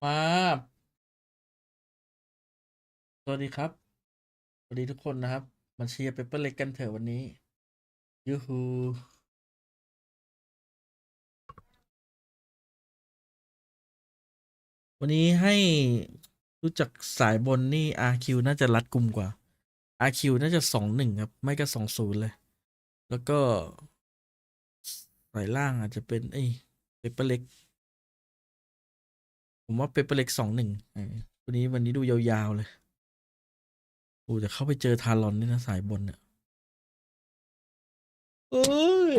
มาสวัสดีครับสวัสดีทุกคนนะครับมาเชียร์เปเปอร์เล็กกันเถอะวันนี้ยูฮูวันนี้ให้รู้จักสายบนนี่ RQ น่าจะรัดกุมกว่า RQ น่าจะ2-1ครับไม่ก็2-0เลยแล้วก็สายล่างอาจจะเป็นเปเปอร์เล็กผมว่าเปเปอร์เล็ก2-1วันนี้ดูยาวๆเลยโอ้จะเข้าไปเจอทารอนนี่นะสายบนเนี่ยเอ้ย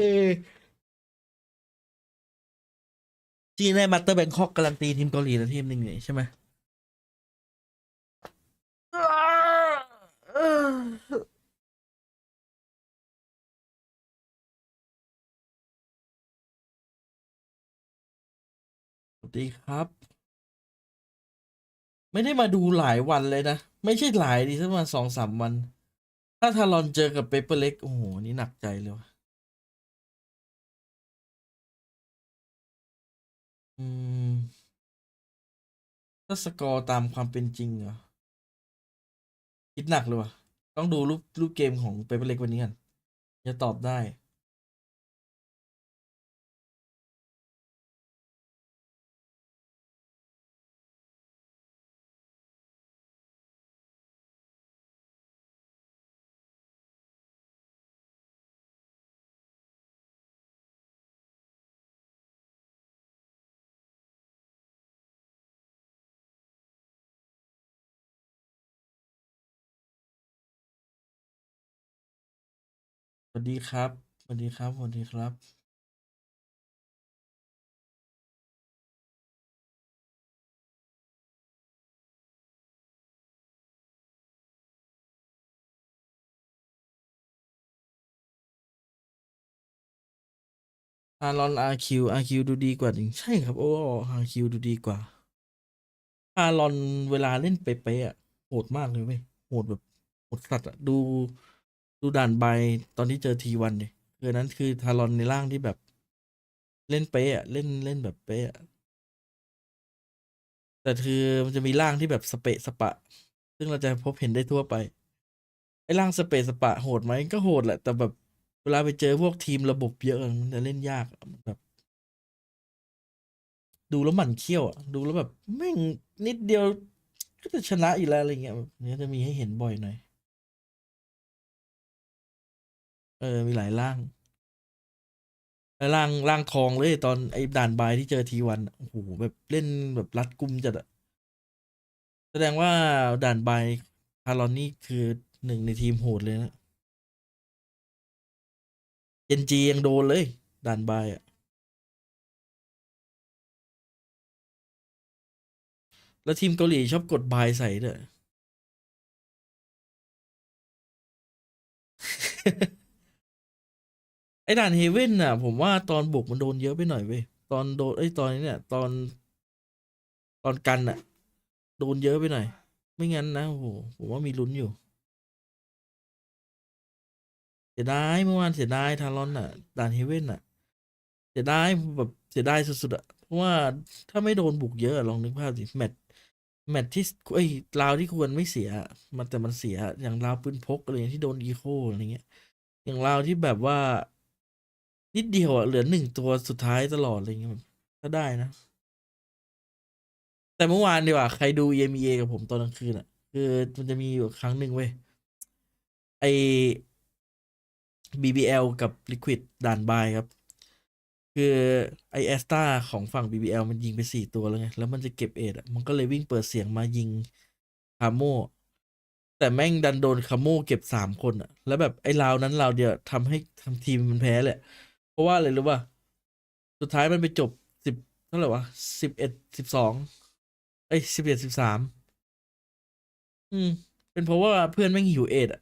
จีนได้มาสเตอร์แบงคอกการันตีทีมเกาหลีแล้วทีมหนึ่งนี่ใช่ไหม สวัสดีครับไม่ได้มาดูหลายวันเลยนะไม่ใช่หลายดิสักประมาณ2-3 วันถ้าทารอนเจอกับเปเปอร์เล็กโอ้โหนี่หนักใจเลยว่ะอืมถ้าสกอร์ตามความเป็นจริงเหรอคิดหนักเลยว่ะต้องดูรูปเกมของเปเปอร์เล็กวันนี้กันจะตอบได้สวัสดีครับสวัสดีครับสวัสดีครับทารอนอาร์คิวดูดีกว่าจริงใช่ครับโอ้อาร์คิวดูดีกว่าทารอนเวลาเล่นเป๊ะๆอะโหดมากเลยเว้ยโหดแบบโหดสัตว์อะดูด่านใบตอนที่เจอT1ดิคือนั้นคือทารอนในร่างที่แบบเล่นเป๊ะอะเล่นแบบเป๊ะอะแต่คือมันจะมีร่างที่แบบสเปะสปะซึ่งเราจะพบเห็นได้ทั่วไปไอ้ร่างสเปะสปะโหดไหมก็โหดแหละแต่แบบเวลาไปเจอพวกทีมระบบเยอะมันจะเล่นยากอะมันแบบดูแล้วหมั่นเคี้ยวอะดูแล้วแบบแม่งนิดเดียวก็จะชนะอีกแล้วอะไรเงี้ยแบบเนี้ยจะมีให้เห็นบ่อยหน่อยมีหลายร่างแล้วร่างทองเลยตอนไอ้ด่านบายที่เจอT1โอ้โหแบบเล่นแบบรัดกุมจัดอะ แสดงว่าด่านบายคารอนนี่คือหนึ่งในทีมโหดเลยนะเอ็นจียังโดนเลยด่านบายอ่ะแล้วทีมเกาหลีชอบกดบายใส่ด้วยไอ้ด่านเฮเว่นน่ะผมว่าตอนบุกมันโดนเยอะไปหน่อยเว้ยตอนโดนตอนนี้เนี่ยตอนกันอ่ะโดนเยอะไปหน่อยไม่งั้นนะโอ้โหผมว่ามีลุ้นอยู่เสียดายเมื่อวานเสียดายทารอนอ่ะด่านเฮเว่นอ่ะเสียดายแบบเสียดายสุดๆอ่ะเพราะว่าถ้าไม่โดนบุกเยอะอะลองนึกภาพดิแมตช์ที่ราวที่ควรไม่เสียแต่มันเสียอย่างราวปืนพกอะไรอย่างที่โดนอีโคอะไรเงี้ยอย่างราวที่แบบว่านิดเดียวเหลือ1 ตัวสุดท้ายตลอดอะไรเงี้ยแบบก็ได้นะแต่เมื่อวานดีกว่าใครดู EMEA กับผมตอนกลางคืนอ่ะคือมันจะมีอยู่ครั้งหนึ่งเว้ยไอ BBL กับ Liquid ด่านบายครับคือไอแอสตาของฝั่ง BBL มันยิงไป4 ตัวแล้วไงแล้วมันจะเก็บเอทอ่ะมันก็เลยวิ่งเปิดเสียงมายิงคาโม แต่แม่งดันโดนคาโม่เก็บ3 คนอ่ะแล้วแบบไอ้ราวนั้นราวเดียวทำทีมมันแพ้เลยเพราะว่าอะไรรู้ป่ะสุดท้ายมันไปจบ10เท่าไหร่วะ11-1211-13อืมเป็นเพราะว่าเพื่อนแม่งหิวเอทอ่ะ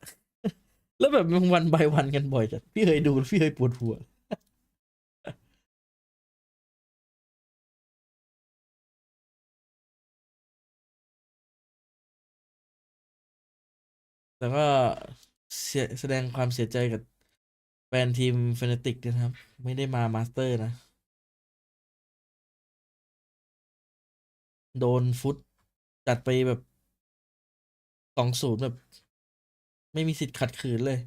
แล้วแบบมันวันบายวันกันบ่อยจัดพี่เคยดูพี่เคยปวดหัวแต่ก็แสดงความเสียใจกับแฟนทีมเฟนติกด้วยนะครับไม่ได้มามาสเตอร์นะ โดนฟุตจัดไปแบบ2-0แบบไม่มีสิทธิ์ขัดขืนเลย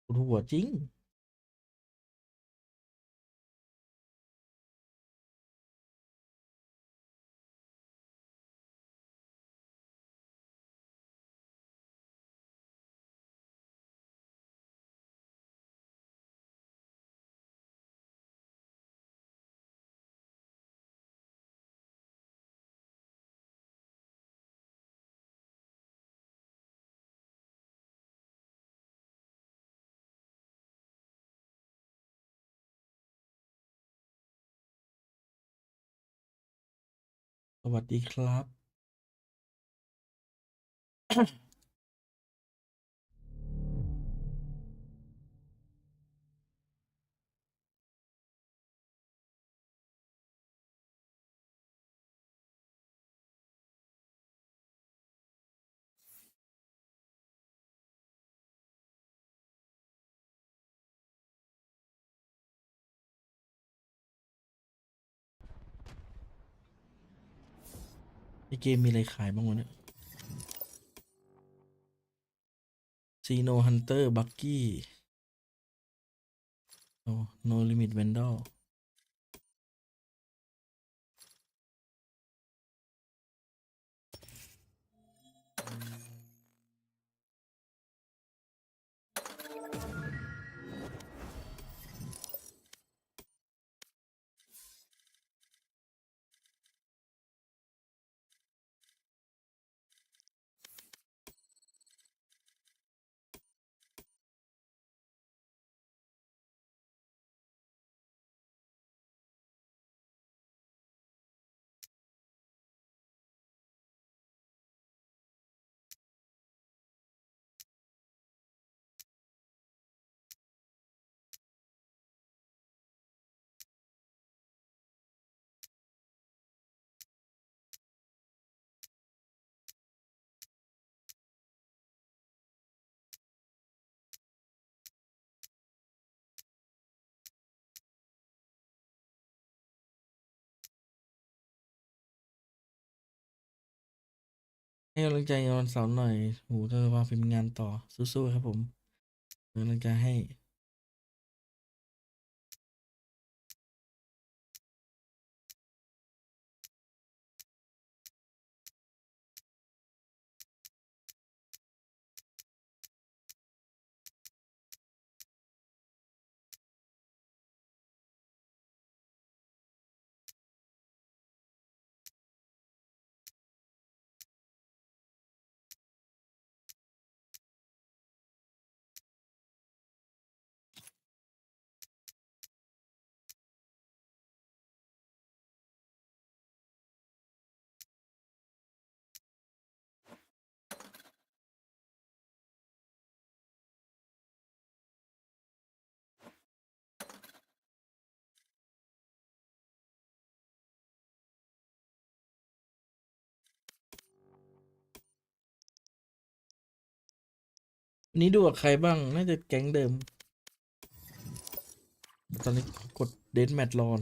ปวดหัวจริงสวัสดีครับในเกมมีอะไรขายบ้างวะเนี่ยซีโนฮันเตอร์บักกี้โอ้โนลิมิตแวนดอลให้กำลังใจวันเสาร์หน่อยโหเธอวางเป็นงานต่อสู้ๆครับผมเป็นกำลังใจให้วันนี้ดูกับใครบ้างน่าจะแก๊งเดิมตอนนี้กดเดนแมทรอน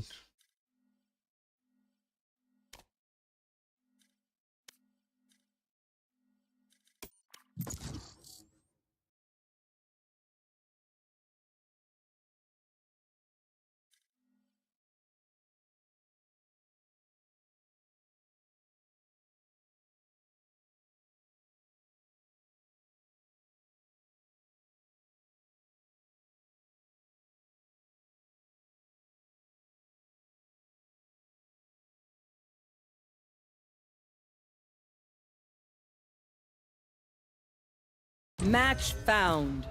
Match found.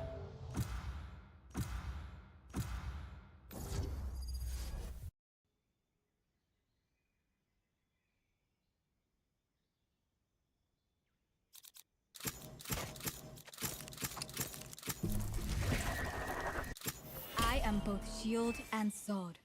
both shield and sword.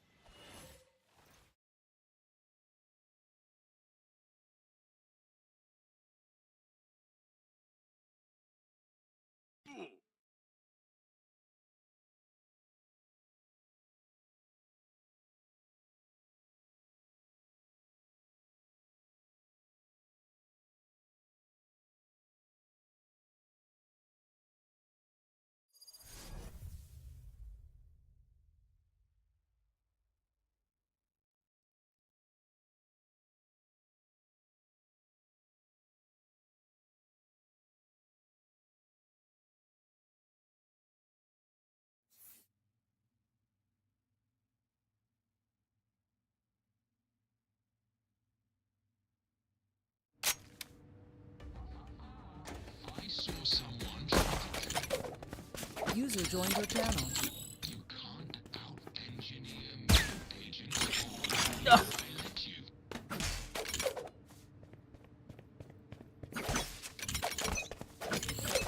User joined your channel.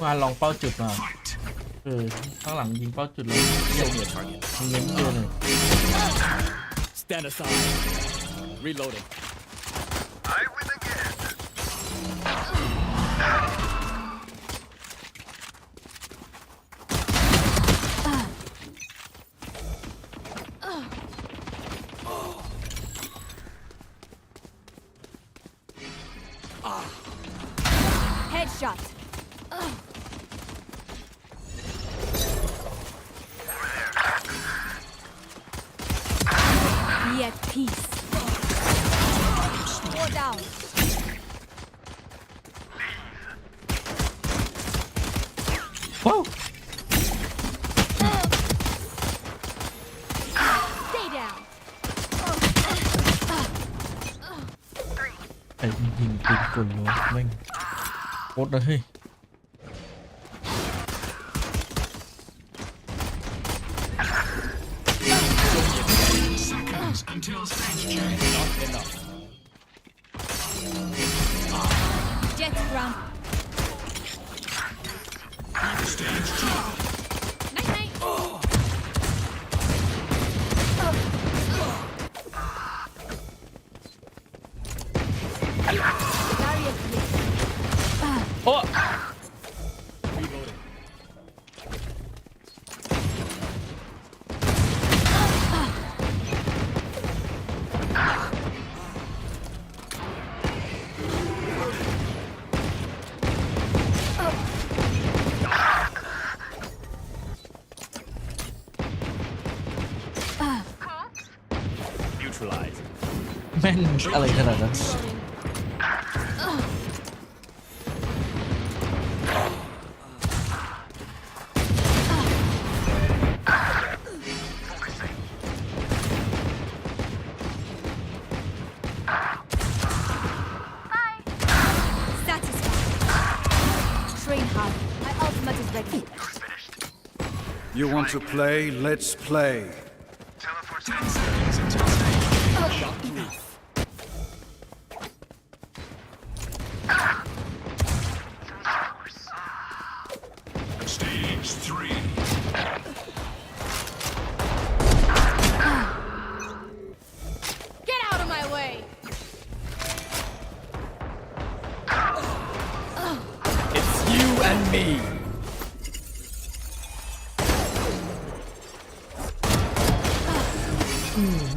ว่าลองเป้าจุดมาข้างหลังยิงเป้าจุดแล้ว Show me a target. เน้นเยอะเลย Stand aside. Reloading. I win again. Headshot. Be at peace. Four down. Whoa! Stay down. ไอ้ยิงปืนกลวะแม่งโคตรเลย Not enough. Jet ground. Night night. Barrier clear. โอ้ Reloading. Neutralize. แม่นอะไรขนาดนั้น Satisfied. Train hard. My ultimate is ready. You want to play? Let's play. Stage 3. Get out of my way. It's you and me.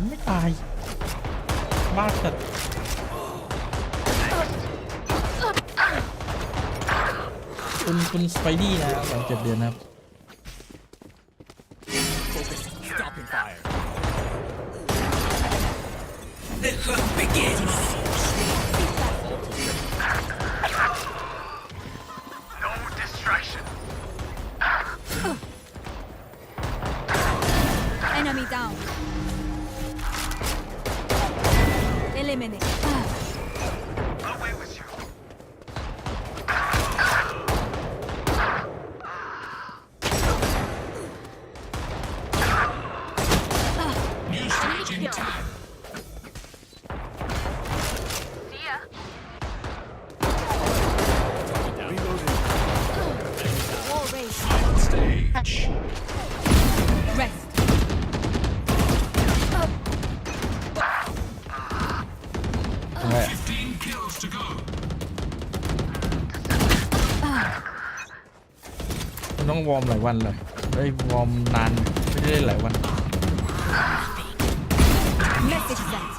ไม่ตายบ้าจัดคุณสไปดี้นะหลัง7 เดือนนะครับ Focus. Stopping fire. No distraction. Enemy down. Eliminate. Away with you. New stage in 10. Wall race. Stage. Rest. kills to go. มันต้องวอร์มหลายวันเลยวอร์มนานไม่ได้เล่นหลายวัน Message sent.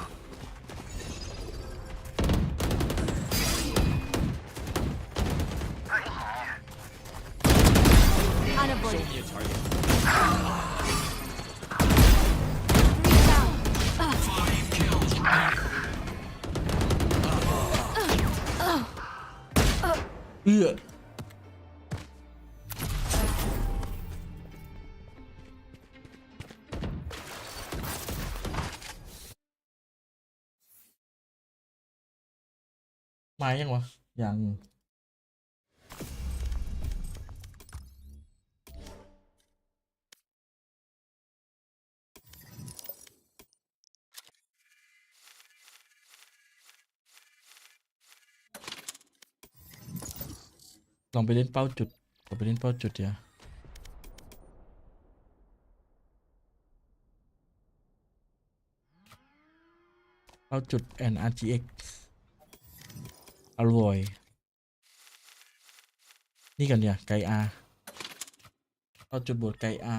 Unavoided. Show me a target. 3 down. 5 kills. เอื้อมายังวะยังลองไปเล่นเป้าจุดลองไปเล่นเป้าจุดเดี๋ยวเป้าจุด RRQ อร่อยนี่กันเนี่ยไก่อาเป้าจุดบทไก่อา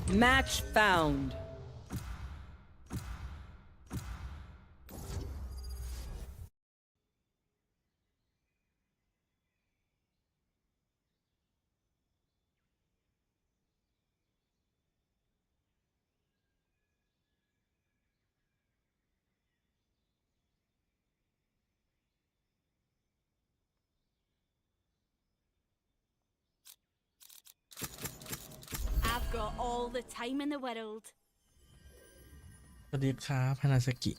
Match found. I've got all the time in the world. สวัสดีครับฮานาซากิ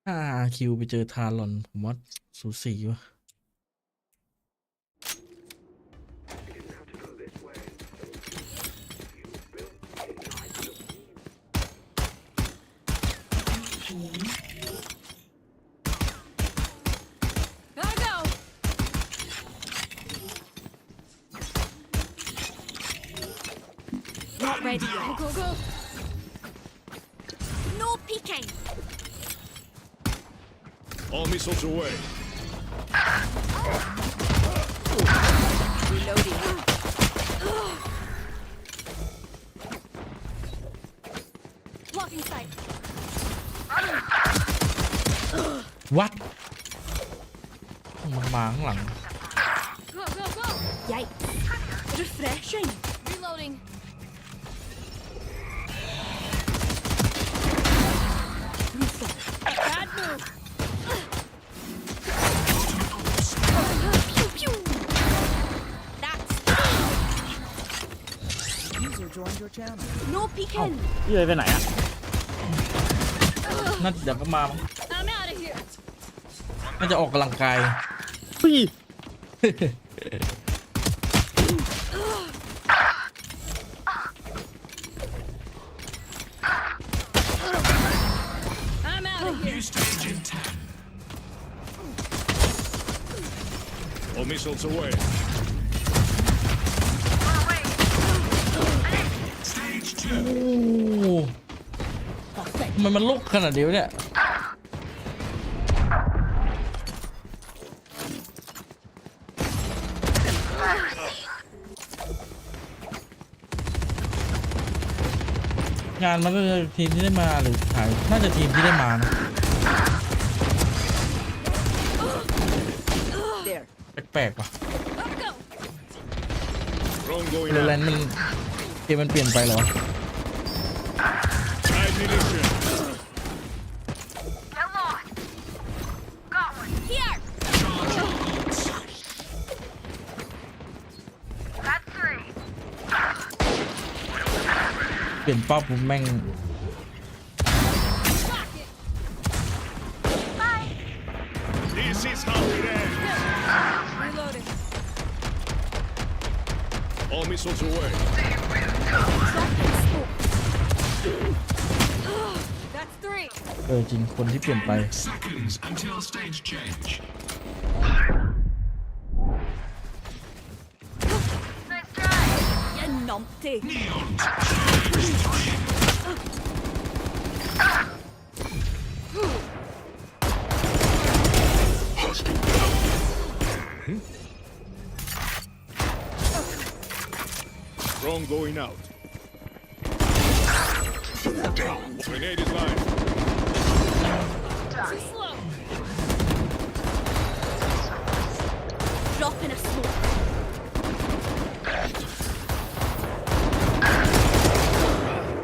ถ้า RRQ ไปเจอทารอนผมว่าสูสีวะ Gotta go. Not ready yet. Go, go, go. No peeking. All missiles away. Reloading. Blocking sight. วัดมันมาข้างหลัง Go, go, go. Yikes. Refreshing. Reloading. Bad move. Pew, pew. That's User joined your channel. no peeking. เย้ยไปไหนอ่ะ น่าเดี๋ยวก็มามั้ง I'm out of here. น่าจะออกกำลังกาย พี่ I'm out of here. New stage in 10. All missiles away. Stage โอ้ 2. มันลุกขนาดเดียวเนี่ยงานมันก็คือทีมที่ได้มาหรือถ่ายน่าจะทีมที่ได้มานะ There. แปลกๆว่ะ Gotta go. Drone going โรแล out. นด์มันเกมมันเปลี่ยนไปเหรอ Ammunition. Here. That's 3. เปลี่ยนเป้าปุ๊บแม่ง This is how it ends. Reloading. All missiles away. That's 3. จริงคนที่เปลี่ยนไป Seconds until stage change. Nice try. You numpty. Neon. Drone going out. Grenade is live. Too slow. Drop in a smoke.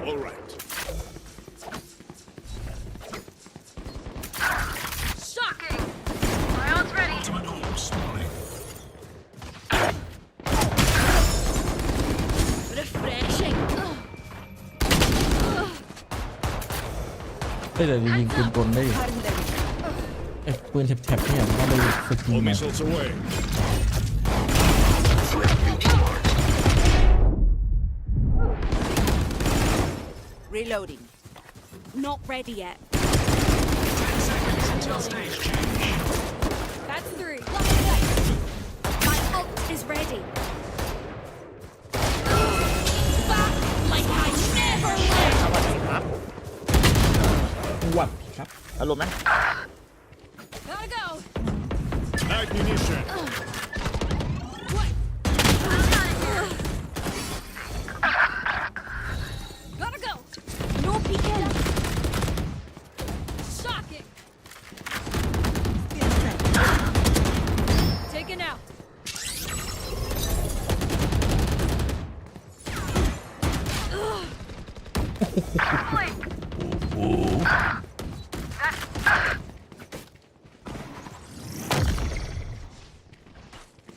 All right. Shocking. My ult's ready. Ultimate orb spawning. Refreshing. ได้แต่ยิงปืนกลได้อยู่ไอ้ปืนแถบๆเนี่ยมันต้องไปฝึกยิ All งมา missiles away. Reloading. Not ready yet. 10 seconds until stage change. That's 3. My ult is ready. Back like I never left. สวัสดีครับ วัดครับ อารมณ์ไหม Gotta go. Ammunition. What? Gotta go. No peeking. Shocking. Taken out.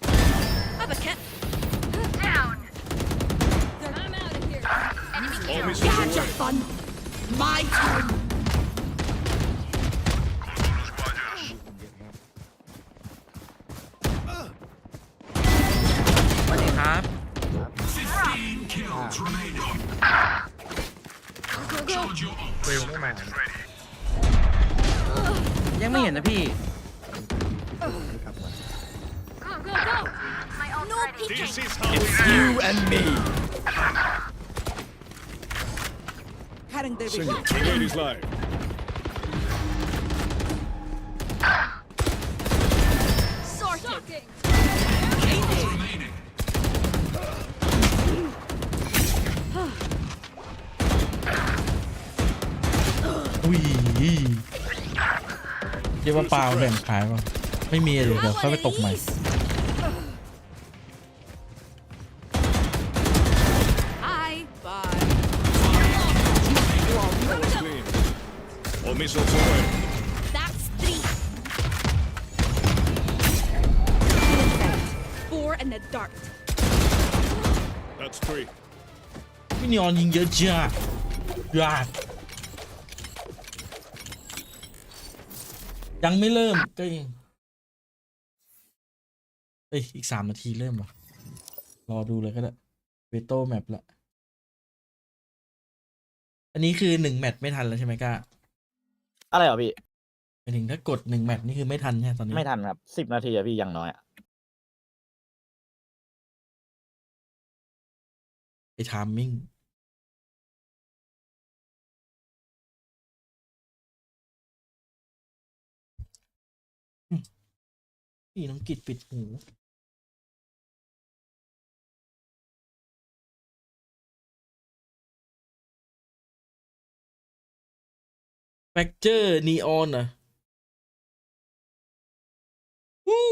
Have a kit. Down. I'm out of here. Enemy All killed. missiles Gotcha, away. fun. My turn. สวัสดีครับ 15 kills remaining. Charge your ult. คุยไม่มายังไม่เห็นนะพี่ Go, go, go. My ult no This peeking. is how it ends. You and me. Cutting the vision. Grenade is live. Sorting. Remaining. อุ้ยเรียกว่าปลาแบ่งขายป่ะไม่มีเลยเดี๋ยวเข้าไปตกใหม่ Hi. Bye. Clean. All missiles away. That's 3. 4 in the dark. That's 3. พี่นีออนยิงเยอะจ้ายังไม่เริ่มก็ยังอีก3 นาทีเริ่มว่ะรอดูเลยก็ได้เวโต้แมปละอันนี้คือ1 แมตช์ไม่ทันแล้วใช่ไหมก้า อะไรเหรอพี่ หมายถึงถ้ากด1 แมตช์นี่คือไม่ทันใช่ไหมตอนนี้ ไม่ทันครับ 10 นาทีอะพี่อย่างน้อยอะ ไอ้ไทามมิ่งพี่น้องกิจปิดหูแฟกเจอร์นีออนอ่ะวู้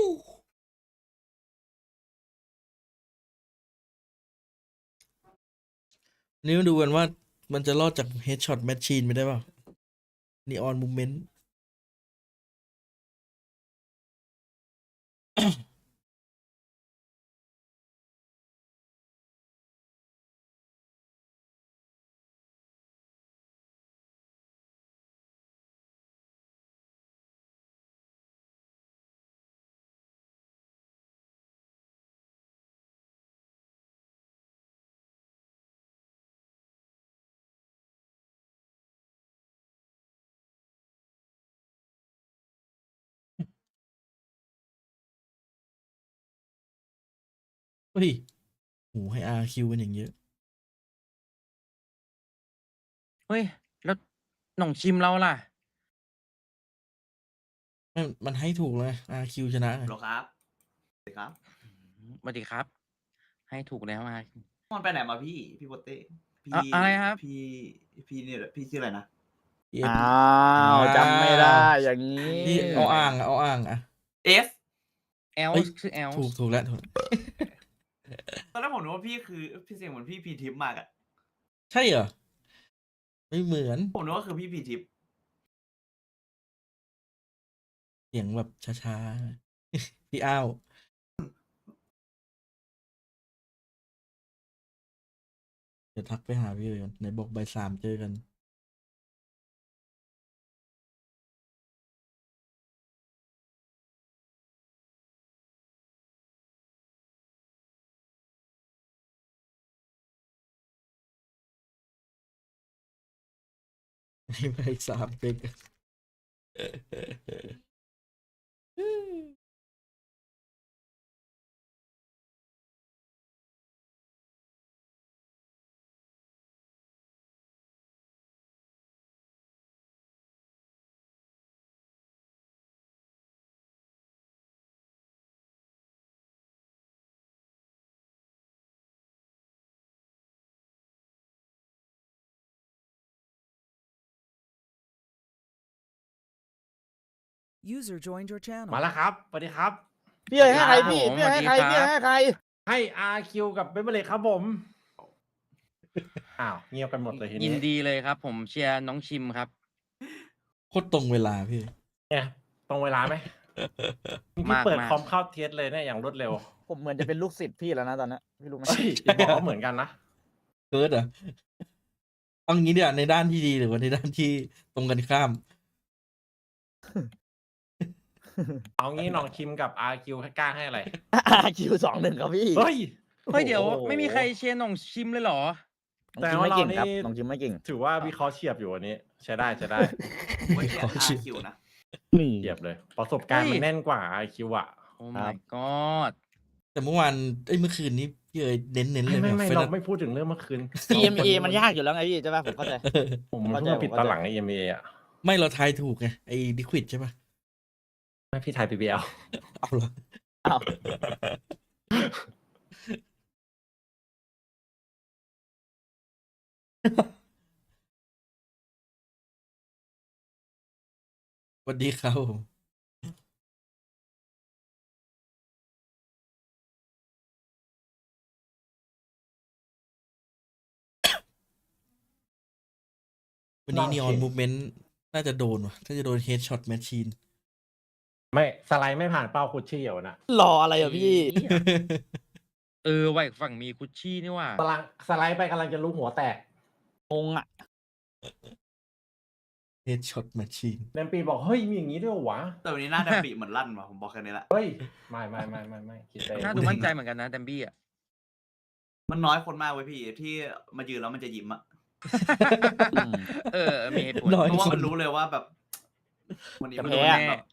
นี่มาดูกันว่ามันจะรอดจาก Headshot Machine ไปได้เปล่า Neon Movement เฮ้ยโหให้ RQ กันอย่างเยอะ เฮ้ย แล้วหน่องชิมเราล่ะ มันให้ถูกเลย RQ ชนะไง หรอครับสวัสดีครับ สวัสดีครับ ให้ถูกแล้วมา มันไปไหนมาพี่โปเต้พี่ อะไรครับ พี่เนี่ยพี่ชื่ออะไรนะ PF อ้าวจำไม่ได้อย่างนี้ พี่เอาอ่างอ่ะ F แอล เอ้ย คือแอล ถูกแล้วถูก ตอนแรกผมนึกว่าพี่คือพี่เสียงเหมือนพี่พีทิปมากอะ ใช่เหรอ ไม่เหมือน ผมนึกว่าคือพี่พีทิป เสียงแบบช้าๆ พี่อ้าว เดี๋ยวทักไปหาพี่เลยกันไหนบอกบ่าย 3เจอกัน ให้บ่าย 3เจอกัน User joined your channel. มาแล้วครับสวัสดีครับ พี่เอ๋ให้ใครพี่ ผม พี่เอ๋ให้ใคร สวัสดี พี่ ครับ ให้เอ๋ให้ใคร RQ กับเบเบอร์เลยครับผม อ้าวเงียบกันหมดเลยที ยิ นี้ นดีเลยครับ ผมเชียร์น้องชิมครับ โคตรตรงเวลาพี่ เนี่ยตรงเวลาไหมพี่ มาก เปิด มาก คอมเข้าเทสเลยเนี่ยอย่างรวดเร็ว ผมเหมือนจะเป็นลูกศิษย์พี่แล้วนะตอนนี้พี่รู้ไหม เฮ้ยอย่าบอกว่าเหมือนกันนะ เกิดเหรอเอางี้เดี๋ยวาในด้านที่ดีหรือว่าในด้านที่ตรงกันข้าม เอางี้น้องคิมกับ RQ ให้กล้าให้อะไร คิว2-1ครับพี่ เฮ้ย เฮ้ยเดี๋ยว โอ้โห ไม่มีใครเชียร์น้องชิมเลยเหรอ แต่ น้องชิม ว่า ไม่เก่งครับ เรานี่ น้องชิมไม่เก่ง ถือว่าวิเคราะห์เฉียบอยู่วันนี้ ใช้ได้ใช้ได้ ผมว่าเขียน RQ นะ นี่ เฉียบเลย ประสบการณ์ เฮ้ มั ย นแน่นกว่า RQ อ่ะ โอ้ my god แต่เมื่อวานเมื่อคืนนี้พี่เอ๋ยเน้นเลย ไม่ แบบ เรา เฟซ ไม่พูดถึงเรื่องเมื่อคืน EMA มันยากอยู่แล้วไงพี่ใช่ป่ะผมเข้าใจ ผมเพิ่งมาปิดตอนหลังไอ EMA อ่ะ ไม่เราทายถูกไงไอ้ลิควิดใช่ปะ ไม่พี่ไทย PBL เอาเหรอ อ้าว สวัสดีครับผมวันนี้ ลอง Neon คิด Movement น่าจะโดนว่ะน่าจะโดน Headshot Machine ไม่สไลด์ไม่ผ่านเป้าคุชชี่เหรอนะ รออะไรอ่ะพี่ ว่าอีกฝั่งมีกุชชี่นี่ว่า สไลด์ไปกำลังจะลุกหัวแตก งงอ่ะ Headshot Machine แดมปีบอกเฮ้ยมีอย่างนี้ด้วยเหรอวะ แต่วันนี้หน้าแดมปีเหมือนลั่นว่ะผมบอกแค่นี้แหละ เฮ้ยไม่คิดไป น่าดูมั่นใจเหมือนกันนะแดมบี้อ่ะ มันน้อยคนมากเว้ยพี่ที่มายืนแล้วมันจะยิ้มอะ มีเหตุผล น้อย เพราะว่า คน มันรู้เลยว่าแบบวันนี้มัน จะ โด แพ้ นแบบ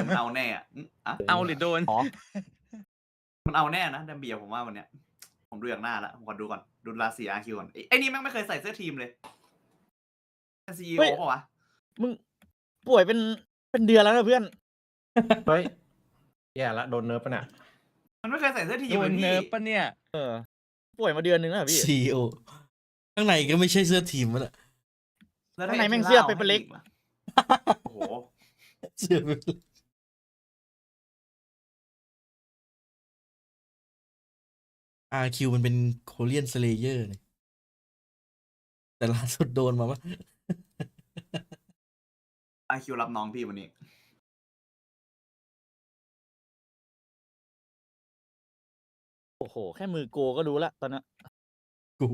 มันเอาแน่อะอะ เอาหรือโดน อ๋อ มันเอาแน่นะแดมเบียผมว่าวันเนี้ยผมดูอย่างหน้าละผมขอดูก่อนดูราศี RQ ก่อนไอ้นี่แม่งไม่เคยใส่เสื้อทีมเลยเป็น CEO เฮ้ย ป่าวะ มึงป่วยเป็นเดือนแล้วนะเพื่อน เฮ้ยแย่ละโดนเนิร์ฟปะเนี่ย มันไม่เคยใส่เสื้อทีม โด เล น ยพี่ เนิร์ฟปะเนี่ย ป่วยมาเดือนนึงแล้วเหรอพี่ CEO ข้างในก็ไม่ใช่เสื้อทีมมันอะ ล้ว ข้างในแม่งเสื้อเป็นเล็ก โอ้โห เสื้อเป็นRQ มันเป็น Korean Slayer เนี่ย แต่ล่าสุดโดนมาปะ IQ รับน้องพี่วันนี้ โอ้โห แค่มือโกก็รู้ละตอนนี้ กู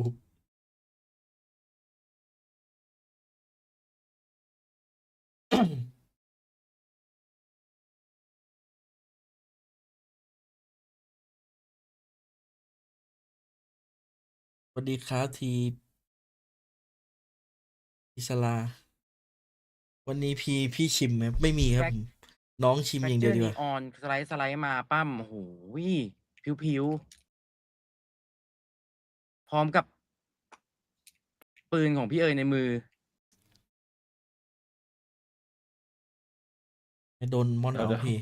สวัสดีครับทีอิสลา วันนี้พี่ชิมไหมไม่มีครับผมน้องชิมอย่างเดียวดีกว่า ออนสไลด์มาปั้มโอ้โหผิวพร้อมกับ ปืนของพี่เอ๋ยในมือ โดนมอนเอาพี่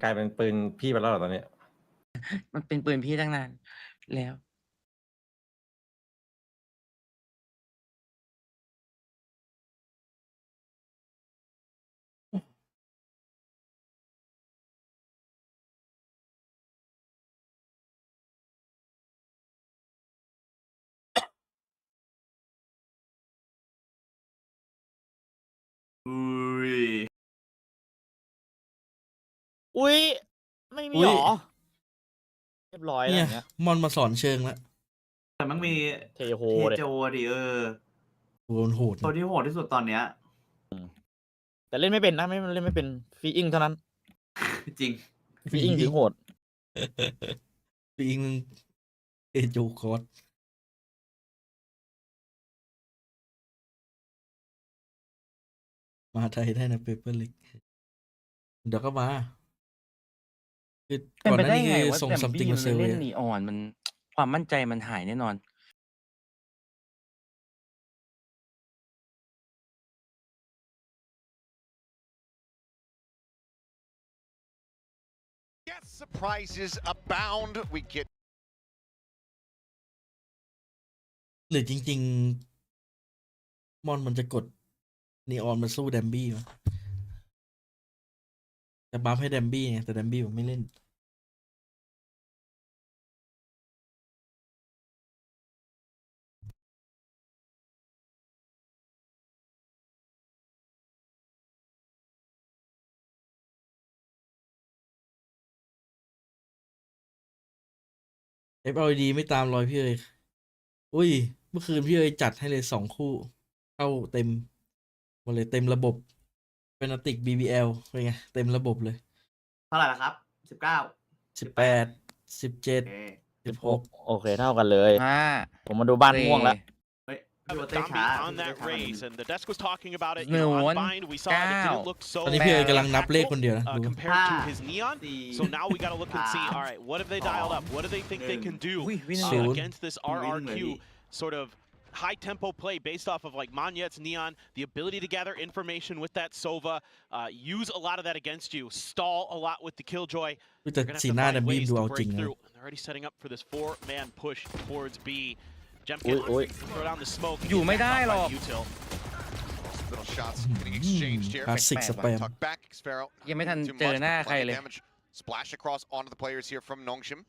กลายเป็นปืนพี่ไปแล้วเหรอตอนนี้ มันเป็นปืนพี่ตั้งนานแล้ว อุ้ย อุ้ย ไม่มี อุ๊ย หรอ เรียบร้อยแล้ว เนี่ อย ย่างเงี้ย มอนมาสอนเชิงแล้ว แต่มันมี เทโฮ เท เลย โจดิโดนโหด ตัวที่โหดที่สุดตอนเนี้ย แต่เล่นไม่เป็นนะไม่เล่นไม่เป็นฟรีอิงเท่านั้น จริง ฟรีอิงถึงโหด ปิงเอโจคอสมาไทยได้นะเปเปอร์ลิกเดี๋ยวก็มาคือ เป็น ก่อน ไป หน้า ได้ นี้ ไง คือ ว่า ส่ง แซม ซัมติง บี้ มา มัน เซอร์ เล่ เวย นนีออนมันความมั่นใจมันหายแน่นอน Yes, surprises abound. We get หรือจริงๆ มอนมันจะกดนีออนมาสู้แดมบี้วะจะบัฟให้แดมบี้ไงแต่แดมบี้ผมไม่เล่น FLD ไม่ตามรอยพี่เลยอุ้ย เมื่อคืนพี่เลยจัดให้เลย2 คู่ เข้าเต็มหมดเลยเต็มระบบเป็นติก BBL เป็นไง เต็มระบบเลย เท่าไหร่ละครับ 19 18 โอ 17 เค 16 โอเคเท่ากันเลย ผมมาดูบ้านม่วงแล้ว เฮ้ยพี่โอเต้ Dombi ช้า on that race, and the desk was talking about it. หนึ่ง Unbind, we saw it. It didn't look so ตอนนี้พี่เลยกำลังนับเลข impactful, คนเดียวนะดู compared to his neon. 4 So now we got to look and see. All right, what have they dialed up? What do they think they can do อุ้ยวิ่ง ศูนย์ against this RRQ sort of high tempo play based off of like Monyet's neon, the ability to gather information with that Sova, use a lot of that against you, stall a lot with the Killjoy. แต่ They're gonna สี have หน้า to แด find มบี้ ways ดู to เอาจริง break นะ through. And they're already setting up for this 4-man push towards B. Jemkin, throw down the smoke. อยู่ไม่ได้หรอก Util. little shots getting exchanged here. คลาสสิกสแปม Tuck back, Sparrow. ยังไม่ทัน Too เจอ much, หน้า but ใคร plenty เลย of damage. Splash across onto the players here from Nongshim.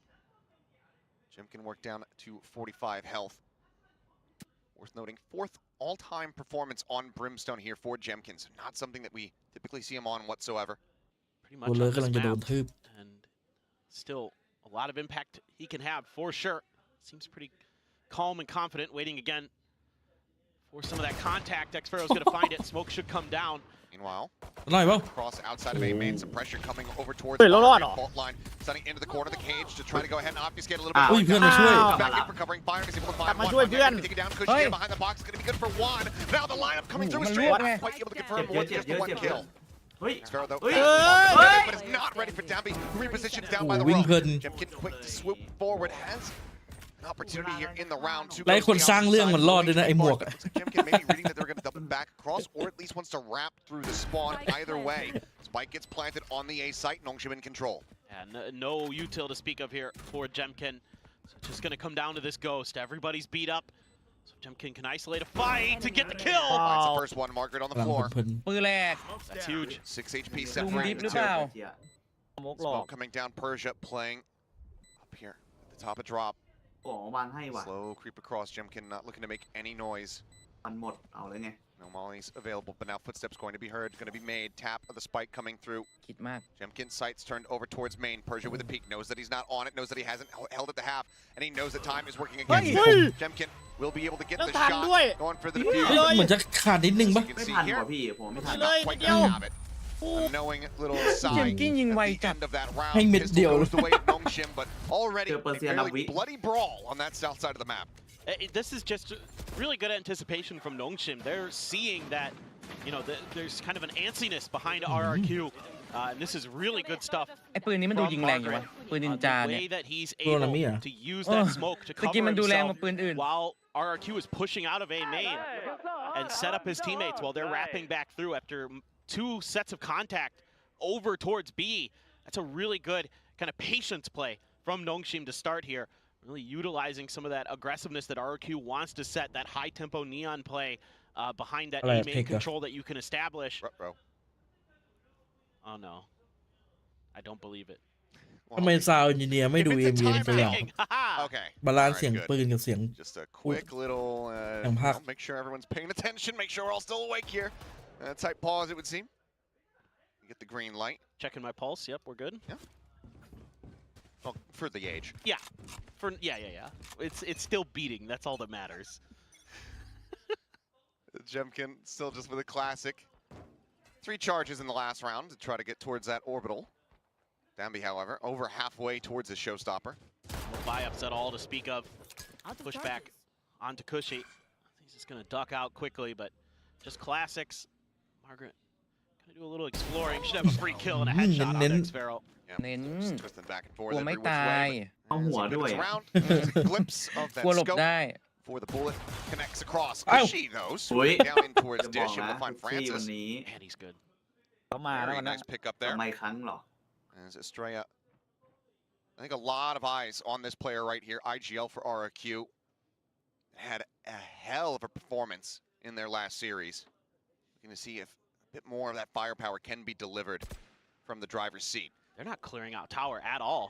Jemkin worked down to 45 health. Worth noting, 4th all-time performance on Brimstone here for Jemkin. So not something that we typically see him on whatsoever. Pretty ตัว much เลิ on กกำลัง this จะโดน map. ทืบ And still a lot of impact he can have for sure. Seems pretty calm and confident, waiting again for some of that contact. Xfero's going to find it. Smoke should come down. Meanwhile, หน่อยเปล่า cross outside of A main, some pressure coming over towards Wait, the Lord. fault line, setting into the corner of the cage to try to go ahead and obfuscate a little Ah. bit. Ui, Bjørn er svag. Back in for covering fire, is able to find Mà one. chui One Bjørn. man take it down. Oi. Cushion behind the box, going to be good for one. Now the lineup coming through Mà straight. luộc Not nè. quite able to confirm Chết, with chết, just the chết, one chết, kill. เฮ้ย Sparrow though, เฮ้ย is เฮ้ย but is not ready for Dambi. Repositions down โอ้ by the วิ่ง rock. เพลิน Jemkin quick to swoop forward has an opportunity here in the round. ไล่คนสร้างเรื่องมันรอดด้วยนะไอ้หมวกอะ Jemkin maybe reading that they're going to double back across, or at least wants to wrap through the spawn. Either way, Spike gets planted on the A site. Nongshim in control. And no util to speak of here for Jemkin. So it's just going to come down to this ghost. Everybody's beat up. So Jemkin can isolate a fight to get the kill. Finds the first one. Margaret on the กำลัง floor. เพลิน ปืนแรก That's huge. 6 HP ลุม separating ดิฟ the หรือ two. เปล่า สโมกหลอก Smoke coming down. Persia playing up here at the top of drop. โอ้วางให้ว่ะ Slow creep across. Jemkin not looking to make any noise. มันหมดเอาเลยไง No mollies available, but now footsteps going to be heard, going to be made. Tap of the spike coming through. คิดมาก Jemkin's sights turned over towards main. Persia with a peek, knows that he's not on it, knows that he hasn't held at the half, and he knows that time is working against him. Jemkin will be able to get the shot, going for the defuse. เหมือนจะขาดนิดนึงปะ You can ไม่ see ทัน here, ว่ะพี่ผมไม่ทัน not quite gonna have it. A knowing little sigh at the end of that round. Pistol goes the way of Nongshim, but already a fairly bloody brawl on that south side of the map. This is just really good anticipation from Nongshim. They're seeing that, you know, there's kind of an antsiness behind RRQ. And this is really good stuff. ไอ้ปืนนี้มันดูยิงแรงอยู่วะปืนนินจา The เนี่ย way that he's able to use that smoke to ตะกี้ cover มันดูแรงก himself ว่าปืนอื่น while RRQ is pushing out of A main and set up his teammates while they're wrapping back through after 2 sets of contact over towards B. That's a really good kind of patience play from Nongshim to start here. Really utilizing some of that aggressiveness that RRQ wants to set, that high tempo neon play behind that A main control that you can establish. Oh no. I don't believe it. ทำไมซาวด์เอนจิเนียร์ไม่ดู MV ตัวอย่าง Okay. บาลานซ์เสียงปืนกับเสียง Just a quick little, make sure everyone's paying attention, make sure we're all still awake here. Tight pause, it would seem. You get the green light. Checking my pulse. Yep, we're good. Yeah. Well, for the age. Yeah. Yeah. It's still beating. That's all that matters. Jemkin still just with a classic. 3 charges in the last round to try to get towards that orbital. Danby, however, over halfway towards his showstopper. No buy-ups at all to speak of. Push back onto Cushy. He's just going to duck out quickly, but just classics. Margaret going to do a little exploring. Should have a free kill and a headshot on X-Feral. เน้น Just twisting back and กลั forth วไม่ every which ตาย way. เอาหัวด้วย Around, there's a glimpse of กลัว that หลบ scope ได้ before the bullet connects across. Ow. She though, อุ้ย swinging down in towards จะบอก Dish, able นะ to find ที่วัน Francis. นี้ Man, he's good. เขามาแล้ว Very นะ nice pick up there. ทำไมครั้งหรอ As Estrella, I think a lot of eyes on this player right here. IGL for RRQ had a hell of a performance in their last series. Looking to see if a bit more of that firepower can be delivered from the driver's seat. They're not clearing out tower at all.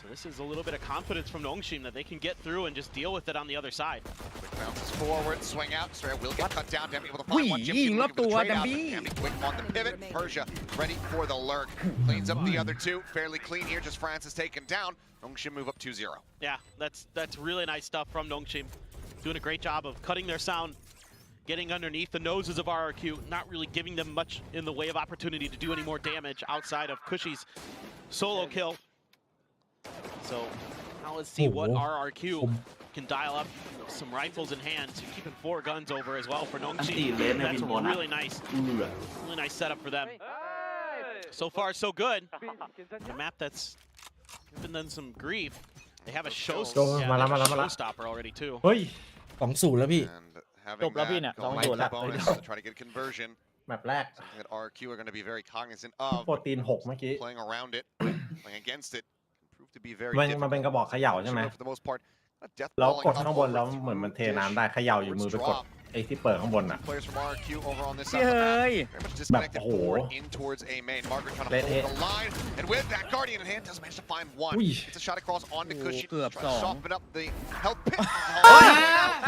So this is a little bit of confidence from Nongshim that they can get through and just deal with it on the other side. Quick bounces forward, swing out. Estrella will get cut down. Damn, able to find one. Jim ยิงรอบตัว looking for the ดัม trade บี้ out. Damn, quick on the pivot. Persia ready for the lurk. Cleans up the other 2. Fairly clean here. Just Francis taken down. Nongshim move up 2-0. Yeah, that's really nice stuff from Nongshim. Doing a great job of cutting their sound, getting underneath the noses of RRQ, not really giving them much in the way of opportunity to do any more damage outside of Cushy's solo kill. So now let's see what RRQ can dial up. Some rifles in hand, keeping 4 guns over as well for Nongshim. That's really nice setup for them. So far, so good. A map that's given them some grief. They have a showstopper already too. เฮ้ย 2-0 แล้วพี่ And having Jump, Lavina. that going Don't like do a it. bonus to try to get a conversion. แมปแรก Something that RRQ are going to be very cognizant of. โปรตีน6เมื่อกี้ Playing around it, playing against it, can prove to be very มันเป็นกระบอกเขย่าใช่ไหม for the most part. แล้วกดข้างบนแล้วเหมือนมันเทน้ำได้เขย่าอยู่มือไปกดไอ้ที่เปิดข้างบนอ่ะ Players from RRQ over on this เฮ้ side of the map. ย Very much disconnected Oh. forward in towards A main. Margaret trying to hold the line, and with that Guardian in hand, does manage to find one. It's a shot across onto Cushy. Oh, Trying to soften up the health pit.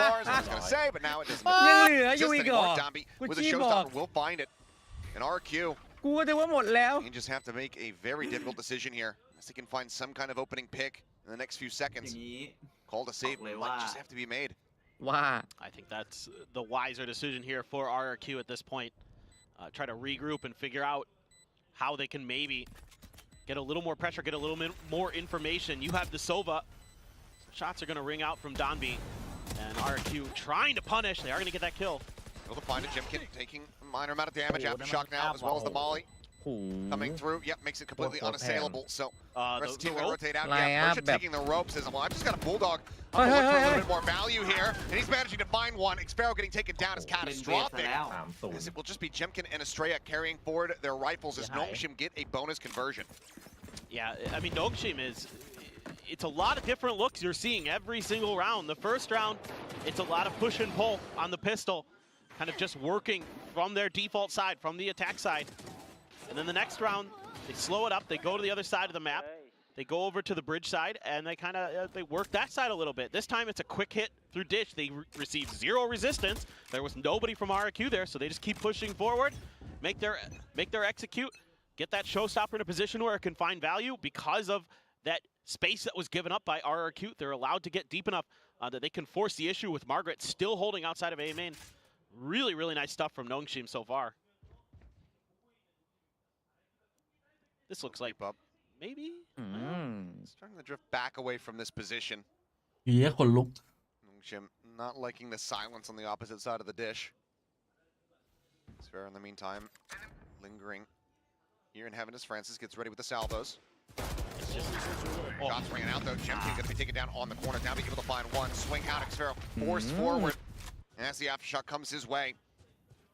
Bars, I was going to say, but now it doesn't ยังเหลืออ exist ยู่อีกเหรอ anymore. Dambi กู with a ชี้บอก showstopper will find it. And RRQ, กูก็จะว่าหมดแล้ว you just have to make a very difficult decision here. Unless they can find some kind of opening pick in the next few อย่าง seconds. นี้ Call to save Hopefully, might wow. just have to be made. ว่า I think that's the wiser decision here for RRQ at this point. Try to regroup and figure out how they can maybe get a little more pressure, get a little bit more information. You have the Sova. Shots are going to ring out from Donby. And RRQ trying to punish. They are going to get that kill. Able to find it. Jemkin taking a minor amount of damage. Aftershock now, as well as the Molly. โอ้โห Coming through, yep, makes it completely unassailable. So, rest of the team the gonna rope? rotate out. Line Yeah, Persia up, taking the ropes as well. I just got a bulldog. Hey, I'm looking for a hey, little hey. bit more value here, and he's managing to find one. Xparrow getting taken down is เล่นเวทซะ catastrophic. แล้ว As it will just be Jemkin and Estrella carrying forward their rifles as Yeah. Nongshim get a bonus conversion. Yeah, I mean, Nongshim is... It's a lot of different looks you're seeing every single round. The first round, it's a lot of push and pull on the pistol. Kind of just working from their default side, from the attack side. And then the next round, they slow it up, they go to the other side of the map, They go over to the bridge side and they kind of they work that side a little bit. This time it's a quick hit through dish. They receive 0 resistance. There was nobody from RRQ there, so they just keep pushing forward, make their execute, get that showstopper in a position where it can find value because of that space that was given up by RRQ. They're allowed to get deep enough that they can force the issue with Margaret still holding outside of A main. Really, really nice stuff from Nongshim so far. This looks like up. Maybe? Starting to drift back away from this position. เหี้ยขนลุก Nongshim not liking the silence on the opposite side of the dish. Sphera in the meantime, lingering here in heaven as Francis gets ready with the salvos. Shots ringing out though. Jemkin going to be taken down on the corner. Now be able to find one. Swing out. Xfero forced forward. And as the aftershock comes his way,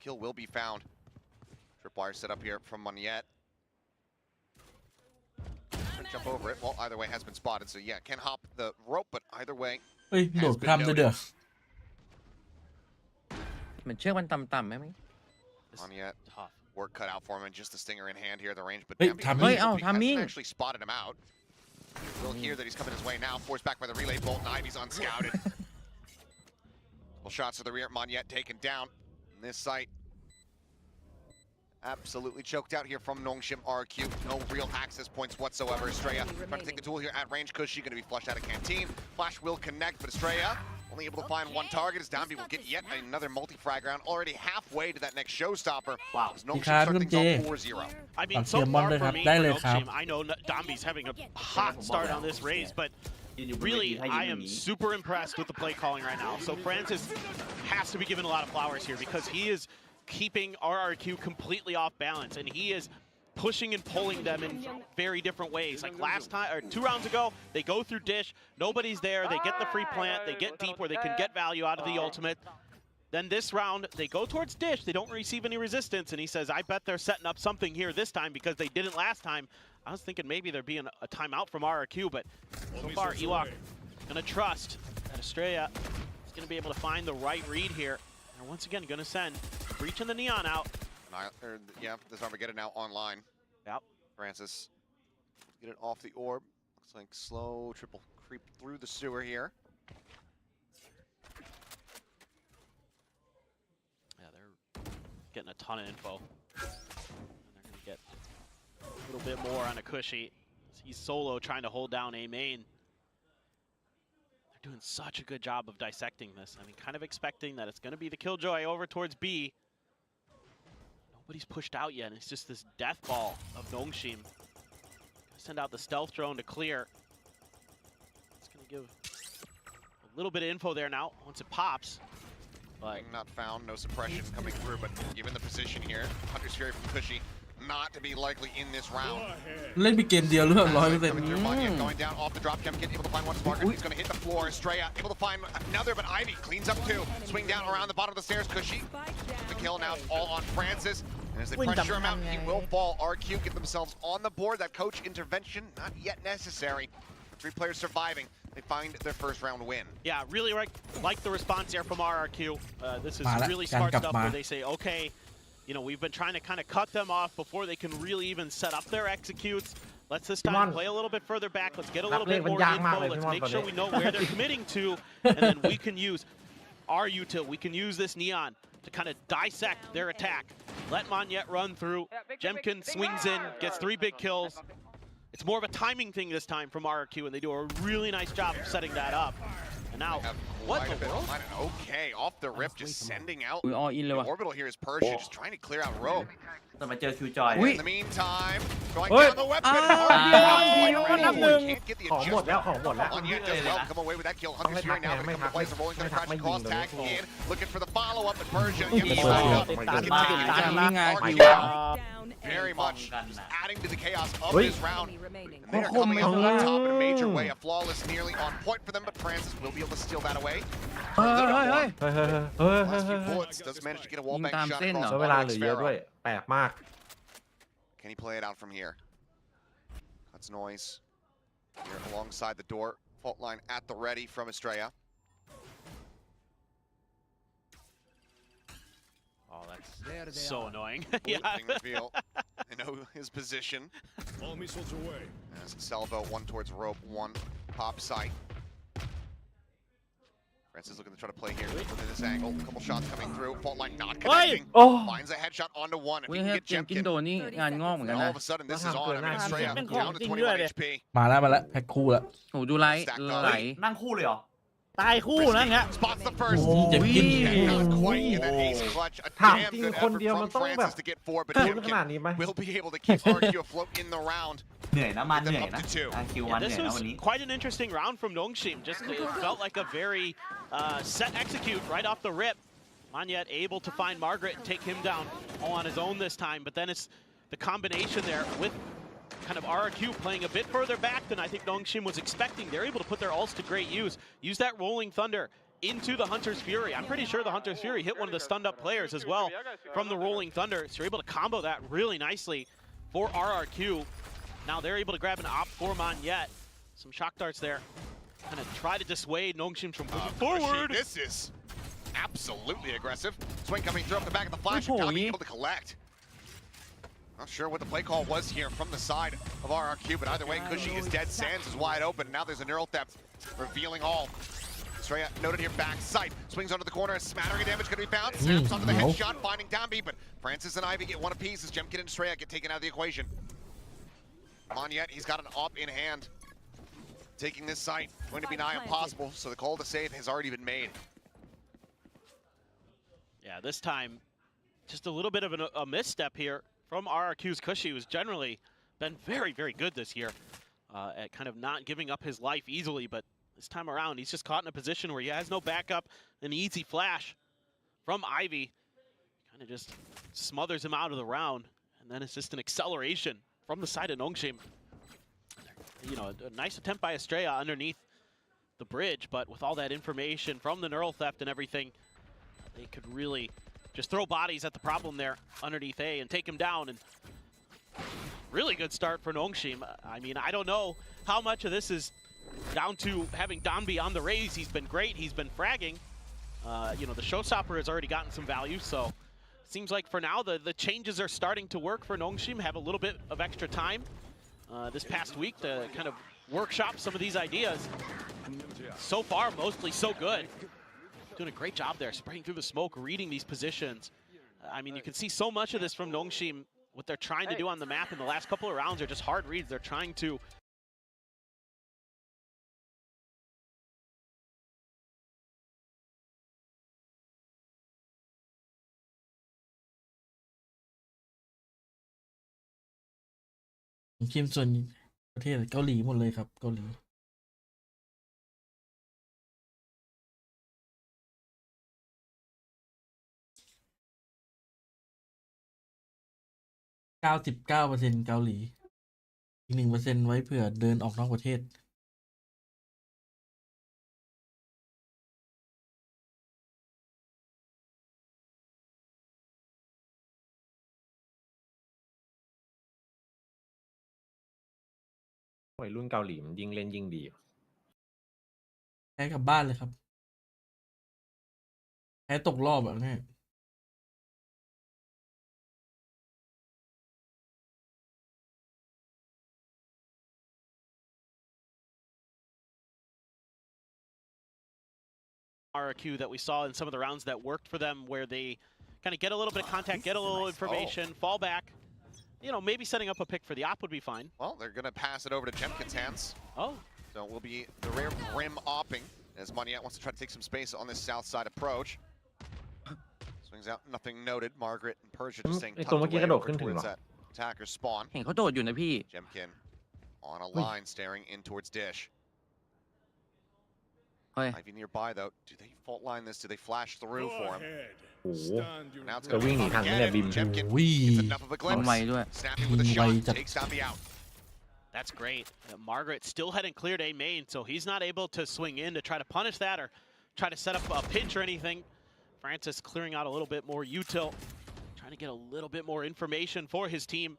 kill will be found. Tripwire set up here from Moniette. Jump over it. Well, either way has been spotted. So yeah, can hop the rope, but either way. เฮ้ยโดดข้ามด้วยเด้อ เหมือนเชือกมันต่ำๆไหมมั้ง Moniette, work cut out for him, and just the stinger in hand here, the range. But เฮ้ย Dambi ทำนี่ hasn't actually spotted him out. We'll hear that he's coming his way now. Forced back by the relay bolt. Ivy's unscouted. Well, shots to the rear. Moniette taken down in this site. Absolutely choked out here from Nongshim RQ. No real access points whatsoever. Estrella trying to take the tool here at range. Cushy going to be flushed out of canteen. Flash will connect, but Estrella only able to find one target as Dambi will get yet another multi-frag round. Already halfway to that next showstopper. Wow. As Nongshim start things off 4-0. I mean, so far for me, Nongshim, I know Dambi's having a hot start on this race, but really, I am super impressed with the play calling right now. So Francis has to be given a lot of flowers here because he is keeping RRQ completely off balance, and he is pushing and pulling them in very different ways. Like last time, or 2 rounds ago, they go through dish, nobody's there, they get the free plant, they get deep where they can get value out of the ultimate. Then this round, they go towards dish, they don't receive any resistance, and he says, I bet they're setting up something here this time because they didn't last time. I was thinking maybe there'd be a timeout from RRQ, but so far, Ewok gonna trust that Estrella is gonna be able to find the right read here. And once again, gonna send Breaching the Neon out. Yeah, this Armageddon now online. Yep. Francis, get it off the orb. Looks like slow triple creep through the sewer here. Yeah, they're getting a ton of info. And they're gonna get a little bit more on a Cushy. He's solo trying to hold down A main. Doing such a good job of dissecting this. I mean, kind of expecting that it's going to be the Killjoy over towards B. Nobody's pushed out yet. It's just this death ball of Nongshim. Send out the stealth drone to clear. It's going to give a little bit of info there now once it pops. But not found, no suppression coming through, but given the position here, Hunter's Fury from Cushy, not to be likely in this round. เล่นมีเกมเดียวหรือเปล่า 100%. Going down off the drop, Jemkin able to find one sparker. He's going to hit the floor. Estrella able to find another, but Ivy cleans up 2. Swing down around the bottom of the stairs. Cushy, the kill now all on Francis. And as they pressure him out, he will fall. RQ get themselves on the board. That coach intervention not yet necessary. 3 players surviving. They find their first round win. Yeah, really like the response here from RRQ. This is really smart stuff where they say, okay, you know, we've been trying to kind of cut them off before they can really even set up their executes. Let's this time play a little bit further back. Let's get a little bit more info. Let's make sure we know where they're committing to. And then we can use our util. We can use this Neon to kind of dissect their attack. Let Moniette run through. Jemkin swings in, gets 3 big kills. It's more of a timing thing this time from RRQ, and they do a really nice job of setting that up. And now, what the world? Okay, off the rip, just sending out. We all in the orbital here is Persia, just trying to clear out rope. แต่มาเจอคิวจอย In the meantime, going เฮ้ย down the weapon. Can't get the ของหมดแล้วของหมดแล้ว Moniette does well to come away with that kill. Hunter's Fury now become the place of rolling, gonna crash the cross tag in, looking for the follow-up, but Persia very much just adding to the chaos of this round. And they are coming out on top in a major way. A flawless nearly on point for them, but Francis will be able to steal that away. Last few bullets does manage to get a wall bank shot across เวลาเหลือเยอะด้วยแปลกมาก Can he play it out from here? Cuts noise here alongside the door. Fault line at the ready from Estrella. Oh, that's so annoying. Yeah. They know his position. All missiles away. As Salvo, one towards rope, one top site. Francis looking to try to play here within this angle. A couple shots coming through. Fault line not connecting. Finds a headshot onto one. If เว้ he ย can ถ้า get เกมกิน Jemkin, โดนนี่งานงอกเหมือนกัน and all นะ of a sudden this is on. I mean, Estrella เป็น down to ของจริง 21 ด้วย HP. มาแล้วแพ็คคู่แล้ว โหดูไลท์ไหล นั่งคู่เลยเหรอ ตายคู่นะเงี้ย Spots the first. เจ็บกิน And not quite in that ace clutch. A ถาม damn จริง good คน effort เดียวมัน from ต้องแบบ Francis to get four, but ลุ้นขนาด Jemkin นี้ไหม will be able to keep RRQ afloat in the round. เหนื่อยนะมันเหนื่อยนะ Up to two. RQ Yeah, มันเหนื่ this อยนะ was วันนี้ quite an interesting round from Nongshim. Just it felt like a very set execute right off the rip. Monyet able to find Margaret and take him down all on his own this time, but then it's the combination there with kind of RRQ playing a bit further back than I think Nongshim was expecting. They're able to put their ults to great use. Use that Rolling Thunder into the Hunter's Fury. I'm pretty sure the Hunter's Fury hit one of the stunned up players as well from the Rolling Thunder. So you're able to combo that really nicely for RRQ. Now they're able to grab an op for Monyet. Some shock darts there. Kind of try to dissuade Nongshim from pushing forward. This is absolutely aggressive. Swing coming through up the back of the flash. Oh, Tommy yeah. able to collect. Not sure what the play call was here from the side of RRQ, but either way, Cushy is dead. Sands is wide open. Now there's a neural theft revealing all. Estrella noted here back sight. Swings onto the corner. A smattering of damage going to be found. Snaps onto the headshot, finding Downbeat, but Francis and Ivy get one apiece as Jemkin and Estrella get taken out of the equation. Monyet, he's got an op in hand. Taking this site, going to be nigh impossible, so the call to save has already been made. Yeah, this time, just a little bit of a misstep here from RRQ's Cushy, who's generally been very, very good this year at kind of not giving up his life easily, but this time around, he's just caught in a position where he has no backup. An easy flash from Ivy kind of just smothers him out of the round, and then it's just an acceleration from the side of Nongshim. You know, a nice attempt by Estrella underneath the bridge, but with all that information from the neural theft and everything, they could really just throw bodies at the problem there underneath A and take him down. And really good start for Nongshim. I mean, I don't know how much of this is down to having Donby on the raise. He's been great. He's been fragging. You know, the showstopper has already gotten some value, so it seems like for now the changes are starting to work for Nongshim. Have a little bit of extra time this past week to kind of workshop some of these ideas. So far, mostly so good. Doing a great job there, spraying through the smoke, reading these positions. I mean, you can see so much of this from Nongshim. What they're trying to do on the map in the last couple of rounds are just hard reads. They're trying toทีมส่วนประเทศเกาหลีหมดเลยครับเกาหลี99%เกาหลีอีก 1% ไว้เผื่อเดินออกนอกประเทศวัยรุ่นเกาหลีมันยิ่งเล่นยิ่งดี แพ้กลับบ้านเลยครับแพ้ตกรอบแบบนี้ RRQ that we saw in some of the rounds that worked for them, where they kind of get a little bit of contact, get a little information, fall back. You know, maybe setting up a pick for the op would be fine. Well, they're going to pass it over to Jemkin's hands. Oh. So we'll be the rare rim opping as Monyet wants to try to take some space on this south side approach. Swings out, nothing noted. Margaret and Persia just staying tucked away over towards that attacker's spawn. เห็นเขาโดดอยู่นะพี่ Jemkin on a line, staring in towards Dish. เฮ้ย Ivy nearby though. Do they fault line this? Do they flash through for him? โอ้โห Now it's จะ going วิ่งหนี to ทันไหมเนี่ย get บิ him. ม Jemkin วิ่ gets enough of a ต้อง glimpse. ไวด้วย Snapping with a shot, takes down the out. That's great. Margaret still hadn't cleared A main, so he's not able to swing in to try to punish that or try to set up a pinch or anything. Francis clearing out a little bit more util, trying to get a little bit more information for his team.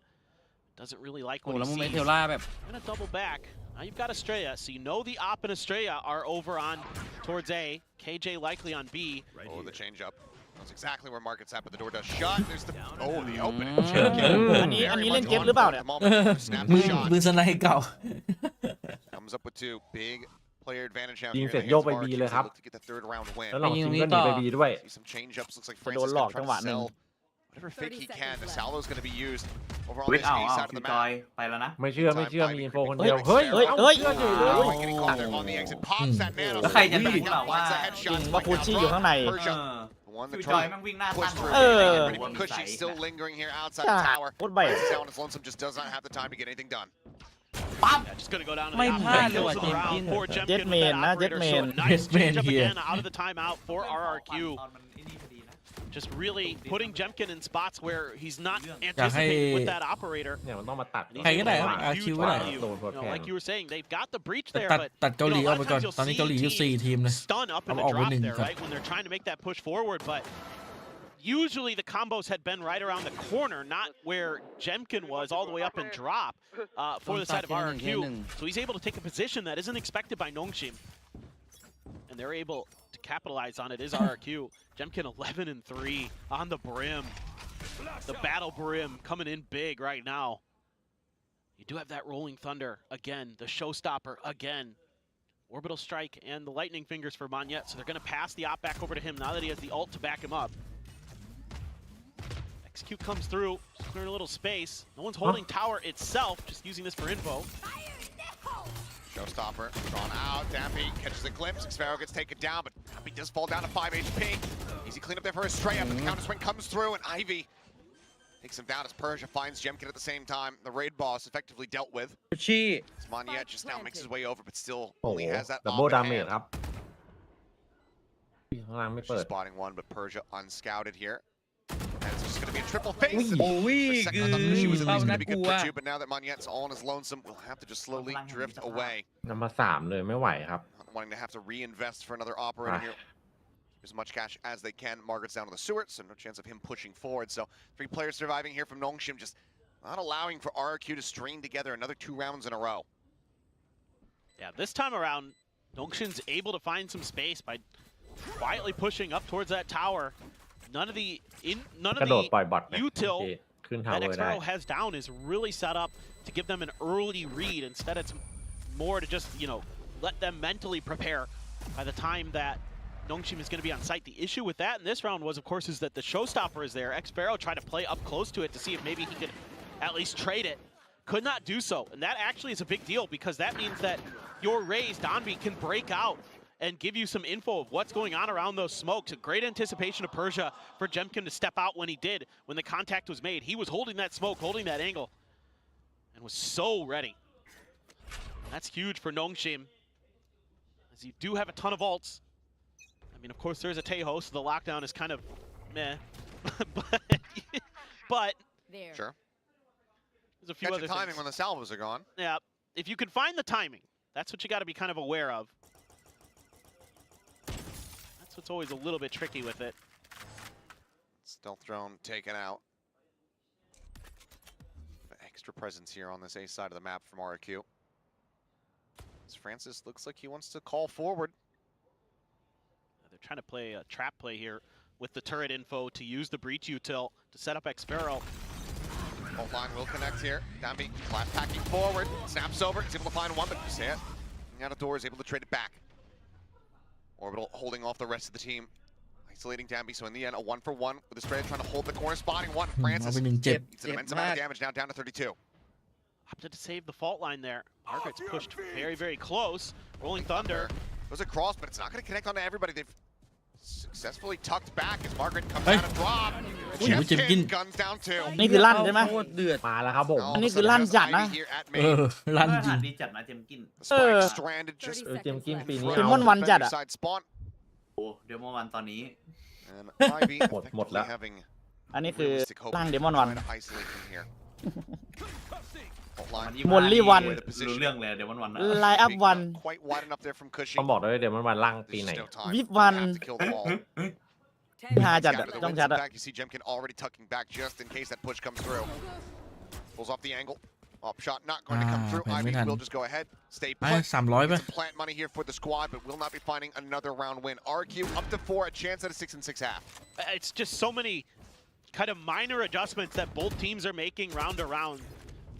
Doesn't really like โอ้ what แล้ว he โมเมนต์ sees. เทลล่าแบบ Gonna double back. Now you've got Estrella, so you know the op and Estrella are over on towards A. KJ likely on B. Oh, the change up. That's exactly where Market's at, but the door does shut. There's the the opening. อันนี้เล่นเกมหรือเปล่าเนี่ย Snap มื the อ shot. มือสไนเก่า Comes up with two. Big player advantage out ยิง here. เสร็จ The โยก hands ไป of บี RRQ เลยครับ to look to get the third round win. แล้วหลองชิมก็หนีไปบีด้วย See some change-ups. Looks like จะโด Francis นหลอก gonna จัง try หวะ to หนึ่ง sell whatever fake he can. The Salo's going to be used over on เฮ้ย this เอา A เอา side of คิ the วจอย map. ไปแล้วนะ ไม่เชื่อมีอินโฟคนเดียว เฮ้ เฮ้ ย ย เฮ้ย เชื่อเฉยเลย Getting caught there on the exit. Pops that nano. แล้วใครจะไปรู้ล่ะว่า Finds a headshot. ว่าคูชี่อยู่ข้างใน เอ Persia. อ The one คิ that วจอย tried แม่งวิ่งหน้า to ตั้ push ง through. เออ Cushy still lingering here outside จ้า the tower. โคตรใบ Francis down as Lonesome just does not have the time to get anything done. Yeah, just gonna go down to the May opposite palo kills of at the round Jemkin. for Jemkin Jet with man, that not Jet operator. So man. nice Jet man change up here. again out of the timeout for RRQ. ตอนมันไอ้นี่พอดีนะ Just really putting Jemkin in spots where he's not อยากให้ anticipating with that operator. เนี่ยมันต้องมาตัด And he's ใครก็ได้ able ครับ to find RQ huge ก็ได้ value. Lord, You know, Lord, like you were saying, they've got the breach แต่ there, ตัด but ตัดเกาหลี you อ know, อก a ไป lot ก่อน of times ตอนนี้ you'll เกาหลี see อยู่4 ทีมเลย stun up in I'm the all drop winning, there, so. right? When they're trying to make that push forward, but usually the combos had been right around the corner, not where Jemkin was all the way up and drop for the side of RRQ. So he's able to take a position that isn't expected by Nongshim. And they're able to capitalize on it is RRQ. Jemkin 11-3 on the brim. The battle brim coming in big right now. You do have that rolling thunder again, the showstopper again. Orbital strike and the lightning fingers for Monyet, so they're going to pass the op back over to him now that he has the ult to back him up. Execute comes through, just clearing a little space. No one's holding tower itself, just using this for info. Showstopper drawn out. Dampy catches a glimpse. Xfero gets taken down, but Dampy does fall down to 5 HP. Easy cleanup there for his Stray, but the counter swing comes through, and Ivy takes him down as Persia finds Jemkin at the same time. The raid boss effectively dealt with. คุชชี่ Monyet just now makes his way over, but still โอ้โห only has that ดับ op เบิล in ดาเมจ hand. ครับข้างล่างไม่ She's เปิด spotting one, but Persia unscouted here. And it's just going to be a triple face. And โอ้ย for a second, I คือ thought Kushi was at เป้า least going น่า to be กลั good ว for two, but now that Monyet's all on his lonesome, we'll have to just slowly drift away. นำมา3เลยไม่ไหวครับ Not wanting to have to reinvest for another operator here. As much cash as they can. Margaret's down to the sewer, so no chance of him pushing forward. So 3 players surviving here from Nongshim, just not allowing for RRQ to string together another 2 rounds in a row. Yeah, this time around, Nongshim's able to find some space by quietly pushing up towards that tower. None of the กระโดดปล่อยบอทนะ util โอเคขึ้นทาว that เวอร์ได้ Xfero has down is really set up to give them an early read. Instead, it's more to just, you know, let them mentally prepare by the time that Nongshim is going to be on site. The issue with that in this round was, of course, is that the showstopper is there. Xfero tried to play up close to it to see if maybe he could at least trade it. Could not do so. And that actually is a big deal because that means that your Raze, Donby, can break out and give you some info of what's going on around those smokes. A great anticipation of Persia for Jemkin to step out when he did, when the contact was made. He was holding that smoke, holding that angle, and was so ready. That's huge for Nongshim, as you do have a ton of ults. I mean, of course, there's a Teho, so the lockdown is kind of meh. but There. Sure. there's a few Catch other your timing things. when the salvos are gone. Yeah, if you can find the timing, that's what you got to be kind of aware of. That's what's always a little bit tricky with it. Stealth drone taken out. Extra presence here on this A side of the map from RRQ. As Francis looks like he wants to call forward. They're trying to play a trap play here with the turret info to use the breach util to set up Xfero. Bolt line will connect here. Dambi flat packing forward. Snaps over. He's able to find one, but you see it. Out of doors, able to trade it back. Orbital holding off the rest of the team. Isolating Dambi, so in the end, a 1-for-1 with the Stray trying to hold the corner, spotting one. Francis เอาไป1 เจ็บ needs an immense amount of damage now, down to 32. Opted to save the fault line there. Margaret's pushed very, very close. Rolling Thunder. Goes across, but it's not going to connect onto everybody. They've successfully tucked back as Margaret comes Hey. down and drop. Jemkin. Jemkin guns down two. นี่คือลั่นใช่ไหม โคตรเดือด มาแล้วครับผม All อัน of นี้ a คือ sudden, ลั่น has จัดนะ Ivy here at เอ main. อลั่น มาตร จริ ฐาง นดีจัดนะเจมกิน The spike เออ stranded just เจมกินปีนี้ เป็น เอา ม่อนวันจัดอะ side spawn. โอ้เดี๋ยวเมื่อวันตอนนี้ And Ivy หมดแล้ว effectively having อันนี้คือ realistic hope ร่าง of เดมอนวัน trying to isolate from here. Bolt line มนลี่วัน รู้เรื่องเลยเดี๋ยววันๆนะ ไลน์อัพวัน quite wide enough there from Cushy. ต้องบอกด้วยเดี๋ยวมันล่างปี There's ไหน just no time. วิบวัน Have to kill them all. ฮาจัดอะ Scatter the ต้อง winds จัด in อะ back. You see Jemkin already tucking back just in case that push comes through. Pulls off the angle. Op shot not going to come through. แผนไม่ Ivy ทัน will just go ahead, stay ไอ้ put. 300 ป่ะ It's a plant money here for the squad, but will not be finding another round win. RRQ up to 4, a chance at a 6 and 6 half. It's just so many kind of minor adjustments that both teams are making round to round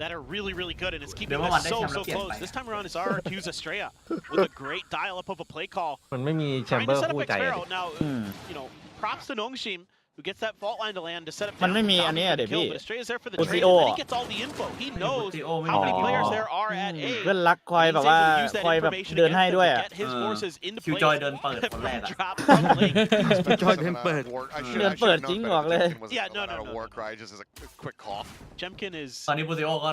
that are really, really good, and it's keeping us so close. This time around, it's RRQ's Estrella with a great dial-up of a play call. มันไม่มีแชม Trying เบอ to ร์ set up คู่ใจ Xparrow. Now, you know, props to Nongshim, who gets that fault line to land to set up มันไม่มี down, อันนี้อะเดี๋ยว kill, พี่ but Estrella's there for the โอ trade, ซิโอ and then he gets all the info. He knows how many players there are at A. เพื่อนรักคอยแบบว่า He's able to use that คอยแบบ information เดิน against ให้ them ด้วย to อ่ะ get his forces into คิว place. จอยเดินเปิดคนแรกอะ Drop from link. Joy didn't put. I เดิน should เปิด have จริง known บอกเลย better. Jemkin wasn't Yeah, gonna let no, out no, a no. war cry just as a quick cough. Jemkin is ตอนนี้บูซิโอก็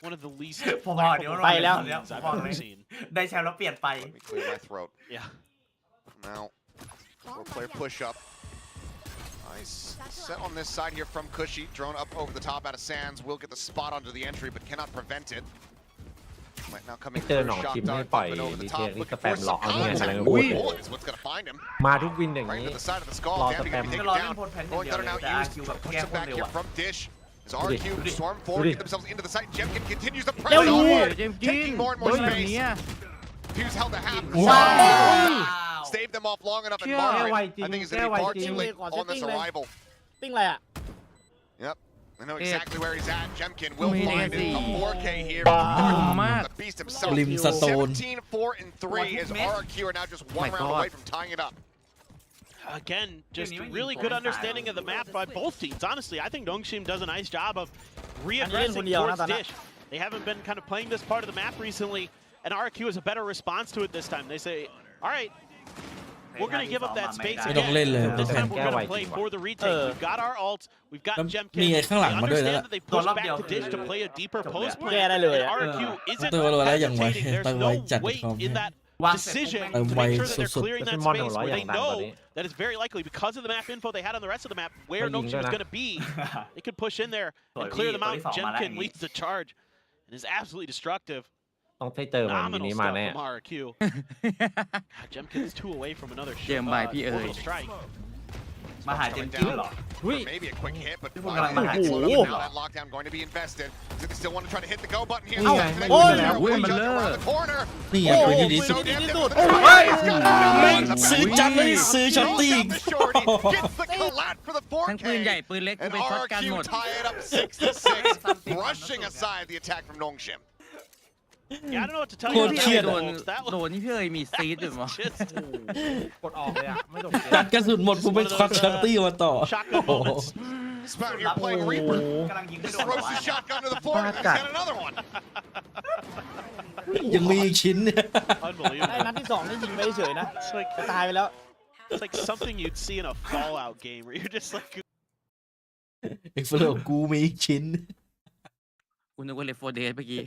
one of the least ผมบอกเดี๋ยว ไปแล้ว ตอนเนี้ย I've บอก ever เลย seen. ได้แชมป์แล้วเปลี่ยนไป Let me clear my throat. Yeah. Now, 4-player push up. Nice set on this side here from Cushy. Drone up over the top out of Sands. Will get the spot onto the entry, but cannot prevent it. Right now coming เจอ through, หนอง shot ชิม dart ให้ปล่อย bumping over ดี the เท top, นี่ส looking แป for มหลอก some เอาเนี่ย contact. อะไร Ooh, อุ้ย bullet is what's gonna find him. มาทุกวินอย่าง Right นี้ to the side of the skull. รอ Damn, ส he's แปม gonna be จะ taken รอเล่น down. พลแพน Going เดียว cutter เลย now แต่ used. คิวแบบ Puts แก้ him คน back เร็ว here อะ from Dish. As Uri, RRQ Uri, storm forward, Uri. get themselves into the site. Jemkin continues to เร็ว press ดิ onward, เจมส์จิน taking more and โด more นแบบ space. นี้ Fuse held a half. Wow. Staved them off long enough, and Yeah. Margaret, Why I think, is didn't- going to be why far too didn't- late on this arrival. ปิ้งอะไรอ่ะ Yep. I know Yeah. exactly where he's at. Jemkin will Amazing. find it. A 4K here. Mad. The beast himself. ริมสโตน 17, 4, and 3 as RRQ are now just one My round God. away from tying it up. Again, just Dude, you really ain't good going understanding of the map by both teams. Honestly, I think Nongshim does a nice job of reaggressingคนเดียวนะ towards ตอนนั้น Dish. They haven't been kind of playing this part of the map recently, and RRQ has a better response to it this time. They say, all right, we're going to give up that space ไม่ต้องเล่นเลย again. This แผน time แก้ we're ไว going to จ play ริงว่ะ for the retake. We've got our ults, we've got แล้ว Jemkin. มีไอ้ข้างหลัง They มาด้วยแล้ว understand ล่ะ that they push back to Dish to play a deeper post แก้ play. ได้เลย And อ่ะ RRQ isn't เติมไว้อย่างไว hesitating. There's เติมไว no จัด weight คอม in that วางเสร็จ decision เติม to ไว make sure that they're สุด clearing เป็ that นมอน space 100 where อ they ย่างดังตอน know นี้ that it's very likely because of the map info they had on the rest of the map where ก็ยิง Nongshim ด้วย is นะ going to be. They could push in there สวย and clear พี่ them ตัว out. ที่สองมาแล้วอย่าง Jemkin นี้ leads the charge and is absolutely destructive. ต้องให้เจอมันมิ Phenomenal นิมา stuff แน่ from RRQ. God, Jemkin's 2 away from another Jam by P. orbital strike. มาหาเจมส์จิ้มเหรอ Maybe a quick hit, but People gonna Fire hack slowed it. up. Now that lockdown going to be invested. So they still want to try to hit the go button here. Oh, Connect oh, with the arrow, win, one judge man. around the corner. นี่ไง โอ้ ปืนที่ดี ปื สุด นที่ดีที่สุด แม่งซื้อจัดเลยซื้อช็อตติ้ง Gets the collat for the ทั้งปืนใหญ่ 4K. ปืนเล็กกู And ไปช็อตกันหมด RRQ tie it up 6-6, brushing aside the attack from Nongshim. Yeah, I don't know what to tell โค you ตร about เครียด that โดน folks. That โด was นนี่พี่เอ๋ยมีซีดอยู่มั้ง just กดออกเลยอ่ะ ไม่ต้อง จัดกระสุนหมดกูไปควักช็อตตี้มาต่อ shotgun โอ้โห moments. Spout here playing Reaper. กำลังยิงไม่โด Just น throws the shotgun to the floor. He's got another one. ยังมีอีกชิ้นเนี่ย ไอ้ Unbelievable. นัดที่สองนี่ยิงไปเฉยๆนะ It's like จะตายไปแล้ว it's like something you'd see in a Fallout game where you're just like เอ็กซ์เฟลกูมีอีกชิ้น กูนึกว่าเลฟโฟเดสเมื่อกี้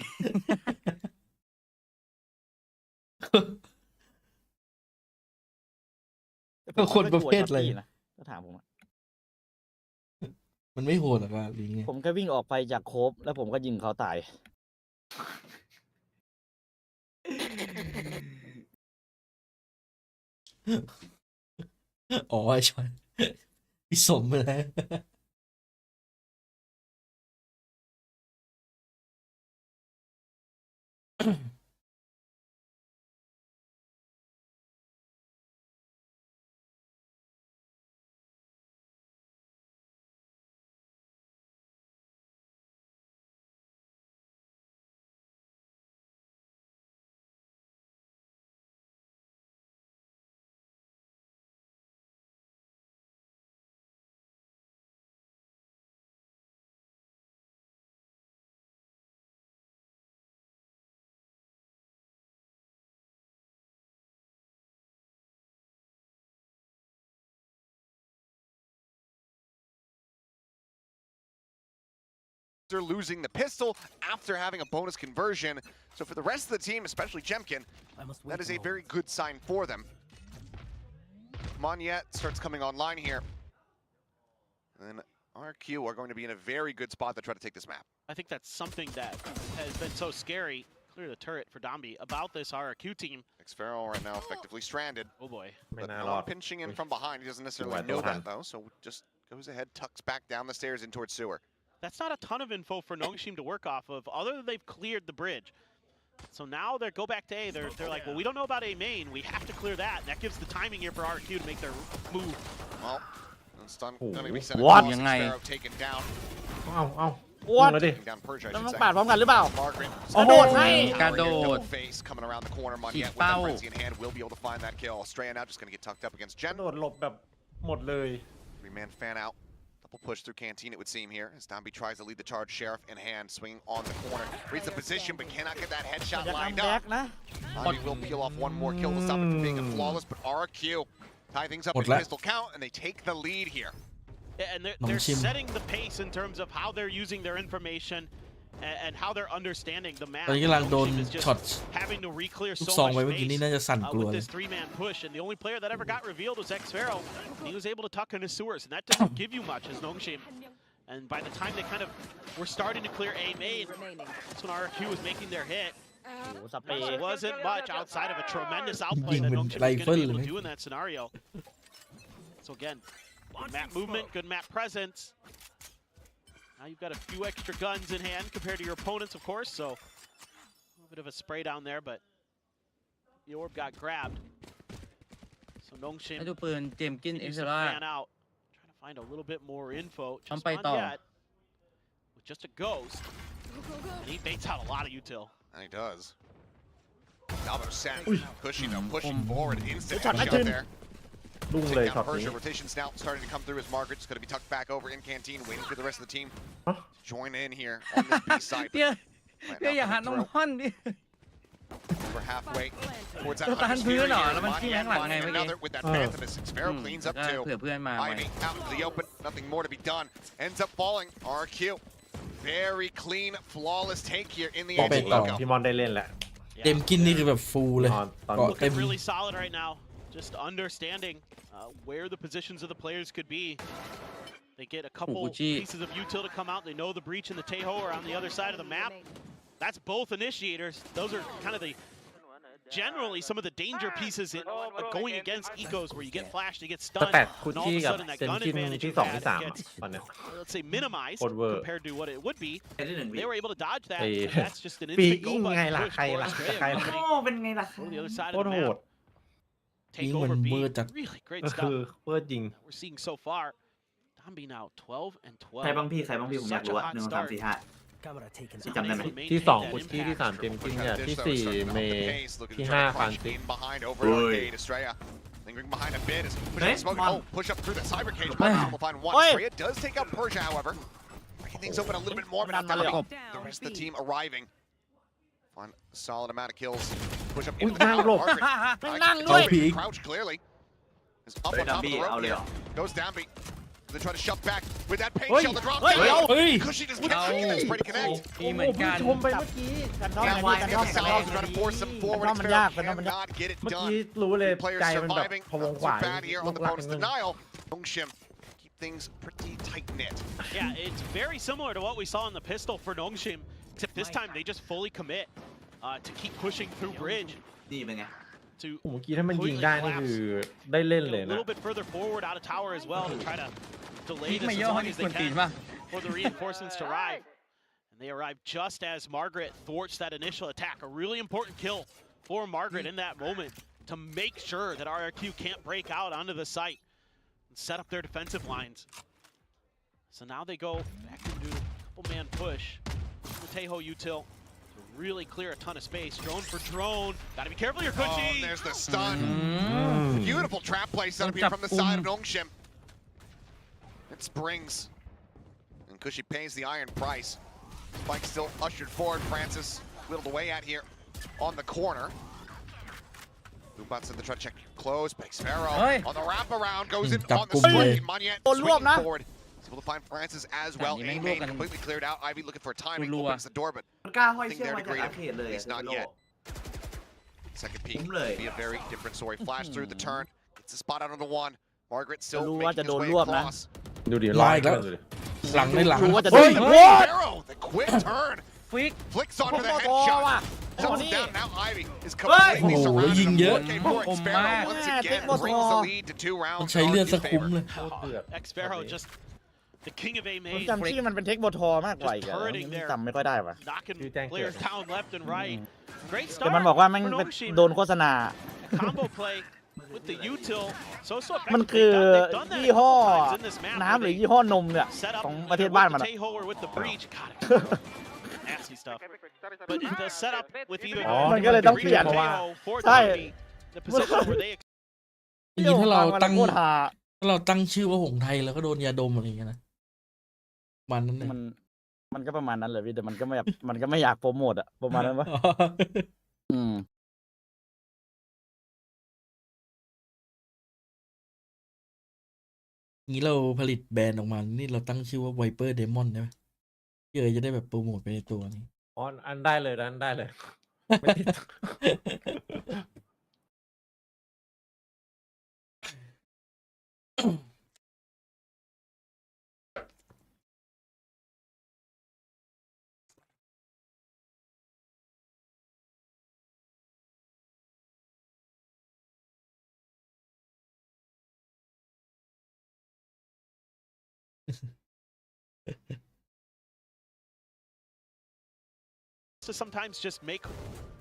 คนประเภทอะไร นะถ้าถามผมอะ มันไม่โหดหรอกว่าลิงเนี่ย ผมแค่วิ่งออกไปจากโคบแล้วผมก็ยิงเขาตาย อ๋อไอ้ชอยพี่สมไปแล้ว They're losing the pistol after having a bonus conversion. So for the rest of the team, especially Jemkin, that is a very good sign for them. Monyet starts coming online here. And then RRQ are going to be in a very good spot to try to take this map. I think that's something that has been so scary. Clear the turret for Dombi about this RRQ team. Xferro right now effectively stranded. Oh boy. ไม่ But น่ารอ no ด pinching in from behind. He doesn't necessarily Right, know behind. that though. So just goes ahead, tucks back down the stairs in towards sewer. that's not a ton of info for Nongshim to work off of, other than they've cleared the bridge. So now they go back to A. They're like, well, we don't know about A main. We have to clear that. And that gives the timing here for RRQ to make their move. Well, stun gonna be sent What? across. Sparrow taken down. เอา What? เลยดิ Taking down Persia, I ต้อง should say. ปาดพร้อมกันหรือเปล่า Margaret. กระโดดให้ กระโดด Face coming around the corner. Monyet with เป้า that frenzy in hand will be able to find that kill. Australia now just gonna get tucked up against ก Jen. ระโดดหลบแบบหมดเลย Three-man fan out. Double push through Canteen, it would seem here. As Dambi tries to lead the charge. Sheriff in hand, swinging on the corner. Reads the position, but cannot get that headshot จะคัม lined แบ็ก up. นะ Dambi will peel off one more kill to stop it from being a flawless, but RRQ tie things up in Hot pistol count, and they take the lead here. And they're Nongshim. setting the pace in terms of how they're using their information and how they're understanding the map. ตอนนี้กำลังโดน Nongshim is just ช็อต having to re-clear ลูก so ซอง much ไว้เมื่อกี้ space นี่น่าจะสั่นกลัว with เลย this three-man push, and the only player that ever got revealed was Xpharaoh, and he was able to tuck in his sewers, and that doesn't give you much as Nongshim. And by the time they kind of were starting to clear A main, remaining. that's when RRQ was making their hit. โอ้โหสเปร There ย์ wasn't much outside of a tremendous outplayยิง that เป็น Nongshim ไร was เฟิล going to be เล able ย to do in that scenario. So again, good map movement, good map presence. Now you've got a few extra guns in hand compared to your opponents, of course, so a little bit of a spray down there, but the orb got grabbed. So ให้ Nongshim ดูปืนเจมส์กินเอ็ก continues ซ์ to ล่า fan out, trying to find a little bit more info. Just Pump notต่อ yet. With just a ghost, and he baits out a lot of util. And he does. Dalbo sent. Cushy now pushing forward. Instant Shot headshot legend. there. ดุ้ง Take เลย down ช็อตนี้ Persia. Rotations now starting to come through as Margaret's going to be tucked back over in Canteen, waiting for the rest of the team Huh? to join in here on this B side. เดี๋ยว Right เดี๋ยว now อย่าหา coming น้อง through. ฮอนดิ We're halfway towards that ตัวตันพื้นเหรอ แล้วมัน Monyet ที่ข้างหลังไง finding เมื่อกี้ another with that เออ Phantomus. Sparrow cleans up ก็ too. เผื่อเพื่อนมาไว้ Ivy out into the open. Nothing more to be done. Ends up falling. RRQ. Very clean, flawless take here in the ต่อไปต่อ anti-logo. พี่มอนได้เล่นแหละ เต็มกินนี่คือแบบฟูลเลย ตอน เกาะเต็ม Looking really solid right now. Just understanding where the positions of the players could be. They get a couple Gucci. pieces of util to come out. They know the breach and the Teho are on the other side of the map. That's both initiators. Those are kind of the generally some of the danger pieces in going against ecos where you get flashed, you get ส stunned, แตทคุช and all ชี่ of a กับ sudden that เซน gun กิน advantage ที่ you 2 ที่ had 3 gets ตอนเนี้ย let's say minimized Over. compared to what it would be. They were able to dodge that. ไอ้ and that's just an ปี instant อิง go ไง button ล่ะ push ใคร for ล่ะ Australia. ใครล่ะ โอ้เป็นไงล่ะ Go to the other side โค of ตร the โห map. ด Take Even over B. more than- Really great ก็ stuff. คือเปิดจริง We're seeing so far. Dambi now 12 and 12. ใครบ้างพี่ผมอยากรู้อะ1 2 3 4 5 จำได้ไหม ที่ 2 คุชชี่ที่ 3 เต็มกินเนี่ยที่ 4 เมย์ที่ 5 ฟานซิก behind over Oi. arcade. Australia lingering behind a bit as push Hey, up smoke. come on. Oh, push up through the cyber cage. Hey. We'll find one. Oi. Australia does take out Persia, however. Breaking things open a little bit more, but not Down, Dambi. down. The rest of the team arriving. Find a solid amount of kills. Push up Ui, into the nang tower. lộp. Margaret. Nang Nice lộp. control. Crouch clearly. Is up on top of Dambi, the rope out here. there. Goes Dambi. They try to shove back with that paint Oi. shell. The drop Oi. down. เฮ้ย Cushy just can't see this. Ready to connect. มีเหมือนกัน ชมไปเมื่อกี้ กันน้อง Now กัน Wyatt กัน gets น้อง the กันน้อง cells to try to force them forward. มันยากกันน้องมันยาก Cannot get it เมื่อกี้ done. รู้เลย Players ใจมันแบบ surviving. พะวง Not ขวา too bad here ล on ก the ลัก opponent's นึง denial. Nongshim keep things pretty tight knit. Yeah, it's very similar to what we saw in the pistol for Nongshim, except this time they just fully commit to keep pushing through bridge นี่เป็นไง to โอ้โหเมื่อกี้ถ้ามันยิงได้นี่คือได้เล่น get เลย a นะ little bit further forward out of tower as well to try to พี delay กไม่ this เย as อะ long ให้ as ค they นตีน can ป่ะ for the reinforcements to arrive. And they arrive just as Margaret thwarts that initial attack. A really important kill for Margaret in that moment to make sure that RRQ can't break out onto the site and set up their defensive lines. So now they go back into a couple-man push. The Teho util to really clear a ton of space. Drone for drone. Gotta be careful here, Oh, Clinching. and there's the stun. Mm. Beautiful trap play set up here from the side of Nongshim. It springs. And Cushy pays the iron price. Spike still ushered forward. Francis whittled away at here on the corner. Boombats in the try to check close. Big Sparrow Hey. on the wraparound. Goes inจับ on the กุมเลย strike. Monyet Oh, swinging luop na. forward. He's able to find Francis as well. Yeah, A you main look and- completely cleared out. Ivy looking for a timing. Lua. Opens the door, but มันกล้าห้อย nothing เชือก there มา to จาก greet อาร์เคดเลย him. He's not yet. Second peek Đúng rồi. be a very different story. Flash through the turn. Gets the spot out on the one. Margaret still Lua makingจะ his โดน way รวบนะ across. ดูดิ มา ลาย อีกแล้ว ดูดิ หลังในหลัง รู้ว่าจะ เฮ้ย โดน Sparrow, the quick turn. ฟิก Flicks onto พวก the โตว่ะ headshot. โอ้ Shuts นี่ down. Now Ivy is completely Oh, surrounded.ยิง in เยอะ a 4K for it. Sparrow Oh, once man. again Big motor. brings the lead to 2 มัน rounds. ใช้ in เลือด RRQ's สะคุ้ม favor. เลย โคตรเดือด Xpharaoh just The king of A ผม main จำชื่อมันเป็นเทคโบทอมากกว่าอีกอะจำไม่ค่อยได้ว่ะ knocking players down left and right. Great แต่มัน start บอกว่าแม่ง for Nongshim. โดนโฆษณา Combo play with the util. So มัน effective. คือ They've done that ยี่ a ห้อ couple times in this map น้ำ where หรือ they ยี่ห้อนมเนี่ย set up ของประเทศ either บ้าน with มัน the อะ Taeho or with the breach. God, nasty stuff. But in the setup with either มันก็เลยต้องเปลี่ยน Breach or Taeho for ใช่ Zombie, the position where they จริงๆถ้าเราตั้ง โคตรฮา ถ้าเราตั้งชื่อว่าหงไทยแล้วก็โดนยาดมอะไรอย่างเงี้ยนะมันนั่นเลย มันก็ประมาณนั้นเลยพี่แต่มันก็ไม่อยากโปรโมทอะประมาณนั้นปะอืม งี้เราผลิตแบรนด์ออกมานี่เราตั้งชื่อว่า Viper Demon ได้ไหมพี่เอ๋จะได้แบบโปรโมทไปในตัวนี้ อ๋ออันได้เลยอันได้เลยไม่ติด to sometimes just make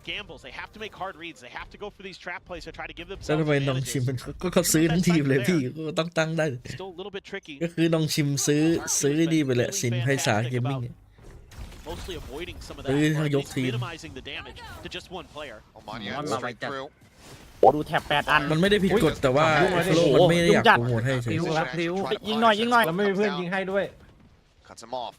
gambles. They have to make hard reads. They have to go for these trap plays to try to give แล้ว themselves ทำไมน้องชิม advantages. มันก็เขาซื้อทั้งทีมเลยพี่ก็ต้องตั้งได้ Still a little bit tricky. ก็คือน้องชิมซื้อดีไปเลยสินไพศาลเกมมิ่ง Mostly avoiding some of ซื้อ that, ทั้ง or at ยก least ทีม minimizing the damage to just one player. Omania One straight more through. ดูแท็บ8 อัน มันไม่ได้ผิดกฎแต่ว่า โอ้โห โลกมันไม่ได้อยาก ยุ่งจัด โปรโมทให้เฉย พริ้วครับพริ้ว ยิงหน่อยยิงหน่อย แล้วไม่มีเพื่อนยิงให้ด้วย Cuts him off.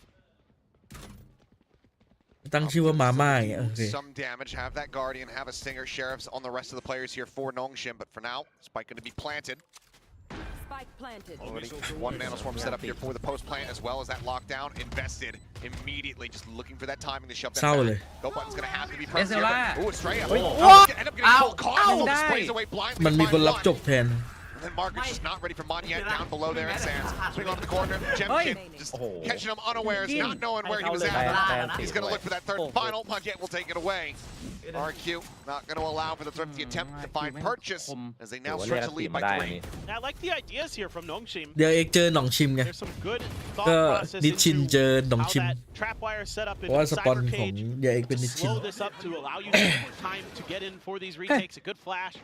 ตั้งชื่อว่ามาม่าอย่างเงี้ยโอเค Some damage. Have that guardian. Have a stinger. Sheriffs on the rest of the players here for Nongshim. But for now, spike going to be planted. Spike planted. Already one nanoswarm set up here for the post plant as well as that lockdown. Invested immediately, just looking for that timing to shove them เศร้า back. เลย Go button's going to have to be pressed here. Ezra. Ooh, Estrella. What? End up getting full cost. Ow. Sprays away blindly. มันมีคนรับ Find จ one. บแทน And then Marcus just not ready for Monyet down below there at Sands. Swing on the corner. Jemkin just catching him unawares, not knowing where he was at. He's going to look for that third and final. Monyet will take it away. RRQ not going to allow for the thrifty attempt to find purchase as they now โอ้โหเรีย stretch ก the ตี lead มา by ได้ 3. นี่ I like the ideas here from Nongshim. เดี๋ยวเอกเจอหนองชิมไง There's some good ก็ thought process นิชชิน into เจอหนอง how ชิม that trap wire set up เพ in ราะว่าสปอน cyber ของ cage เดี๋ยวเอกเป็นนิ to ชชิน slow this up to allow you time to get in for these retakes. A good flash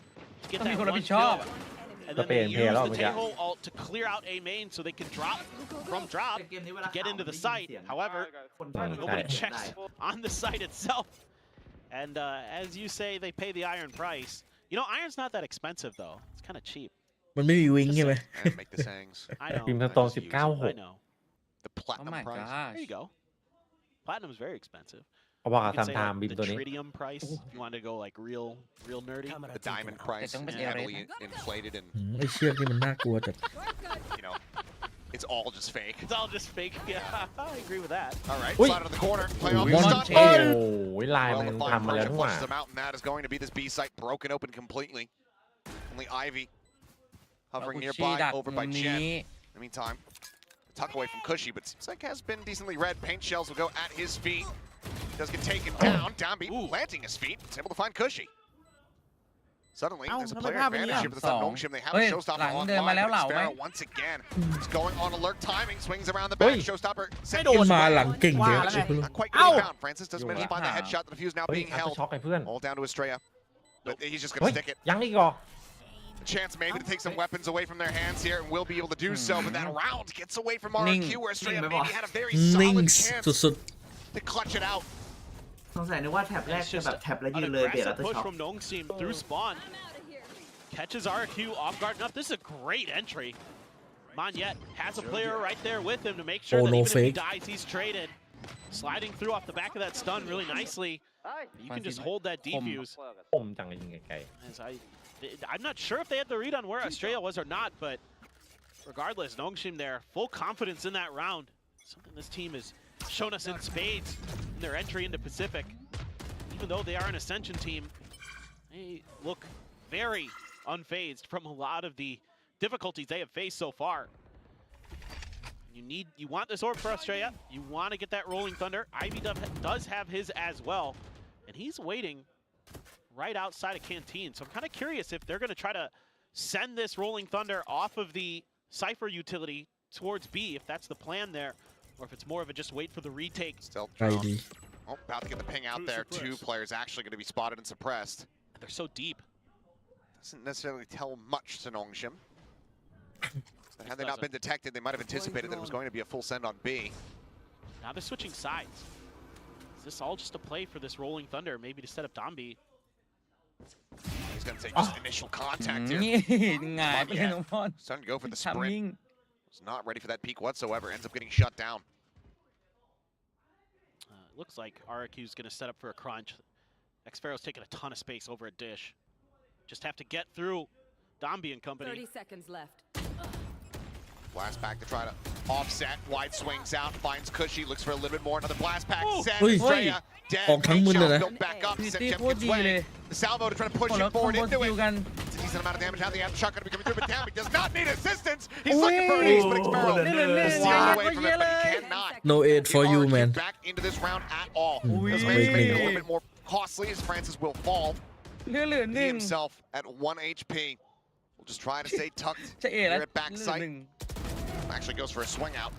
to get ต้องมี that คนรับ one ผิดชอบ kill. And Tapi then they NPL use lah the macam. Taeho ult to clear out A main so they can drop from drop to get into the site. However, nobody checks on the site itself. And as you say, they pay the iron price. You know, iron's not that expensive though. It's kind of cheap. มันไม่มีวิงใช่ไหม And make the sayings. I know. พิมพ์ I สตอง just use it. 19 I know. The Oh platinum my price. gosh. There you go. Platinum is very expensive. เขาบอก You กับ can ซัม say ไทม์ like บิม the ตัวนี้ tritium price. If you want to go like real nerdy. The diamond price Itong mas heavily area. inflated and, ไอเชือกนี่มันน่ากลัวจัด you know, it's all just fake. It's all just fake. Yeah, I agree with that. All right, Ui. slide on the corner. Play off Ui. the One stun. โอ้ยลาย Well, มัน the fine ทำมาแล้ว pressure นี่หว่า flushes them out, and that is going to be this B site broken open completely. Only Ivy hovering กุชชี่ nearby ดัก over มุ by ม Chen. นี้ In the meantime, the tuck away from Cushy, but seems like has been decently read. Paint shells will go at his feet. Does get taken down. Downbeat planting his feet. It's able to find Cushy. Suddenly, there's a Ow, player what happened advantage here? here for the Sun Nongshim. They have a Oi, showstopper lang online, din, malaw but lao, Sparrow mai. once again is going on alert timing. Swings around the back. Oi. Showstopper sent ขึ้น his มา way. หลังเก่งเยอะ ว่าแล้วไง Not quite Ow. getting found. Francis does Yo. manage to find the Yeah. headshot. The fuse now เฮ้ย being อัพ held. ช็อกให้เพื่อน All down to Estrella. But he's just เฮ้ย going to stick it. ยังอีกเหรอ A chance maybe to take some weapons away from their hands here and will be able to do so. But that round gets away from Ning. RRQ where Estrella Ning, maybe had a very นิ่ง solid chance สุด to clutch it out. สงสัยนึกว่าแท็บแรก It's จะ just แบบแท็บแล้วยื an นเลยเบรดแล้ว aggressive จะ push ช็อป from Nongshim through spawn. I'm out of here. Catches RRQ off guard enough. This is a great entry. Monyet has a player right there with him to make sure Oh, that no even if fake. he dies, he's traded. Sliding through off the back of that stun really nicely. You can just hold that defuse. คมจังเลยยิงไกล As I'm not sure if they had the read on where Australia was or not, but regardless, Nongshim there, full confidence in that round. Something this team has shown us in spades in their entry into Pacific. Even though they are an Ascension team, they look very unfazed from a lot of the difficulties they have faced so far. You want this orb for Australia. You want to get that Rolling Thunder. Ivy does have his as well, and he's waiting right outside of Canteen. So I'm kind of curious if they're going to try to send this Rolling Thunder off of the Cypher utility towards B if that's the plan there, or if it's more of a just wait for the retake. Stealth ไกล drone. ดี Oh, about to get the ping out there. Two players actually going to be spotted and suppressed. They're so deep. Doesn't necessarily tell much to Nongshim. But had they not been detected, they might have anticipated that it was going to be a full send on B. Now they're switching sides. Is this all just a play for this Rolling Thunder, maybe to set up Dombi? He's going to take just initial contact นี่ here. หงายไปเลยน้องพร Starting to go for the ทำมิ่ง sprint. Was not ready for that peak whatsoever. Ends up getting shut down. Looks like RRQ is going to set up for a crunch. X-Pharaoh's taking a ton of space over at Dish. Just have to get through Dombi and company. 30 seconds left. Blast back to try to offset. Wide swings out. Finds Cushy. Looks for a little bit more. Another blast pack. Send Oi. Freya. Dead. ออกทั้งมึนเลยนะ Built back up. VCT Send โคตร Jemkin's ดีเลย way. The salvo to try to push โอ้แล้ว him คอม forward โบส into กิล it. กัน It's a decent amount of damage. Now the aftershock going to be coming through, but damn, he does not need assistance. He's looking for an ace, but X-Pharaoh Oh, is no. steering away Wow. from it, but he cannot. no aid for get you RRQ man back into this round at all. Mm, This that's man's making it a amazing. little bit more costly as Francis will fall. เหลือ He หนึ่ง himself at 1 HP. We'll just try to stay tucked จะเอ๋แล้ว here at เหลือ backside. หนึ่ง Actually goes for a swing out.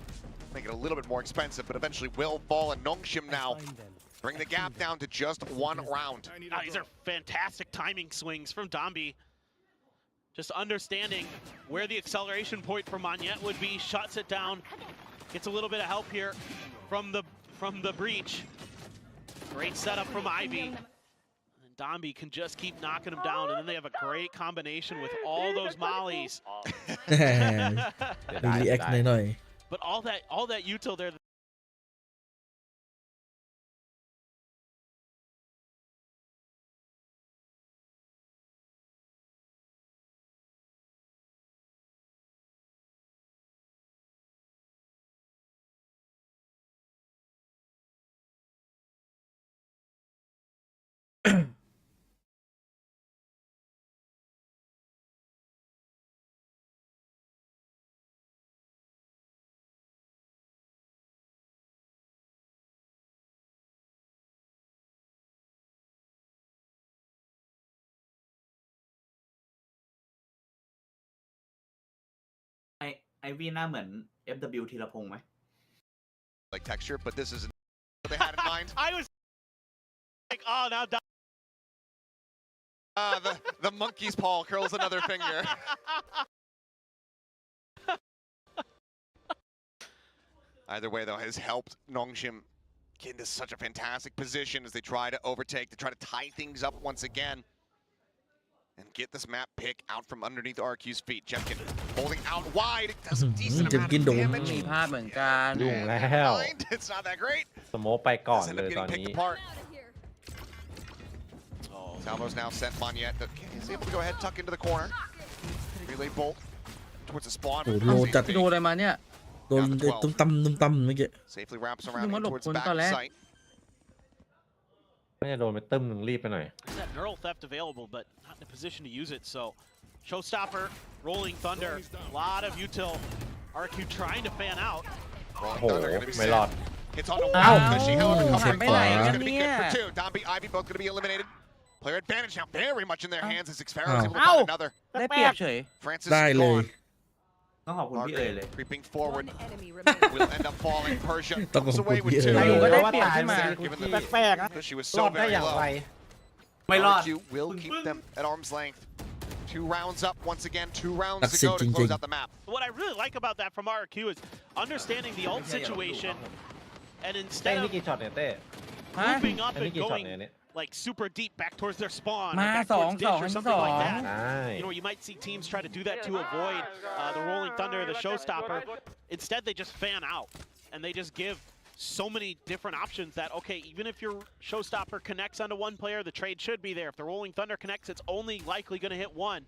Make it a little bit more expensive, but eventually will fall. And Nongshim now bring the gap down to just 1 round. These are fantastic timing swings from Dombi. Just understanding where the acceleration point for Monyet would be, shuts it down, gets a little bit of help here from the breach. Great setup from Ivy. And Dombi can just keep knocking him down, and then they have a great combination with all those mollies. มีรีแอคหน่อย But all that util there. Ivy หน้าเหมือน FW ธีรพงษ์ไหม Like texture, but this isn't what they had in mind. I was like, oh, now The monkey's paw curls another finger. Either way, though, has helped Nongshim get into such a fantastic position as they try to overtake, to try to tie things up once again. And get this map pick out from underneath RQ's feet. Jemkin holding out wide. It does a decent amount Jemkin of โดน damage. มีภาพเหมือนกัน ยุ่งแล้ว It's not that great. สโมกไปก่อน Does end เล up ยตอน getting นี้ picked apart. Out of here. Salvo's now sent Monyet. He's able to go ahead, tuck into the corner. Relay bolt towards the spawn. โอ้โหโลจัด โดนอะไรมาเนี่ย โดนตุ้มตั้มเมื่อกี้ Safely wraps around Yung in towards the malukon back of pala. sight. ไม่จะโดนไปตึ้มหนึ่งรีบไปหน่อย There's that neural theft available, but not in a position to use it. So, Showstopper, Rolling Thunder, a lot of util. RQ trying to fan out. Rolling โอ้โห Thunder gonna be ไม่ sent. รอด Hits on the Ow. wall. Cushy, however, Ow. covering Hit by fire is Ivy. gonna be good for Yeah. 2. Dombi, Ivy both gonna be eliminated. Player advantage now very much in their hands as X-Pharaoh is Ow. able to find Ow. another. ได้เปรียบเฉย Francis ได้ is เลย gone. ต้องขอบคุณพี่เอ๋ยเลย Creeping forward. One enemy remaining. Will end up falling. Persiaต้องขอบ comes คุณ away with พี่ 2. เอ๋ย อยู่ก็ได้ ว่า เปรียบ ตาย ขึ้น มา มา Given แปลกๆนะ Cushy was รอ so ดได้ very อย่างไร low. ไม่รอด RRQ will keep them at arm's length. 2 rounds up once again. 2 rounds That's to go it, to close jing-jing. out the map. What I really like about that from RRQ is understanding the ult situation, and เต้ instead นี่ of กี่ช็อตเนี่ยเต้ ฮะ moving up อันนี้ and กี่ช็อต going เนี่ยเนี่ย like super deep back towards their spawn, or มา back สอง towards สอง Dish or ทั้ง something สอง like that. ได้ You know, you might see teams try to do that to avoid the Rolling Thunder, the Showstopper. Instead, they just fan out, and they just give so many different options that, okay, even if your Showstopper connects onto one player, the trade should be there. If the Rolling Thunder connects, it's only likely going to hit one.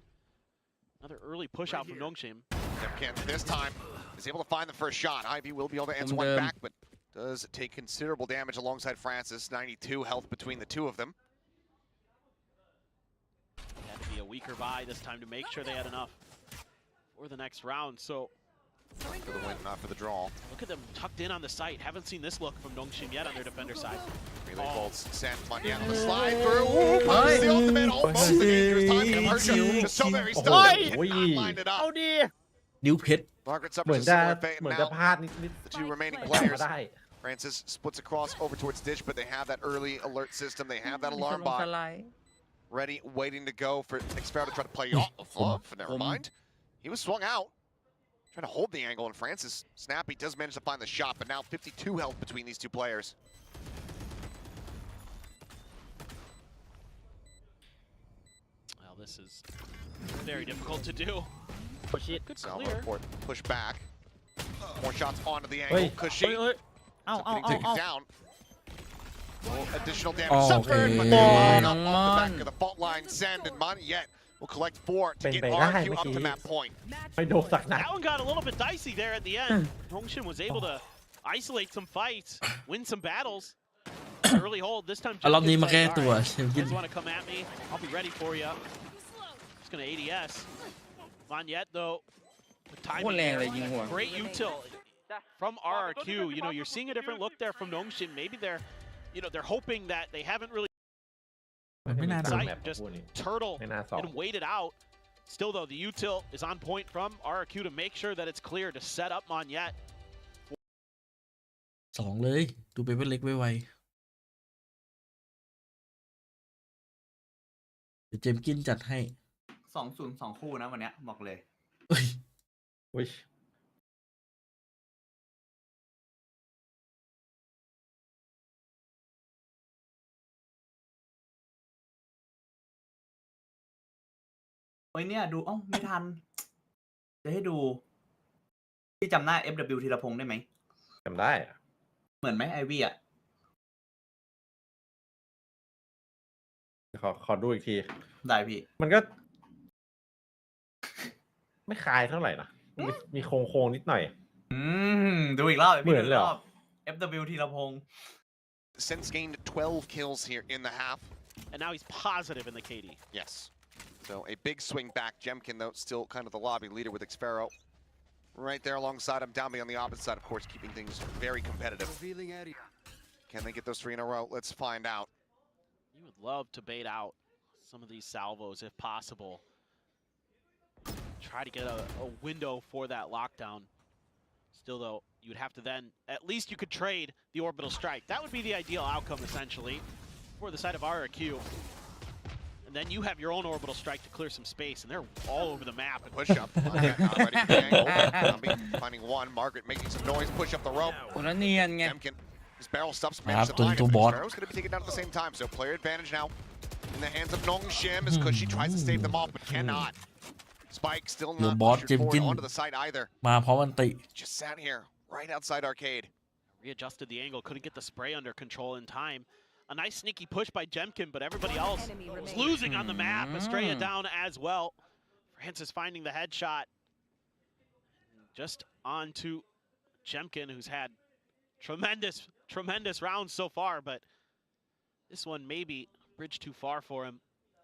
Another early push out from Nongshim. Jemkin this time is able to find the first shot. Ivy will be able to answer one back, but does take considerable damage alongside Francis. 92 health between the two of them. Had to be a weaker buy this time to make sure they had enough for the next round. So For the win, not for the draw. look at them tucked in on the site. Haven't seen this look from Nongshim yet on their defender side. Relay Oh. bolts sent Monyet on the slide through. Ooh, punches the ultimate. Almost the dangerous time. And Persia just so very stunned. Oh. Cannot line it เอา up. ดี นิ้วเพชร Margaret เหมือน suffers a จะ similar fate. เหมือน And จะ now พลาดนิด the two remaining ๆ players. มาได้ Francis splits across over towards Ditch, but they have that early alert system. They have that มี alarm สลงส bot ไลด์ ready, waiting to go for Xpero to try to play off of. Never mind. He was swung out, trying to hold the angle, and Francis Snappy does manage to find the shot, but now 52 health between these two players. Well, this is very difficult to do. Good Salvo clear. Port push back. More shots onto the เฮ้ย angle. Cushy เอ้ยเอ้า taken down. Additional damage Oh, suffered, but okay. they're line up Come off the on. back of the fault line. Send and Mon yet will collect 4 to Ben get Bay RRQได้ up to เมื่อกี้ that point. ไปโดนสักหนัก That one got a little bit dicey there at the end. Hongshin was able to isolate some fights, win some battles. Early hold this time. รอบนี้มาแก้ตัว All right, เชม you กิน guys want to come at me? I'll be ready for you. Just gonna ADS. Monyet though, with โค timing ตรแรงเลย there, ยิงหัว great util from RRQ. You know, you're seeing a different look there from Nongshin. Maybe they're hoping that they haven't really มันไม่น่าโดน sight, แบบ just พวกนี้ turtle ไม่น่าสอบ and wait it out. Still though, the util is on point from RRQ to make sure that it's clear to set up Monyet. สองเลย ดูเปเปอร์เล็กไวๆเดี๋ยวเจมส์กินจัดให้ 2-0 2 คู่นะวันเนี้ยบอกเลย เอ้ย อุ้ย เฮ้ยเนี่ยดูไม่ทัน จะให้ดูพี่จำหน้า FW ธีรพงษ์ได้ไหม จำได้อะ เหมือนไหมไอวี่อ่ะ ขอดูอีกที ได้พี่ มันก็ ไม่คลายเท่าไหร่นะมีโค้งนิดหน่อย ดูอีกรอบ เหมือนเลยเหรอ FW ธีรพงษ์ Since gained 12 kills here in the half. And now he's positive in the KD. Yes. So a big swing back. Jemkin, though, still kind of the lobby leader with Xpero. Right there alongside him. Downby on the opposite side, of course, keeping things very competitive. Can they get those 3 in a row? Let's find out. You would love to bait out some of these salvos if possible. Try to get a window for that lockdown. Still, though, you would have to then, at least you could trade the orbital strike. That would be the ideal outcome, essentially, for the side of RRQ. And then you have your own orbital strike to clear some space, and they're all over the map. And Push up. Not ready for the angle. Downby finding one. Margaret making some noise. Push up the rope. โอ้แล้วเนียนไง Jemkin, his barrel stops. Ah, Managed to line it. to but bot. Xpero's going to be taken down at the same time. So player advantage now in the hands of Nongshim as Cushy tries to save them off, but cannot. Spike still Your not bot, pushed forward Jemkin. onto the side either. มาพร้อมอันติ Just sat here right outside arcade. readjusted the angle, couldn't get the spray under control in time. A nice sneaky push by Jemkin, but everybody else was losing on the map. Estrella down as well. Francis finding the headshot. Just on to Jemkin, who's had tremendous rounds so far, but this one maybe bridge too far for him.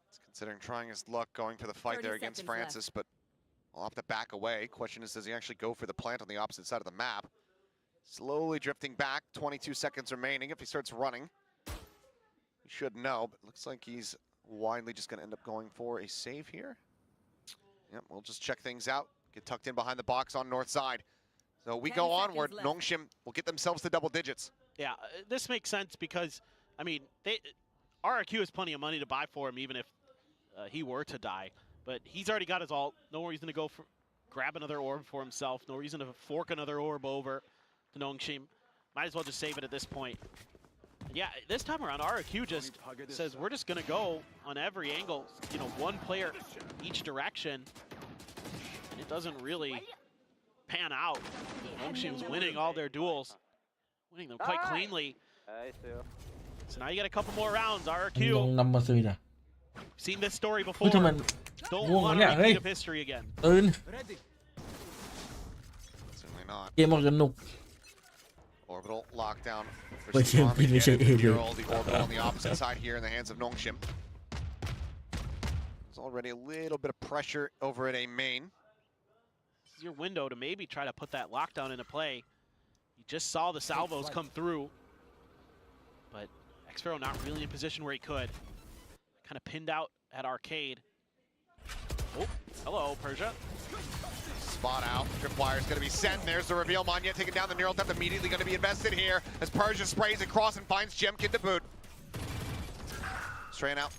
He's considering trying his luck going for the fight there against Francis, but will have to back away. Question is, does he actually go for the plant on the opposite side of the map? Slowly drifting back, 22 seconds remaining. If he starts running, he should know, but looks like he's widely just going to end up going for a save here. Yep, we'll just check things out. Get tucked in behind the box on north side. So we go onward. Nongshim will get themselves to double digits. Yeah, this makes sense because, I mean, RRQ has plenty of money to buy for him, even if he were to die. But he's already got his ult. No reason to go for grab another orb for himself. No reason to fork another orb over to Nongshim. Might as well just save it at this point. Yeah, this time around, RRQ just says we're just going to go on every angle, you know, one player each direction. And it doesn't really pan out. Nongshim's winning all their duels, winning them quite cleanly. So now you get a couple more rounds, ล RRQ. งนำมาซื้อนะ Seen this story เฮ้ย before. ทำไม Don't Whoa, want yeah, a repeat hey. of history again. ตื่น Certainly not. เกมออกสนุก Orbital lockdown. For But Storm you finish again. it, Mural, the orbital on the opposite side here in the hands of Nongshim. There's already a little bit of pressure over at A main. This is your window to maybe try to put that lockdown into play. You just saw the salvos come through, but Xpero not really in position where he could. Kind of pinned out at arcade. Oh, hello, Persia. Spot out. Tripwire's going to be sent. There's the reveal. Manya taking down the neural depth. Immediately going to be invested here as Persia sprays across and finds Jemkin to boot. Straying out.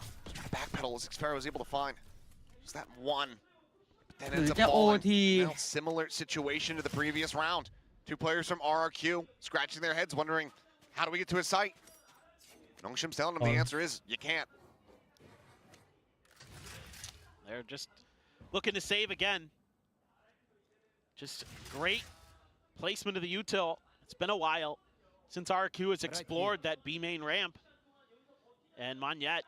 Backpedal as Xfero was able to find. Just that one. But then หรือ ends up จะ falling. OT Well, similar situation to the previous round. 2 players from RRQ scratching their heads wondering, how do we get to his site? Nongshim's telling them the answer is, you can't. They're just looking to save again. Just great placement of the util. It's been a while since RRQ has explored that B main ramp. And Monyet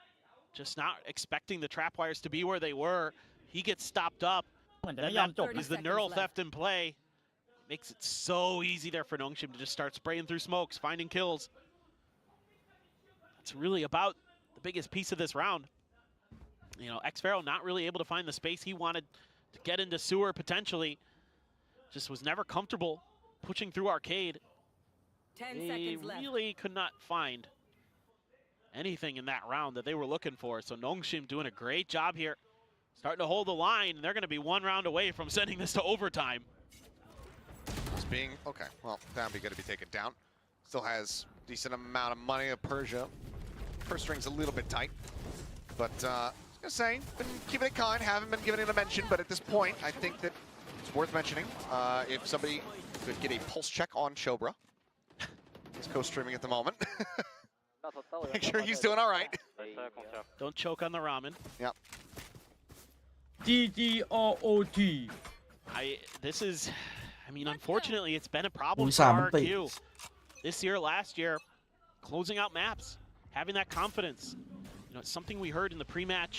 just not expecting the trapwires to be where they were. He gets stopped up. เหมือนจะ Then ไม่ยอม that จบ is the neural theft in play. Makes it so easy there for Nongshim to just start spraying through smokes, finding kills. That's really about the biggest piece of this round. You know, Xfero not really able to find the space he wanted to get into sewer potentially. Just was never comfortable pushing through arcade. 10 They seconds left. really could not find anything in that round that they were looking for. So Nongshim doing a great job here. Starting to hold the line, and they're going to be 1 round away from sending this to overtime. It's being, okay, well, that'll be going to be taken down. Still has decent amount of money of Persia. Purse string's a little bit tight. But, I was going to say, been keeping it kind, haven't been giving it a mention, but at this point, I think that it's worth mentioning. If somebody could get a pulse check on Chobra. He's co-streaming at the moment. Make sure he's doing all right. Don't choke on the ramen. Yep. GGROT This is, I mean, unfortunately, it's been a problem อุ้ย for 3 มันติด RRQ. This year, last year, closing out maps, having that confidence. You know, it's something we heard in the pre-match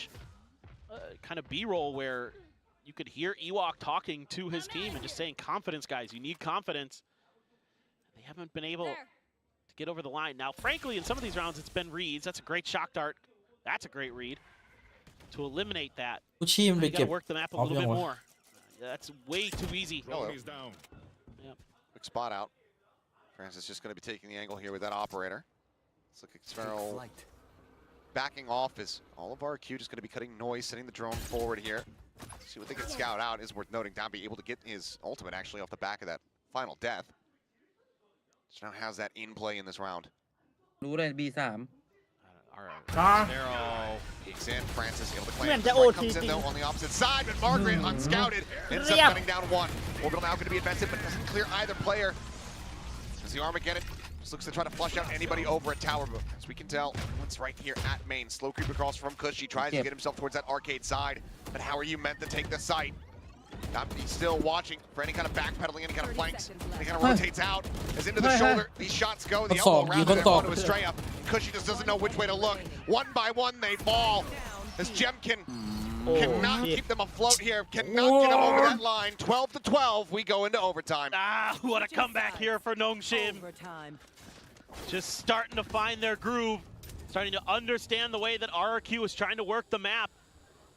kind of B-roll where you could hear Ewok talking to his team and just saying, confidence, guys, you need confidence. They haven't been able to get over the line. Now, frankly, in some of these rounds, it's been reads. That's a great shock dart. That's a great read. To eliminate that, กุชชี่มันไป you เก็บ gotta work the map a ออฟ little ยั bit งวะ more. That's way too easy. Hello. He's down. Quick spot out. Francis just going to be taking the angle here with that operator. Let's look at Xfero backing off as all of RQ just going to be cutting noise, sending the drone forward here. See what they can scout out. Is worth noting, Down be able to get his ultimate actually off the back of that final death. So now has that in play in this round. รู้เลย B3 All right. Ah. Xfero. Peeks in, Francis able to claim. เหมือนจะ Strike OT comes in จริง though on the opposite side, but Margaret unscouted ends up cutting down 1. Orbital now going to be invested, but doesn't clear either player. As the Armageddon just looks to try to flush out anybody over a tower, but as we can tell, it's right here at main. Slow creep across from Kush. He tries to get himself towards that arcade side, but how are you meant to take the site? He's still watching for any kind of backpedaling, any kind of flanks, any kind of rotates out. As into the shoulder, these shots go. The elbow round there onto a stray up. Cushy just doesn't know which way to look. 1 by 1 they fall. As Jemkin cannot keep them afloat here, cannot get them over that line. 12 to 12, we go into overtime. Ah, what a comeback here for Nongshim. Overtime. Just starting to find their groove, starting to understand the way that RRQ is trying to work the map.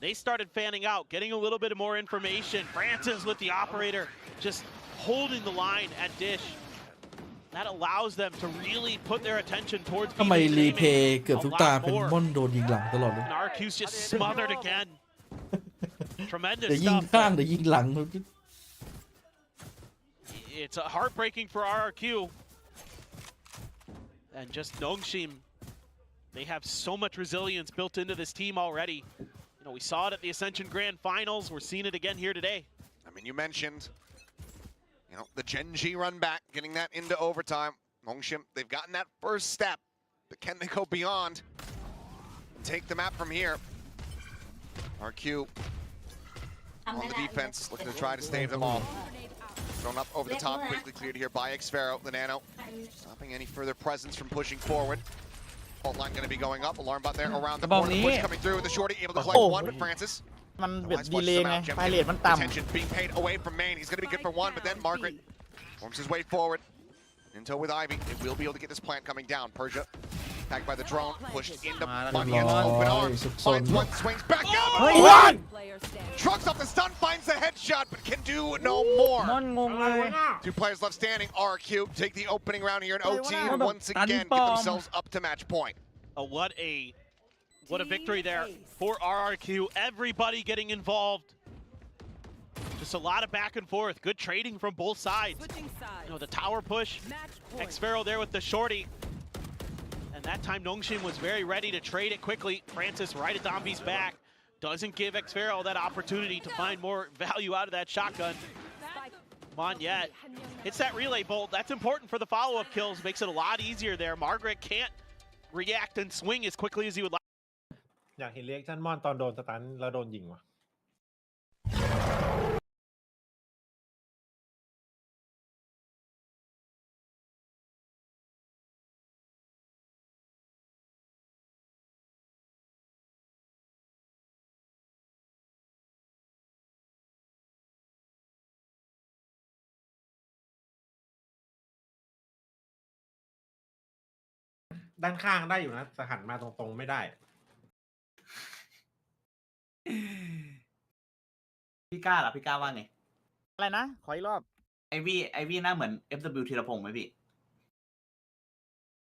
They started fanning out, getting a little bit more information. Francis with the operator just holding the line at Dish. That allows them to really put their attention towards ทำไม B-main รี aiming เพย์เกือบทุก a ตา lot เป็น more. ม่อนโดนยิงหลังตลอดเลย And RRQ's just smothered again. เดี๋ยว Tremendous ยิง stuff. ข้างเดี๋ยวยิงหลัง It's heartbreaking for RRQ. And just Nongshim, they have so much resilience built into this team already. You know, we saw it at the Ascension Grand Finals. We're seeing it again here today. I mean, you mentioned, you know, the Gen G run back, getting that into overtime. Nongshim, they've gotten that first step, but can they go beyond and take the map from here? RQ on the defense, looking to try to stave them off. Thrown up over the top, quickly cleared here by Xfero. The Nano stopping any further presence from pushing forward. Fault line going to be going up. Alarm bot there around the corner. Push coming through with the shorty, able to collect 1, but Francis มันแบบดีเลย์ไงไฟเรทมันต่ำ attention being paid away from main. He's going to be good for 1, but then Margaret forms his way forward. Intel with Ivy. They will be able to get this plant coming down. Persia attacked by the drone, pushed into Bunyan's open arms. Finds 1, swings back out. Player standing. Trucks off the stun, finds the headshot, but can do no more. มอนงงเลย 2 players left standing. RQ take the opening round here in OT and Wow. once again get themselves up to match point. What a victory there for RRQ. Everybody getting involved. Just a lot of back and forth. Good trading from both sides. Switching sides. You know, the tower push. Match point. Xpharaoh there with the shorty. And that time Nongshim was very ready to trade it quickly. Francis right at Domby's back. Doesn't give Xpharaoh that opportunity to find more value out of that shotgun. Monyet hits that relay bolt. That's important for the follow-up kills. Makes it a lot easier there. Margaret can't react and swing as quickly as he would like. อยากเห็นเรียกชั่นมอนตอนโดนสตันแล้วโดนยิงว่ะ ด้านข้างได้อยู่นะแต่หันมาตรงๆไม่ได้ พี่ก้าล่ะพี่ก้าว่าไง อะไรนะ ขออีกรอบ ไอวี่หน้าเหมือน FW ธีรพงษ์ไหมพี่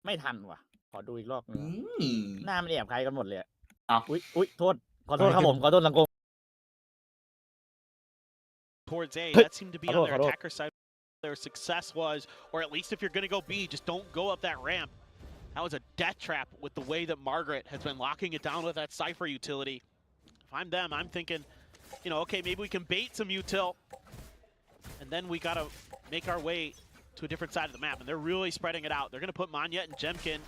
ไม่ทันว่ะ ขอดูอีกรอบนึง อืม หน้ามันแอบใครกันหมดเลยอะ อ้าว อุ๊ยโทษ ขอโทษครับผม ขอโทษสังคม Towards A, Hey, that seemed to be hold on on, their hold on. attacker side. Their success was, or at least if you're going to go B, just don't go up that ramp. That was a death trap with the way that Margaret has been locking it down with that Cypher utility. If I'm them, I'm thinking, you know, okay, maybe we can bait some util, and then we got to make our way to a different side of the map. And they're really spreading it out. They're going to put Monyet and Jemkin,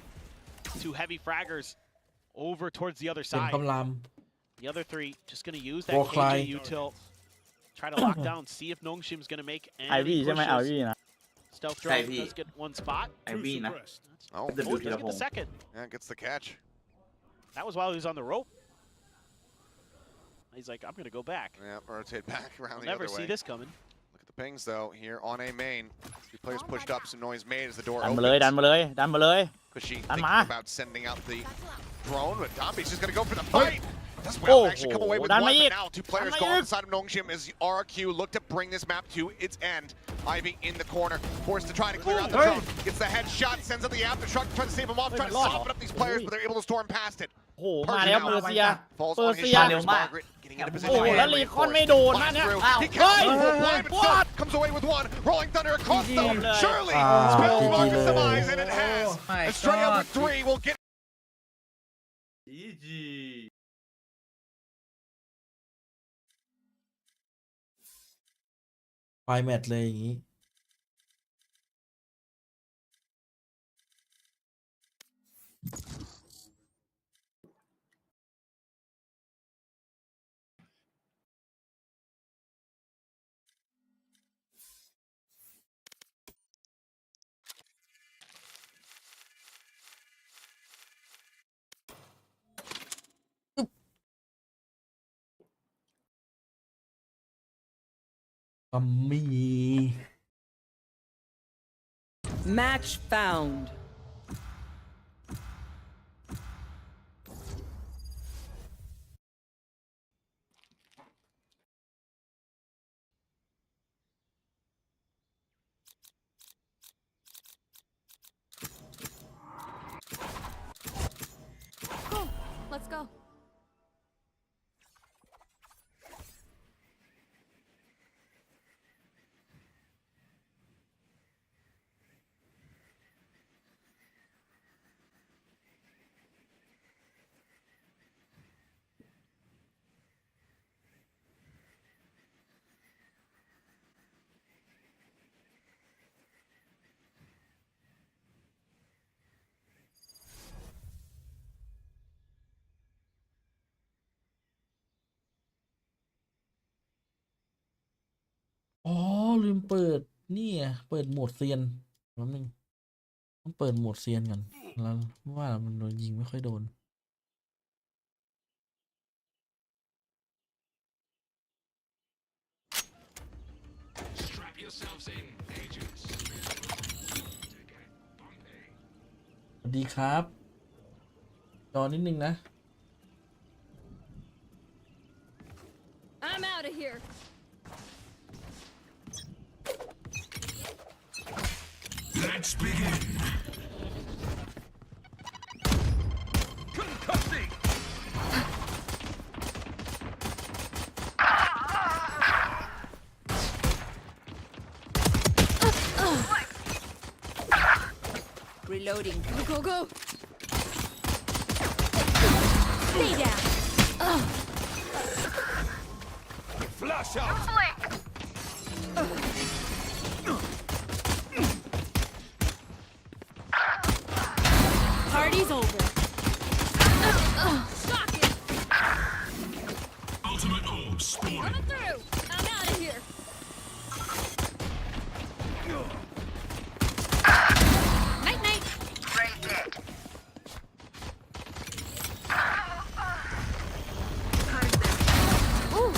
two heavy fraggers, over towards the other เป็น side. คำราม The other three just going to use that Walk KJ line. util, try to lock down, see if Nongshim's going to make ไอวี่ any ใช่ไหมไอ pushes. วี่นะ Stealth Hey, drone V. does get one spot. ไอวี่นะ Oh, FW Oh, ธี does ร get พง the ษ์ second. yeah, gets the catch. That was while he was on the rope. He's like, I'm going to go back. Yeah, rotate back around I'll the never other see way. this coming. Look at the pings though here on A main. Two players pushed up, some noise made as the door ดันมาเลย ดัน opens. มาเลย ดันมาเลย Kushi Come thinking on. about sending out the drone, but Domby's just gonna go for the fight. Does Oh, well actually come away with Dan one, Mayik. but now two players Dan gone Mayik. inside of Nongshim as RRQ look to bring this map to its end. Ivy in the corner, forced to try to clear out the Hey. drone. Gets the headshot, sends out the aftershock, trying to save him off, trying to Hey, soften up these players, but they're able to storm past it. โอ้โห มาแล้วเปอร์เซีย Falls เปอ on ร์ his เซีย shoulders. Margaret getting into โอ้ position. โห แล้วรีคอนไม่โดนนะเนี่ย Blast through. He can't move for blind, but still comes away with one. Rolling Thunder across GG them. เลย Surely Ah, spells GG Marcus' เลย demise, and it has. my Estrella God. with 3 will get. GG ไฟแมตช์เลยอย่างนี้ กัมมี่ Match found. Go. Let's go.อ๋อ ลืมเปิด นี่ไงเปิดโหมดเซียนแป๊บนึงต้องเปิดโหมดเซียนก่อนแล้วว่ามันโดนยิงไม่ค่อยโดน Strap yourselves in, agents. สวัสดีครับ จอนิดนึงนะ I'm out of here. Let's begin. Concussing. Reloading. Go, go, go. Stay down. Flash out. Party's over. Shock it. Ultimate orb spawning. Coming through. I'm out of here. Night, night. Ooh.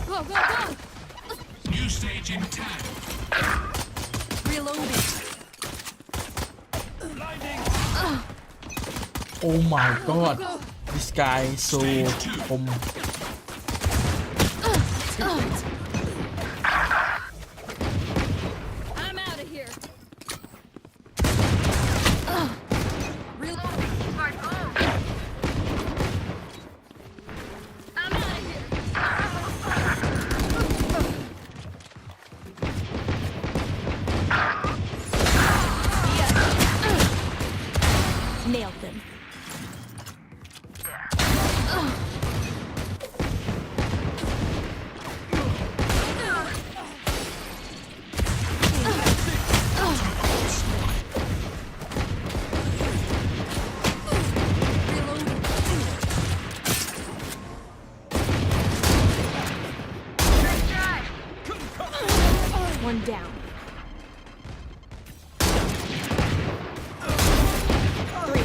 Go, go, go. New stage in 10. Reloading. Blinding. Oh my god this guy so คม I'm out of here. Reloading. I'm out of here. Nailed them. One down. Three.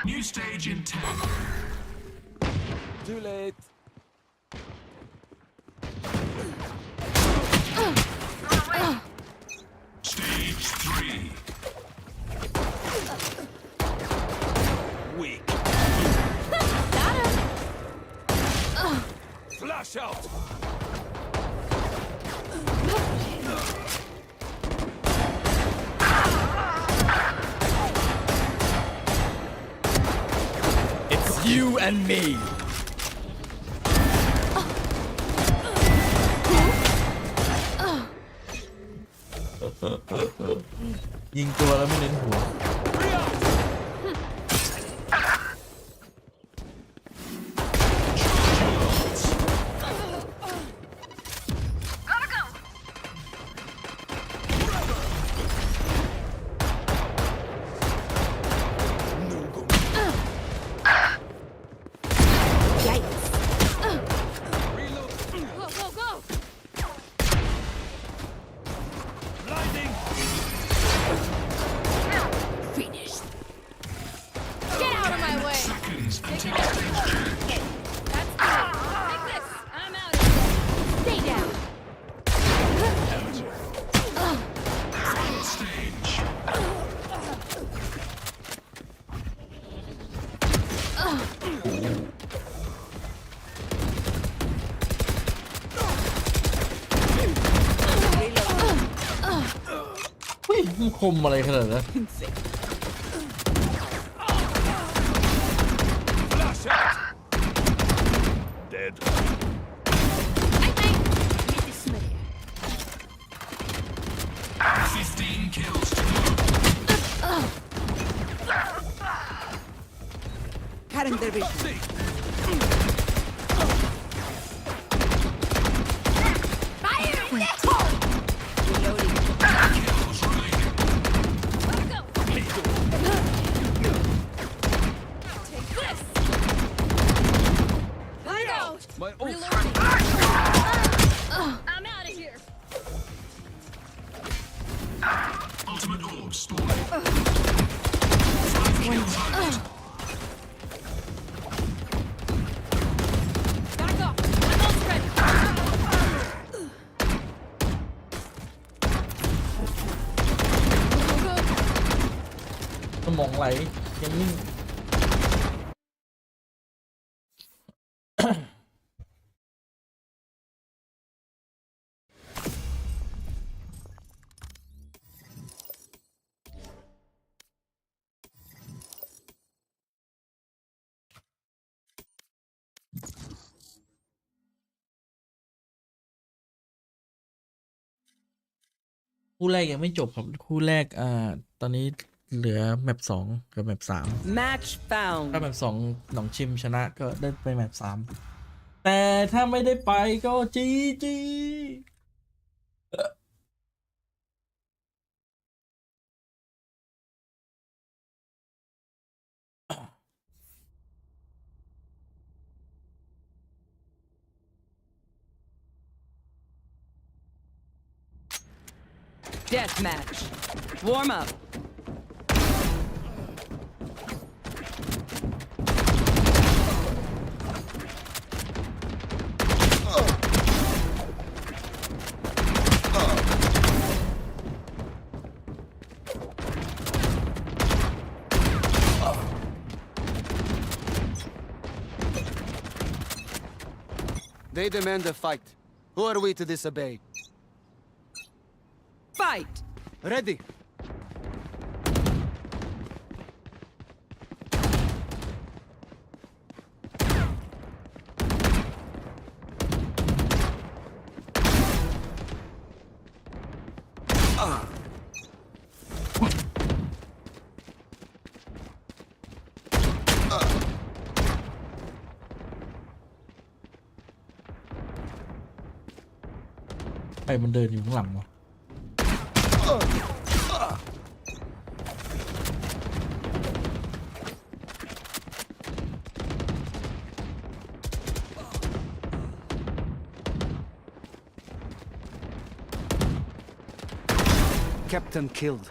New stage in 10. Too late. Stage 3. Weak. Got him. Flash out. It's you and me. ยิงตัวแล้วไม่เน้นหัว Yikes. Go, go, go. Blinding. Finished. Get out of my way. Seconds until That's stage 2. good. Take this. I'm out of here. Stay down. Final stage. Reload. เฮ้ยมันคมอะไรขนาดนั้น Flash out. Dead. Night, night. Meet the Smith. 15 kills to go. Current division. Fire in the hole. Reloading. Kills remaining. Let's go. Take this. Fire out. Reloading. I'm out of here. Ultimate orb spawning. 5 kills left. Back up. I'm all ready. Go, go, go. สมองไหลยังนิ่ง คู่แรกยังไม่จบครับคู่แรกตอนนี้เหลือแมป2กับแมป3 Match found. ถ้าแมป2หนองชิมชนะก็ได้ไปแมป3แต่ถ้าไม่ได้ไปก็จี Death match. Warm up. They demand a fight. Who are we to disobey? Fight. Ready.ๆไปมันเดินอยู่ข้างหลังวะCaptain killed.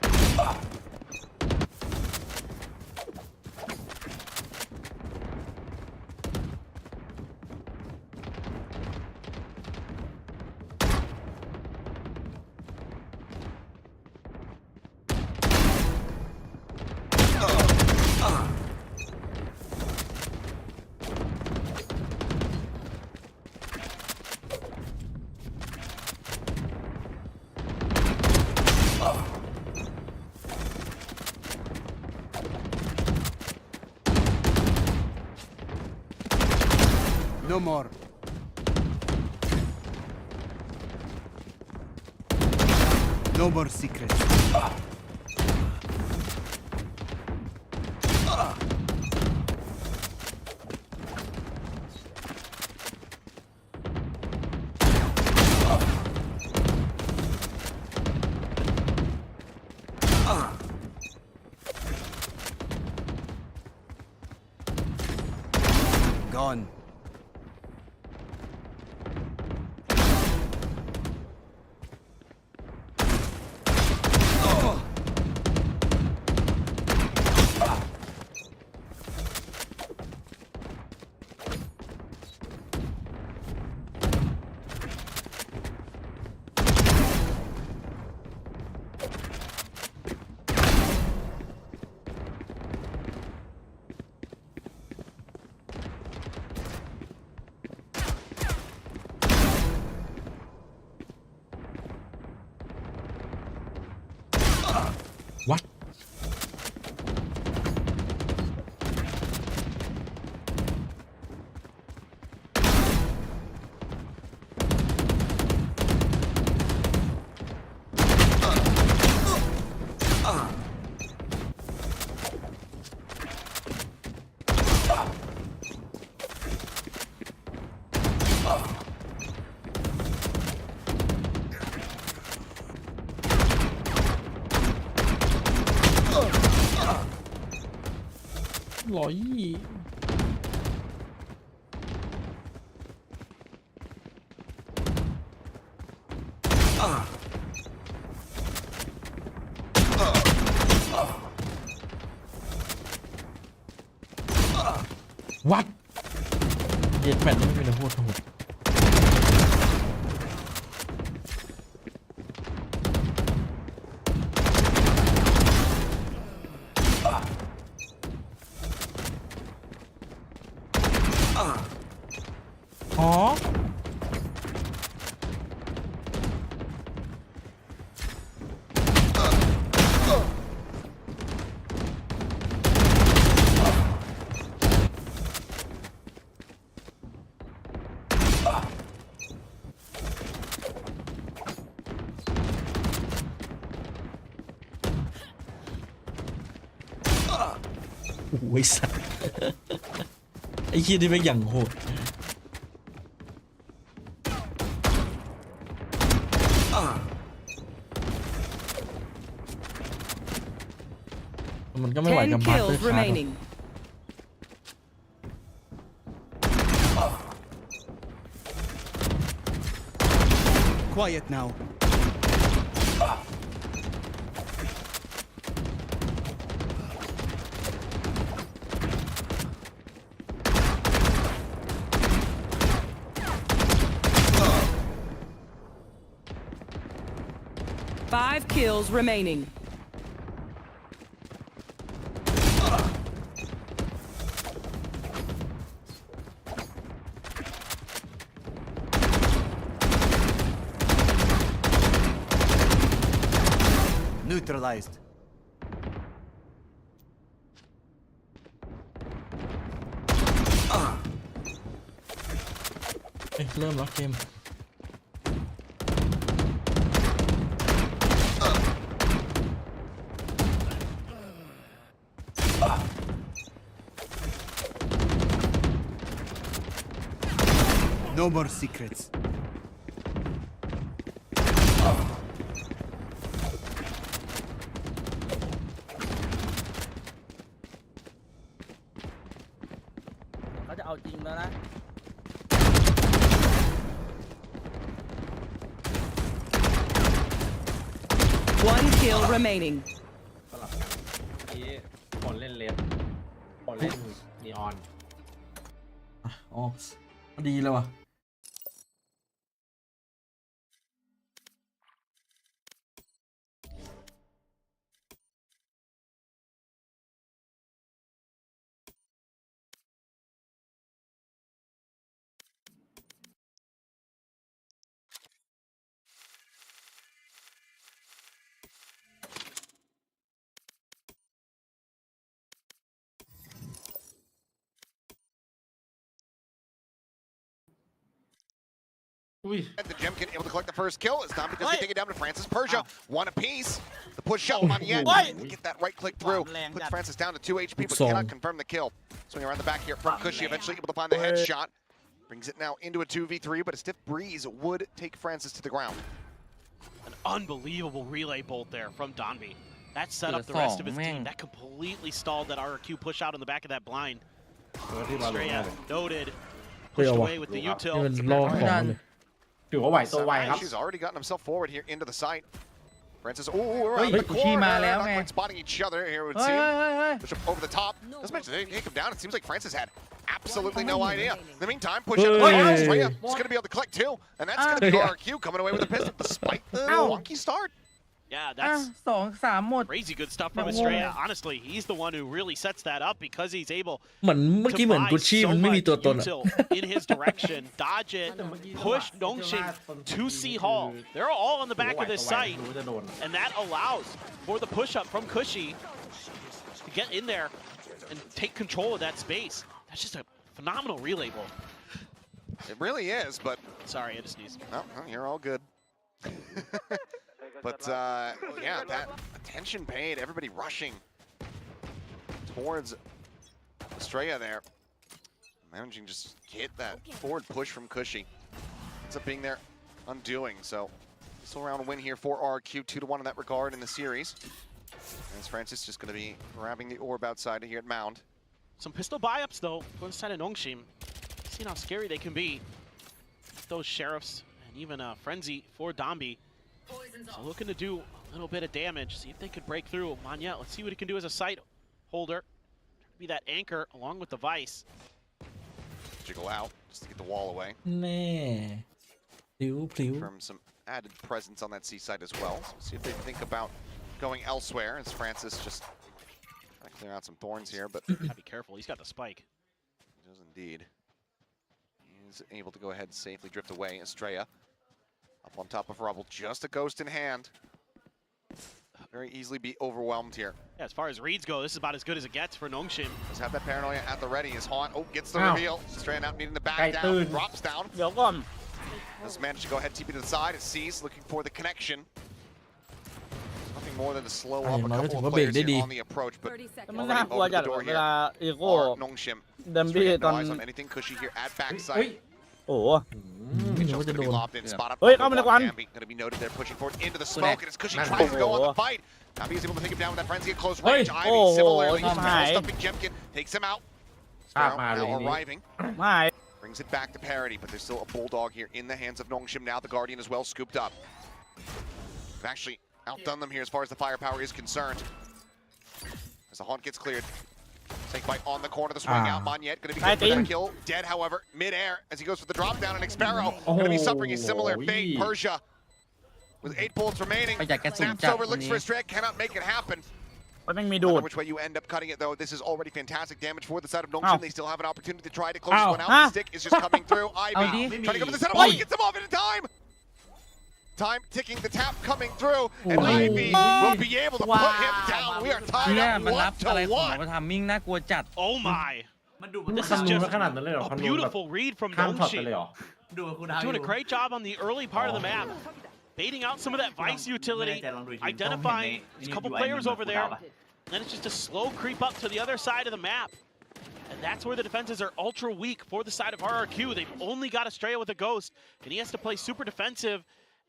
No more. No more secrets. Gone. What? Lỗi What เย็ดแมทไม่เป็นอะไรโหดโหดอ๋อ โอ้ยสัสไอ้เหี้ยนี่เป็นอย่างโหดมันก็ไม่ไหว 10 กับบัคด้วย kills ครับ remaining. Quiet now. Five kills remaining. Neutralized. เอ้ยเริ่มแล้วเกม No more secrets. Nóจะเอาจริงแล้วนะ One kill remaining. นี่คนเล่นเลสคนเล่นนีออน อ๋อดีแล้วว่ะอุ้ย And the Jemkin able to collect the first kill. It's not because they take it down to Francis Persia. One apiece. The push up on yet. Get that right click through. Puts Francis down to 2 HP, but cannot confirm the kill. Swing around the back here from Cushy. Eventually able to find the headshot. Brings it now into a 2v3, but a stiff breeze would take Francis to the ground. An unbelievable relay bolt there from Donby. That set up the rest of his team. That completely stalled that RRQ push out in the back of that blind. Straight noted. Pushed away with the นี่ util. มันล่อของเลย ถือว่าไหวตัวไวครับ She's already gotten himself forward here into the site. Francis, ooh, Oi, around the Kushi corner. มาแล้ว Not ไง quite spotting each other here. It would เฮ้ย seem. เฮ้ยเฮ้ย Push up over the top. Doesn't mention they take him down. It seems like Francis had absolutely no idea. In the meantime, push up. Hey. Australia is going to be able to collect two, and that's going to be RRQ coming away with a pistol despite the wonky start. Yeah, อ่ะ that's 2-3 หมด crazy good stuff from No. Estrella. Honestly, he's the one who really sets that up because he's able เหมือนเมื่อกี้เหมือน to กุช buy ชี่ so มันไม่มี much ตัวตนอะ util in his direction, dodge it, push Nongshim to C Hall. They're all on the back of this site, รู้จะโดน and that allows for the push up from Cushy to get in there and take control of that space. That's just a phenomenal relay ball. It really is, but Sorry, I just sneezed. no, you're all good. But yeah, that attention paid, everybody rushing towards Estrella there. Managing to just get that forward push from Cushy. Ends up being their undoing. So still round win here for RRQ, 2-1 in that regard in the series. As Francis just going to be grabbing the orb outside here at Mound. Some pistol buy-ups, though, for the side of Nongshim. Seeing how scary they can be. Those sheriffs and even a frenzy for Donby. So looking to do a little bit of damage, see if they could break through. Manya, let's see what he can do as a sight holder. Be that anchor along with the vice. Jiggle out just to get the wall away. แน่พลิ้วพลิ้ว From some added presence on that C side as well. So see if they think about going elsewhere as Francis just trying to clear out some thorns here, but Gotta be careful, he's got the spike. he does indeed. He's able to go ahead and safely drift away. Estrella up on top of rubble, just a ghost in hand. Very easily be overwhelmed here. Yeah, as far as reads go, this is about as good as it gets for Nongshim. Just have that paranoia at the ready as Haunt. Oh, gets the Ow. reveal. Estrella now needing to back Guy down. turn. Drops down. เดี๋ยวก่อน Does manage to go ahead, TP to the side. It sees, looking for the connection. Nothing more than to slow Ah, up aอย่างน้อยก็ couple ถือ of ว่าเบรก players ได้ here ดี on the approach, but 30 แต่มัน seconds. น่ากลัว open จัด the door เว here ลาเอโก้ are Nongshim. ดัมบี้ Straight ตอน no eyes on anything cushy here at เฮ้ย backside. โอ้โห ไม่รู้ Mitchell's ว่าจะ gonna โด be น lobbed in, spot up. Oi, on come the on, block. Kwan. Dambi gonna be noted there, pushing forward into the Good smoke, and as Cushy tries to go on the fight. Dambi is able to take him down with that frenzy at close range. Oi. Ivy Oh, similarly, oh, Sparrow my. stumping Jemkin, takes him out. ภาพ Sparrow มาเลย now ทีนี้ arriving, ไม่ brings it back to parity, but there's still a bulldog here in the hands of Nongshim now. The Guardian as well scooped up. They've actually outdone them here as far as the firepower is concerned. As the haunt gets cleared. Take bite on the corner, the swing out. Monyet gonna be good for that kill. Dead, however, mid-air as he goes for the drop down, and Xparrow gonna be suffering a similar fate. Oh, Persia with 8 bullets remaining. ไปจากกระสุน Snaps จัด over, วัน looks นี้ for a strike, cannot make it happen. มันไม่มี No ดูด matter which way you end up cutting it, though, this is already fantastic damage for the side of Nongshim. Ow. They still have an opportunity to try to close this Ow. one out. Ah. The stick is just coming through. Ivy Di. trying to go for the setup. Oi. Oh, he gets him off in time. Time ticking, the tap coming through, and Oi. Ivy will be able to put him down. We are tied เนี่ย up มันรับ 1 to อะไรของ 1. มาทำมิ่งน่ากลัวจัด Oh my. มันดูมัน This คำ is นวณ just มาขนาดนั้นเลยเหรอ a คำนวณแบบ beautiful read from ข้ามช็อตไปเลย Nongshim. เหรอ ดูกูดาว Doing a great job on the early part of the map. Baiting out some of that Vice utility. Identifying a couple players over there. Then it's just a slow creep up to the other side of the map. And that's where the defenses are ultra weak for the side of RRQ. They've only got Estrella with a Ghost, and he has to play super defensive.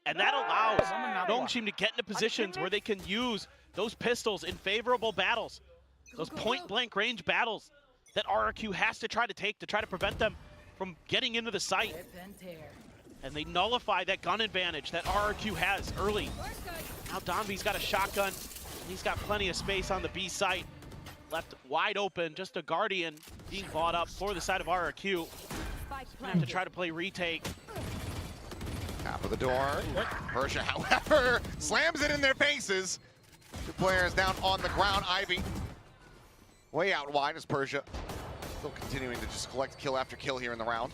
And that allows Nongshim to get into positions where they can use those pistols in favorable battles. Those point-blank range battles that RRQ has to try to prevent them from getting into the site. And they nullify that gun advantage that RRQ has early. Now Donby's got a shotgun. He's got plenty of space on the B site. Left wide open, just a Guardian being bought up for the side of RRQ. Gonna have to try to play retake. Top of the door. Persia, however, slams it in their faces. 2 players down on the ground. Ivy way out wide as Persia still continuing to just collect kill after kill here in the round.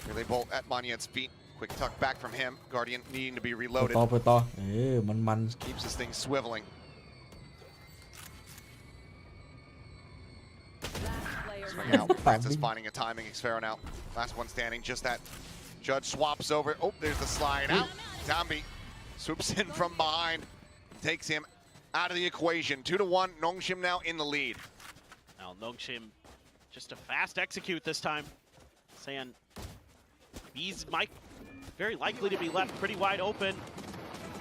Here they bolt at Monyet's feet. Quick tuck back from him. Guardian needing to be เปิด reloaded. ต่อเปิดต่อมัน Keeps this thing swiveling. Swing out. Francis finding a timing. Xfero now. Last one standing. Just that. Judge swaps over. Oh, there's the slide out. Dambi swoops in from behind. Takes him out of the equation. 2 to 1. Nongshim now in the lead. Now Nongshim just a fast execute this time. Saying he's very likely to be left pretty wide open.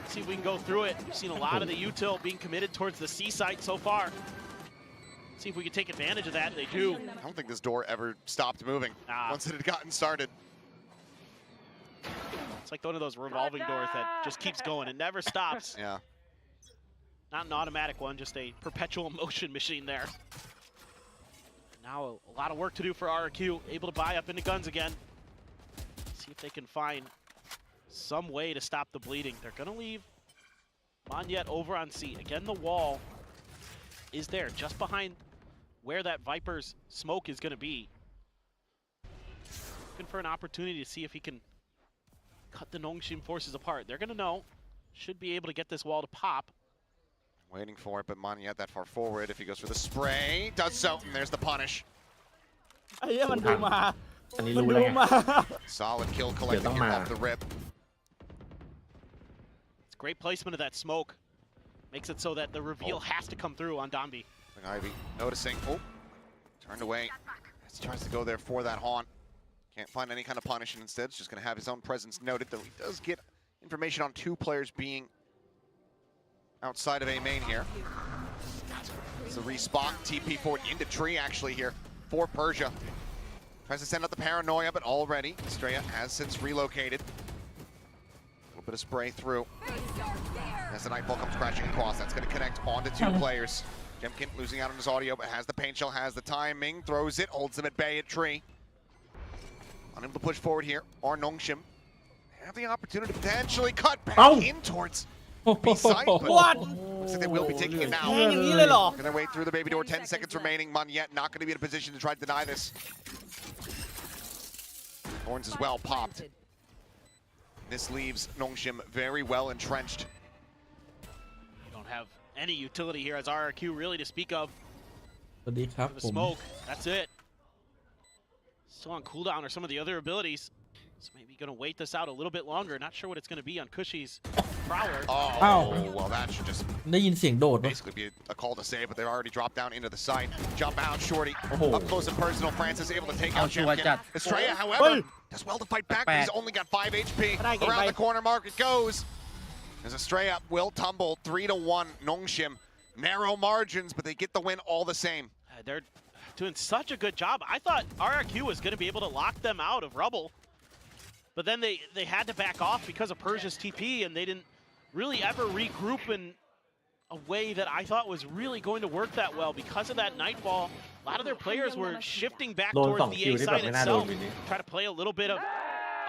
See if we can go through it. We've seen a lot of the util being committed towards the C site so far. See if we can take advantage of that. They do. I don't think this door ever stopped moving once it had gotten started. It's like one of those revolving doors that just keeps going. It never stops. Yeah. Not an automatic one, just a perpetual motion machine there. Now a lot of work to do for RRQ. Able to buy up into guns again. See if they can find some way to stop the bleeding. They're going to leave Monyet over on C. Again, the wall is there just behind where that Viper's smoke is going to be. Looking for an opportunity to see if he can cut the Nongshim forces apart. They're going to know. Should be able to get this wall to pop. Waiting for it, but Monyet that far forward. If he goes for the spray, does so, and there's the punish. ไอ้เหี้ยมันดูมา อันนี้ มัน รู้ ดู แล้วไง มา Solid kill collectingต้อง him มา off the rip. It's great placement of that smoke. Makes it so that the reveal has to come through on Donby. Ivy noticing. Oh, turned away. As he tries to go there for that haunt. Can't find any kind of punish, and instead is just going to have his own presence noted, though he does get information on 2 players being outside of A main here. It's a respot. TP forward into tree actually here for Persia. Tries to send out the paranoia, but already Estrella has since relocated. A little bit of spray through. As the Nightfall comes crashing across, that's going to connect onto 2 players. Jemkin losing out on his audio, but has the paint shell, has the timing, throws it, holds them at bay at tree. Unable to push forward here, or Nongshim have the opportunity to potentially cut back in towards B site, but What? looks like they will be taking it แทงอย่าง now. นี้เลยเหรอ Gonna wait through the baby door, 10 seconds remaining. Monyet not gonna be in a position to try to deny this. Horns as well popped. This leaves Nongshim very well entrenched. Don't have any utility here as RRQ really to speak of. สวัสดีครับ For the ผม smoke, that's it. Still on cooldown are some of the other abilities. So maybe gonna wait this out a little bit longer. Not sure what it's gonna be on Cushy's Prowler. Oh, well, that should just ได้ยินเสียงโดดปะ basically be a call to save, but they're already dropped down into the site. Jump out, Shorty. Up close and personal. Francis able to take out Champion. Estrella, however, does well to fight back, but he's only got 5 HP. Around the corner mark it goes. As Estrella will tumble 3-1. Nongshim. Narrow margins, but they get the win all the same. They're doing such a good job. I thought RRQ was going to be able to lock them out of Rubble. But then they had to back off because of Persia's TP, and they didn't really ever regroup in a way that I thought was really going to work that well. Because of that nightfall, a lot of their players were shifting back โดน towards 2 the คิว A ที่แบบ side ไม่น่าโดน itself, วินนี้ try to play a little bit of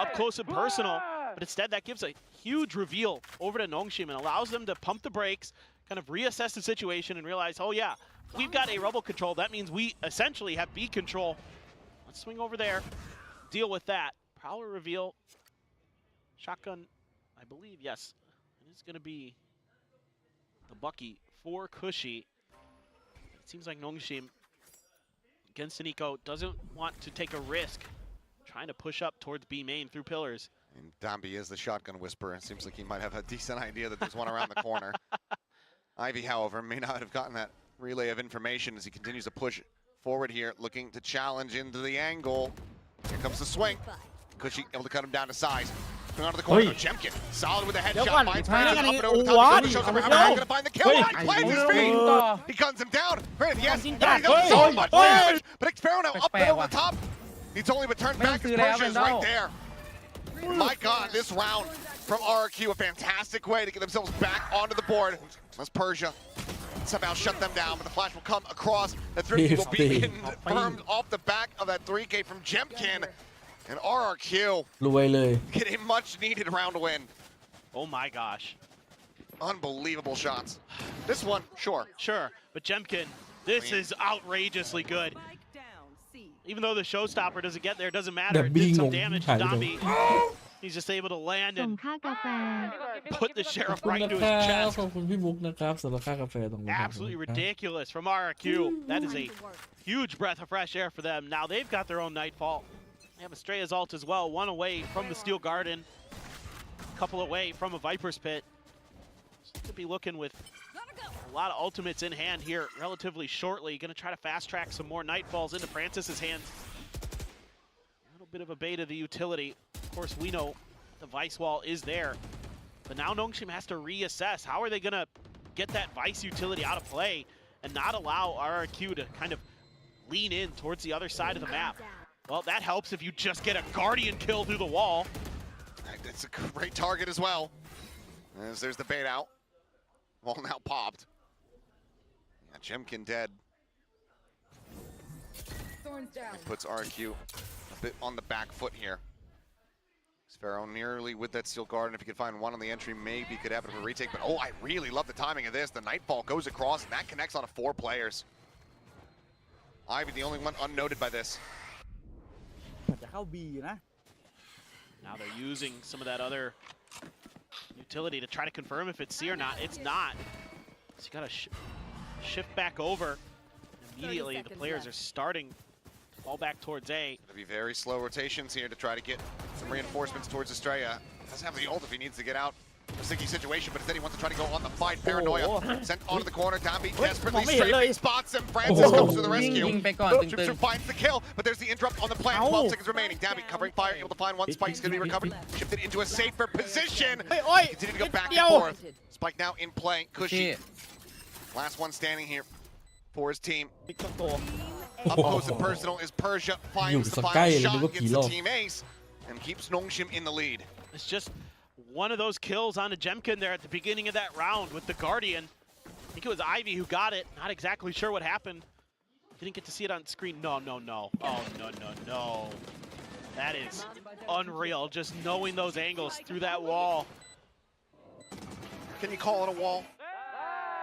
up close and personal. But instead, that gives a huge reveal over to Nongshim and allows them to pump the brakes, kind of reassess the situation, and realize, oh yeah, we've got A Rubble control. That means we essentially have B control. Let's swing over there, deal with that. Prowler reveal. Shotgun, I believe, yes. It is going to be the Bucky for Cushy. It seems like Nongshim against Nico doesn't want to take a risk trying to push up towards B main through pillars. And Dambi is the shotgun whisperer. It seems like he might have a decent idea that there's one around the corner. Ivy, however, may not have gotten that relay of information as he continues to push forward here, looking to challenge into the angle. Here comes the swing. Cushy able to cut him down to size. Onto the corner, Jemkin, solid with a headshot, finds Francis up and over the top, shows him how he's gonna find the kill, plants his feet, he guns him down, yes, he does so much damage, but Experiment up and over the top, he's only been turned back as Persia is right there. My God, this round from RRQ, a fantastic way to get themselves back onto the board, as Persia somehow shut them down, but the flash will come across, the 3K will be confirmed off the back of that 3K from Jemkin. And RRQ รวยเลย get a much-needed round win. Oh my gosh. Unbelievable shots. This one, sure. Sure, but Jemkin, this is outrageously good. Even though the showstopper doesn't get there, it doesn't matter. It did some damage to Dambi. He's just able to land and put the sheriff right into his chest. ขอบคุณพี่มุกนะครับสำหรับค่ากาแฟตรงนี้ Absolutely ridiculous from RRQ. That is a huge breath of fresh air for them. Now they've got their own nightfall. They have Estrella's ult as well, one away from the Steel Garden, a couple away from a Viper's Pit. Could be looking with a lot of ultimates in hand here relatively shortly. Going to try to fast track some more Nightfalls into Francis's hands. A little bit of a bait of the utility. Of course, we know the Vice Wall is there. But now Nongshim has to reassess. How are they going to get that Vice utility out of play and not allow RRQ to kind of lean in towards the other side of the map? Well, that helps if you just get a Guardian kill through the wall. That's a great target as well. As there's the bait out. Wall now popped. Yeah, Jemkin dead. It puts RQ a bit on the back foot here. Sparrow nearly with that Steel Garden. If he could find one on the entry, maybe he could have it for a retake. But oh, I really love the timing of this. The Nightfall goes across, and that connects on 4 players. Ivy, the only one unnoted by this. จะเข้า B นะ Now they're using some of that other utility to try to confirm if it's C or not. It's not. So you gotta shift back over. Immediately, the players are starting to fall back towards A. Gonna be very slow rotations here to try to get some reinforcements towards Estrella. Doesn't have the ult if he needs to get out. A sticky situation, but instead he wants to try to go on the fight. Paranoia sent onto the corner. Dambi desperately strafing, spots him. Francis comes to the rescue. True finds the kill, but there's the interrupt on the plant. 12 seconds remaining. Dambi covering fire, able to find one. Spike's going to be recovered, shifted into a safer position. Continue to go back and forth. Spike now in play. Cushy, last one standing here for his team. Up close and personal is Persia. Finds the final shot, gets the team ace, and keeps Nongshim in the lead. It's just one of those kills on a Jemkin there at the beginning of that round with the Guardian. I think it was Ivy who got it. Not exactly sure what happened. Didn't get to see it on screen. No. Oh, no. That is unreal, just knowing those angles through that wall. Can you call it a wall?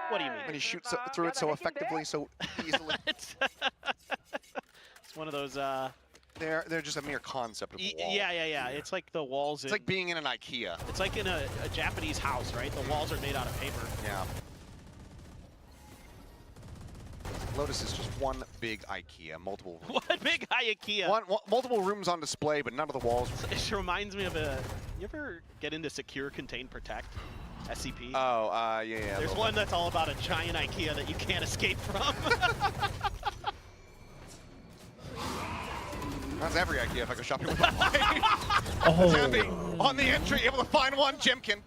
What do you mean? When you shoot through it so effectively, so easily. It's one of those... They're just a mere concept of a wall. Yeah. It's like the walls. It's like being in an IKEA. It's like in a Japanese house, right? The walls are made out of paper. Yeah. Lotus is just one big IKEA, multiple rooms. One big IKEA. Multiple rooms on display, but none of the walls. It reminds me of you ever get into Secure, Contain, Protect? SCP. Oh, yeah. There's one that's all about a giant IKEA that you can't escape from. That's every IKEA if I go shopping with my wife. Oh. Tapping on the entry, able to find one. Jimkin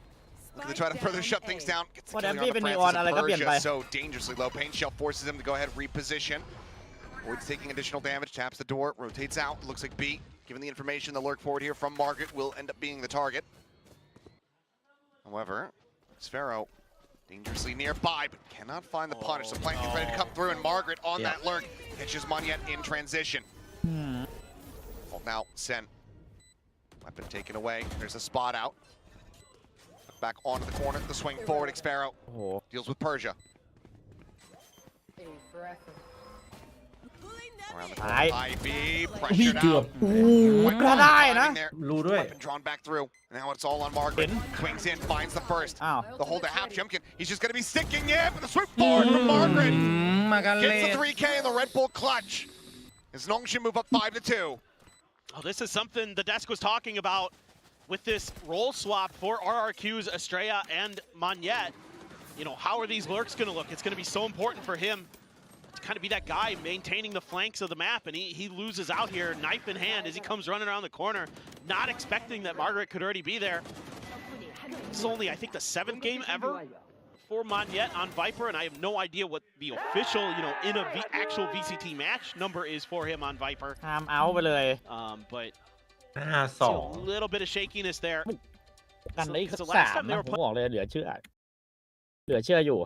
gonna try to further shut things down. Gets the killing on the Francis and Persia, so dangerously low. Pain Shell forces him to go ahead and reposition. Void's taking additional damage, taps the door, rotates out. Looks like B, given the information, the lurk forward here from Margaret will end up being the target. However, Sphero dangerously nearby, but cannot find the punish. So Plank is ready to come through, and Margaret on that lurk hitches Monette in transition. Well, now Sen. Weapon taken away. There's a spot out. Back onto the corner. The swing forward. Xpero deals with Persia. Around the corner. IB pressured out. ก็ได้นะ รู้ด้วย Weapon drawn back through. Now it's all on Margaret. Swings in, finds the first. อ้าว The hold to half Jimkin. He's just going to be sticking in with the sweep forward from Margaret. มากันเลย Gets the 3K in the Red Bull clutch. As Nongshim move up 5-2. Oh, this is something the desk was talking about with this role swap for RRQ's Estrella and Monette. You know, how are these lurks going to look? It's going to be so important for him to kind of be that guy maintaining the flanks of the map, and he loses out here, knife in hand, as he comes running around the corner, not expecting that Margaret could already be there. This is only, I think, the 7th game ever for Monette on Viper, and I have no idea what the official, you know, in a actual VCT match number is for him on Viper. ห้ามเอาไปเลย But 5-2 a little bit of shakiness there. กันได้อีกสัก So last 3 time they นะ were ผมบอกเลยเหลือเชื่ออยู่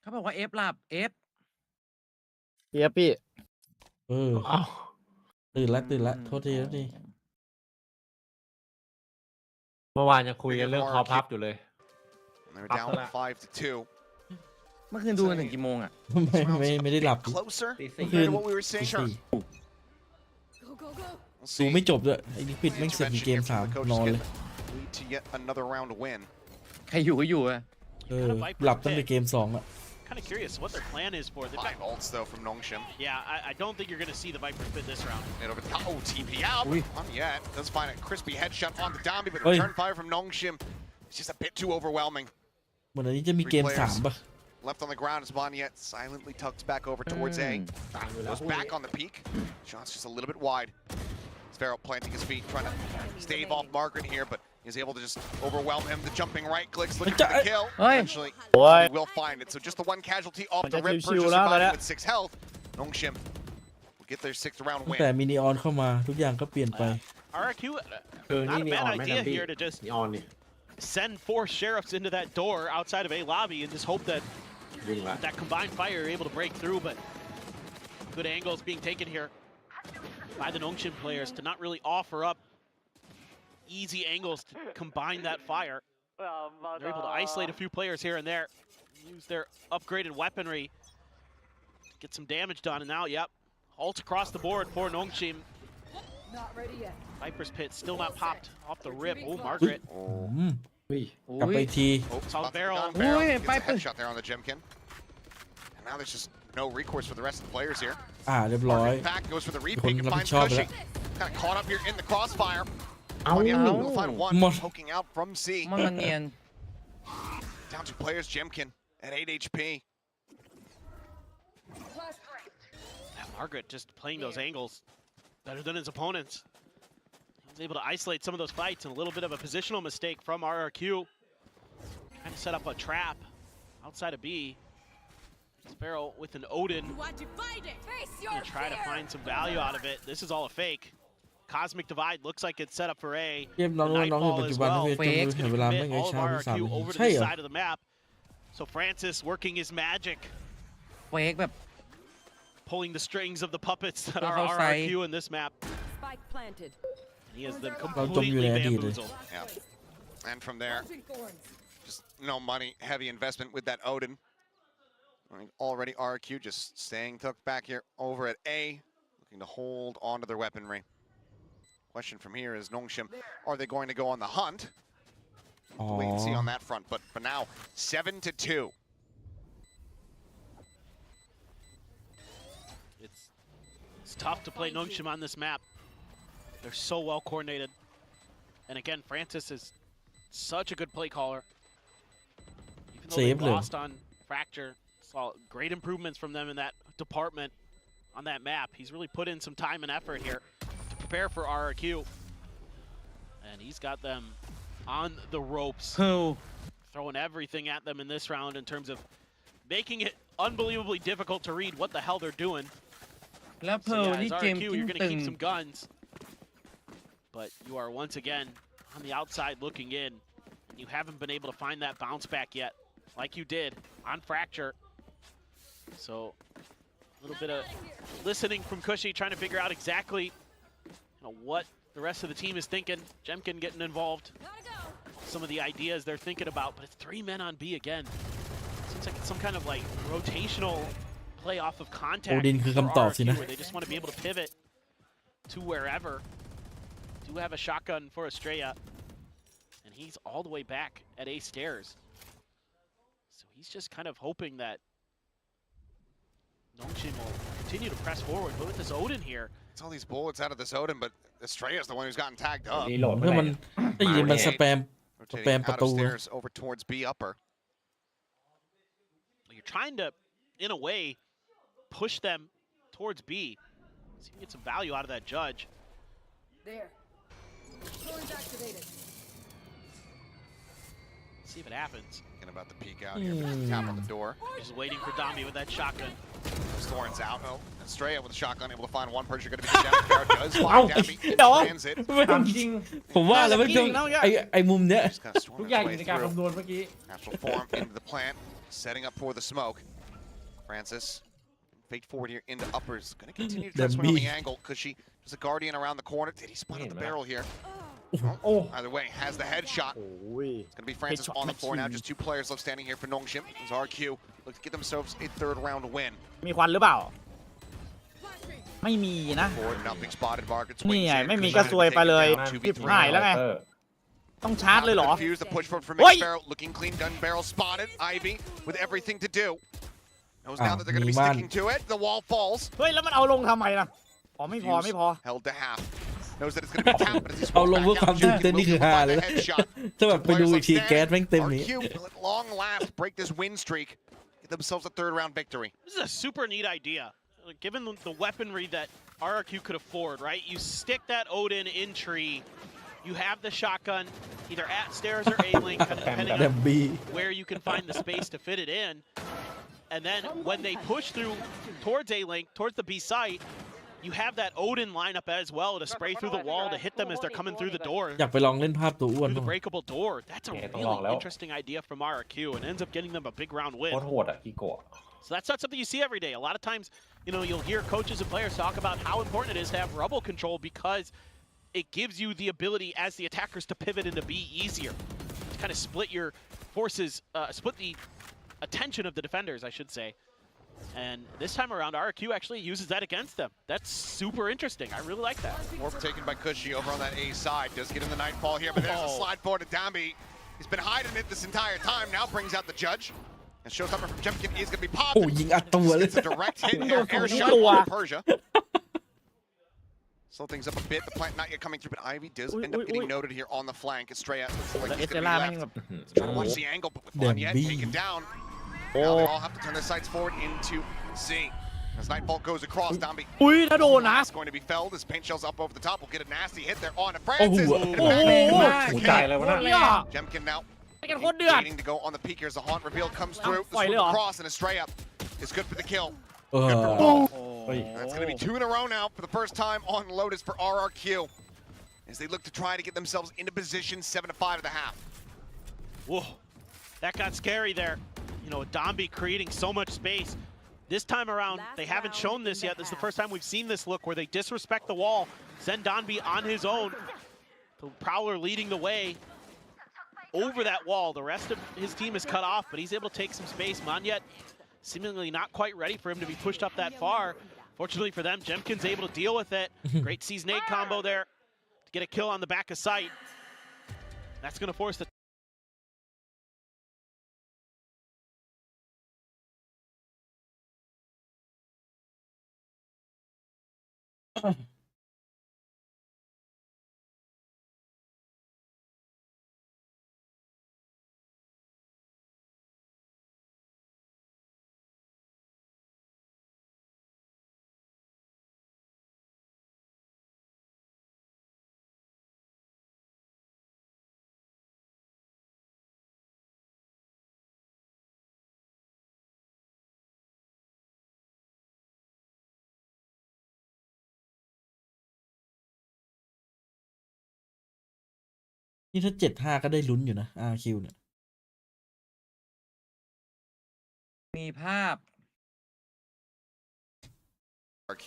เขาบอกว่า F หลับ F เฮียพี่ อ้าว ตื่นละโทษที เมื่อวานยังคุยกันเรื่องคอพับอยู่เลย They're down 5-2. เมื่อคืนดูกันถึงกี่โมงอ่ะ ไม่ได้หลับ Closer เมื่อ compared คืน to what we were seeing. Sure. Go, go, go. We'll ดู see. ไม่จบด้วยไอ้นี่ปิดแม่งเสร็จในเกม Intervention here 3 from the coaches นอนเลย get lead to yet another round win. ใครอยู่ก็อยู่อ่ะ หลับตั้งแต่เกม 2 อ่ะ Kind of curious what their plan is for. They've 5 ults though from Nongshim. Yeah, I don't think you're going to see the Viper spin this round. And over the top. Oh, TP out. Not yet. Does find a crispy headshot on the downbeat, but Oi. return fire from Nongshim. It's just a bit too overwhelming. เหมือนอันนี้จะมีเกม 3 ป่ะ Left on the ground as Monette silently tucks back over towards A. Goes back on the peak. Shot's just a little bit wide. Sphero planting his feet, trying to stave off Margaret here, but is able to just overwhelm him. The jumping right clicks, looking for the kill. Oi. Eventually, Oi. he will find it. So just the one casualty off the Oi, rip. chill, Persia chill, surviving lah, with 6 health. Nongshim will get their 6th round ตั้งแต่ win. มินิออนเข้ามาทุกอย่างก็เปลี่ยนไป RRQ, คือ not นี่ a นีอ bad อนไหม idea ดัมบี้ here to just นีออนนี่ send 4 sheriffs into that door outside of A lobby and just hope that ยิงละ that combined fire are able to break through, but good angles being taken here by the Nongshim players to not really offer up easy angles to combine that fire. They're able to isolate a few players here and there, use their upgraded weaponry to get some damage done, and now, yep, ult across the board for Nongshim. Not ready yet. Viper's Pit still not popped off the rip. Oh, Margaret. อุ้ยกลับไปอีกที Oh, spots the barrel. gun barrel. Oi, Gets a Viper. headshot there on the Jimkin. And now there's just no recourse for the rest of the players here. เรียบร้อย Margaret back, goes for the คน repeat and รับผิ finds ดชอบไป Cushy. แล้ว Kind of caught up here in the crossfire. เอ้า Monette will find one Mon- poking out from C. มันเนียน Down to players Jimkin at 8 HP. Yeah, Margaret just playing those angles better than his opponents. He was able to isolate some of those fights, and a little bit of a positional mistake from RRQ. Trying to set up a trap outside of B. Sphero with an Odin. You want to fight it? Face your Gonna try to fear. find some value out of it. This is all a fake. Cosmic Divide looks like it's set up for A. เกมน้อง The น้องใน Nightfall ปัจ as จุบัน well. เพื่อนจน It's เห็น gonna เวลาไม่ commit ไง all of เช้าที่3 RRQ นาที over to ใช่ this เหรอ side of the map. So Francis working his magic, เฟกแบบ pulling the strings of the puppets that Go are outside. RRQ in this map. Spike planted. He has them เราจมอยู่ completely ในอดีตเลย bamboozled. Yeah. And from there, just no money, heavy investment with that Odin. I mean, already RRQ just staying tucked back here over at A, looking to hold on to their weaponry. Question from here is Nongshim, are they going to go on the hunt? Wait and see on that front, but for now, 7-2. It's tough to play Nongshim on this map. They're so well coordinated. And again, Francis is such a good play caller. Even though they lost on Fracture, saw great improvements from them in that department on that map. He's really put in some time and effort here to prepare for RRQ. And he's got them on the ropes, throwing everything at them in this round in terms of making it unbelievably difficult to read what the hell they're doing. แล้วเพ So ร์ล yeah, นี่ as เกม RRQ, จิ้ you're ม going ตึ to ง keep some guns, but you are once again on the outside looking in. You haven't been able to find that bounce back yet, like you did on Fracture. So a little bit of listening from Cushy, trying to figure out exactly what the rest of the team is thinking. Jemkin getting involved. Some of the ideas they're thinking about, but it's 3 men on B again. Seems like it's some kind of like rotational play off of contact โอดินคือคำตอบสินะ where they just want to be able to pivot to wherever. Do have a shotgun for Estrella, and he's all the way back at A stairs. So he's just kind of hoping that Nongshim will continue to press forward. But with this Odin here, It's all these bullets out of this Odin, but Estrella's the one who's gotten tagged up. รีโหลด เมื่ เมื่ อ อไหร่ มันได้ยินมันสแปม Rotating Spam out of patrol. stairs over towards B upper. you're trying to, in a way, push them towards B. So you can get some value out of that judge. There. Doors activated. See if it happens. Thinking about the peek out here, but just tap on the door. Just waiting for Dami with that shotgun. Thorns out. Oh, Estrella with a shotgun, able to find one person. Going to be the Jam Fair. Does find Dambi. Transit. ถามจริง ผมว่าแล้วมันจะไอ้มุมเนี้ย Just kind of ทุก storming อย่าง its อยู่ way ในการ through. คำนวณเมื่อกี้ Natural form into the plant, setting up for the smoke. Francis, fake forward here into uppers. Going to continue to try to swing on the angle. Cushy, there's a Guardian around the corner. Did he spot on the barrel here? Either way, has the headshot. โอ้ย It's going to be Francis on the floor now. Just 2 players left standing here for Nongshim. As RQ look to get themselves a 3rd round win. มีควันหรือเปล่า ไม่มีนะ Forward, nothing spotted. Market นี่ swings ไง in. ไม่มี Cushy ก็ซวยไปเลย 2v3. หายแล้วไง ต้องชาร์จเลยเหรอ Confused the push forward from Oi! Mixed Barrel. Looking clean, gun barrel spotted. Ivy with everything to do. Knows now that they're going to be Niman. sticking to it. The wall falls. เฮ้ย แล้วมันเอาลงทำไมนะอ๋อไม่พอ ไม่พอ Held to half. Knows that it's going to be tapped, but as he's เอา walked ลง back เพื่อ out, ความตื่นเต้น Jemkin นี่คือ will ฮา find เลย the นะ headshot. ถ้าแบบไปดูอีกทีแก๊สแม่งเต็มนี้ RQ will at long last break this win streak. Get themselves a 3rd round victory. This is a super neat idea. Given the weaponry that RRQ could afford, right? You stick that Odin in tree. You have the shotgun either at stairs or A-link, kind of depending แด on มบี้ where you can find the space to fit it in. And then when they push through towards A-link, towards the B site, you have that Odin lineup as well to spray through the wall to hit them as they're coming through the door. อยากไปลองเล่นภาพตัวอ้วน Through บ้า the ง breakable door. That's a Yeah, really long. interesting idea from RRQ and ends up getting them a big round โค win. ตรโหดอ่ะกิโกะ So that's not something you see every day. A lot of times, you'll hear coaches and players talk about how important it is to have rubble control because it gives you the ability as the attackers to pivot into B easier. To kind of split your forces, split the attention of the defenders, I should say. And this time around, RRQ actually uses that against them. That's super interesting. I really like that. Warp taken by Cushy over on that A side. Does get in the nightfall here, but there's a slide forward to Dambi. He's been hiding it this entire time. Now brings out the judge. And showstopper from Jemkin is going to be โอ้ popped. ยิงอัดตัวเลย It's a direct hit here. Air shot Wow. from Persia. Slow things up a bit. The plant not yet coming through, but Ivy does end up getting noted here on the flank. Estrella looks แล้ like วเอ he's สเต going to ล่า be แม่ง left. แบบ Trying to watch the angle, but with one yet Damn. taken down. โอ้ Now they all have to turn their sights forward into C. As Nightfall goes across, Dambi อุ้ยถ้าโดนนะ is going to be felled as paint shells up over the top. Will get a nasty hit there on to Oh, Francis. oh, And oh, back oh, to หัว the ใจ kill. เลยวะน่ะ เนี่ย Jemkin now ไปกันโคตรเดือด waiting to go on the peak as the haunt reveal comes through. The Fight swoop it off. across and a stray up is good for the kill. เออ เฮ้ย That's going to be 2 in a row now for the first time on Lotus for RRQ as they look to try to get themselves into position 7-5 at the half. Whoa, that got scary there. Dombi creating so much space. This time around, they haven't shown this yet. This is the first time we've seen this look where they disrespect the wall, send Donby on his own, So Prowler leading the way over that wall. The rest of his team is cut off, but he's able to take some space. Monyet seemingly not quite ready for him to be pushed up that far. Fortunately for them, Jemkin's able to deal with it. Great C's nade combo there to get a kill on the back of sight. That's going to force theนี่ถ้า7-5ก็ได้ลุ้นอยู่นะ RQ เนี่ย มีภาพ RRQ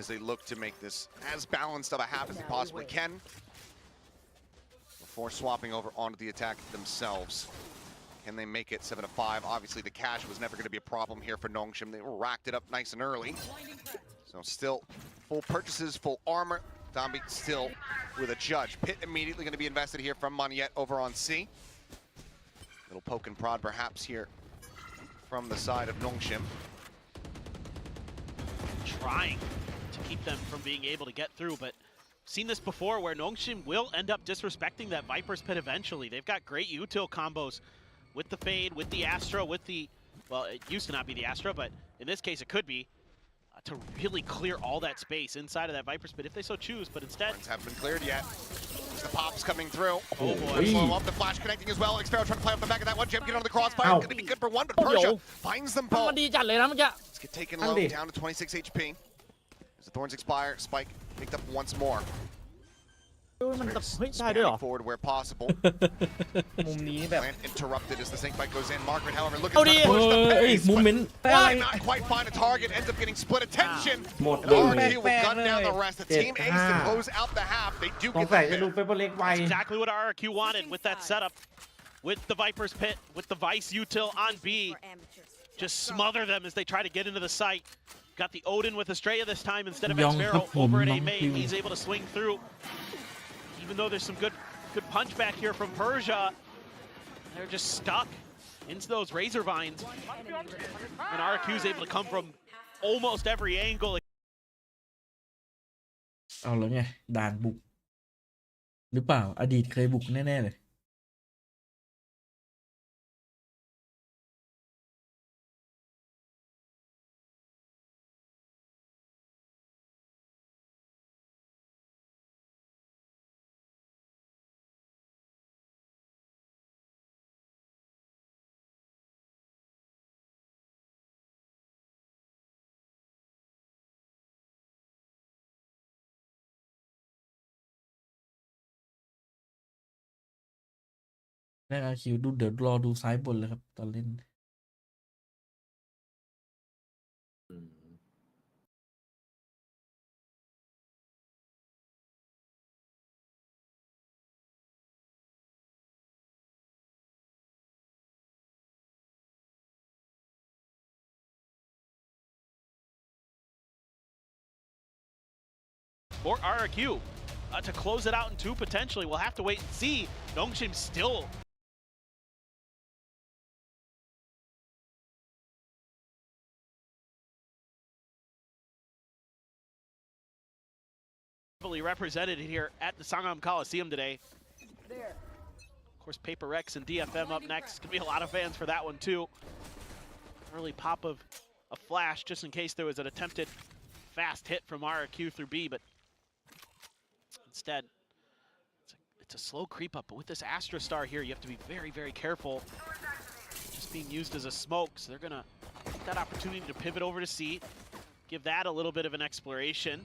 as they look to make this as balanced of a half as they possibly can before swapping over onto the attack themselves. Can they make it 7-5? Obviously, the cash was never going to be a problem here for Nongshim. They racked it up nice and early. So still full purchases, full armor. Dambi still with a judge. Pit immediately going to be invested here from Monyet over on C. Little poke and prod perhaps here from the side of Nongshim. trying to keep them from being able to get through, but seen this before where Nongshim will end up disrespecting that Viper's Pit eventually. They've got great util combos with the Fade, with the Astra, with the, well, it used to not be the Astra, but in this case it could be, to really clear all that space inside of that Viper's Pit if they so choose, but instead... Haven't been cleared yet. The pops coming through. Oh boy. Slow up, the flash connecting as well. Xpharaoh trying to play off the back of that one. Jim get on the crossfire. It's going to be good for one, but Persia finds them มัน both. ดีจัดเลยนะเมื่อกี้ Let's get taken low, down to 26 HP. As the thorns expire, Spike picked up once more. มันเฮ้ยได้ด้วยเหรอ Forward where possible. มุมนี้แบบ Plant interrupted as the snake bite goes in. Margaret, however, looking Oh, to dear. push the เอ้ย pace, มู but เมนต์ why not quite find a target? Ends up getting split attention. หมด And เลย RRQ will gun down the rest. The team ace to 7-5 close out the half. They do สง get สัย the จะดู fifth. เปเปอร์เล็กไว Exactly what RRQ wanted with that setup. With the Viper's Pit, with the Vice util on B. Just smother them as they try to get into the site. Got the Odin with Estrella this time instead of ยองครับ Xpharaoh ผม over at น้อ A ง main. คิว He's able to swing through. Even though there's some good punch back here from Persia, they're just stuck into those razor vines. And RRQ is able to come from almost every angle. เอาแล้วไง ด่านบุก หรือเปล่า อดีตเคยบุกแน่ ๆ เลย แรก RQ ดูเดี๋ยวรอดูซ้ายบนเลยครับ ตอนเล่น For RRQ to close it out in 2 potentially. We'll have to wait and see. Nongshim still represented here at the Sangam Coliseum today. Of course, PRX and DFM up next. Gonna be a lot of fans for that one too. Early pop of a flash just in case there was an attempted fast hit from RRQ through B, but instead, it's a slow creep up. But with this Astra Star here, you have to be very, very careful. Just being used as a smoke, so they're gonna take that opportunity to pivot over to C, give that a little bit of an exploration.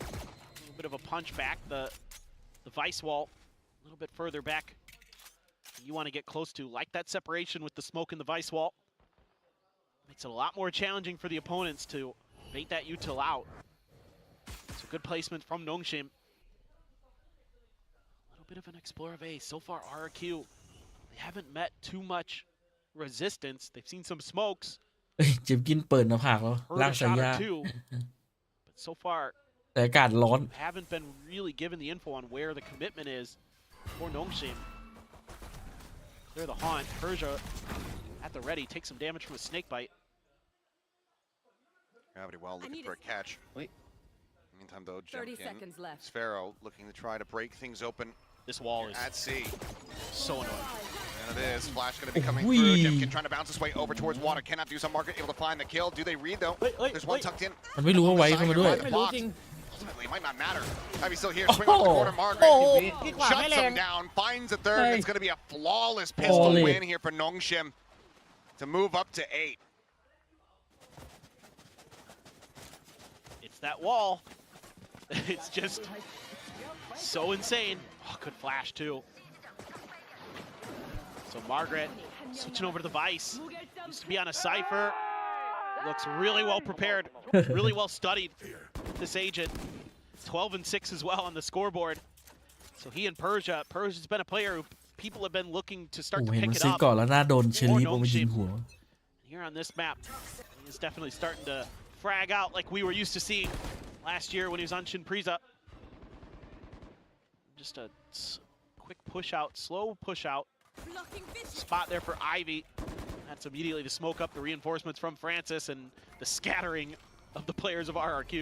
A little bit of a punch back. The Vice wall a little bit further back. You want to get close to, like that separation with the smoke in the Vice wall. Makes it a lot more challenging for the opponents to bait that util out. It's a good placement from Nongshim. little bit of an explorer of A. So far, RRQ, they haven't met too much resistance. They've seen some smokes, เจมกินเปิดหน้าผากแล้ว heard ล่าง a สาย shot ยา or two, but so far แต่อากาศร้อน haven't been really given the info on where the commitment is for Nongshim. Clear the haunt. Persia at the ready, takes some damage from a snake bite. Gravity well looking for a catch. Wait. Meantime, though, 30 Jemkin, seconds left. Sphero looking to try to break things open This wall is at C. so annoying. And it is. Flash going to be coming Wee. through. Jemkin trying to bounce his way over towards water. Cannot do some market. Able to find the kill. Do they read, though? There's one tucked in. มันไม่รู้ว่าไว้เข้ามาด้วย Ultimately, it might not matter. Ivy still here. Swing off the corner. Margaret shuts him down. Finds a third. It's going to be a flawless pistol win here for Nongshim to move up to 8. It's that wall. It's just so insane. Oh, good flash, too. So Margaret switching over to the Vice. Used to be on a Cypher. Looks really well prepared, really well studied, this agent. 12 and 6 as well on the scoreboard. So he and Persia's been a player who people have been looking to โอ้ start to เห็น pick มัน it ซื้อ up. ก่อนแล้วหน้าโดนเชอรี่ผมมายิงหัว Here on this map, he's definitely starting to frag out like we were used to seeing last year when he was on Shinpriza. Just a quick push out, slow push out. Spot there for Ivy. That's immediately to smoke up the reinforcements from Francis and the scattering of the players of RRQ.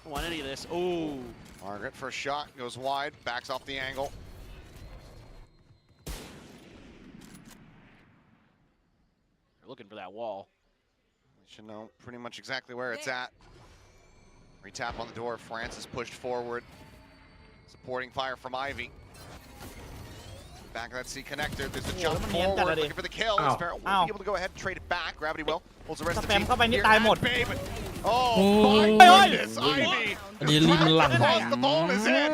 Don't want any of this. Oh. Margaret first shot goes wide, backs off the angle. They're looking for that wall. We should know pretty much exactly where it's at. Retap on the door. Francis pushed forward. Supporting fire from Ivy. Back of that C connector. There's a jump forward. Looking for the kill. Sphero will be able to go ahead and trade it back. Gravity will. Holds the rest of the team. Here at Bay, but oh my goodness, Ivy. อันนี้รีบมันหลัง Across the vault is in.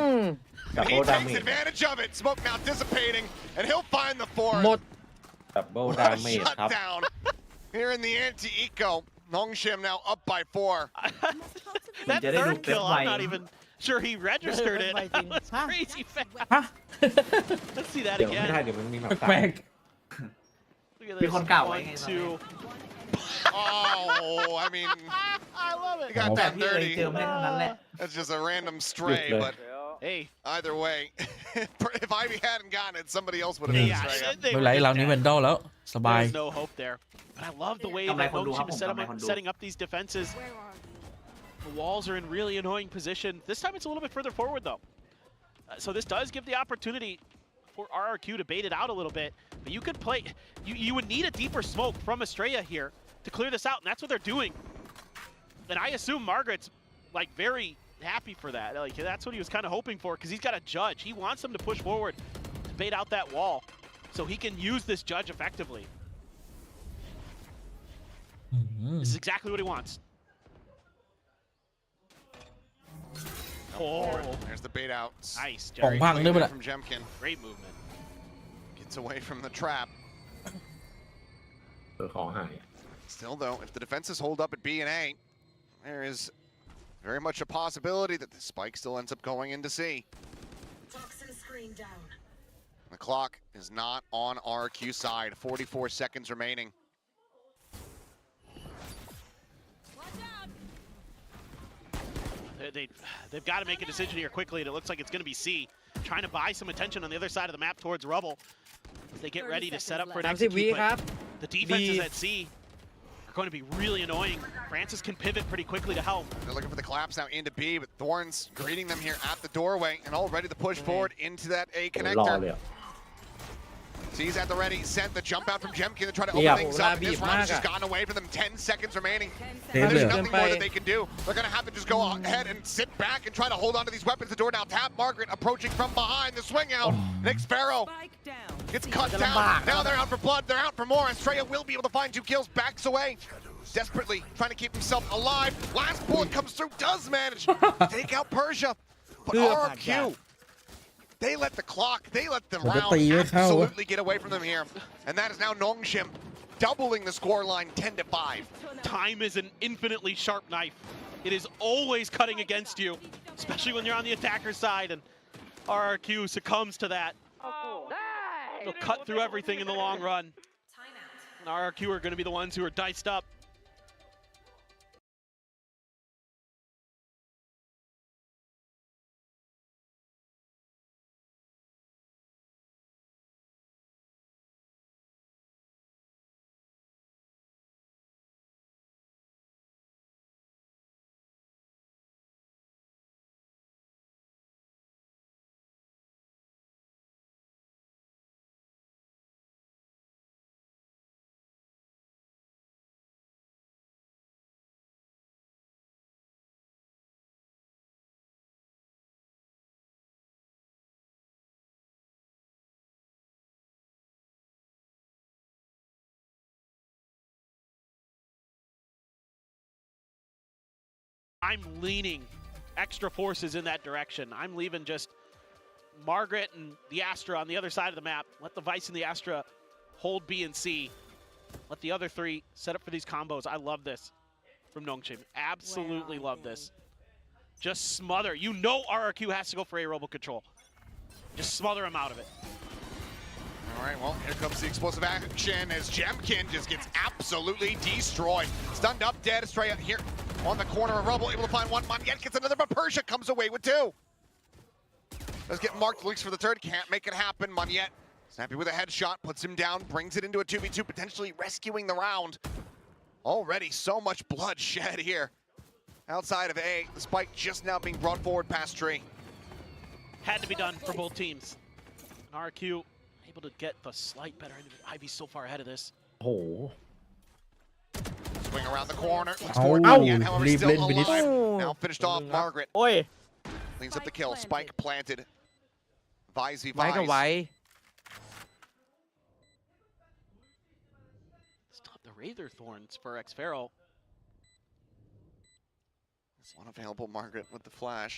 ดับ He เบิลดา takes เมจ advantage of it. Smoke now dissipating, and he'll find the fourth. หมด ดับเบิล What ดา a เมจครับ shutdown here in the anti-eco. Nongshim now up by 4. That Did it third look kill, that I'm not way? even sure he registered it. That was crazy fast. ฮะ Let's see that เดี๋ยวไม่ได้ again. เดี๋ยวมันมีแบบ แปลก Look at มี this. คนกล่าวไว้ One, ไง two. Oh, I mean, I love you it. got แต่ that พี่เอ๋ยเจอ dirty. ไม่ได้เท่านั้นแหละ That's just a random stray, Good play. but Hey, either way, if Ivy hadn't gotten it, somebody else would have been yeah, straight up. ไม่เป็นไรเรานี้แวนดอลแล้ว สบาย There's no hope there. But I love the way that Nongshim is setting up these defenses. Where are you? The walls are in really annoying position. This time it's a little bit further forward, though. So this does give the opportunity for RRQ to bait it out a little bit. But you could play... You would need a deeper smoke from Estrella here to clear this out, and that's what they're doing. And I assume Margaret's, like, very happy for that. Like, that's what he was kind of hoping for, because he's got a judge. He wants them to push forward to bait out that wall so he can use this judge effectively. This is exactly what he wants. Oh, There's the bait out. nice, ของ Jerry. พังด้วยปะ From Jemkin. Great movement. Gets away from the trap. ของหาย Still, though, if the defenses hold up at B and A, there is very much a possibility that the spike still ends up going into C. The clock is not on RQ side. 44 seconds remaining. They've got to make a decision here quickly, and it looks like it's going to be C. Trying to buy some attention on the other side of the map towards Rubble as they get ready to set up for an 30 วิ execute. ครับ But the defenses at C are going to be really annoying. Francis can pivot pretty quickly to help. They're looking for the collapse now into B, but Thorns greeting them here at the doorway and all ready to push forward into that A รอ connector. เลยอะ C's at the ready, sent the jump out from Jemkin to try to Yeah. open things up. Ula This beat round has just Maga. gotten away from them. 10 seconds remaining. เทปเลย There's เหรอ nothing more that they can do. They're going to have to just go ahead and sit back and try to hold on to these weapons. The door now tap. Margaret approaching from behind. The swing out. Nick Sphero Spike down. gets cut down. Now they're out for blood. They're out for more. Estrella will be able to find 2 kills. Backs away. Desperately trying to keep himself alive. Last bullet comes through. Does manage to take out Persia. But RRQ, they let the clock, they let the round absolutely get away from them here. And that is now Nongshim doubling the score line 10-5. Time is an infinitely sharp knife. It is always cutting against you, especially when you're on the attacker side. And RRQ succumbs to that. They'll cut through everything in the long run. And RRQ are going to be the ones who are diced up. I'm leaning extra forces in that direction. I'm leaving just Margaret and the Astra on the other side of the map. Let the Vice and the Astra hold B and C. Let the other three set up for these combos. I love this from Nongshim. Absolutely love this. Just smother. You know RRQ has to go for a robo control. Just smother him out of it. All right, well, here comes the explosive action as Jemkin just gets absolutely destroyed. Stunned up, dead, straight here on the corner of Rubble, able to find one. Monyet gets another, but Persia comes away with two. Does get marked, looks for the third, can't make it happen. Monyet, snappy with a headshot, puts him down, brings it into a 2v2, potentially rescuing the round. Already so much blood shed here. Outside of A, the spike just now being brought forward past Tree. Had to be done for both teams. And RRQ able to get the slight better end of it. Ivy's so far ahead of this. โอ้โห Swing around the corner, looks Ow. for Monyet, however, Leave still lane beneath. alive. Now finished off Margaret. โอ้ย Cleans up the kill, spike planted. Vise v ไว้ก็ Vise. ไว้ Still have the Wraither Thorns for X Pharaoh. There's one available, Margaret with the flash.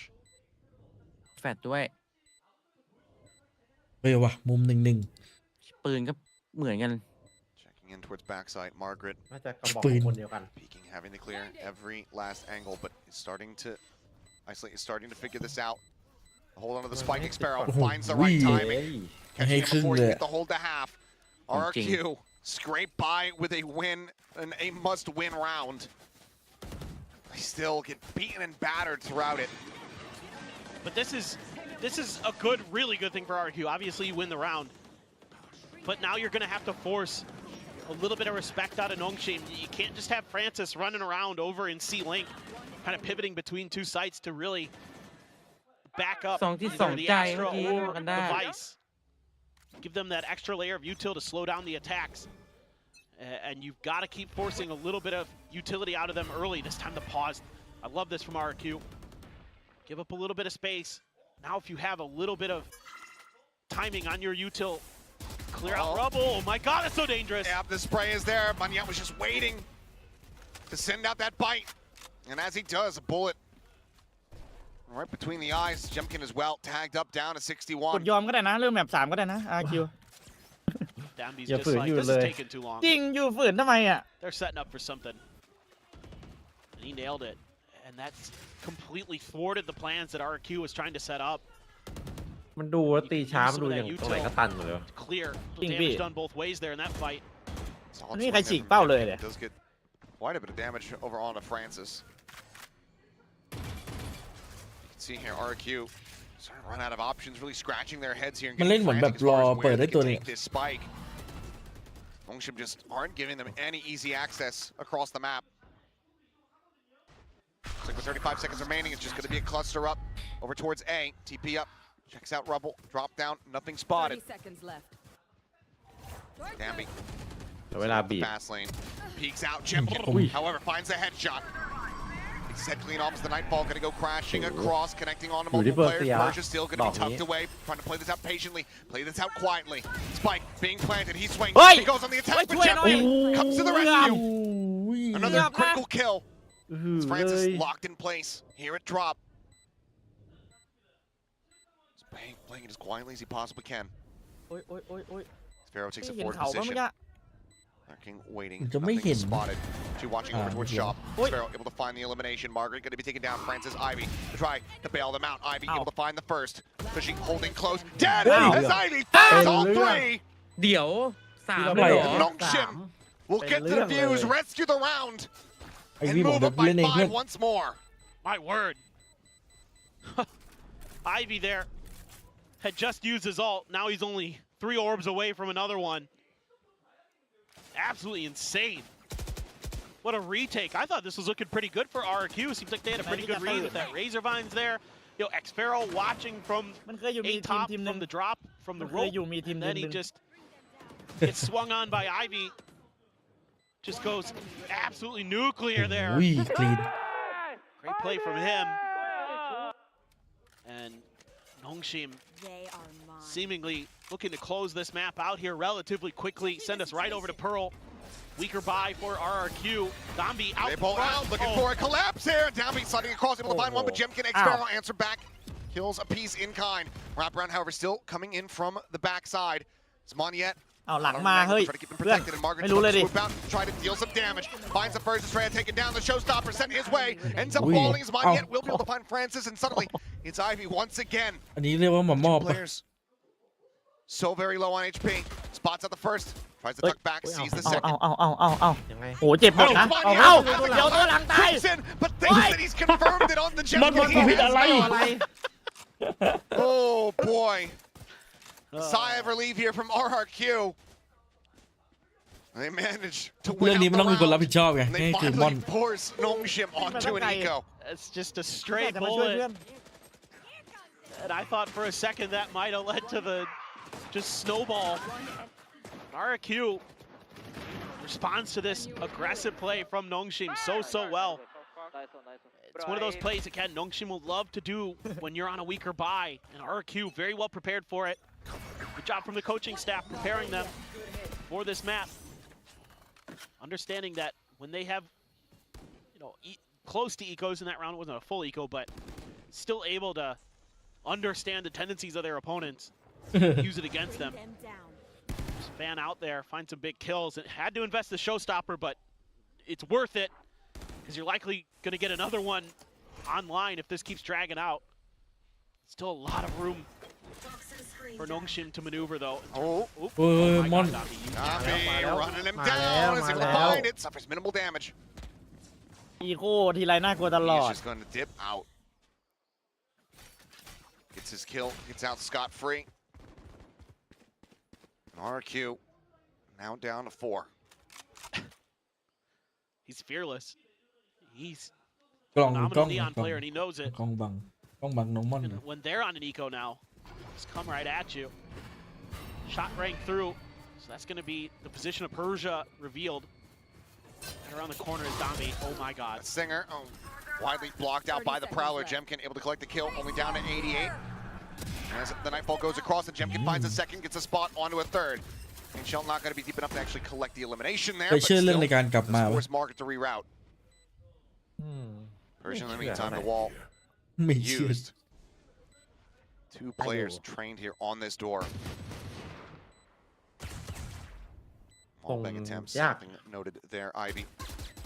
แฟดด้วย เฮ้ยว่ะมุมหนึ่ง ปืนก็เหมือนกัน Checking in towards backside, Margaret น่าจะกระบอกของคนเดียวกัน peeking, having to clear every last angle, but is starting to isolate, is starting to figure this out. Hold on to the spike, Sparrow finds the right เฮ้ timing. ย Catching it before you get the hold to half. Clinching. RRQ scrape by with a win, and a must-win round. They still get beaten and battered throughout it. But this is a good, really good thing for RRQ. Obviously, you win the round. But now you're going to have to force a little bit of respect out of Nongshim. You can't just have Francis running around over in C-Link, kind of pivoting between two sites to really back up สองที่ either สอง the ใจ Astra เมื่อกี้ or กัน the ได้ Vice. Give them that extra layer of util to slow down the attacks. And you've got to keep forcing a little bit of utility out of them early. This time the pause. I love this from RRQ. Give up a little bit of space. Now if you have a little bit of timing on your util, clear out Rubble. Oh my god, that's so dangerous. Yeah, the spray is there. Monyet was just waiting to send out that bite. And as he does, a bullet right between the eyes. Jemkin as well, tagged up down to กด 61. ยอมก็ได้นะเริ่มแมป3ก็ได้นะ RQ Dambi's Yeah, just for like, you, this is Lay. taking too long. จริงอยู่ฝืนทำไมอ่ะ They're setting up for something. And he nailed it. And that's completely thwarted the plans that RRQ was trying to set up. มันดูว่าตีช้ามันดูอย่างตรงไหนก็ตันหมดเลย Clear. King Damage B. done both ways there in that fight. Solid มันไม่มีใคร swing ฉีก there. เป้าเลยเนี่ย Does get quite a bit of damage over onto Francis. You can see here, RRQ starting to run out of options, really scratching their heads here. And มันเล่น getting เหมือนแบบ frantic as รอ far as เปิด where ได้ they ตัว can หนึง take this spike. Nongshim just aren't giving them any easy access across the map. Looks like with 35 seconds remaining, it's just going to be a cluster up over towards A. TP up, checks out Rubble, drop down, nothing 30 spotted. seconds left. Dambi, แต่เวลาบีบ fast lane, peeks out. Jemkin, Ui. however, finds the headshot. He's head clean off as the Nightfall going to go crashing across, connecting on to Ui, multiple đi players. bờ Persia's still going to be đỏ tucked nhé. away, trying to play this out patiently, play this out quietly. Spike being planted, he swings, Oi! he goes on the attack, Oi, but Twin, Jemkin comes to the rescue. อุ้ย Another critical kill. อื้อหือ As เล Francis ย locked in place. Hear it drop. He's playing it as quietly as he possibly can. โอ้ยโอ้ยโอ้ยโอ้ย Sparrow takes ไม่ a เห็น forward เขาบ้าง position. เมื่อกี้ Lurking, waiting. มันจะไม่ nothing เห็น spotted. Two watching over towards เดี๋ยว shop. Sparrow able to find the elimination. Margaret going to be taken down. Francis Ivy to try to bail them out. Ivy able to find the first. Fishing holding close. Dead as Ivy finds all three. เดี๋ยว3 ที่ เลยเหรอ เรา Nongshim will get to the views, rescue the round, ไอ้ and วีบอก move เดี๋ยว up กู by เล่นเองเพื่อน 5 once more. My word. Ivy there had just used his ult. Now he's only 3 orbs away from another one. Absolutely insane. What a retake. I thought this was looking pretty good for RRQ. Seems like they had a pretty good read with that Razor Vines there. Xpharaoh watching from มันเคยอยู่มี A ทีม top ทีมหนึ่ from ง the drop from มั the นเคย rope. อยู่มีทีม And ที then มห he นึ่ง just gets swung on by Ivy. Just goes absolutely nuclear there. อุ้ยกรีน Great play from him. And Nongshim They are mine. seemingly looking to close this map out here relatively quickly. Send us right over to Pearl. Weaker buy for RRQ. Dombey out They pull front. out, looking Oh, for a collapse here. Downbeat sliding across, able to find one, but Jemkin Xpharaoh answer back. Kills a piece in kind. Wraparound, however, still coming in from the backside. It's Moniette. เอาหลังมาเฮ้ย Try to keep them เพื่อน protected, and Margaret ไม่รู้เลยดิ swoop out, try to deal some damage. Finds the first, is trying to take it down. The showstopper sent his way. Ends up Ui. falling as Moniette Ow. will be able to find Francis, and suddenly it's Ivy once again. อันนี้เรียกว่ามามอบ Two ปะ players so very low on HP. Spots at the first. Tries to เฮ้ย tuck back, sees the เอา second. เอา ยังไง โอ้เจ็บหมดนะ Moniette เอา has a เดี๋ยวตัวหลังตาย Clinching, but thinks that he's confirmed it on the มัน Jemkin. กูผิดอะไร Oh boy. Sigh of relief here from RRQ. They managed to เรื่ win องนี้ out มัน the ต้องมีคนรับ round. ผิดชอบไง And นี่ they คือมอน finally force Nongshim onto an eco. it's just a แต่ straight จะมาช่วยเพื่อน bullet. And I thought for a second that might have led to the just snowball. RRQ responds to this aggressive play from Nongshim so well. It's one of those plays, again, Nongshim will love to do when you're on a weaker buy. And RRQ very well prepared for it. Good job from the coaching staff preparing them for this map. Understanding that when they have, close to ecos in that round, it wasn't a full eco, but still able to understand the tendencies of their opponents, use it against them. Them down. Just fan out there, find some big kills. It had to invest the showstopper, but it's worth it because you're likely going to get another one online if this keeps dragging out. Still a lot of room for Nongshim to maneuver, though. Oh, Oop. Oh, my Mon. God, Dombey, you got it. Nami running him มาแล้ว down. Is มา able แล้ to ว find it. Suffers minimal damage. อีโก้ทีไรน่ากลัวตลอ He's ด just going to dip out. Gets his kill. Gets out scot-free. And RRQ now down to 4. He's fearless. He's กล้อง phenomenal กล้อง Neon player, and he knows it. กล้องบังกล้องบังน้องมอน And when they're on an eco now, just come right at you. Shot rang through, so that's going to be the position of Persia revealed. And around the corner is Dombey. Oh my God. Singer widely blocked out by the Prowler. Jemkin able to collect the kill, only down to 88. As the Nightfall goes across, and Jemkin finds a second, gets a spot onto a third. And Shell not going to be deep enough to actually collect the elimination there, ไป but เชื่อเรื่อง still ในการกลับมา force Margaret to reroute. Persia in the meantime, the wall ไม่เชื่อ used. Two players trained here on this door. Wallbang attempts, yeah. nothing noted there. Ivy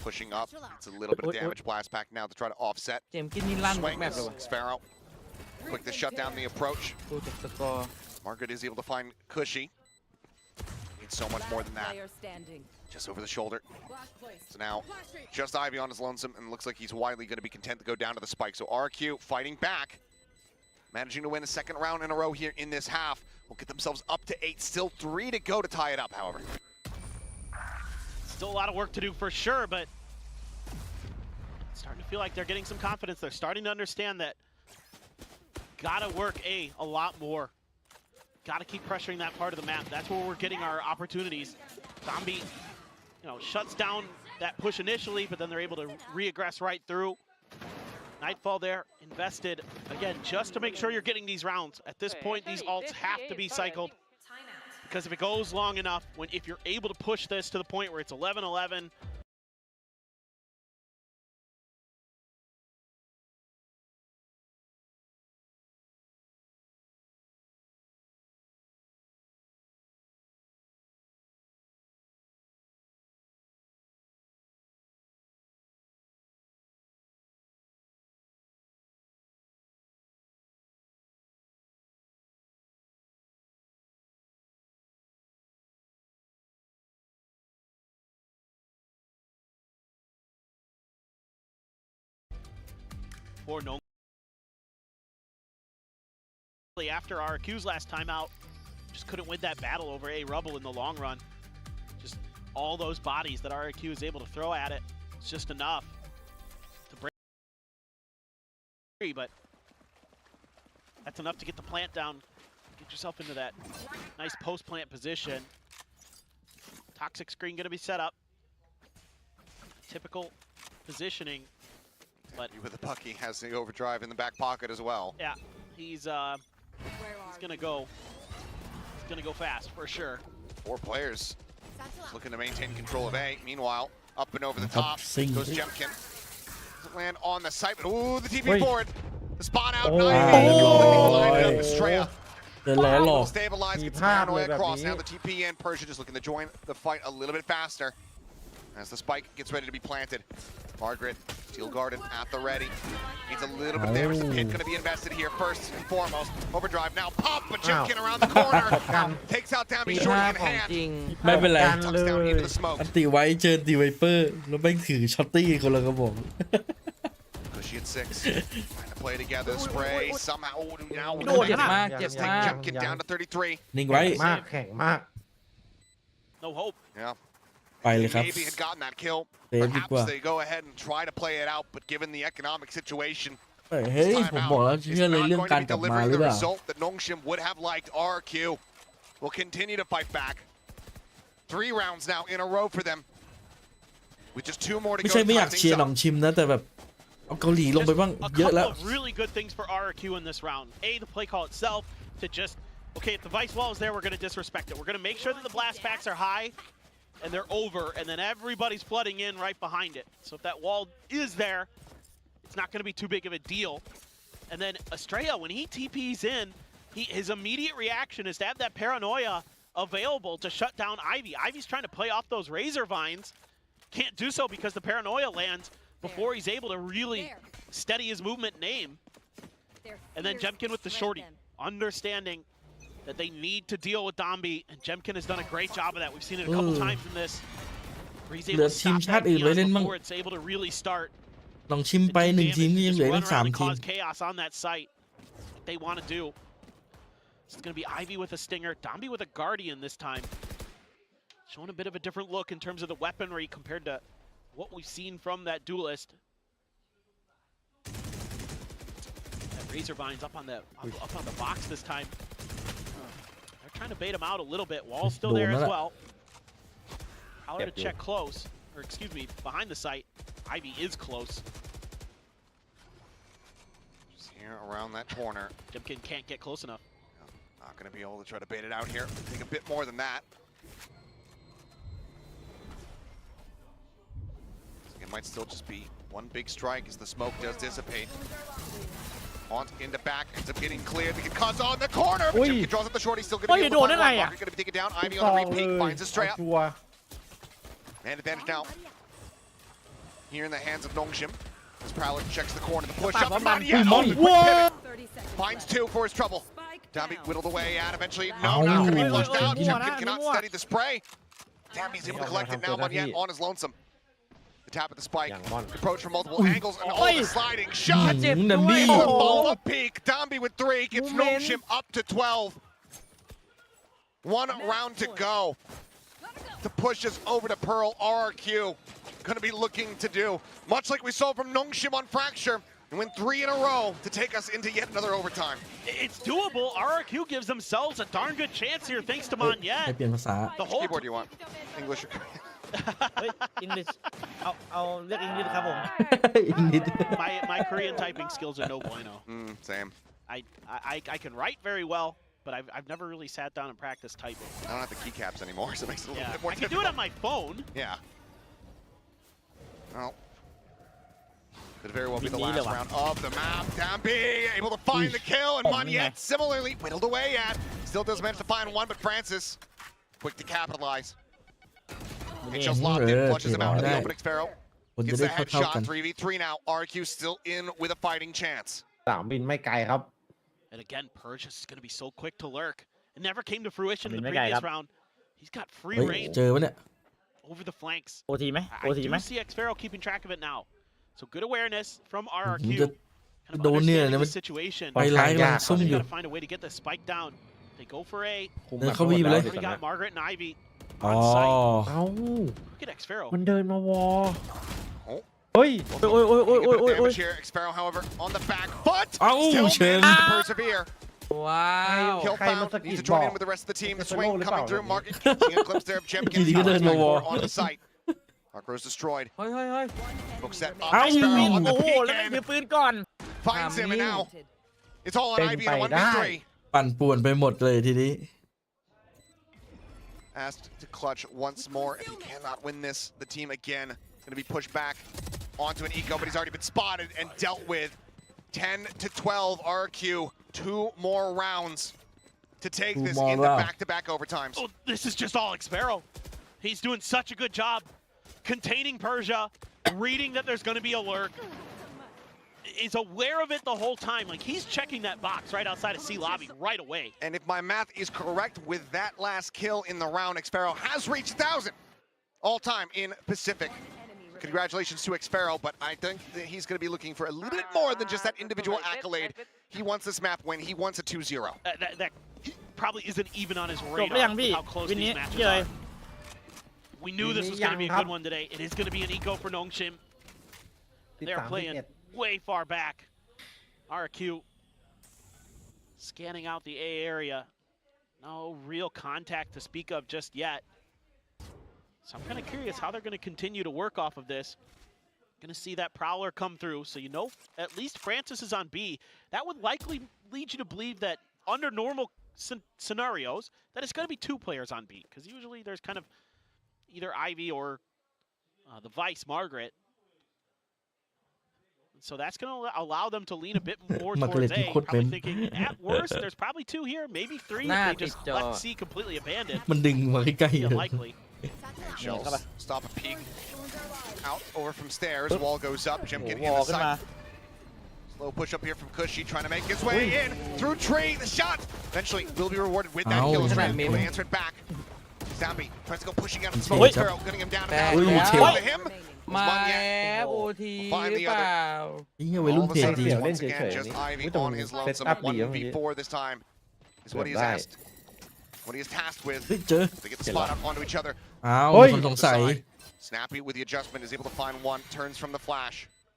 pushing up. It's a little bit of damage. Blast back now to try to offset. เจมส์กินนี่ลั่น Swing แมปเลยว่ะ Sparrow. Quick to shut down the approach. ดูจากสกอร์ Margaret is able to find Cushy. Needs so much more than that. Player standing. Just over the shoulder. So now, just Ivy on his lonesome, and looks like he's widely going to be content to go down to the spike. So RQ fighting back. Managing to win a second round in a row here in this half. Will get themselves up to 8. Still 3 to go to tie it up, however. Still a lot of work to do for sure, but starting to feel like they're getting some confidence. They're starting to understand that gotta work a lot more. Gotta keep pressuring that part of the map. That's where we're getting our opportunities. Dombey, shuts down that push initially, but then they're able to re-aggress right through. Nightfall there, invested, again, just to make sure you're getting these rounds. At this point, these ults have to be cycled. Because if it goes long enough, if you're able to push this to the point where it's 11-11, for no. After RRQ's last time out, just couldn't win that battle over A Rubble in the long run. Just all those bodies that RRQ is able to throw at it, it's just enough to break. But that's enough to get the plant down. Get yourself into that nice post-plant position. Toxic screen going to be set up. Typical positioning, but with the puck, he has the overdrive in the back pocket as well. Yeah, he's gonna go. He's gonna go fast for sure. 4 players looking to maintain control of A. Meanwhile, up and over the top goes Jemkin. Doesn't land on the site, but ooh, the TP forward. The spawn out. Estrella. Stabilize, gets paranoia across. Now the TP in. Persia just looking to join the fight a little bit faster as the spike gets ready to be planted. Margaret, steel guarded at the ready. Needs a little bit of damage. The pit going to be invested here first and foremost. Overdrive now. Pop, but Jemkin around the corner. Takes out down. Be short in hand. ไม่เป็นไร Tucks down into the smoke. อันตีไว้เชิญตีไวเปอร์แล้วแม่งถือช็อตตี้คนละกระบอก Cushy at 6. Trying to play together. Spray somehow. Now เจ็บมาก Jemkin down to 33. นิ่งไว้ มากแข็งมาก No hope. Yeah. ไปเลยครับ Maybe had gotten that kill. เซฟดีกว่า Perhaps they go ahead and try to play it out, but given the economic situation, เฮ้ยผมบอกแล้ว is เชื่อเลย not เรื่อง going การ to be กลับมา delivering หรือ the เปล่า result that Nongshim would have liked. RRQ will continue to fight back. 3 rounds now in a row for them. With just 2 more to ไม่ go. ใช่ไม่อยากเชียร์หนองชิมนะแต่แบบเอาเกาหลีลงไปบ้าง A เยอะแล้ว couple of really good things for RRQ in this round. A, the play call itself to just, okay, if the vice wall is there, we're going to disrespect it. We're going to make sure that the blast packs are high and they're over, and then everybody's flooding in right behind it. So if that wall is there, it's not going to be too big of a deal. And then Estrella, when he TPs in, his immediate reaction is to have that paranoia available to shut down Ivy. Ivy's trying to play off those razor vines. Can't do so because the paranoia lands before he's able to really steady his movement and aim. And then Jemkin with the shorty, understanding that they need to deal with Dombi, and Jemkin has done a great job of that. We've seen it a couple times in this, where he's able to stop that Neon before it's able to really start. ลองชิมไป1ทีมนี่ยังเหลืออีก3ทีม Cause chaos on that site. What they want to do. It's going to be Ivy with a stinger, Dombi with a guardian this time. Showing a bit of a different look in terms of the weaponry compared to what we've seen from that duelist. That razor vines up on the box this time. They're trying to bait him out a little bit. Wall's still there as well. Power to check close, or excuse me, behind the site. Ivy is close. Just here around that corner. Jemkin can't get close enough. Not going to be able to try to bait it out here. I think a bit more than that. It might still just be one big strike as the smoke does dissipate. On into back, ends up getting cleared. They get cause on the corner, but Jemkin draws up the short. He's still going to be able to find one. Walker's going to be taken down. Ivy on the repeat, finds a straight up. Man advantage now. Here in the hands of Nongshim. As Prowler checks the corner, the push up. Finds 2 for his trouble. Dambi whittled away at eventually. No, not going to be flushed out. Jemkin cannot steady the spray. Dambi's able to collect it now. Monyet on his lonesome. The tap of the spike. Approach from multiple angles and all the sliding shot. Follow-up peak. Dambi with 3 gets Nongshim up to 12. 1 round to go. To push us over to Pearl. RRQ going to be looking to do much like we saw from Nongshim on Fracture and win 3 in a row to take us into yet another overtime. It's doable. RRQ gives themselves a darn good chance here thanks to Monyet. ให้เปลี่ยนภาษา The Which whole keyboard do you want? English or Korean? อังกฤษเอาเลือกอังกฤษครับผม my Korean typing skills are no bueno. Same. I can write very well, but I've never really sat down and practiced typing. I don't have the keycaps anymore, so it makes it a little bit more I can difficult. do it on my phone. Yeah. Well, could very well be the last round of the map. Dambi able to find the kill, and Monyet similarly whittled away at. Still does manage to find 1, but Francis quick to capitalize. It just locked in, flushes him out to the opening Sparrow. Gets the headshot, 3v3 now. RRQ still in with a fighting chance. สามบินไม่ไกลครับ And again, Purge is going to be so quick to lurk. It never came to fruition in the previous round. He's got free เฮ้ย range เจอวะเนี่ย over the flanks. โอทีไหม I do see Xpharaoh keeping track of it now. So good awareness from RRQ. kind of โดนเนี่ย understanding เนี่ย the มัน situation. ไปไล่กำลังซุ่ม They อยู่ gotta find a way to get the spike down. They go for A. คุม เดินเข้าบีไปเลย We got Margaret and Ivy อ๋อ on site. เอ้า Look at Xpharaoh. มันเดินมาวอ Oh. เฮ้ย Taking a bit of damage here. Xpharaoh, however, on the back foot. Oh, Still Chen. managed to persevere. ว้าว Kill ใครมา found. สะกิ Needs ด to บ join อก in with the rest of the team. It's a Swing low hรือเป coming ล่า through. เนี่ย Market catching a glimpse there of Jemkin. Gì cái đơn mà vò. On the site. Arcro's destroyed. เฮ้ยเฮ้ยเฮ้ย Book set up. Ow. Xpharaoh on the โอ้โห peak แล้วไม่ end. ถือปืนก่อน Finds him, and now it's all on เป็น Ivy ไป in a ได้ 1v3. ปั่นป่วนไปหมดเลยทีนี้ Asked to clutch once more. If he cannot win this, the team again going to be pushed back onto an eco, but he's already been spotted and dealt with. 10 to 12 RRQ. 2 more rounds to take Two this more into rounds. back-to-back overtimes. Oh, this is just all Xpharaoh. He's doing such a good job containing Persia, reading that there's going to be a lurk. Is aware of it the whole time. Like, he's checking that box right outside of C lobby right away. And if my math is correct, with that last kill in the round, Xpharaoh has reached 1,000 all-time in Pacific. Congratulations to Xpharaoh, but I think that he's going to be looking for a little bit more than just that individual accolade. He wants this map win. He wants a 2-0. That probably isn't even on his จบหรือยัง radar พี่ with how close วินนี้ these พี่ matches เลย are. We knew this was going to be a good one today. It is going to be an eco for Nongshim. They're playing way far back. RRQ scanning out the A area. No real contact to speak of just yet. So I'm kind of curious how they're going to continue to work off of this. Going to see that Prowler come through. So you know at least Francis is on B. That would likely lead you to believe that under normal scenarios that it's going to be 2 players on B. Because usually there's kind of either Ivy or the Vice, Margaret. So that's going to allow them to lean a bit more towards A. Probably thinking at worst there's probably 2 here, maybe 3 if they just let C completely abandon. มันดึงมาใกล้ๆเลย Likely. Shells stop a peek. Out over from stairs. Wall goes up. Jemkin ว in อ the ขึ้นมา site. Slow push up here from Cushy, trying to make his way in through tree. The shot eventually will be rewarded with that Ow. kill. Isn't that meme? Will answer it back. Zombie tries to go pushing out of the Wait. smoke. Sparrow gunning him down. Back And down. down. To him. มา One แอ yet. บโอที Find ห the รือเป other. ล่า ไอ้เหี้ยวัยรุ่น All of เท a จ sudden, ริง เล่น once เฉย again, ๆ just นี่ Ivy ไม่ต้อง on his เซต lonesome. อัพดีเมื่อกี้ 1v4 this time is what he's Good asked. What he is tasked with. เฮ้ยเจอ They get the spot up onto each other. อ้าว เฮ้ย มีคนสงสัย Snappy with the adjustment is able to find one. Turns from the flash.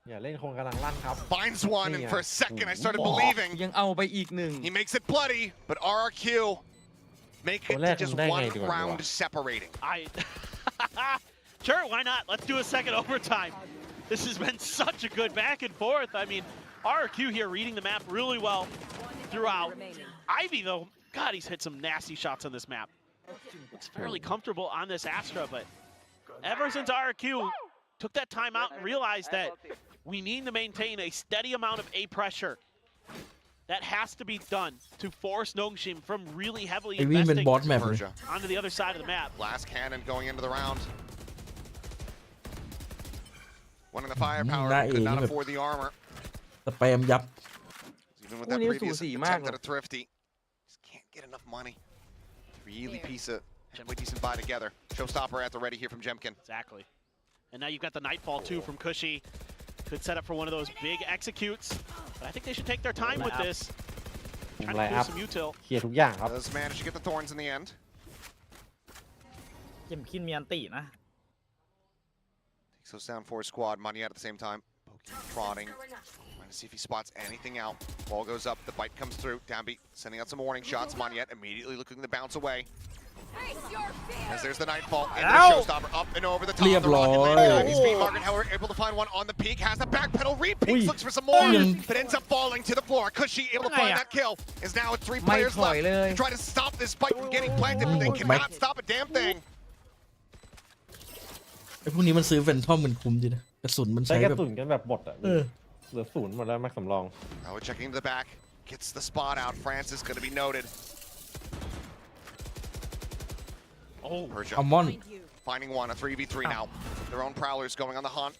อย่าเล่นคนกำลังลั่นครับ Finds one, and for a second I started Oh. believing. ยังเอาไปอีกหนึ่ง He makes it bloody, but RRQ make it to just ได้ไง one ดีกว่า round separating. Sure, why not? Let's do a second overtime. This has been such a good back and forth. I mean, RRQ here reading the map really well throughout. Ivy, though, God, he's hit some nasty shots on this map. Looks fairly comfortable on this Astra, but ever since RRQ took that time out and realized that we need to maintain a steady amount of A pressure. That has to be done to force Nongshim from really heavily ไอ้วิ่งเป็น investing บอสแมปเลย Persia. onto the other side of the map. Last cannon going into the round. One in the firepower, That could not is- afford the armor. สแปมยับ Even with Oh, thatนี่ previous สูสีมาก attempt at a thrifty. Just can't get enough money. Really piece of halfway decent buy together. Showstopper at the ready here from Jemkin. Exactly. And now you've got the Nightfall too from Cushy. Could set up for one of those big executes. But I think they should take their time with this. Trying to Lay pull up. some util. เคลียร์ทุกอย่างครับ Does manage to get the thorns in the end. เจมคินมีอันตินะ Takes those down for his squad. Money out at the same time. Poking, trotting. Trying to see if he spots anything out. Ball goes up. The bite comes through. Downbeat sending out some warning shots. Moniette immediately looking to bounce away. As there's the Nightfall and the Showstopper up and over the top. Lia The rocket Bloy. landed at his feet. Margaret, however, able to find one on the peak. Has the backpedal. Repeats. Ui. Looks for some more. Ui. But ends up falling to the floor. Cushy able to find that kill. Is now at 3 ไม่ players ถอย left. เลย Try to stop this fight from getting planted, but they cannot stop a damn thing. ไอ้พวกนี้มันซื้อแฟนทอมมันคุ้มดีนะกระสุนมัน ใช้ ใช้ กระ แบบ สุนกันแบบบดอ่ะ เออ เหลือศูนย์หมดแล้วแม็กสำรอง Now we're checking to the back. Gets the spot out. Francis going to be noted. Oh, Persia อัลมอน finding one, a 3v3 now. Their own prowlers going on the hunt.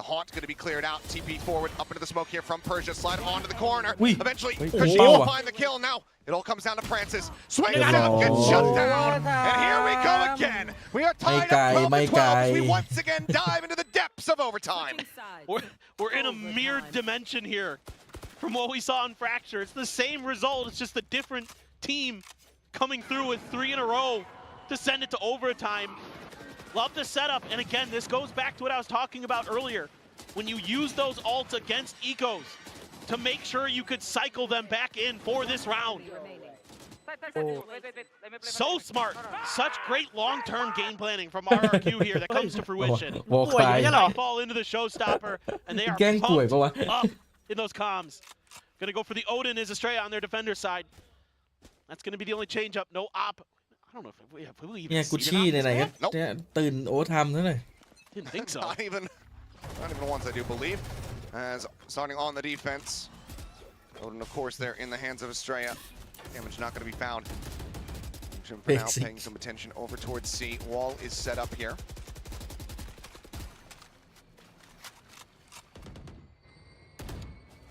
The haunt's going to be cleared out. TP forward, up into the smoke here from Persia. Slide onto the corner. Ui. Eventually, Ui. Cushy will find the kill. Now, it all comes down to Francis. Swinging it out, gets shut down. And here we go again. We are tied up 12 to 12 as we once again dive into the depths of overtime. We're in a mirrored dimension here from what we saw in Fracture. It's the same result. It's just a different team coming through with 3 in a row to send it to overtime. Love the setup. And again, this goes back to what I was talking about earlier. When you use those ults against ecos to make sure you could cycle them back in for this round. So smart. Such great long-term game planning from RRQ here that comes to fruition. วอลคาย Fall into the showstopper, and they are แกล้งป่วย pumped ปะวะ up in those comms. Gonna go for the Odin as Estrella on their defender side. That's gonna be the only change up. No op. I don't know if we even เนี่ย see กุชชี่ an op ไหน in ๆ this ก็ map. เนี่ยตื่นโอทำซะหน่อย Didn't think so. Not even the ones I do believe. As starting on the defense. Odin, of course, there in the hands of Estrella. Damage not going to be found. Jim for now Basic. paying some attention over towards C. Wall is set up here.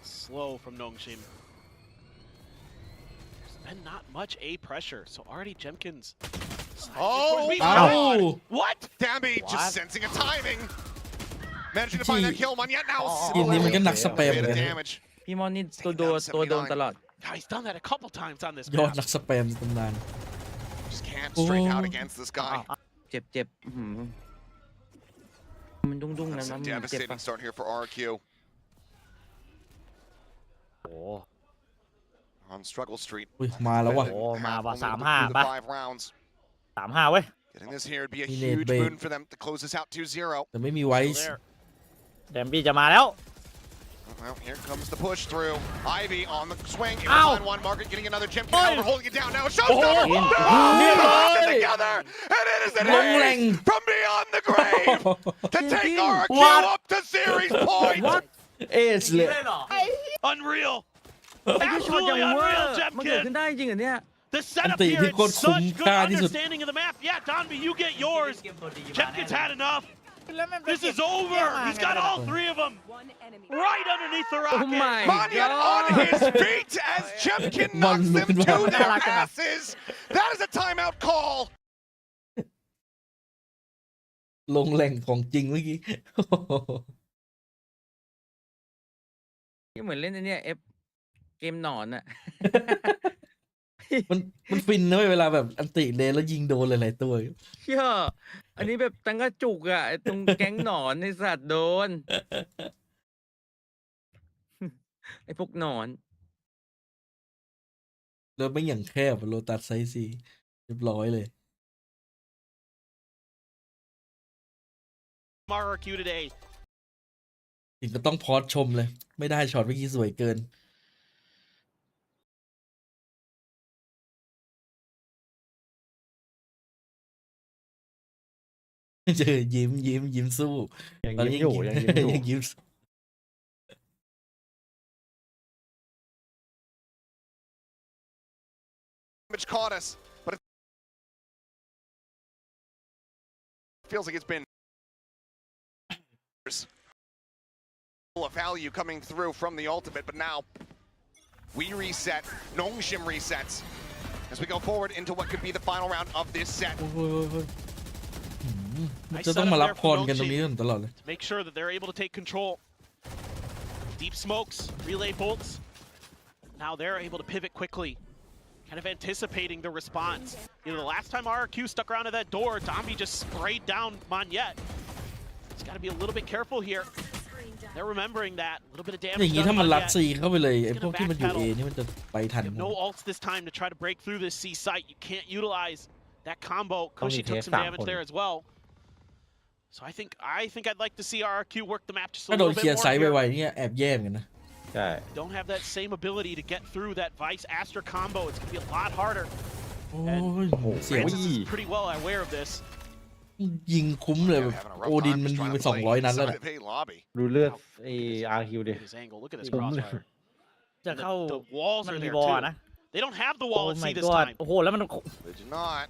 Slow from Nongshim. There's been not much A pressure, so already Jemkins. Oh, my God. What? Dambi just sensing a timing. Managing to find that kill. Monyet now. ทีมนี้มันก็หนักสเปม Bit เหมือน of กัน damage. พี่มอนนี่ตัวโดนตลอด God, he's done that a couple times on this ยอด map. นักสเปมตำนาน Just can't straight out against this guy. เจ็บอื้อหือมันดุ้งๆนะ That's มั a นเจ็บ devastating ปะ start here for RRQ. โอ้ On struggle street. อุ้ยมาแล้ววะ โอ้มาว่ะ Only 3-5 through the ป่ะ 5 rounds. 3-5 เว้ย Getting this here would be a He need huge bait. boon for them to close this out 2-0. แต่ไม่มีไวส์ There. แดมบี้จะมาแล้ว Well, here comes the push through. Ivy on the swing. Ow! Line one. Market getting another Jim. However, holding it down now. Showstopper. Oh! Together, and it is an Long lane. ace from beyond the grave to take RRQ What? up to series point. เอสเลย Unreal. ไอ้ที่ช็อตอย่าง Absolutely เวอ unreal, ร์มันเกิดขึ้น Jemkin. ได้จริงเหรอเนี่ย The setup Antti, here,ที่โคตร it's คุ้ม such good ค่าที่สุด understanding of the map. Yeah, Donby, you get yours. Jemkin's had enough. This is over. He's got all 3 of them One enemy. right underneath the Oh rocket. my Monyet on his feet as Jemkin knocks them to their passes. That is a timeout call. ลงแหล่งของจริงเมื่อกี้ นี่เหมือนเล่นไอ้เนี่ยเกมหนอนอะ มันฟินนะเว้ยเวลาแบบอันติเลนแล้วยิงโดนหลายๆตัว เชี่ยอันนี้แบบตังกระจุกอะไอ้ตรงแก๊งหนอนในสัตว์โดน ไอ้พวกหนอน แล้วไม่อย่างแคบโลตัสไซส์ซีเรียบร้อยเลย RRQ today. ถึงก็ต้องพอสชมเลย ไม่ได้ช็อตเมื่อกี้สวยเกิน เจอยิ้มสู้ ยัง ตอน ยิ้ม นี้ อยู่ยังยิ้มอยู่ ยังยิ้ม Damage caught us, but it feels like it's been of value coming through from the ultimate, but now we reset. Nongshim resets as we go forward into what could be the final round of this set. โอ้ยมันจะต้องมารับพรกันตรงนี้ตลอดเลย To make sure that they're able to take control. Deep smokes, relay bolts. Now they're able to pivot quickly, kind of anticipating the response. You know, the last time RRQ stuck around at that door, Donby just sprayed down Monyet. He's got to be a little bit careful here. They're remembering that. A little bit of อ damage ย่างนี้ done ถ้า to มันรัด Monyet. ซีเข้าไปเลยไอ้พวกที่มันอยู่ A นี่มันจะไปทัน You have no ults this time to try to break through this C site. You can't utilize that combo. Koshi took some damage there as well. So I think I'd like to see RRQ work the map just a ถ้าโดน little เคลีย bit ร์ไซ more ด์ here. ไวๆเนี่ยแอบแย่เหมือนกันนะ ใช่ Don't have that same ability to get through that Vice Astra combo. It's going to be a lot harder. โอ้ยเสียง Francis is pretty well aware of this. ยิงคุ้มเลยแบบ Having a rough โอดิน time มัน just ยิง trying ไป to play 200 นัดแล้ว inside นะ of A lobby. ดูเลือดอาร์คิวดิ Look at his angle. Look at this คุ้มเลย crossfire. จะเข้า The walls มัน are มี there บอล too. นะ They don't have the โอ้ wall at my C this god time. โอ้โหแล้วมัน They do not.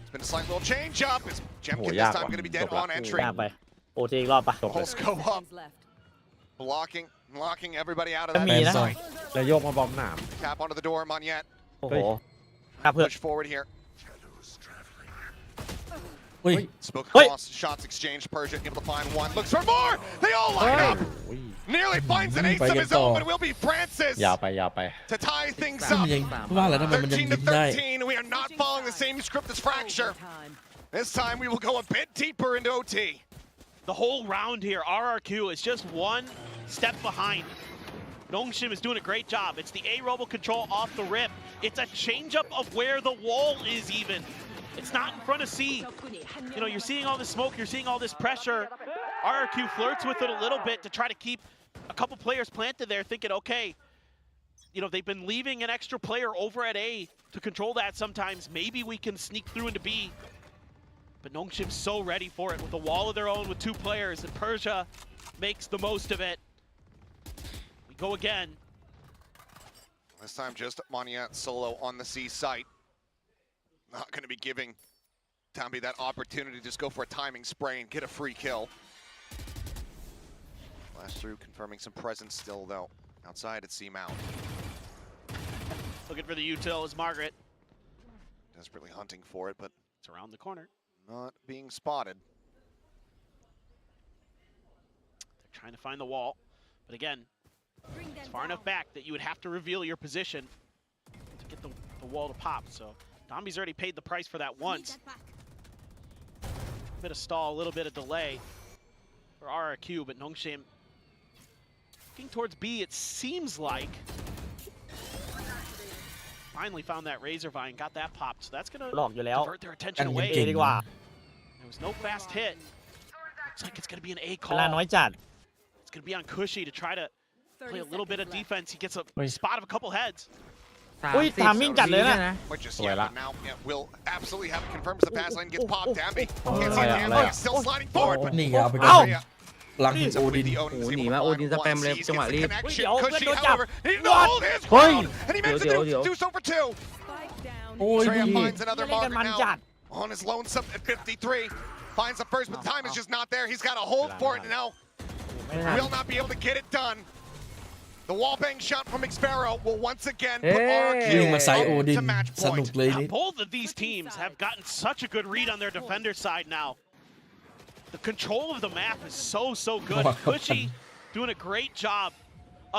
It's been a slight little change up. It's Jemkin Oh, this yeah, time going to be dead well, on entry. ยากไปโอทีอีกรอบปะ Pulse go up, Seconds left. blocking everybody out of จะ that. มีนะ ซอย แล้วโยกมาบอมหนาม Tap onto the door, Monyet. โอ้โหครับเพื่อน Push forward here. เฮ้ย Spoke Wait. across, shots exchanged. Persia able to find one. Looks for more. They all line up. Nearly finds an ace of his own, but it will be Francis ยาวไปยาวไป to tie things มัน up. ยังว่าแล้วทำไมมันยัง 13 ยิ to งได้ 13. We are not following the same script as Fracture. This time we will go a bit deeper into OT. The whole round here, RRQ is just one step behind. Nongshim is doing a great job. It's the A-Robo control off the rip. It's a changeup of where the wall is even. It's not in front of C. You know, you're seeing all this smoke, you're seeing all this pressure. RRQ flirts with it a little bit to try to keep a couple players planted there, thinking, okay, you know, they've been leaving an extra player over at A to control that sometimes. Maybe we can sneak through into B. But Nongshim's so ready for it with a wall of their own with 2 players, and Persia makes the most of it. We go again. This time just Manya solo on the C site. Not going to be giving Tambi that opportunity to just go for a timing spray and get a free kill. Flash through, confirming some presence still though. Outside at C Mount. Looking for the util is Margaret. Desperately hunting for it, but It's around the corner. not being spotted. They're trying to find the wall. But again, it's far enough back that you would have to reveal your position to get the wall to pop. So Dombi's already paid the price for that once. Bit of stall, a little bit of delay for RRQ, but Nongshim looking towards B, it seems like. Finally found that Razor Vine, got that popped. So that's going หลอกอยู่แล้ว to divert their attention กัน away. เก่ง ดีกว่า There was no fast hit. Looks like it's going to be an A เวลา call. น้อยจัด It's going to be on Cushy to try to play a little bit of defense. He gets a Wait. spot of a couple heads. อุ้ยทามมิ่งจัดเลยนะ But just Well, yet, that- but now will absolutely have it confirmed as the pass lane gets popped. Dambi oh, can't see yeah, Dambi, yeah. still sliding forward, but นี่เอาไป เอ้า กันหลัง ends โอ up ดิ with น the Odin. โอ้โห Able หนี to มา find โอดินสแปม one. เลย Sees จังหวะ gets the รีบ connection. Ui, Cushy, ôi, however, needed to Ui. hold his Ui. ground, and he manages Điều, to điều. do so for 2. Spike down. โอ้ย Treya ดี finds another เล่นกัน marker มัน now จัด on his lonesome at 53. Finds the first, but the time is just not there. He's got to hold for it, and now ไม่ทัน will not be able to get it done. The wall bang shot from Xpero will once again put Hey. RRQ วิ่งมาไซส์โอดิ up น to match สนุก point. เลย Now, นี่ both of these teams have gotten such a good read on their defender side now. The control of the map is so good. Wow. Cushy doing a great job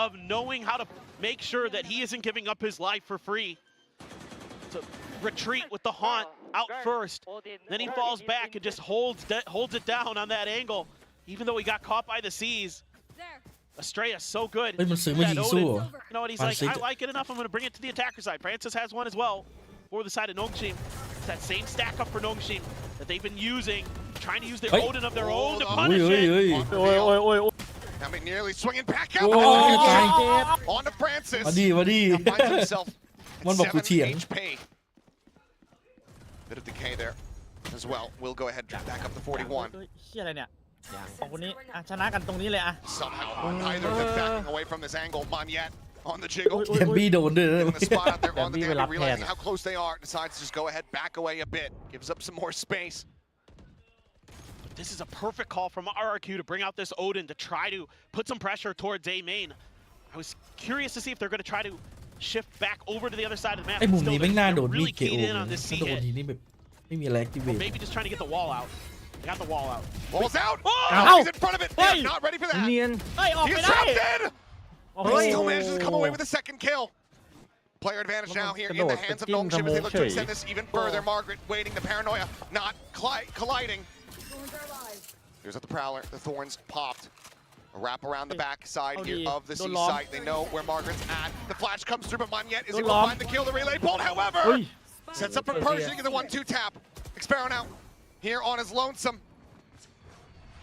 of knowing how to make sure that he isn't giving up his life for free. To retreat with the haunt out first. Then he falls back and just holds it down on that angle. Even though he got caught by the C's. There. Estrella so good. เฮ้ยมันซื้อมายิงสู้เหรอ You know what, he's like, Francis. I like it enough, I'm going to bring it to the attacker side. Francis has one as well for the side of Nongshim. It's that same stack up for Nongshim that they've been using, trying to use their Hey. Odin of their own to โอ้ย punish เฮ้ย it. เฮ้ย โอ้ยโอ้ยโอ้ยโอ้ย Dambi nearly swinging back out. Oh, but it's okay. gonna on to Francis. มาดีมาดี Now finds himself at มันบอกกู 7 เถียง HP. Bit of decay there as well. We'll go ahead and back up to 41. เฮ้ยเชี่ยอะไรเนี่ยสองคนนี้อ่ะชนะกันตรงนี้เลยอ่ะ Somehow neither of them backing away from this angle. Monyet on the jiggle. แฮมบี้โดนด้วยนะ Getting the spot out there on the Dambi will Dambi, up realizing hand. how close they are. Decides to just go ahead, back away a bit. Gives up some more space. But this is a perfect call from RRQ to bring out this Odin to try to put some pressure towards A main. I was curious to see if they're going to try to shift back over to the other side of the map. ไอ้มุม Still, นี้แม่งน่า they're โดนมี really ดเคโอ keyed in on this ถ้า C โดน hit. ทีนี้แบบไม่มีอะไรแอคทีเว Or ท maybe just trying to get the wall out. They got the wall out. Balls out. Oh! Now he's in front of it. Hey! They're not ready for that. เนียน เฮ้ยออก He's ไม่ได้ trapped in. โอ้ He ย still manages to come away with a second kill. Player advantage now here in the hands of Nongshim as they look to extend this even further. Margaret waiting, the paranoia not colliding. Here's at the Prowler, the Thorns popped. A wrap around the back side here of the C site. They know where Margaret's at. The flash comes through, but Monyet is able to find the kill. The relay bolt, however, เฮ้ย sets up for Persia in the 1-2 tap. Xpero now here on his lonesome.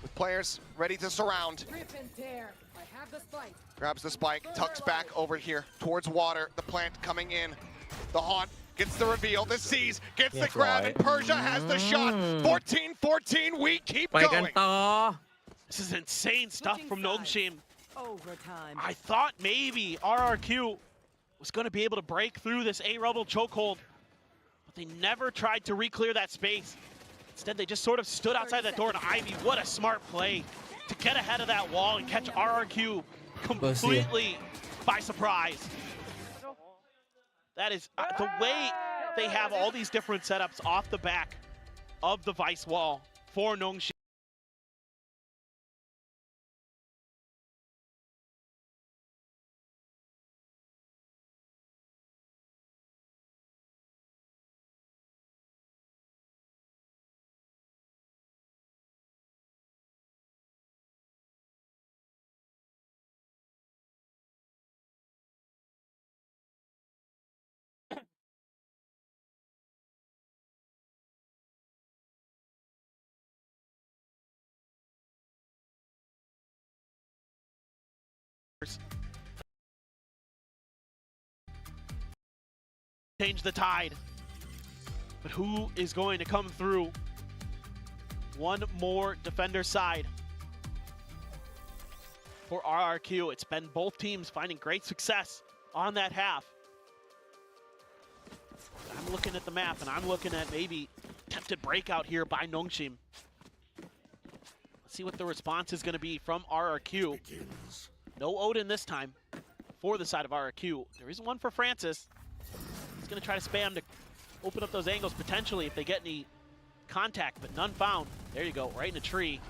With players ready to surround. Rip and tear. I have the spike. Grabs the spike, tucks back over here towards water. The plant coming in. The haunt gets the reveal. The Seas gets the grab, and Persia has the shot. 14-14. We keep ไปกัน going. ต่อ This is insane stuff from Nongshim. Overtime. I thought maybe RRQ was going to be able to break through this A-Rebel chokehold, but they never tried to re-clear that space. Instead, they just sort of stood outside that door, and Ivy, what a smart play to get ahead of that wall and catch RRQ completely by surprise. That is the way they have all these different setups off the back. of the Vice wall for Nongshim. Change the tide, but who is going to come through? One more defender side for RRQ. It's been both teams finding great success on that half. I'm looking at the map and I'm looking at maybe attempted breakout here by Nongshim. Let's see what the response is going to be from RRQ. No Odin this time for the side of RRQ. There is one for Francis. He's going to try to spam to open up those angles potentially if they get any contact, but none found. There you go, right in a tree.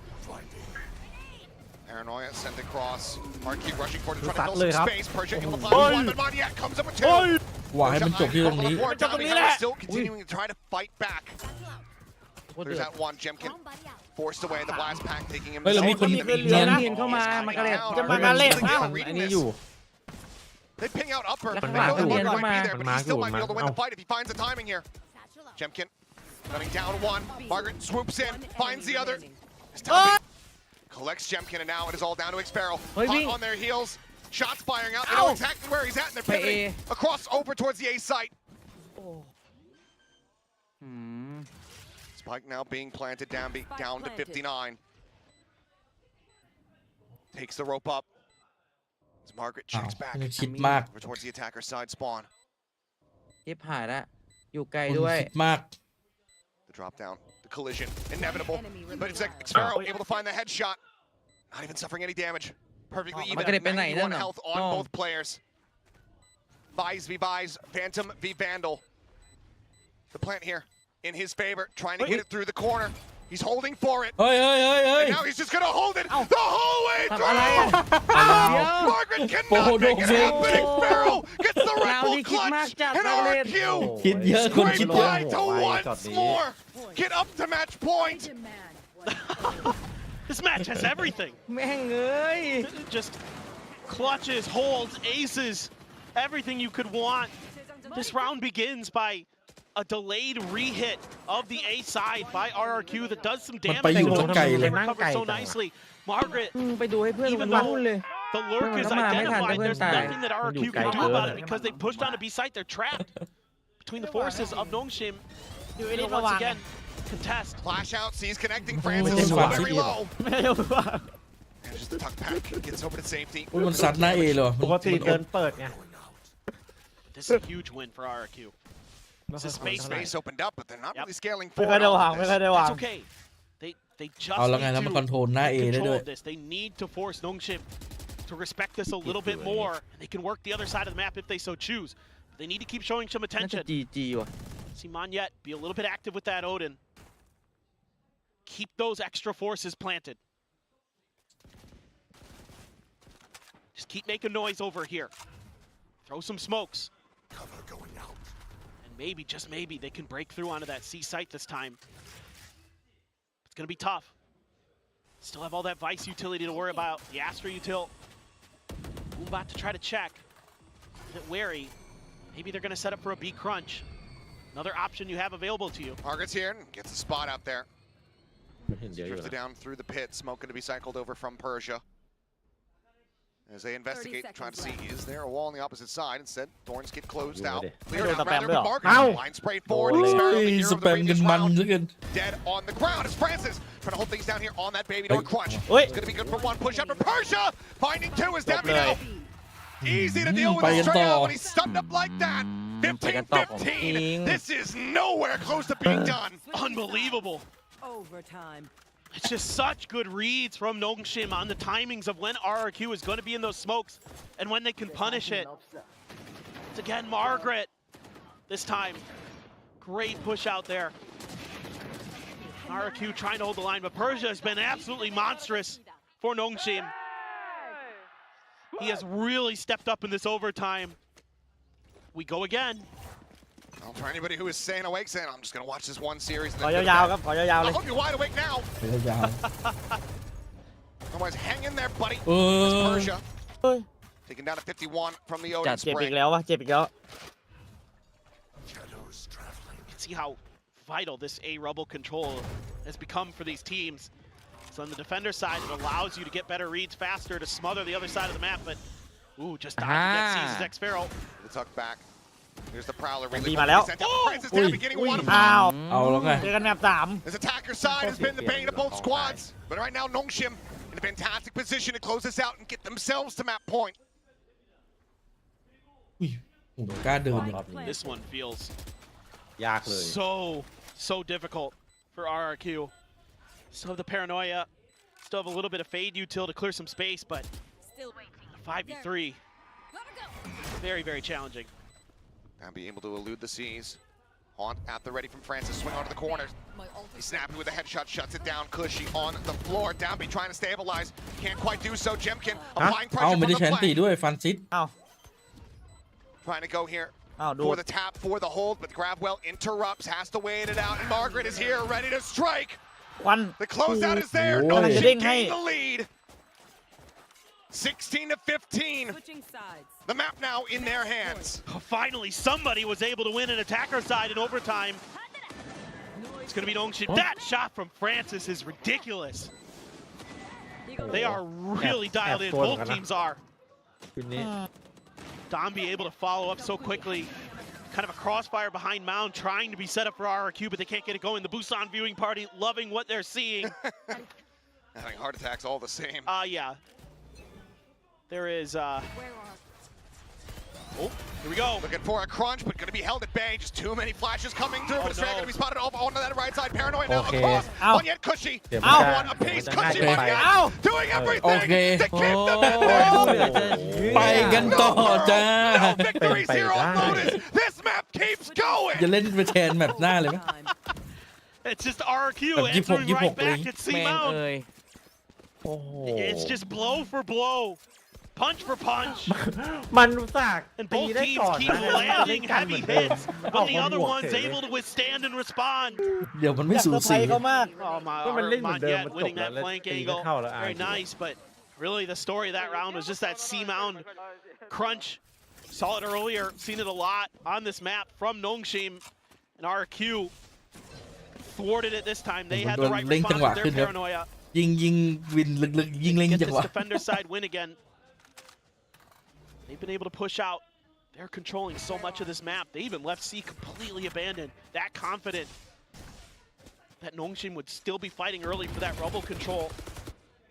Paranoia sent across. RRQ rushing forward to try to ซัด fill เลย some ครับ space. Persia able to โอ้ find ย one, but Maniac comes up with two. หว่าให้มันจบที่ตรงนี้ Still continuing to try to fight back. There's that one. Jemkin forced away. The blast pack taking him. เฮ้ยเรามีคน to เนียน เนียนเข้ามามาร์กาเร็ต จะมาการเล่น อันนี้อยู่ They ping out upper. Let's They mark know the it. one might be there, Let's but he mark still it. might be able to win the Oh. fight if he finds the timing here. Jemkin running down one. Margaret swoops in, finds the other. Collects Jemkin, and now it is all down to Xparrow. Hot on their heels. Shots firing out. They know exactly where he's at, and they're pivoting across over towards the A site. Spike now being planted down to 59. Takes the rope up. As Margaret อ้าว checks back มันคิดมาก over towards the attacker side spawn. ยิบหายละอยู่ไกล มัน ด้วย คิดมาก The drop down, the collision, inevitable. But it's like Xparrow able to find the headshot. Not even suffering any damage. Perfectly even. มันกระเด็นไปไหนนั่น 91 น่ะ health on both players. Vise v Vise, Phantom v Vandal. The plant here in his favor, trying to get it through the corner. He's holding for it. เฮ้ยเฮ้ยเฮ้ยเฮ้ย And now he's just gonna hold it the whole way ทำอะไร through. อ่ะ Margaret cannot Bodo make it Vic. happen. Xparrow gets the Red เรา Bull นี่คิดมาก clutch. จัด And มาเล่น RRQ คิดเยอะคนคิด scrape เยอะ by to once more get up to match point. This match has everything. แม่งเอ้ย Just clutches, holds, aces, everything you could want. This round begins by a delayed re-hit of the A side by RRQ that does some มันไป damage. อยู่ตรงไกลเลย They recover so nicely. Margaret, ไปดูให้เพื่อน even มัน though รู้เลย the lurk is มันมาไม่ทัน identified, เพื่อน there's ตาย nothing that RRQ can do about it because they pushed onto B site. They're trapped between the forces of Nongshim. Once again, contest. Flash out, sees connecting. Francis is Oh, very wow. low. ไม่รู้ว่า Manages to tuck back, gets over to safety. อุ้ยมันซัดหน้าเอเลยว่ะ ปกติ มัน เดินเปิดไง This is a huge win for RRQ. This is space. Space opened up, but they're not Yep. really scaling ไม่ forward. ค่อยได้วาง on ไม่ this. ค่อยได้วาง It's okay. They just เอาแล้วไง need แล้วมันคอน to โทรลหน้าเอ take ได้ด้ว control ย of this. They need to force Nongshim to respect this a little bit more. And they can work the other side of the map if they so choose. They need to keep showing some น่าจะ attention. GG ว่ะ See Monyet be a little bit active with that Odin. Keep those extra forces planted. Just keep making noise over here. Throw some smokes. Cover going out. And maybe, just maybe, they can break through onto that C site this time. It's going to be tough. Still have all that Vice utility to worry about. The Astra util. About to try to check. A bit wary. Maybe they're going to set up for a B crunch. Another option you have available to you. Margaret's here and gets a spot out there. เห็นเยอะอยู่ Drifted นะ down through the pit, smoke going to be cycled over from Persia. As they investigate, trying to see, is there a wall on the opposite side? Instead, Thorns get closed out. Cleared out rather than Margaret. Line sprayed forward. โอ้ Xparrow, the ย hero ส of แป the มกัน previous มัน round, เหลือเกิน dead on the ground. It's Francis trying to hold things down here on that baby door crunch. Oi. It's going to be good for one push up for Persia. Finding two is Jump Demi now. Easy to deal with Bay aกัน straight ต่อ out when he's stunned up like that. ไปกันต่อของจริง 15-15. This is nowhere close to being done. Unbelievable. Overtime. It's just such good reads from Nongshim on the timings of when RRQ is going to be in those smokes and when they can punish it. It's again Margaret this time. Great push out there. RRQ trying to hold the line, but Persia has been absolutely monstrous for Nongshim. He has really stepped up in this overtime. We go again. Well, for anybody who is staying awake, saying, I'm just going to watch this one series. ขอยาวๆครับขอยาวๆ I เลย hope you're wide awake now. ยาว Otherwise, hang in there, buddy. เอ It's อ Persia เฮ้ย taking down to 51 from the เจ็ Odin บอี spray. กแล้ววะเจ็บอีกแล้ว You can see how vital this A rubble control has become for these teams. So on the defender side, it allows you to get better reads faster to smother the other side of the map, but ooh, just dodging that sees X Pharaoh. The tuck back. Here's the Prowler. Đi Really mà léo. sent out the Francis down, beginning of one อ้าว เอาแล้วไง เจอกันแบบ3 His attacker side has been the bane of both squads. But right now, Nongshim in a fantastic position to close this out and get themselves to map point. อุ้ยโอ้โหกล้าเดินเลย This one feels ยากเลย so difficult for RRQ. Still have the paranoia, still have a little bit of fade util to clear some space, but Still waiting. 5v3, Gotta go. very challenging. And be able to elude the C's. Haunt at the ready from Francis. Swing onto the corner. My ult He's is snappy with a headshot, shuts it down. Cushy on the floor. Downbeat trying to stabilize. Can't quite do so. Jemkin applying เอา pressure ไม่ from ได้ the ใช้อันตี flank. ด้วยฟันซิด อ้าว Trying to go here อ้าวดู for the tap, for the hold, but Gravwell interrupts, has to wait it out. And Margaret is here, ready to strike. ควัน The closeout is there. Oh. No Gonna shit, ding gainให้ the lead. 16 to 15. Switching sides. The map now in their hands. Oh, finally, somebody was able to win an attacker side in overtime. It's going to be Nongshim. That shot from Francis is ridiculous. They are really dialed in. Both teams are. ทีนี้ Dombi able to follow up so quickly. Kind of a crossfire behind Mound, trying to be set up for RRQ, but they can't get it going. The Busan viewing party loving what they're seeing. Having heart attacks all the same. Yeah. There is, where are oh, here we go. Looking for a crunch, but going to be held at bay. Just too many flashes coming through. Oh, But it's going no. to be spotted over onto that right side. Paranoid now Okay. across. Ow. One yet Cushy. เดี๋ยว อ้าว One apiece. Okay. Cushy Okay. one yet. Ow. Doing everything Okay. to keep them in Oh. this. ไปกันต่อจ้า No victories here on Bye-bye. Lotus. This map keeps going. จะเล่นไปแทนแบบหน้าเลยไหม Time. It's just RRQ Like, answering you right hope, back Lee. at C แม่ง Mound. เอ้ย โอ้โห It's just blow for blow, punch for punch. มันรู้จัก And ตี both ได้ teams ก่อน keep นะ landing heavy hits, but the other เอามาบวก one's เฉยเลย able to withstand and respond. เดี๋ยวมันไม่ อยาก สู เซอร์ไพร สี ส์เขามาก Oh my, ก็มันเล่นเหมือนเดิม Monyet มันจบ winning แล้ว that แล้ว flank ตีก็ angle, เข้าแล้ว very nice, but really the story of that round was just that C Mound crunch. Saw it earlier, seen it a lot on this map from Nongshim, and RQ thwarted it this time. They had the right Ling response with their จังหวะขึ้นครับ paranoia. ยิงวินลึกๆยิงเล็ง Get จัง this หวะ defender side win again. They've been able to push out. They're controlling so much of this map. They even left C completely abandoned. That confident that Nongshim would still be fighting early for that rubble control.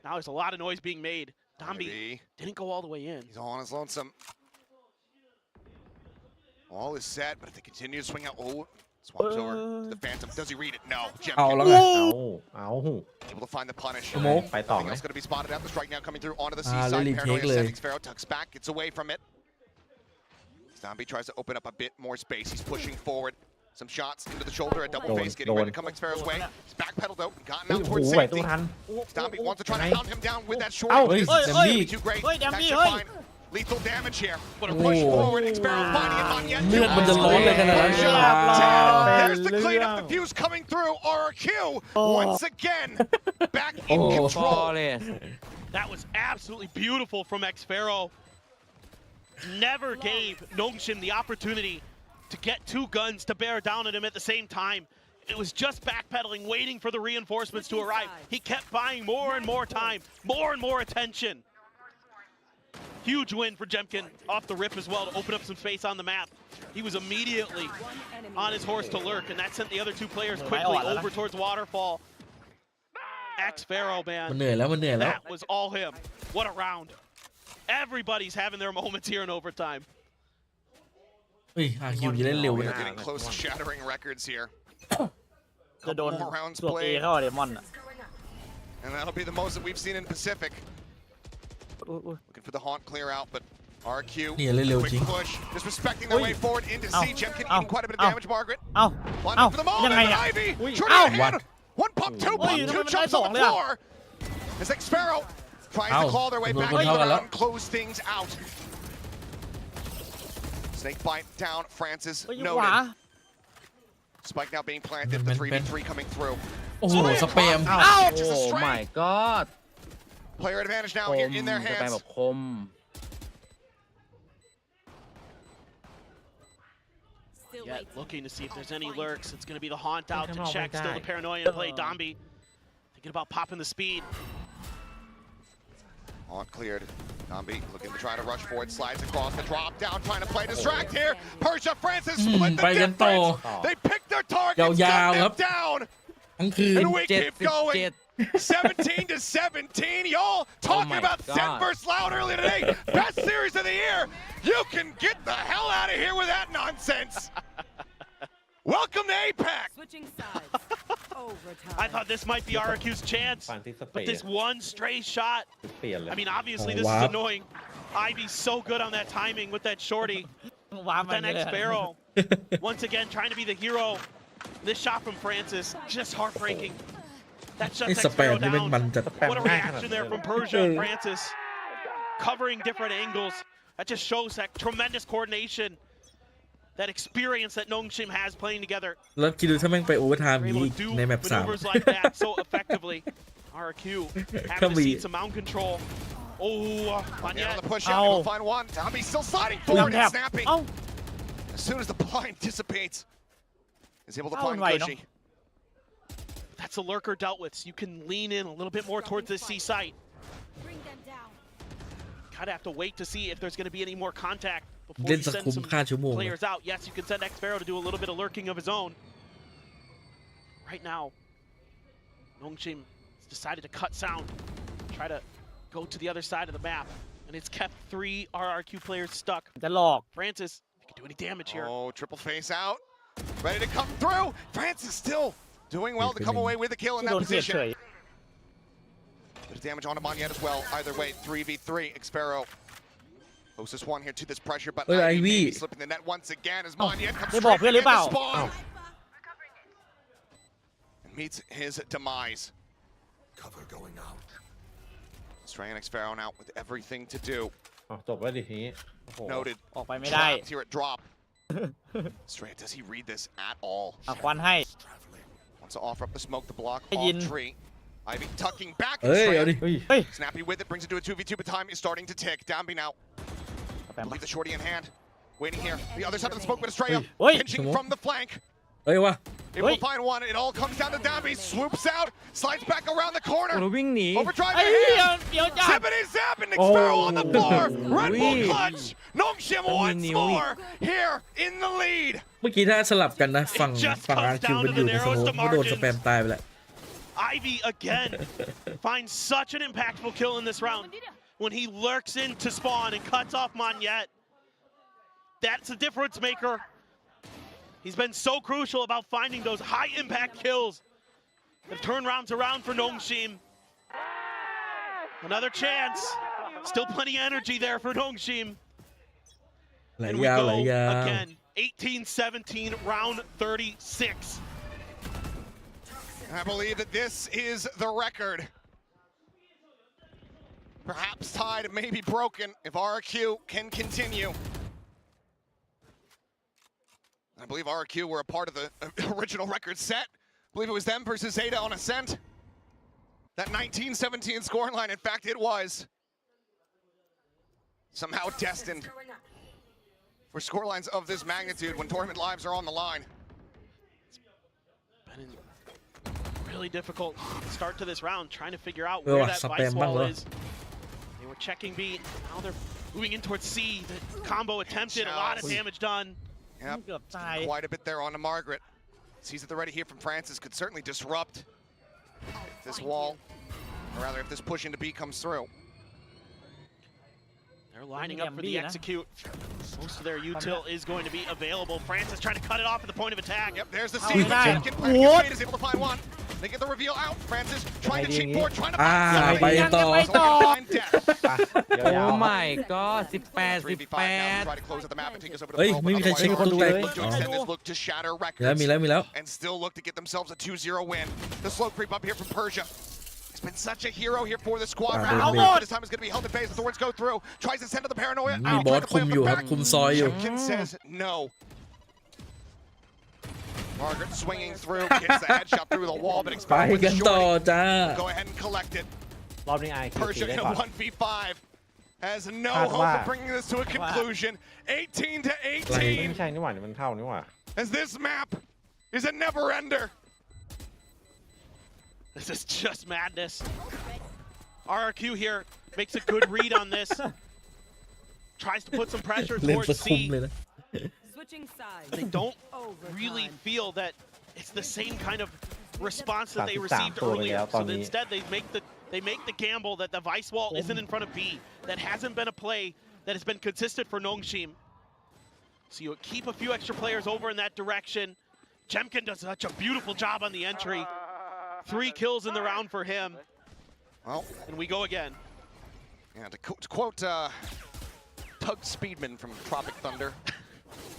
Now there's a lot of noise being made. Dombi didn't go all the way in. He's all on his lonesome. All is set, but if they continue to swing out, oh, swaps over to the Phantom. Does he read it? No. เอา Jemkin แล้วไง เอา able to find the punish. สโมก ไปต่อ Nothing ไหม else going to be spotted out. The strike now coming through onto the C Ah, side. Lily Paranoia Kegler. sending Sparrow, tucks back, gets away from it. Zombie tries to open up a bit more space. He's pushing forward. Some shots into the shoulder, a double Don't, face, getting ready to don't. come Sparrow's way. He's backpedaled out and gotten โอ้ out โห towards ไหวตู้ safety. ทัน Zombie wants to try to ไหน pound him down with that short. เอ้า but this เฮ้ย is แซมบี้ too great. เฮ้ย Dambi That เฮ้ should ย find lethal damage here. What a Oh. push forward. Forward, Sparrow finding it on yet. เลือดมันจะร้อนเลยขนาดนั้นเลย There's the cleanup, the fuse coming through. RRQ once again back in Oh. control. flawless That was absolutely beautiful from X Pharaoh. Never gave Nongshim the opportunity to get two guns to bear down on him at the same time. It was just backpedaling, waiting for the reinforcements to arrive. He kept buying more and more time, more and more attention. Huge win for Jemkin off the rip as well to open up some space on the map. He was immediately on his horse to lurk, and that sent the other two players quickly over towards Waterfall. X Pharaoh, มัน man, เหนื่อยแล้วมันเหนื่อยแล้ว that was all him. What a round. Everybody's having their moments here in overtime. เฮ้ยอาคิวจะเล่นเร็ว We นะ are getting close to shattering records here. จะโดน More rounds ตัวเอ played, เข้าเดมอนอ่ะ and that'll be the most that we've seen in Pacific. Looking for the haunt clear out, but RQ, เนี่ยเล่นเร็วจริ quick ง push, disrespecting their way forward into C. Jemkin eating quite a bit of damage, Margaret. เอ้า One เอ้า for the moment, ยังไง and อ่ะ Ivy, อุ้ย trying เอ้า to hand one pump, two Ôi, pump, nó two vẫn jumps nói on the sỏng floor. As Xpero tries to Ow, claw their way nó back còn into thao the cả round, close things out. Snake bite down, Francis Ôi, noted. quả. Spike now being planted, the 3v3 coming through. โอ้โหสแปม โอ้ Just a straight my god player advantage ค now here ม in their สแปม hands. แบบคม Still Yet waiting. looking to see if there's any lurks. It's going to be the haunt out to Come on, check. my Still guy. the paranoia in play. Dombi thinking about popping the speed. Haunt cleared. Nambi looking to try to rush forward, slides across the drop down, trying to play distract here. Persia Francis split the ไปกันต่อ difference. They picked their targets, ยาว cut ๆครับ them down, ทั้งคืน and we keep going. 77 17-17. Y'all talking my about Zen God. versus Loud earlier today. Best series of the year. You can get the hell out of here with that nonsense. Welcome to Apex. Switching sides. Overtime. I thought this might be RRQ's chance, ฝั่งที่สเป but น this one stray shot. เปลี่ยนเลย I mean, obviously Oh, this is wow. annoying. Ivy's so good on that timing with that shorty. ว้ามัน Then เลย Xpero once again trying to be the hero. This shot from Francis just heartbreaking. That ไอ้ shuts สแปม Xpero นี่แม่ง down. มันจัด What a reaction there from Persia and Francis. Covering different angles. That just shows that tremendous coordination, that experience that Nongshim has playing together. แล้วคิดดูถ้าแม่งไปโอเวอร์ไทม์ They're นี้ able to do ในแมป 3 maneuvers like that so effectively. RRQ having to see some mound control. Oh, On Manya. the push out, we'll find one. Tommy still sliding forward and snapping. เอ้า As soon as the blind dissipates, is able to Oh, find right, no. Cushy. That's a lurker dealt with, so you can lean in a little bit more towards this C site. Bring them down. Kind of have to wait to see if there's going to be any more contact before เล่น you สัก send คุ้ม some ค่าชั่วโมง players out. Yes, you can send Xpero to do a little bit of lurking of his own. Right now, Nongshim has decided to cut sound, try to go to the other side of the map, and it's kept 3 RRQ players stuck. จะหลอก Francis, if you can do any damage here. Oh, triple face out. Ready to come through. Francis still doing well to come away with a kill in ที่โด that นเสียบเฉ position. ย Bit of damage onto Monyet as well. Either way, 3v3. Xpero closest one here to this pressure, but Ôi, Ivy Ivy. maybe slipping the net once again as Monyet comes ได้บอก straight เพื่อนหรือ in เปล่า the spawn. And meets his demise. Cover going out. Stray and Xpero now with everything to do. อ๋อจบแล้วดิทีนี้โอ้โห Noted. ออกไปไม่ได้ Trapped here at drop. Stray, does he read this at all? เอาควันให้ Traveling. Wants to offer up the smoke to block Hey, off Yin. tree. Ivy tucking back. เอ้ย เอาดิ เฮ้ย เฮ้ย Snappy with it, brings it to a 2v2, but time is starting to tick. Downby now. สแปม Leave the shorty in hand. Waiting here. The other side of the smoke, but a stray up. Oi. Pinching Smoke. from the flank. เอ้ยวะ Able Oi. to find one. It all comes down to Downby. Swoops out. Slides back around the โอ้ corner. แล้ววิ่งหนี Overdrive ไอ้ in เหี้ย hand. เดี๋ยวจ้า Zippity zap and Xpero on the floor. Red Bull Ui. clutch. Nongshim once Ui. more here in the lead. เมื่อกี้ถ้าสลับกันนะ ฝั่ง It just ฝั่ง comes อาร์คิว down มัน to อยู่ the ในสโม narrowest กก็โดน of สแปมตายไปแล้ว Ivy again finds such an impactful kill in this round when he lurks into spawn and cuts off Monyet. That's a difference maker. He's been so crucial about finding those high impact kills that turn rounds around for Nongshim. Another chance. Still plenty of energy there for Nongshim. ไหล And we ยาว go ไหลยาว again. 18-17, round 36. And I believe that this is the record. Perhaps tied, it may be broken if RRQ can continue. I believe RRQ were a part of the original record set. I believe it was them versus Zeta on Ascent. That 1917 scoreline, in fact, it was somehow destined for scorelines of this magnitude when tournament lives are on the line. Been a really difficult start to this round, trying to figure out Ơ, where that sắp vice em băng wall rồi. is. They were checking B, now they're moving in towards C. The combo attempted, a lot of damage done. เกือบตาย Quite a bit there on to Margaret. Sees at the ready here from Francis could certainly disrupt if this wall, or rather if this push into B comes through. They're lining up for the Bambina. execute. Most of their util is going to be available. Francis trying to cut it off at the point of attack. Yep, there's the Oh, seed. yeah. Second, Planning What? is able to find one. They get the reveal out. Francis trying to cheat board, trying to ไปต่อ find death. เดี๋ยวยาว โอ้ my god 18 3v5 now. Try to close at the map and take us over to เฮ้ย Pearl, ไม่ but มีใคร otherwise เช็ค Arc คนดูเลย look to extend this, look to shatter มีแล้ว records and still look to get themselves a 2-0 win. The slow creep up here from Persia. He's been such a hero here for the squad. This time is going to be held at bay as the Thorns go through. Tries to send to the paranoia. มีบอสคุมอยู่ครับคุมซอยอยู่ Jemkin says no. Margaret swinging through, gets the headshot through the wall, but ไป expected กันต่อ shorty. จ้า Go ahead and collect it. รอบนี้ไอคิว Persia ได้ in ก่อน a 1v5 has no Hard hope of work. bringing this to a conclusion. 18 to ไม่ 18 ใช่นี่หว่านี่มันเข้านี่หว่า as this map is a never ender. This is just madness. RRQ here makes a good read on this. Tries to put some pressure เล่น towards สะคุม C. เลยนะ Switching sides. They don't Overtime. really feel that it's the same kind of response that they 33 received ตัวไป earlier. แล้วตอน So นี้ instead they make the gamble that the vice wall isn't in front of B. That hasn't been a play that has been consistent for Nongshim. So you keep a few extra players over in that direction. Jemkin does such a beautiful job on the entry. 3 kills in the round for him. Well, And we go again. yeah, to quote Tug Speedman from Tropic Thunder,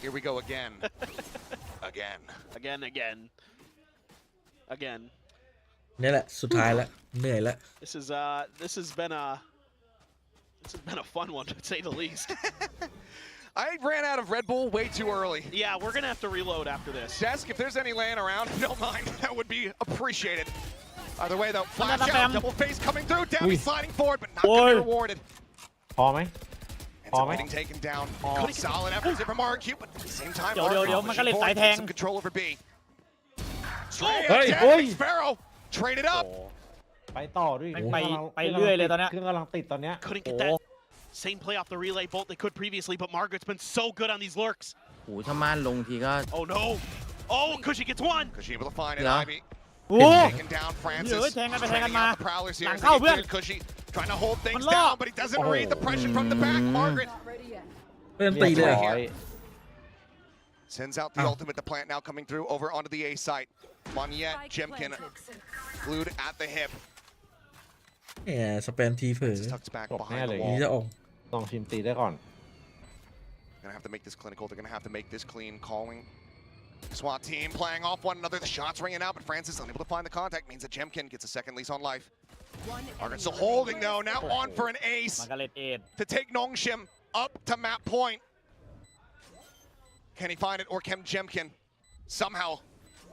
here we go again. Again. Again. นี่แหละสุดท้ายแล้วเหนื่อยแล้ว This has been a fun one to say the least. I ran out of Red Bull way too early. Yeah, we're gonna have to reload after this. Desk, if there's any laying around, don't mind. That would be appreciated. Either way, though, flash Another out, bam. double face coming through. Dammy sliding forward, but not Oi. going to be rewarded. พอไหม Ends up getting taken down. Good solid efforts here from RRQ, but at the same time, เดี๋ยวมันก็เล่นสายแทง some control over B. Straight Hey, attack, boy. Sparrow traded up. ไปต่อด้วย ไปเรื่อยเลยตอนเนี้ย เครื่องกำลังติดตอนเนี้ย Couldn't get that same play off the relay bolt they could previously, but Margaret's been so good on these lurks. โอ้ถ้าม่านลงทีก็ Oh no! Oh, Cushy gets one! Because she able to find it, Yeah. Ivy. โอ้ Taking down เย Francis. อะแทงกันไปแทงกัน Training มา out the Prowlers หลั here. ง as เข้า they เพื่อน get Cushy trying to hold things Man, lock. down, but he doesn't read the pressure from the back. Margaret Not ready yet. เริ่มตีเลย ร้อย sends out the ultimate. The plant now coming through over onto the A site. Moniette, Spike Jemkin planted. glued at the hip. แหมสแปนทีเผลอ Francis tucks back Stop behind the there, นี่ wall. จะออก ลองชิมตีได้ก่อน Gonna have to make this clinical. They're gonna have to make this clean. Calling SWAT team playing off one another. The shots ringing out, but Francis unable to find the contact. Means that Jemkin gets a second lease on life. One Margaret enemy still remaining. holding though. Now on for an มัน ace ก็เล่นเอ็ด to take Nongshim up to map point. Can he find it, or can Jemkin somehow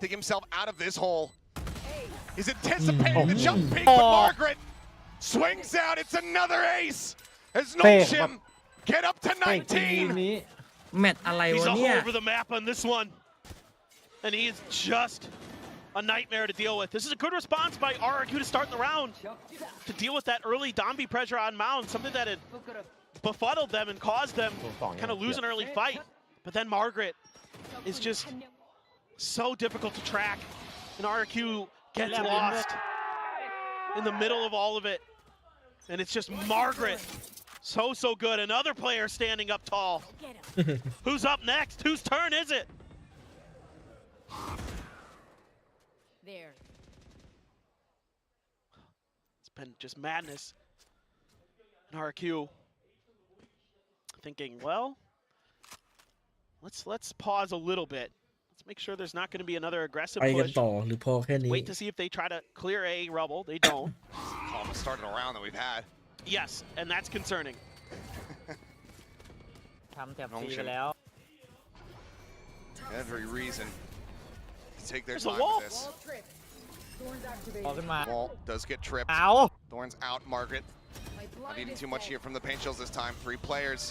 dig himself out of this hole? He's anticipating the jump peak, but Margaret swings out. It's another ace as Nongshim get up to ที 19. นี้ แมตช์อะไร He's วะ all เนี่ย over the map on this one. And he is just a nightmare to deal with. This is a good response by RRQ to start the round. To deal with that early Dombi pressure on Mound, something that had befuddled them and caused them kind of lose an early fight. But then Margaret is just so difficult to track. And RRQ gets lost in the middle of all of it. And it's just Margaret. So good. Another player standing up tall. Who's up next? Whose turn is it? There. It's been just madness. And RRQ thinking, well, let's pause a little bit. Let's make sure there's not going to be another aggressive ไปกัน push. ต่อหรือพอแค่นี้ Wait to see if they try to clear A rubble. They don't. Almost started a round that we've had. Yes, and that's concerning. ทำแถบซีไปแล้ว Every reason to take their There's a time wall. with this. Wall trip. Thorns พอ activated. ขึ้นมา Wall does get tripped. เอา Thorns out. Margaret My not blind needing is too much dead. here from the paint shells this time. 3 players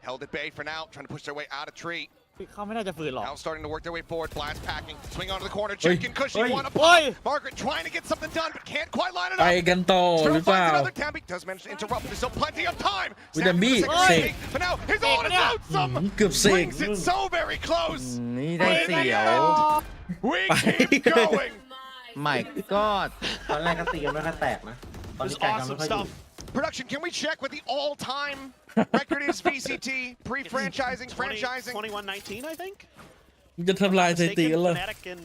held at bay for now, trying to push their way out of tree. เขาไม่น่าจะฝืนหรอก Now starting to work their way forward. Blast packing. Swing onto the corner. Oi. Jemkin Cushy Oi. one up. Oi. Margaret trying to get something done, but can't quite line it ไป up. กันต่อห Still รือเป finds ล่า another Tambi. Does manage to interrupt, but there's still plenty of time. With Snapping the the meat, second Sig. taking, but now his ult is out. อื Some มเกือบเสก brings it so very close. นี่ได้เสียว We keep going. my god ตอนแรกก็ตีกันไม่ค่อยแตกนะ ตอน This นี้ is แตกกันไม่ awesome ค่อยอยู่ stuff. Production, can we check what the all-time record is? VCT, pre-franchising, franchising. 21-19, I think. จะทำลายสถิติกันเหรอ Fnatic and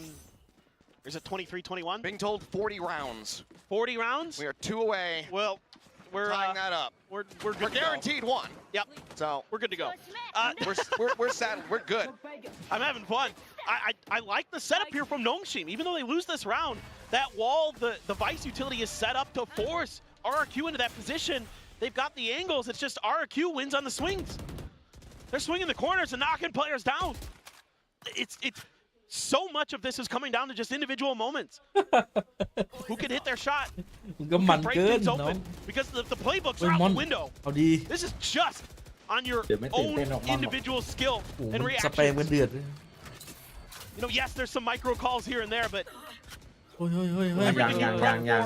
Or is it 23-21? Being told 40 rounds. 40 rounds? We are 2 away. Well, we're tying that up. We're good to go. Guaranteed 1. Yep. So We're good to go. we're settled. We're good. I'm having fun. I like the setup here from Nongshim. Even though they lose this round, that wall, the Vice utility is set up to force RRQ into that position. They've got the angles. It's just RRQ wins on the swings. They're swinging the corners and knocking players down. It's so much of this is coming down to just individual moments. Who can hit their shot? ก็มัน Break เกิน things เนาะ open. Because the playbooks เฮ้ย are มอ out น the window. เอาดี This is just on your เดี๋ยวไม่ตื่น own เต้นหรอกมอนบอก individual skill โอ้โห and สเปรย์มัน reaction. เดือด You know, yes, there's some micro calls here and there, but เฮ้ยเฮ้ยเฮ้ย everything you prep for,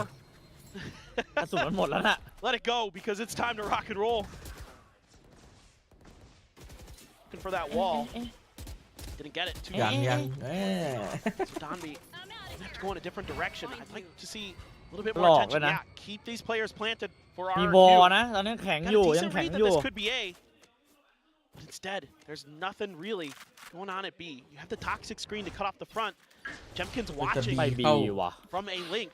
กระสุนมันหมดแล้วน่ะ let it go because it's time to rock and roll. Looking for that wall. Didn't get it. Too ยัง deep. ยัง So Donby have to go in a different direction. I'd like to see a little bit หล more อกเลย attention. นะ Yeah, keep these players planted for มีวอ RRQ. นะตอนนี้แข็ง Got อยู่ a ยัง decent แข็ง read อ that ยู่ this could be A. But instead, there's nothing really going on at B. You have the toxic screen to cut off the front. Jemkin's watching ไปบี เข้า ว่ะ from a link.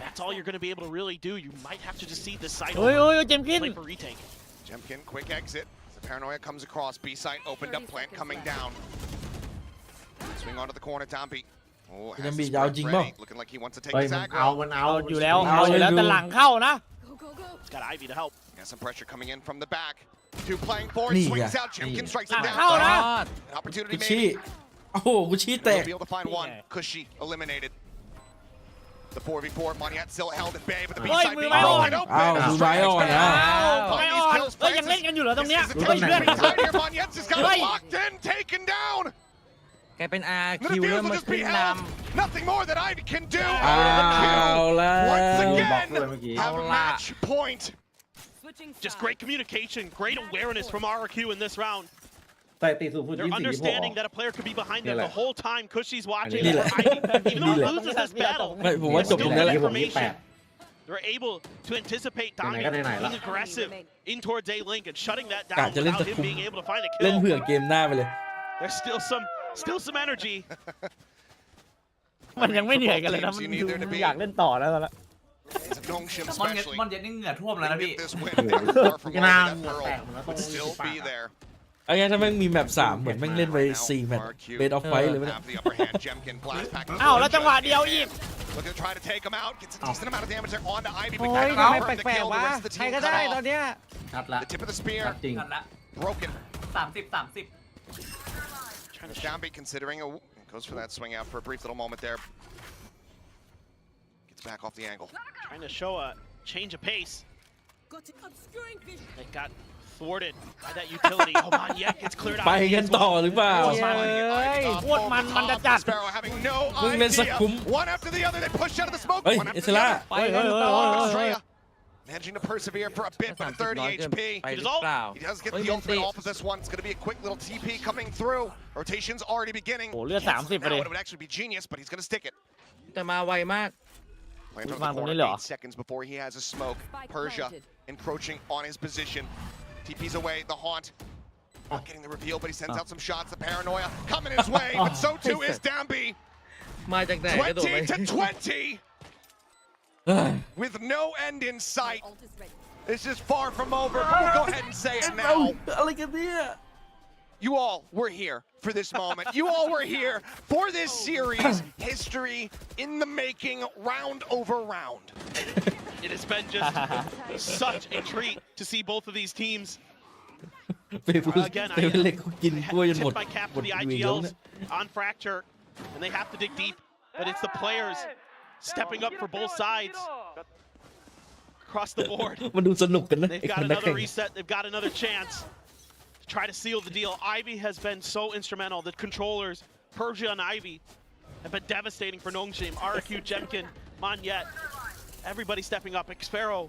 That's all you're going to be able to really do. You might have to just see this side เฮ้ย over. เฮ้ยเจมส์กิน Play for retake. Jemkin, quick exit. As the paranoia comes across. B site opened up. Plant coming down. Swing onto the corner. Domby. Oh, has Domby the ยาว sprint จริงเปล่า ready. Looking like he wants to take เฮ้ย his มันเอา aggro. มันเอา เอาอยู่แล้ว เอา เอาอยู่แล้ว เลย แต่หลังเข้านะ Go, go, go. It's got Ivy to help. Got some pressure coming in from the back. Two playing forward. Nii Swings à. out. Jemkin Nii. strikes หลั it ง down. เข้านะ An opportunity กุชชี่ maybe. โอ้โหกุชชี่แต They'll ก be able to find one. Cushy eliminated. The 4v4. Moniat still held at bay, but the B เฮ้ย side มือ being ไม้อ่อน wide open. อ้าวดูไม้อ่อนนะ ไม้อ่อนเฮ้ยยังเล่นกันอยู่เหรอตรงเนี้ย This is เฮ้ย attention เพื่อน being tied here. Moniet's just got Hey. it locked in, taken down. แกเป็น The RRQ defuse เริ่ม will มา just ขึ้ be นน held. Nothing more that Ivy can do. เอาแล้ว Once บล็อก again, เลยเมื่อกี้ have a match point. Switching Just sides. great communication, great awareness from RRQ in this round. ใส่ตีสูงสุด They're 24 understanding that a player could be behind them Nila. the whole time. Cushy's watching. Nila. For Ivy. Even though Nila. he loses this battle, ไม่ผมว่าจบตรงนั้นแหละ information. They're able to anticipate Donnie ไหนๆก็ไหนๆละ being aggressive in towards A Link and shutting that กะ down จะเล่น without ตะ him คุ่ม being able to find a เล่น kill. เผื่อเกมหน้าไปเลย There's still some energy. มันยังไม่เหนื่อยกันเลยนะมันดูอยากเล่นต่อแล้วตอนละ Nongshim มอนเย็ด especially. มอนเย็ดนี่เหงื่อท่วมแล้วนะ They พี่ get this win. They're far from หน้า over เห that งื่อแตก pearl. หมดแล้วต้อง Would still ปาก be อะ there. เอางี้ถ้าแม่งมีแมป3เหมือนแม่งเล่นไป4แมตช์ RRQ เบสออฟไฟเลยไม่ได้ have the upper hand. Jemkin blast pack. อ้าวแล้วจังหวะเดียวอีก Looking to try to take him out. Gets a decent amount of damage there onto Ivy. โอ้ But ย can't ทำไม confirm the แปลก kill. ๆ The วะ rest of the ใคร team ก็ cut ได้ off. ตอนเนี้ย ชัดละ The tip of the spear ชัดจริง กันละ broken. 30 Downbeat considering goes for that swing out for a brief little moment there. Gets back off the angle. Trying to show a change of pace. Got it. Obscuring vision. It got thwarted by that utility. Oh man, yeah, gets cleared out. ไปกันต่อหรือเปล่า โคตรมันจะจัด Sparrow having no มึงเล่นสัก idea. คุ้ม One after the other, they push out of the smoke. เฮ้ย One เอ after ส the ล่า other. ไปเฮ้ยเฮ้ยเฮ้ยเฮ้ย Estrella managing to persevere for a bit, but at 30 HP. ไปหรือเปล่า He does get เฮ้ย the มัน ultimate ติ off of this one. It's going to be a quick little TP coming through. Rotation's already beginning. โอ้เลือด30ไป Now เลย it would actually be genius, but he's going to stick it. แต่มาไวมาก Lands on the วางตรง corner, นี้เลยเหรอ 8 seconds before he has a smoke. Spike Persia planted. encroaching on his position. TP's away, the haunt. Not getting the reveal, but he sends out some shots. The paranoia coming his way, but so too is Downby. มาจากไหนกระโดดไป 20 to 20 with no end in sight. Ult is ready. This is far from over, but we'll go ahead and say it now. อะไรกันเนี่ย You all were here for this moment. You all were here for this series. History in the making, round over round. It has been just such a treat to see both of these teams. ไปพูด Again, ไปเล็กกิน I กล้วยจน had หมด tipped my cap หม to ด the เวียงแล้ว IGLs เนี่ย on Fracture, and they have to dig deep. But it's the players stepping up for both sides across the board. มันดูสนุกกันนะ They've ไอ้ got คนนักแข่ another ง reset. They've got another chance to try to seal the deal. Ivy has been so instrumental. The controllers, Persia and Ivy, have been devastating for Nongshim. RRQ, Jemkin, Monyet, everybody stepping up. Xpero.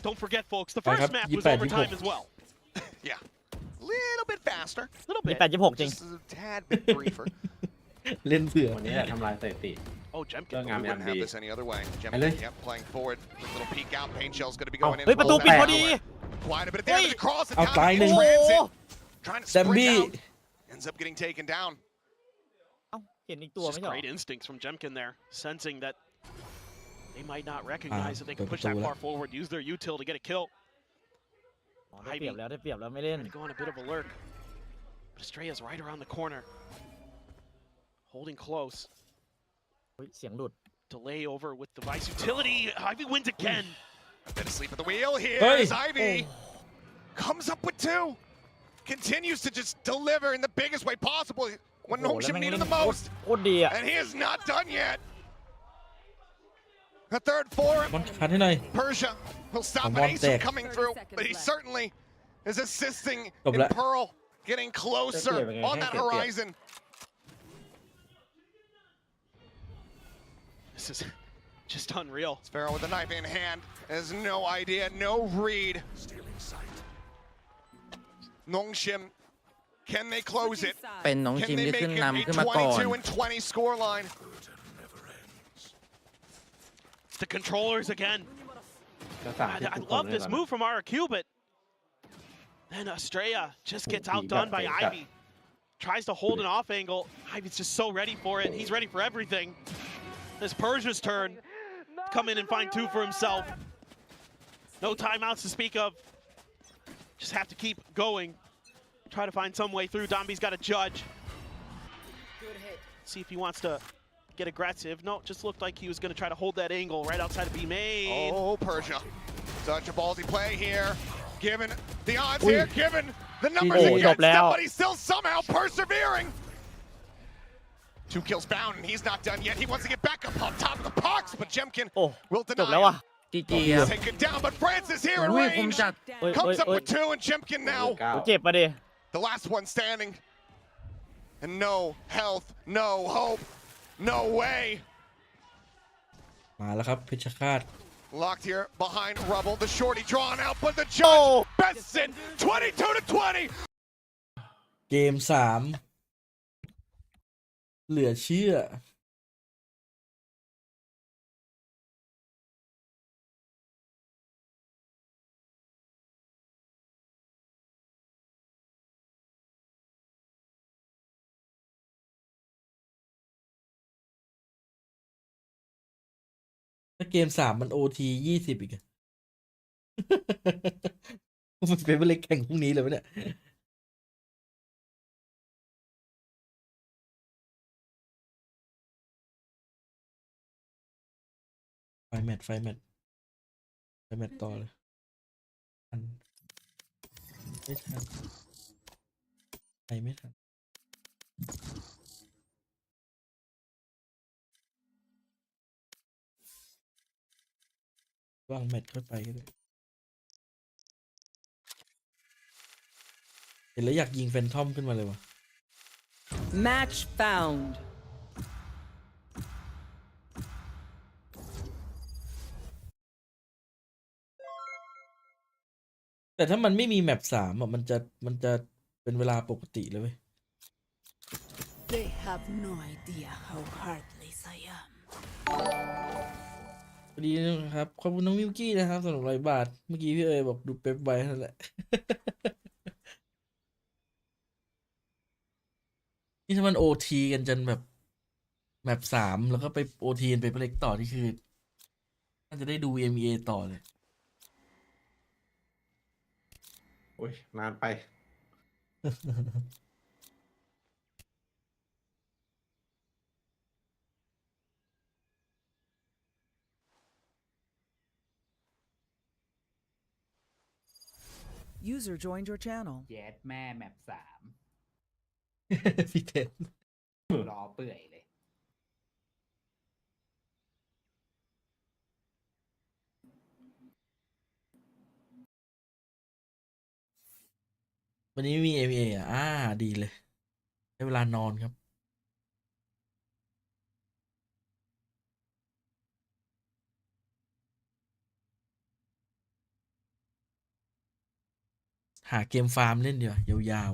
Don't forget, folks, the first map was overtime as well. Yeah. Little bit faster. Little มี bit. 86จริง Just a tad bit briefer. เล่นเผื่อ วันนี้แหละทำลายสถิติ Oh, เรื่อง Jemkin. งาม We ยาม wouldn't ดี have this any other way. Hello. Jemkin, yep, playing forward. Quick little peek out. Pain Shell's going to be going in. เฮ้ยประตูปิดพอดี Quite a bit of damage across the เอา town ตาย in หนึ่ง transit. Trying to แซม sprint บี้ out. Ends up getting taken down. เห็นอีก It's ตัว just ไม่ใช่เหรอ great instincts from Jemkin there, sensing that they might not recognize that they can push that far forward, use their util to get a kill. อ๋อได้เปรียบแล้วได้เปรียบแล้วไม่เล่น Trying to go on a bit of a lurk. But Estrella's right around the corner. Holding close. อุ๊ยเสียงหลุด Delay over with the Vice utility. Ivy wins again. A bit asleep at the wheel here Hey. as Ivy comes up with 2. Continues to just deliver in the biggest way possible when โอ้โหแล้ว Nongshim แม่ง needed เล่น the most. โคตรดีอ่ะ And he is not done yet. The third for him. บอลคัดให้หน่อย Persia will stop Come an on, ace Dick. from coming 30 through, seconds but he left. certainly is assisting Stop in that. Pearl getting closer Dick, on that Dick, Dick. horizon. This is just unreal. Sparrow with a knife in hand has no idea, no read. Stealing sight. Nongshim, can they close it? เป็นน้องจิ Can ม they ที่ make ขึ้น it a นำขึ้นมาก่อน 22 and 20 scoreline? Never ends. The controllers again. แล้วสาม I love this move from RRQ, but then Estrella just gets outdone by Ivy. Tries to hold an off angle. Ivy's just so ready for it. He's ready for everything. It's Persia's turn. Come in and find 2 for himself. No timeouts to speak of. Just have to keep going. Try to find some way through. Dombi's got a judge. Good hit. See if he wants to get aggressive. No, just looked like he was going to try to hold that angle right outside of B main. Oh, Persia. Such a ballsy play here. Given the odds here, given the numbers Oh, against him, jobb but he's still somehow persevering. 2 kills bound, and he's not done yet. He wants to get back up on top of the box, but Jemkin โอ้ will จบแล้ว deny ว่ะ จีจีครับ him. Take it down, but Francis here in อุ้ยคม range. จัด เฮ้ย Comes up เฮ้ย with 2, and Jemkin now เก้า เจ็บปะดิ the last one standing. And no health, no hope, no way. มาแล้วครับเพชรฆาต Locked here behind rubble. The shorty drawn out, but the judge bests it 22 to 20. เกม 3 เหลือเชื่อ ถ้าเกม 3 มัน OT 20 อีกอะ มันเป็นเล็กแข่งพรุ่งนี้เลยวะเนี่ย ไฟแมทต่อเลยทันไม่ทันไปไม่ทันวางแมทค่อยไปก็ได้เห็นแล้วอยากยิงแฟนทอมขึ้นมาเลยวะ Match found. แต่ถ้ามันไม่มีแมป3อ่ะมันจะเป็นเวลาปกติเลยเว้ย They have no idea how heartless I am. สวัสดีนะครับ ขอบคุณน้องมิวกี้นะครับสำหรับ100 บาท เมื่อกี้พี่เอ๋บอกดูเป๊ปไว้นั่นแหละ นี่ถ้ามัน OT กันจนแบบแมป3แล้วก็ไป OT กันไปเล็กต่อที่คือน่าจะได้ดู MEA ต่อเลย โอ้ยนานไป User joined your channel. แยดแม่แมป พี่เทน 3รอเปื่อยเลย วันนี้ไม่มี MEA อ่ะดีเลยได้เวลานอนครับ หาเกมฟาร์มเล่นเดี๋ยวยาว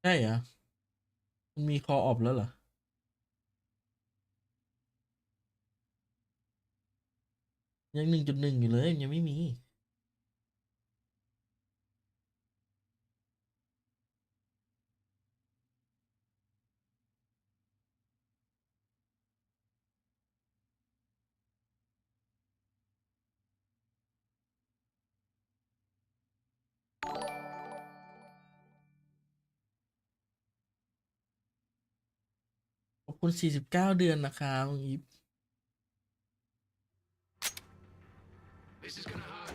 ใช่เหรอมันมีคอออฟแล้วเหรอยัง 1.1 อยู่เลยยังไม่มีขอบคุณ49 เดือนนะครับคุณอีฟ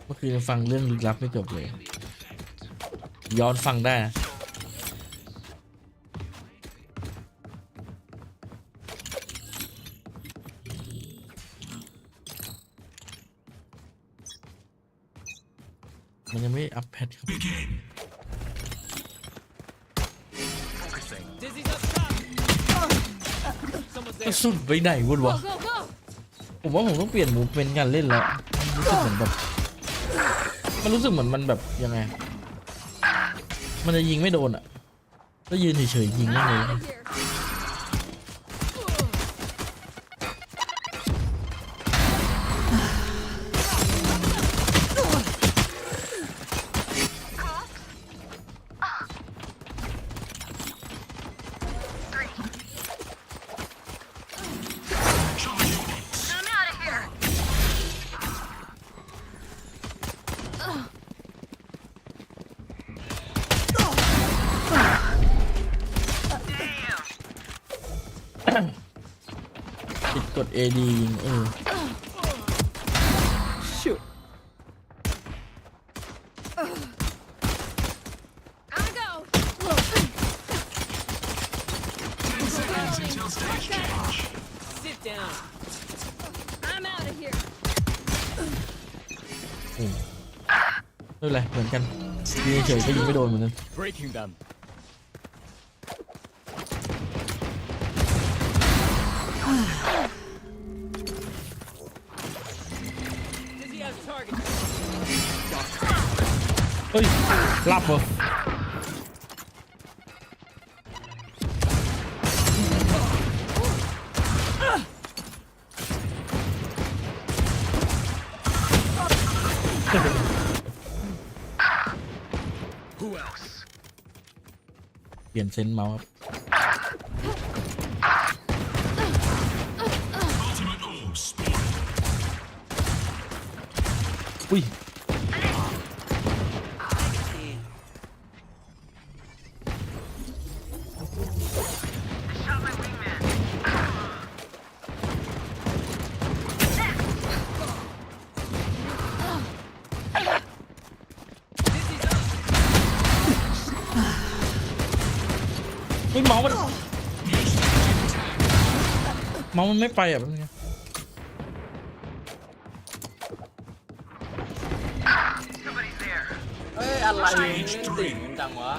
เมื่อคืนฟังเรื่องลึกลับไม่จบเลย ย้อนฟังได้นะมันยังไม่อัพแพทครับกระสุนไปไหนวะ Go, go! ผมว่าผมต้องเปลี่ยนมูฟเป็นการเล่นแล้วมันรู้สึกเหมือนแบบมันรู้สึกเหมือนมันแบบยังไงมันจะยิงไม่โดนอ่ะก็ยืนเฉยๆยิงไม่เลย Out of here. I'm out of here. ปิดกด AD ยิงShoot. Gotta go. Seconds until stage change. Sit down. I'm out of here. ไม่เป็นไรเหมือนกันยิงเฉยๆก็ยิงไม่โดนเหมือนกัน breaking them Does he have target? เฮ้ยหลับเหรอเปลี่ยนเซนส์เมาส์ครับ Ultimate orb spawn. อุ้ยเฮ้ยเมาส์มันไม่ไปอ่ะเป็นไง เอ้ยอะไรเล่นสิ่งจังวะ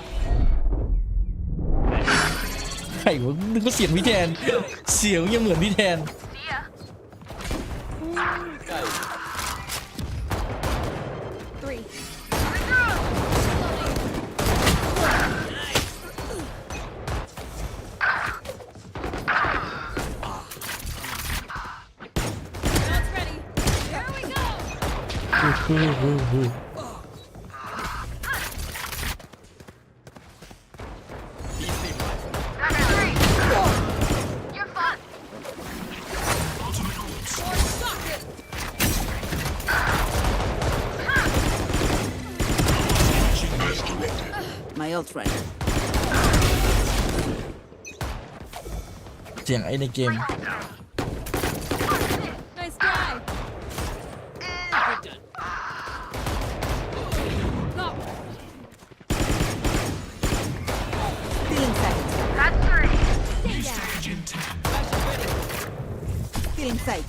ใครวะนึกว่าเสียงพี่แทน เสียงยังเหมือนพี่แทน ไก่ Three. Now it's ready. Here we go. My ult ready. เสียงไอ้ในเกม Nice try. Go. Stealing sight. Stay down. Stage in 10. Stealing sight.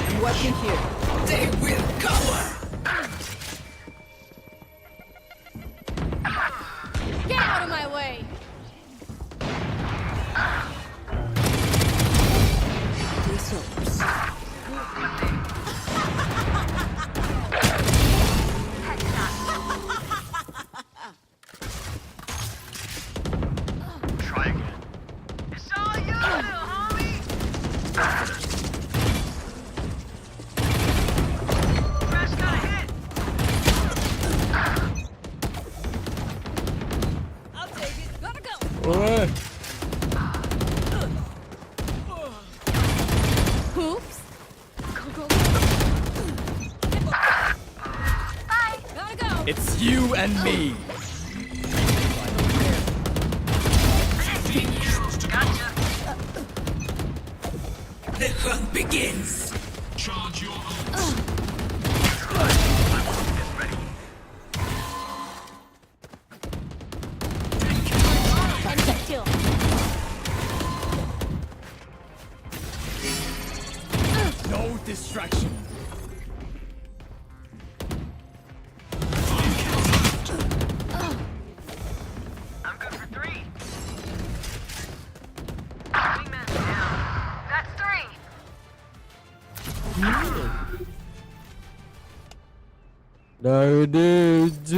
I'm watching here. They will cover. Get out of my way. Resource. ย Oops. Go, go, go. Bye. Gotta go. It's you and me. The hunt begins. Charge your And get kill. no distraction. I'm good for 3. Wingman down. That's 3. ได้ดิเจ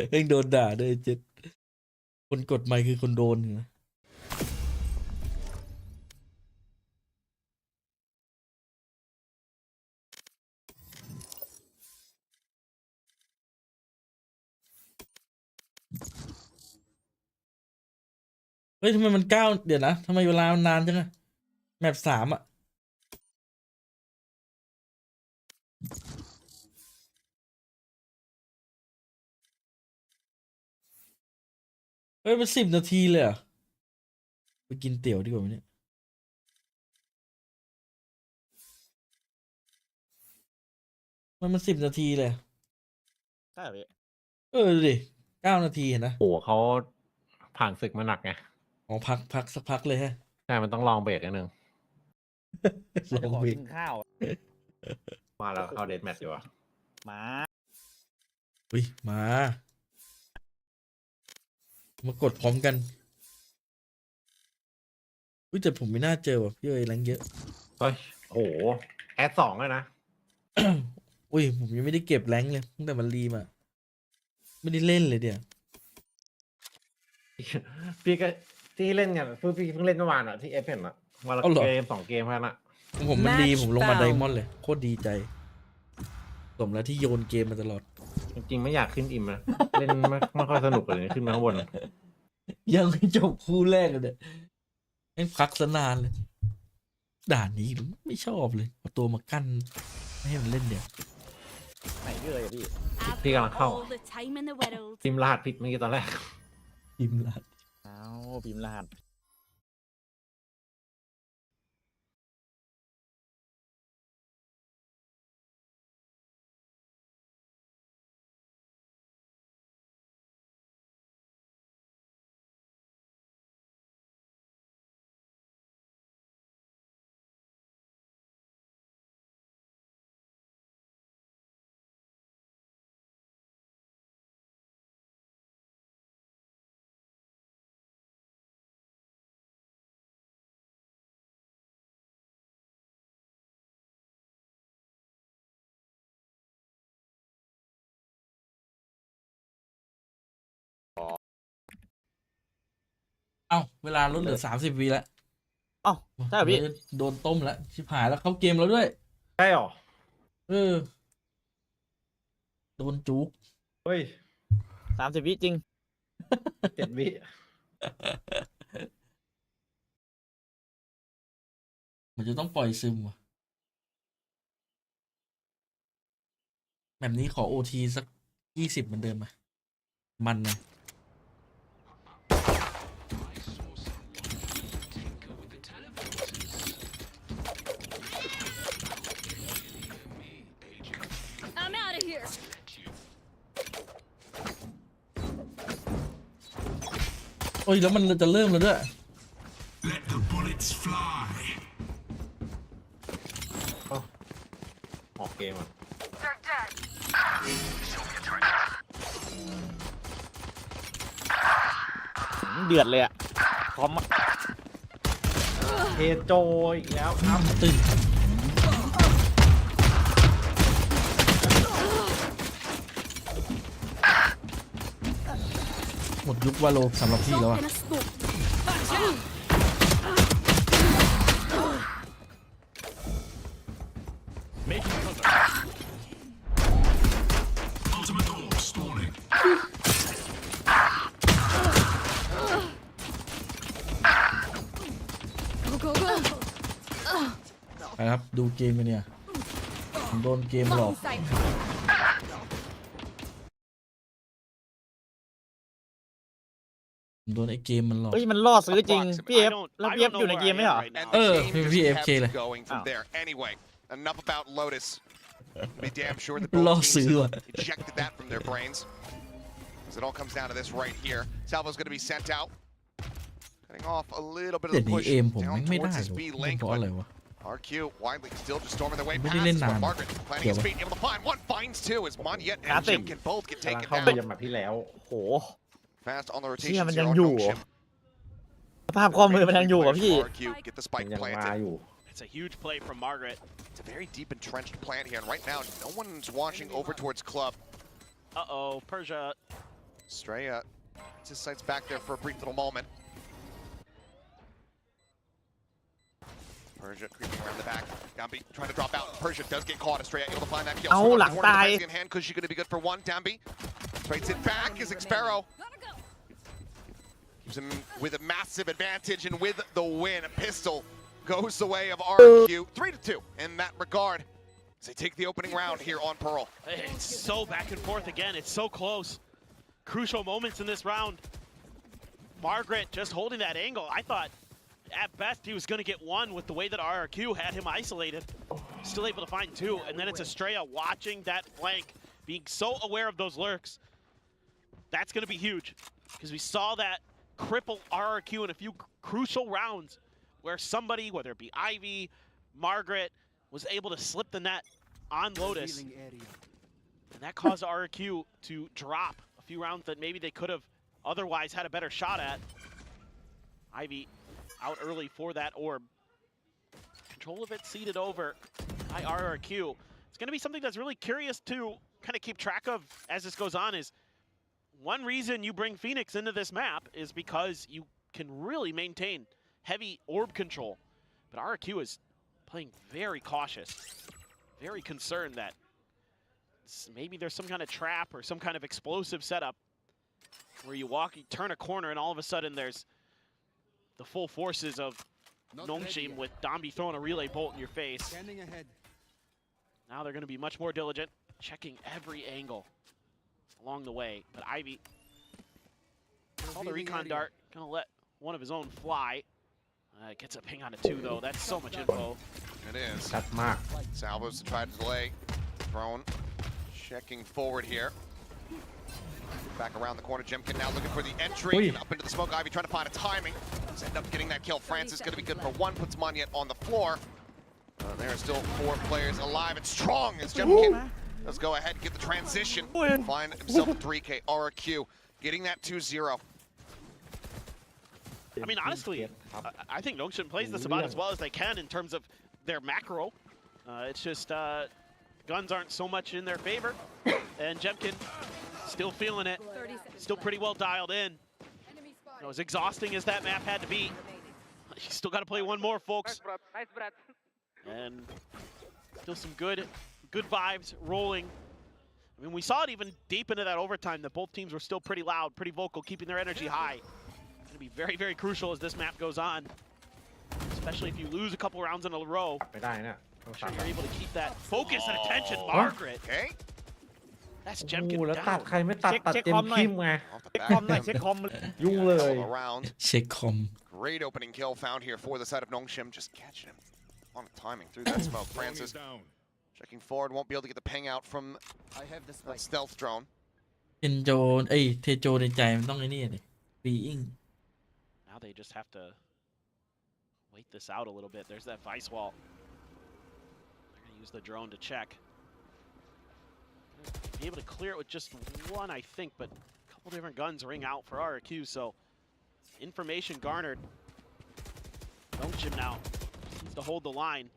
เองโดนด่าด้วยเจ็ดคนกดไมค์คือคนโดนนะเฮ้ยทำไมมัน9เดี๋ยวนะทำไมเวลามันนานจังอะแมป3อะเฮ้ยมัน10 นาทีเลยเหรอไปกินเตี๋ยวดีกว่าไหมเนี่ยมัน10 นาทีเลย ใช่พี่ ดูดิ9 นาทีเห็นนะ โอ้เขาผ่านศึกมาหนักไง อ๋อพักสักพักเลยฮะ ใช่มันต้องลองเบรกนิดนึง ลองเบรก กินข้าว มาแล้วเข้าเดทแมทดีกว่า มา อุ้ยมากดพร้อมกันอุ้ยแต่ผมไม่น่าเจอว่ะพี่เอ้ยแรงเยอะ เฮ้ยโอ้โหแอด2เลยนะ อุ้ยผมยังไม่ได้เก็บแรงเลยตั้งแต่มันรีมาไม่ได้เล่นเลยเดี๋ยว พี่ก็ที่เล่นกันพี่เพิ่งเล่นเมื่อวานอ่ะที่เอฟเห็นอ่ะวันละเกม2 เกมแค่นั้นอ่ะ ผมมันรีผมลงมาไดมอนด์เลยโคตรดีใจสมแล้วที่โยนเกมมาตลอด จริงๆไม่อยากขึ้นอิมนะ เล่นไม่ค่อยสนุกเลยขึ้นมาข้างบน ยังไม่จบคู่แรกเลยเนี่ยให้พักซะนานเลย ด่านนี้ไม่ชอบเลยเอาตัวมากั้นไม่ให้มันเล่นเดี๋ยว ไหนพี่เลยอะพี่ พี่กำลังเข้า All the time in the world. ซิมรหัสผิดเมื่อกี้ตอนแรก ทีมลัด เอาพิมพ์รหัส เอ้าเวลาลดเหลือ30 วิแล้ว เอ้าใช่เหรอพี่ โดนต้มแล้วชิบหายแล้วเข้าเกมแล้วด้วย ใช่หรอ โดนจุก เฮ้ย 30 วิจริง 7 วิ มันจะต้องปล่อยซึมว่ะแบบนี้ขอ OT สัก20เหมือนเดิมไหมมันนะ I'm out of here. โอ้ยแล้วมันจะเริ่มแล้วด้วย Let the bullets fly. ออกเกมอ่ะ They're dead. เดือดเลยอ่ะพร้อมอะ เทโจอีกแล้วครับ ตื่นหมดยุควาโลสำหรับพี่แล้วอ่ะ Gonna smoke. Making cover. Ultimate orb spawning. ไปครับดูเกมกันเนี่ยผมโดนเกมหลอก Blocking sight. ผมโดนไอ้เกมมันหลอก เฮ้ยมันล่อซื้อจริงพี่เอฟแล้วพี่เอฟอยู่ในเกมไหมเหรอ And Oh, the game just PFK keptเลย going from there. Anyway, enough about Lotus. Be damn sure that ล่อ both ซื้อ teams ว่ะ ejected that from their brains. As it all comes down to this right here. Salvo's going to be sent out. Cutting off a little bit of เดี๋ย the วนี้ push เอมผม down ไม่ได้ towards ห his รอก B มัน link. เพราะอะไร But วะ RQ widely still just storming their way ไม่ past ได้ this เล่น one. นาน Margaret planting เกี่ยว his ปะ feet, able to find one, finds two as Monyet and Classic. Jim can both get กำลัง taken เข้าไป down. ยังมาพี่แล้ว โห Fast on the เชี่ย rotations มัน here ยัง on อยู่เหรอ Nongshim. สภาพข้อมือมันยังอยู่ป่ะพี่ RQ get the มัน spike ยังมา planted. อยู่ It's a huge play from Margaret. It's a very deep entrenched plant here, and right now, no one's watching over towards Club. Uh-oh, Persia. Straya, his sights back there for a brief little moment. Persia creeping around the back. Dambi trying to drop out. Persia does get caught. Estrella able to find that kill. เอา Sword ห up ลัง the corner, ตาย defense in hand. Kushi going to be good for one. Dambi trades it back as Expero Gotta go. keeps him with a massive advantage and with the win. A pistol goes the way of RRQ. 3-2 in that regard as they take the opening round here on Pearl. It's so back and forth again. It's so close. Crucial moments in this round. Margaret just holding that angle. I thought at best he was going to get one with the way that RRQ had him isolated. Still able to find two. And then it's Estrella watching that flank, being so aware of those lurks. That's going to be huge because we saw that cripple RRQ in a few crucial rounds where somebody, whether it be Ivy, Margaret, was able to slip the net on Lotus. And that caused RRQ to drop a few rounds that maybe they could have otherwise had a better shot at. Ivy out early for that orb. Control of it ceded over by RRQ. It's going to be something that's really curious to kind of keep track of as this goes on is one reason you bring Phoenix into this map is because you can really maintain heavy orb control. But RRQ is playing very cautious, very concerned that maybe there's some kind of trap or some kind of explosive setup where you walk, you turn a corner, and all of a sudden there's the full forces of Nongshim with Dambi throwing a relay bolt in your face. Now they're going to be much more diligent, checking every angle along the way. But Ivy, all the recon dart, going to let one of his own fly. Gets a ping on it too, though. That's so much info. It is. ชัดมาก Salvos to try to delay. Throne checking forward here. Back around the corner. Jemkin now looking for the entry. Ui. And up into the smoke. Ivy trying to find a timing. Just end up getting that kill. Francis going to be good for one. Puts Monyet on the floor. There are still 4 players alive and strong as Jemkin does go ahead and get the transition. Find himself a 3K. RRQ getting that 2-0. I mean, honestly, I think Nongshim plays this about as well as they can in terms of their macro. It's just guns aren't so much in their favor. And Jemkin still feeling it. 30 seconds. Still pretty well dialed in. Enemy spotted. You know, as exhausting as that map had to be, you still got to play one more, folks. And still some good vibes rolling. I mean, we saw it even deep into that overtime that both teams were still pretty loud, pretty vocal, keeping their energy high. Going to be very, very crucial as this map goes on, especially if you lose a couple rounds in a row. ไม่ได้นะต้อง Make ตั sure ด you're able to keep that focus and attention, Oh. Margaret. Okay. That's โอ้ Jemkin แล้วตัด down. ใครไม่ตัด เช็ค ตัด เช็ค เต็ ค ม อมหน่อย ทิมไง Off the เช็ค back คอมหน่อย of เช็ค him. คอม ยุ่งเลย All around. เช็คคอม Great opening kill found here for the side of Nongshim. Just catching him on the timing through that smoke. Francis checking forward. Won't be able to get the ping out from that stealth drone. เทนโจเอ้ยเทโจในใจมันต้องไอ้นี่นี่ปีอิง Now they just have to wait this out a little bit. There's that vice wall. They're going to use the drone to check. Be able to clear it with just one, I think, but a couple different guns ring out for RRQ, so information garnered. Nongshim now needs to hold the line.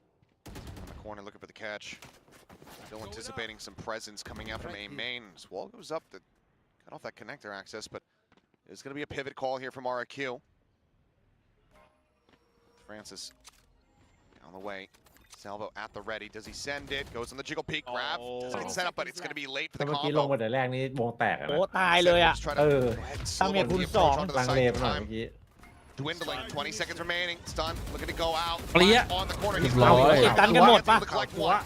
On the corner looking for the catch. Still anticipating some presence coming out from A main. As wall goes up to cut off that connector access, but there's going to be a pivot call here from RRQ. Francis on the way. Salvo at the ready. Does he send it? Goes on the jiggle peek grab. Doesn't get set up, but it's going to be late for แต่ the เมื่อกี้ลง combo. มาแต่แรกนี่วงแตกอะ โอ้ นะ ตายเลยอ่ะ Just try to เออ go ahead and ตั้ง slow เมีย up คู the ณ approach 2 onto the ลัง site เล this ไปหน่อย time. เมื่อกี้ dwindling. 20 seconds remaining. Stun, looking to go out. Flash on the corner. เรี He's ยบร้อย ตันกันหมดปะ to collect one.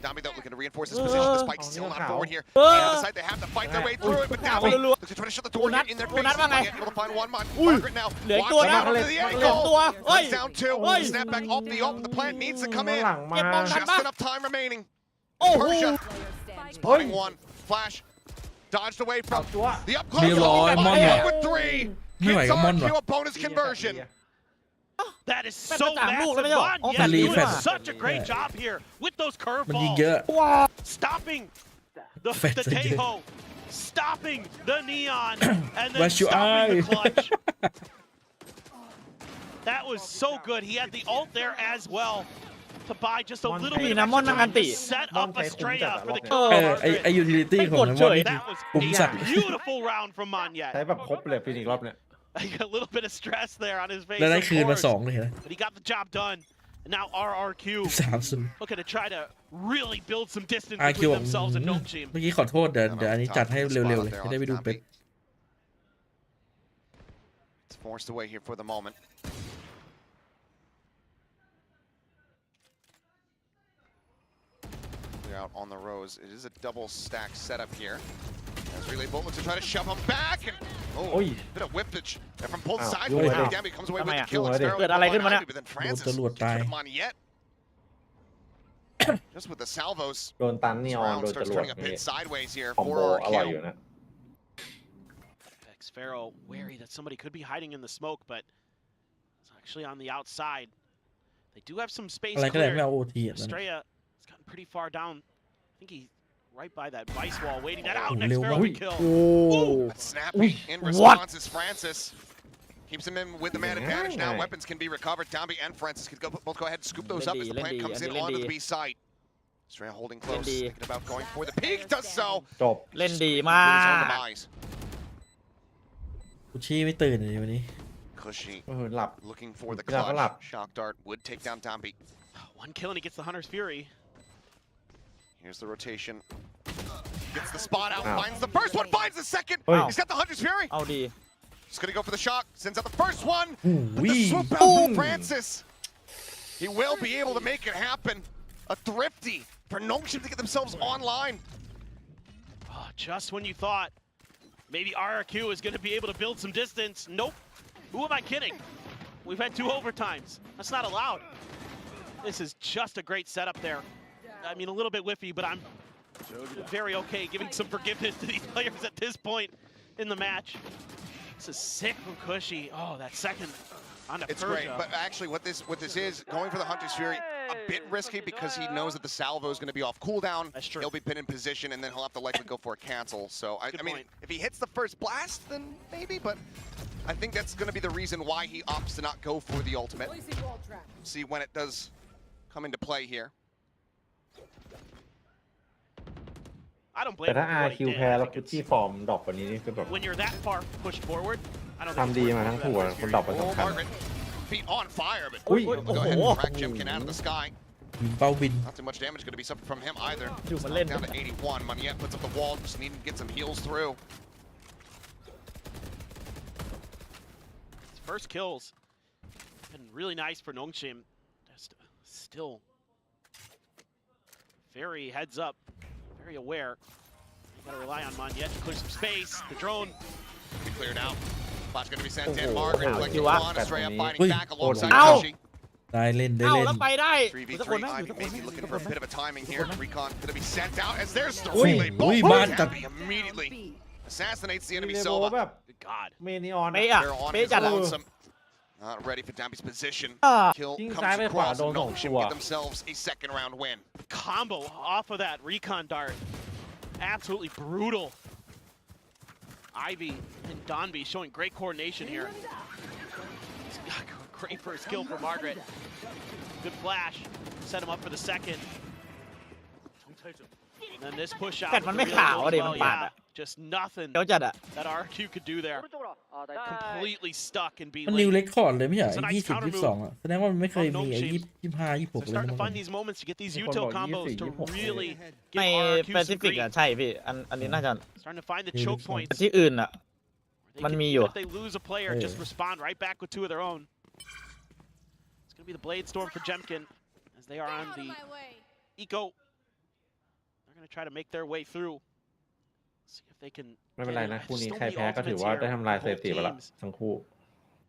Dami though looking to reinforce his position. The spike's still not forward here. Uh. And on the side, they have to fight their way through it, but Dami Uh. looks to try to shut the door in their face. Not able to find one man. Margaret now. เหลืออีกตัวนะ Watch out to the เหลือ angle. ตัวเฮ้ย Down two. Snap back off the ult. The plant needs to come in. หลังมา Just enough time remaining. โอ้โห Persia Player standing. spotting one. Flash dodged away from ตัว the up เรียบร้อย close. ม่อนว่ะ With three. ไม่ไหว Gives กับม่อนว่ะ RRQ a bonus conversion. That is But so that's massive. move, Mon, oh, yes, Fat doing Lee. such a great job here with those มันยิง curveballs. เยอะ Stopping the Fat Tejo, stopping the Neon, and then Bless your stopping the eye. clutch. That was so good. He had the ult there as well to buy just a little bit of Mon extra time to set Mon upใช้ Estrella คุ้มจัดอะ for the รอบเนี้ย kill. ไอยูทิลิตี้ของมันนี่ That was คุ้มสัต a ว์ beautiful round from ใช้ Monyet. แบบครบเลยฟินิกรอบเนี้ย A little bit of stress there on his face, แล้วได้ of คืนมา course, 2เลยนะ but he got the job done. And now RRQ 3-0 looking to try to really build some distance RRQ between บอก themselves and Nongshim. เมื่อกี้ขอโทษเดี๋ยวอันนี้จัดให้เร็วๆเลยจะได้ไปดูเป็ด It's forced away here for the moment. They're out on the rows. It is a double stack setup here. As Relay Bolt looks to try to shove him back. And, oh, Oi. bit of whippage. And from both Ow. sides, Oi. but Dami comes away with the kill. Oi. Sparrow เกิดอะไรขึ้นวะเนี่ย but then Francis โดนตำรวจตาย put him on yet. Just with the salvos. โดนตันนี This ออน round โดนจ starts รวด turning a นี่ bit sideways here คอมโบ for อร่อยอยู่ RRQ. นะ Pharaoh wary that somebody could be hiding in the smoke, but it's actually on the outside. They do have some space อะไรก็ได้ clear. ไม่เอาโอทีอ่ะ Estrella has gotten pretty far down. I think he's right by that vice wall, waiting that out. Oh, Next Lil Pharaoh to Mike. kill. โอ้ But snappy in response is Francis. Keeps him in with the man advantage now. Yeah. Weapons can be recovered. Downby and Francis can both go ahead and scoop those up as the plant comes in Lindy. onto the B site. Estrella holding close, Lindy. thinking about going for the peak. Does so. จบ เล่นดีมาก With his own demise. กูชี้ไม่ตื่นเลยวันนี้ Cushy หลับ looking for the Yeah, but clutch. Shock dart would take down Downby. One kill and he gets the Hunter's Fury. Here's the rotation. Gets the spot out. Ow. Finds the first one. Finds the second. Oi. He's got the Hunter's Fury. เอาดี Just gonna go for the shock. Sends out the first one. But the Wee. swoop out from Francis. He will be able to make it happen. A thrifty for Nongshim to get themselves online. Oh, just when you thought maybe RRQ is going to be able to build some distance. Nope. Who am I kidding? We've had 2 overtimes. That's not allowed. This is just a great setup there. I mean, a little bit whiffy, but I'm very okay giving some forgiveness to these players at this point in the match. This is sick from Cushy. Oh, that second on the It's great, but actually what this is, going for the Hunter's Fury, a bit risky because he knows that the salvo is going to be off cooldown. That's true. He'll be pinned in position, and then he'll have to likely go for a cancel. So, I mean, point. if he hits the first blast, then maybe, but I think that's going to be the reason why he opts to not go for the ultimate. See when it does come into play here. I don't แต่ blame ถ้า him for what he RQ did. แพ้ I แล้ว think กุช it's- ชี่ฟอร์มดรอปวันนี้นี่คือแบบ when you're that far pushed forward, I don't think ทำ it's ดี worth มา it ทั้ง for คู่ that อะ Hunter's คน Fury. ดรอปไป Oh, สำคัญ Margaret, feet on fire, but Ui, go oh, ahead oh. and crack Jimkin out of the sky. ยิงเป้าบิน Not too much damage going to be suffered from him either. ดูมันเล่น Down to 81. Monyet puts up the wall, just needing to get some heals through. His first kills been really nice for Nongshim. Just still very heads up, very aware. You gotta rely on Monyet to clear some space. The drone. Be cleared out. Flash going to be sent in. Oh, Margaret oh, collecting oh, one. oh, Estrella oh, fighting oh, back oh, alongside oh. Cushy. ได้เล่นได้ เอ้า เล่น แล้วไปได้ มีสักคน 3v3. ไหมมี Ivy สักคน may ไหม be มี looking สัก for คน a ไหม bit of a timing here. Recon going to be sent out as there's the Ui, relay. ui, Bolt. man, Tabby immediately assassinates the enemy เรโบ Sova. แบบ Good God. เมนีออน เป๊ะอะ They're on เป๊ะ his จัดอะ lonesome. Not ready for Dampy's position. อ่า Kill King comes side by across. quad, don't Nongshim know. get themselves a second round win. Combo off of that recon dart. Absolutely brutal. Ivy and Donby showing great coordination here. Great first kill for Margaret. Good flash. Set him up for the second. And then this push out. แต่มันไม่ขาวอะดิมันปาดอะ Just nothing เดี๋ยวจัดอะ that RRQ could do there. Completely stuck in B มันนิว lane. เรคคอร์ดเลยไม่ใช่ It's a ไอ้ nice 20 counter 22อ่ะแสดงว่ามันไม่เคยมีไอ้ Nongshim. 25 26 So เลย starting นะ to find these moments to get these มีคน Util บอก combos to 24 really ใน give RRQ แป some ซิฟิก grief. อะใช่พี่ อันนี้น่าจะ Starting to find the Yeah, choke looks like- points. ที่อื่นอะ มัน can, มีอ even ยู่ if they lose a player, just respond right back with 2 of their own. It's going to be the Blade Storm for Jemkin as they are on the Eco. They're going to try to make their way through. See if they can. ไม่เป็นไร get in. นะคู่นี้ So ใคร many แพ้ก็ถือ ultimates ว่า here ได้ทำลาย for สถิ both ติไปละ teams. ทั้งคู่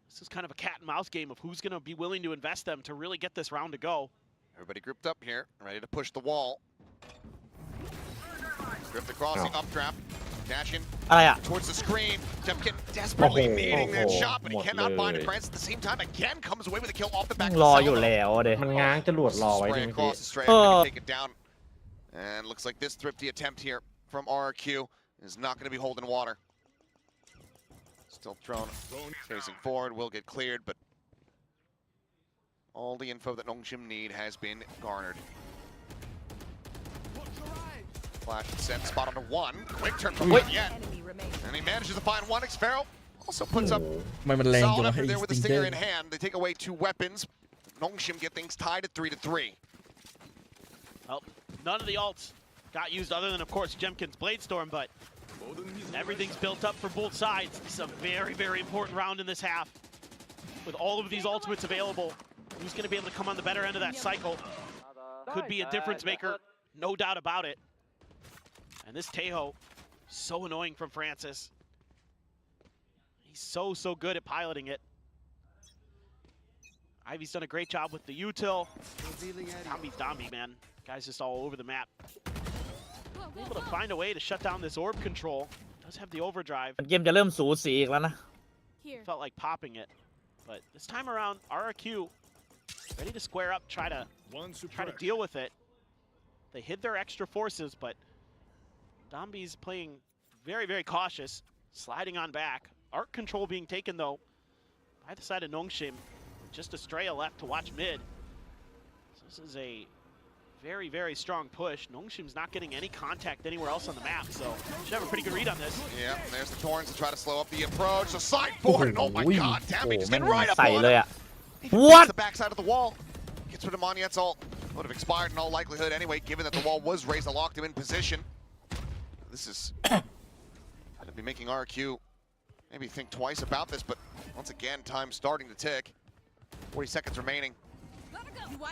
This is kind of a cat and mouse game of who's going to be willing to invest them to really get this round to go. Everybody grouped up here, ready to push the wall. Drift across the updraft. Dash in อะไรอ่ะ towards the screen. Jemkin desperately Oh, needing that oh, shot, but heหมด cannot find it. เลย France at the same time again comes away with a kill off the back. รออยู่แล้วเด้ มันง้างจรวดรอไว้ Spray ทีเมื่อกี้ across the straight, gonna take it down. And looks like this thrifty attempt here from RRQ is not going to be holding water. Still thrown, facing forward, will get cleared, but all the info that Nongshim need has been garnered. Flash and send, spot onto 1. Quick turn from Yet. And he manages to find 1. Xfero also puts up มันแรงจัง solid วะ effort ไอ้ there with the สติงเกอ stinger ร์ in hand. They take away 2 weapons. Nongshim get things tied at 3-3. Well, none of the ults got used other than, of course, Jemkin's Blade Storm, but everything's built up for both sides. This is a very, very important round in this half. With all of these ultimates available, who's going to be able to come on the better end of that cycle? Could be a difference maker, no doubt about it. And this Tejo, so annoying from Francis. He's so good at piloting it. Ivy's done a great job with the util. Domby's Domby, man. Guy's just all over the map. Able to find a way to shut down this orb control. Does have the overdrive. เกมจะเริ่มสูสีอีกแล้วนะ Felt like popping it. But this time around, RRQ ready to square up, try to deal with it. They hid their extra forces, but Domby's playing very, very cautious, sliding on back. Arc control being taken, though, by the side of Nongshim. Just Estrella left to watch mid. So this is a very, very strong push. Nongshim's not getting any contact anywhere else on the map, so should have a pretty good read on this. Yeah, and there's the Torrents to try to slow up the approach. So side forward, and oh my god, damn, he just แม่ get ง right up ใส่ on เลย him. อ่ะ He What? gets the backside of the wall. Gets rid of Monyet's ult. Would have expired in all likelihood anyway, given that the wall was raised and locked him in position. This is going to be making RQ maybe think twice about this, but once again, time starting to tick. 40 seconds remaining.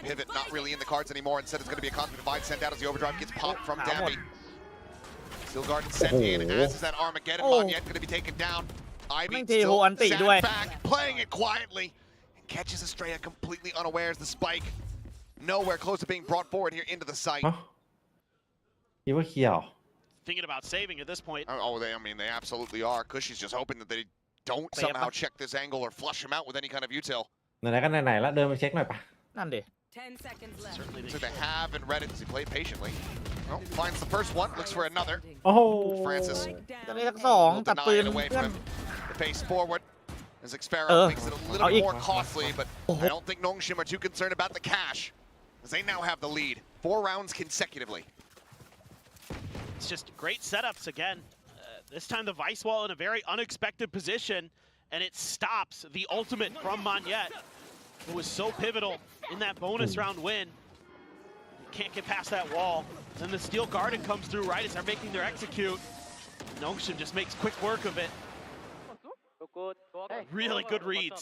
Pivot not really in the cards anymore. Instead, it's going to be a Cosmic Divide sent out as the overdrive gets popped from Damby. Steel Garden sent in, as is that Armageddon. Monyet going to be taken down. Ivy still sat back, playing it quietly. And catches Estrella completely unawares. The spike nowhere close to being brought forward here into the site. ฮะคิดว่าเขียว Thinking about saving at this point. Oh, they absolutely are. Cushy's just hoping that they don't somehow check this angle or flush him out with any kind of util. ไหนๆก็ไหนๆแล้วเดินไปเช็คหน่อยปะ นั่นดิ 10 seconds left. Certainly So they have and read it as he played patiently. Oh, finds the first one, looks for another. โอ้โห Francis จะได้สักสองตัด Deny ปืน it away เพื่อน from him. The pace forward as Xfero makes it a little I'll bit eat. more costly, but I don't think Nongshim are too concerned about the cash, as they now have the lead. 4 rounds consecutively. It's just great setups again. This time the Vice Wall in a very unexpected position, and it stops the ultimate from Monyet, who was so pivotal in that bonus round win. Can't get past that wall. Then the Steel Garden comes through right as they're making their execute. Nongshim just makes quick work of it. Really good reads.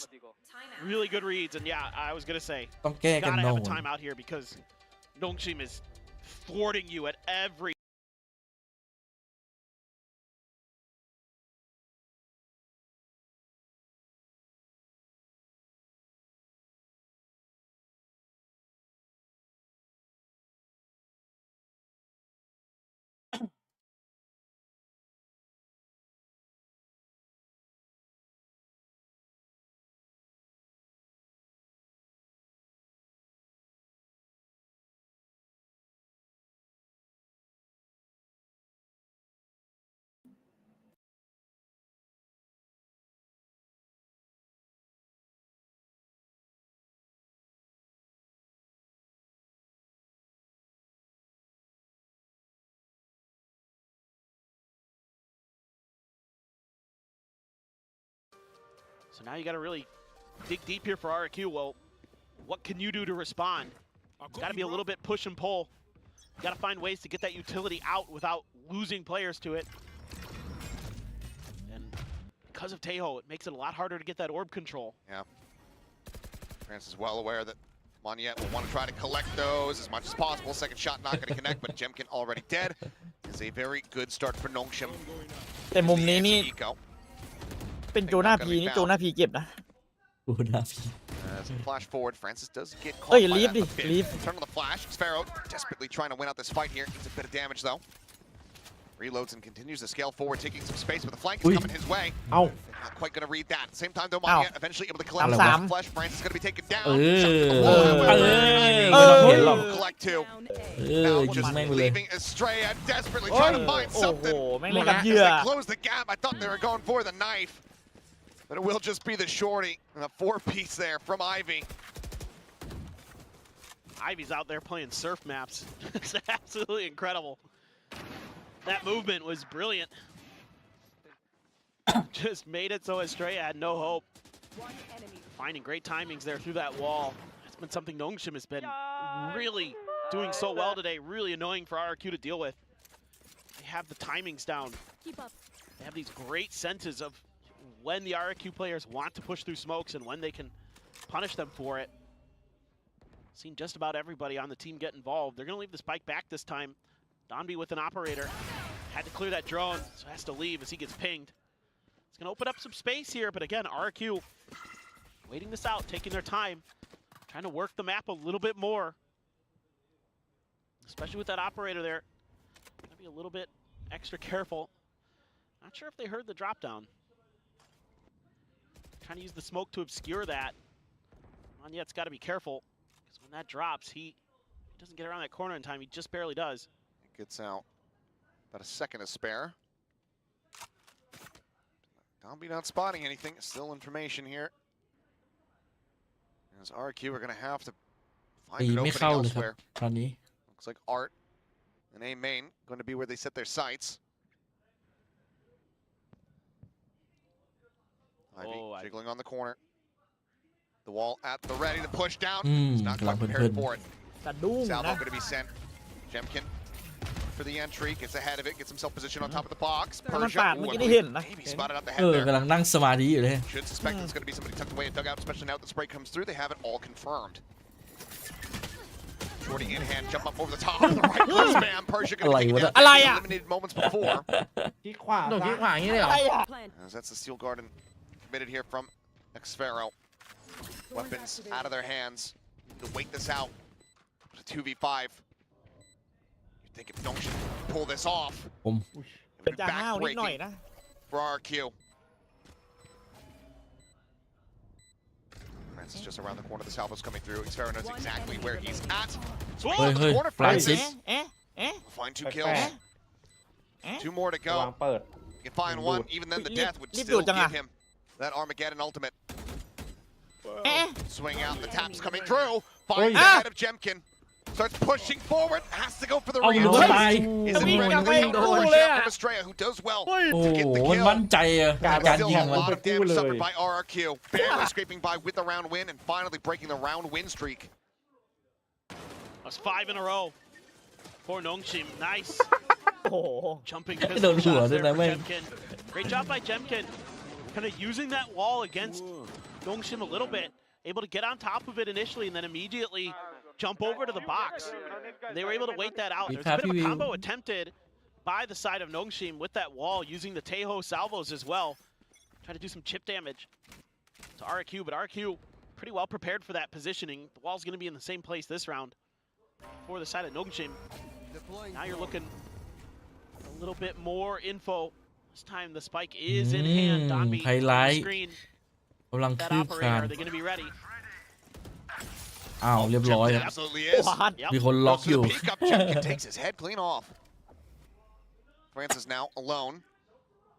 Really good reads. And yeah, I was going to say, ต้องแก้กัน gotta โน่ have a timeout here because Nongshim is thwarting you at every So now you got to really dig deep here for RRQ. Well, what can you do to respond? It's got to be a little bit push and pull. You got to find ways to get that utility out without losing players to it. And because of Teho, it makes it a lot harder to get that orb control. Yeah. France is well aware that Monyet will want to try to collect those as much as possible. Second shot not going to connect, but Jemkin already dead. It's a very good start for Nongshim. แต่มุมนี้นี่ Eco. เป็นโจนาพีนี่โจนาพีเก็บนะ ดูนะพี่ As we flash forward, Francis does get caught Hey, by leave that the- a bit. leave. Turn on the flash. Sparrow desperately trying to win out this fight here. Gets a bit of damage though. Reloads and continues to scale forward, taking some space, but the flank is Ui. coming his way. เอ้า Not quite going to read that. At the same time, though, Ow. Monyet eventually able to collect Ow. the Ow. flash. Francis is going to be taken down. เออ Shot to the เอ wall, อ however. ไม่ต้องเห็นหรอก Collect two. Down A. เออ Now ยิง just แม่งไปเลย leaving Estrella desperately trying to find โอ้โห something. แม่งเล่นกับเหยื่ As อ they close the gap, I thought they were going for the knife. But it will just be the shorty. And a 4-piece there from Ivy. Ivy's out there playing surf maps. It's absolutely incredible. That movement was brilliant. Just made it so Estrella had no hope. One enemy. Finding great timings there through that wall. That's been something Nongshim has been really doing so well today. Really annoying for RRQ to deal with. They have the timings down. Keep up. They have these great senses of when the RRQ players want to push through smokes and when they can punish them for it. Seen just about everybody on the team get involved. They're going to leave the spike back this time. Donby with an operator. Had to clear that drone, so has to leave as he gets pinged. It's going to open up some space here, but again, RRQ waiting this out, taking their time, trying to work the map a little bit more. Especially with that operator there. Gotta be a little bit extra careful. Not sure if they heard the drop down. Trying to use the smoke to obscure that. Monyet's got to be careful, because when that drops, he doesn't get around that corner in time. He just barely does. It gets out. About a second to spare. Donby not spotting anything. Still information here. As RRQ are going to have to ตี find an ไม่ opening เข้าเลยครับ elsewhere. ตอนนี้ Looks like Art and A main going to be where they set their sights. Ivy Oh, Ivy. jiggling on the corner. The wall at the ready to push down. อืม He's not กำลัง quite เพลิน prepared for it. สะดุ้ง Salvo นะ going to be sent. Jemkin for the entry, gets ahead of it, gets himself positioned on top of the box. มัน Persia, ปาดเมื่อ ooh, กี้ได้เห็นนะ maybe spotted out the เอ head อ there. กำลังนั่งสมาธิอยู่เลย Should suspect it's going to be somebody tucked away in dugout, especially now that the spray comes through. They have it all confirmed. Shorty in hand, jump up over the top. The right clip spam. Persia going to take it down. อะไรอะ Eliminated moments before. ที่ขวา โดดที่ ซ้าย ขวาอย่างนี้เลยเหร อะ อ ไรอ่ะ Plant. As that's the Steel Garden committed here from Xfero. Weapons out of their hands. To wait this out. It's a 2v5. You think if Nongshim pull this off, ผม it เป็น would จะ be ห้าวนิดหน่อย backbreaking นะ for RRQ. Francis just around the corner. The salvo's coming through. Xfero knows exactly where he's at. Swing Hey, up the hey, corner. Francis. Francis. เอ๊ะเอ๊ะ Find 2 Hey, kills. Francis. เอ๊ะ 2 more to ระวัง go. เปิด You can find one. Even then, the Leave- death would leave stillดูจังอะ give him that Armageddon ultimate. เอ๊ะ Swing out. The tap's coming through. Finds Oi. the head of Jemkin. Starts pushing forward. Has to go for the เอาหรือ reload. ว่าตาย Isn't Oi. ready to Oi. counter Oi. push out from Estrella, who does well โอ้ to โห get the มัน kill. มั่นใจอะ การ การ Still ยิง a มัน lot of damage Oi. suffered by RRQ. Barely scraping by with the round win and finally breaking the round win streak. That's 5 in a row for Nongshim. Nice โอ้โห jumping โด pistol นหัว shots ด้วย there นะ for แม่ง Jemkin. Great job by Jemkin. Kind of using that wall against Nongshim a little bit. Able to get on top of it initially and then immediately jump over to the box. They were able to wait that out. There's a bit of a combo attempted by the side of Nongshim with that wall using the Teho salvos as well. Try to do some chip damage to RRQ, but RRQ pretty well prepared for that positioning. The wall's going to be in the same place this round for the side of Nongshim. Now you're looking a little bit more info. This time the spike is in hand. Donby on the highlight. screen. กำลัง That คืบคลาน operator, are they going to be ready? อ้าวเรียบร้อยครับ Absolutely is. วาด Yep. มีคนล็อก Goes อ for ยู่ the peek up. Jemkin takes his head clean off. Francis now alone.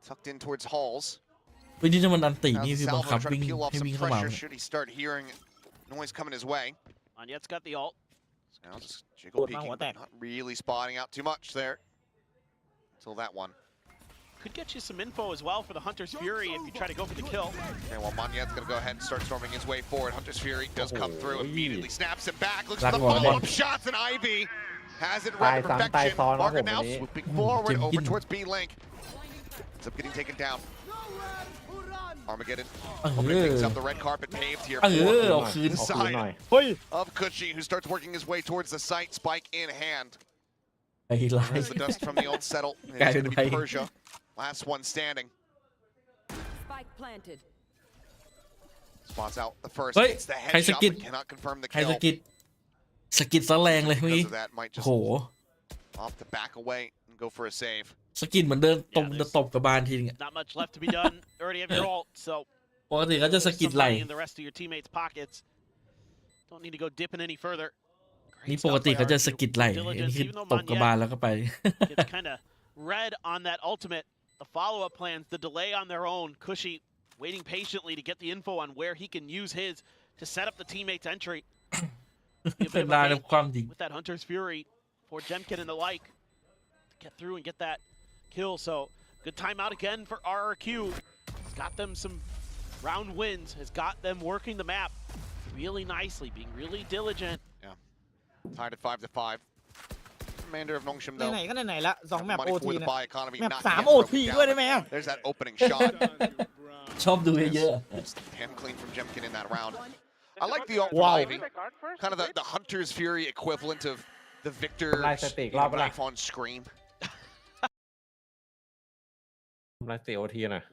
Tucked in towards Halls. วิธีที่มันอันติ Now นี่ the คือบัง salvo คับ trying วิ่ง to peel off ให้ some วิ่งเข้ามา pressure should he start hearing noise coming his way. Monyet's got the ult. Now just jiggle Good, peeking, what but that? not really spotting out too much there. Until that one. Could get you some info as well for the Hunter's Fury if you try to go for the kill. Okay, well, Monyet's going to go ahead and start storming his way forward. Hunter's Fury does come through, Oh, immediately snaps it back, looks That for the one, follow-up man. shots, and Ivy has it Tai right toซ้ำ perfection. ซ้อน Marker ครับผม now วันนี้ swooping forward over Jemkin. towards B-Link. Ends up getting taken down. Armageddon เอ opening อ things up. The red carpet paved here เอ for อเอาคืน the เอาคืนหน่อย side เฮ้ย of Cushy, who starts working his way towards the site, spike in hand. ไอ้ไล There's ท์ the dust from the old settle. It's Guy going to be right. Persia, last one standing. Spike planted. Spots out the first. Wait, It's theใครสะ headshot, กิด but cannot confirm the ใครสะ kill. กิดสะกิดซะแรงเลยเมื่อ Because กี้ of that, might โอ้ just โห opt to back away and go for a save. สะกิดเหมือนเดินตบ Yeah, จะตบกับบานทีนึงอะ Not much left to be done. Already have your ult, so ปกติเขาจะสะ there's กิด some ไหล่ money in the rest of your teammates' pockets. Don't need to go dipping any further. นี่ Great ปก stuff ติ by เขาจะ RRQ. สะกิดไหล่อัน Diligence, นี้คือ even though ตบกับบาน Monyet แล้วก็ไป gets kind of red on that ultimate. The follow-up plans, the delay on their own. Cushy waiting patiently to get the info on where he can use his to set up the teammate's entry. Be a เป็ bit น of ลา a ย bait ความจริง with that Hunter's Fury for Jemkin and the like to get through and get that kill. So good timeout again for RRQ. He's got them some round wins, has got them working the map really nicely, being really diligent. Tied at 5-5. Commander of Nongshim, ไหน though. ๆก็ไหนๆละสองแมป Money โอ for ที the นะ buy economy. แมป not สาม yet โอ broken ที down. ด้วยได้ไหมอะ There's that opening shot. ชอบดูเยอะ Just damn clean from Jemkin in that round. I like the ult Wow. Ivy. Kind of the Hunter's Fury equivalent of the Victor Nice take. Love it. knife on Scream. ทำไรเสียโอทีหน่อย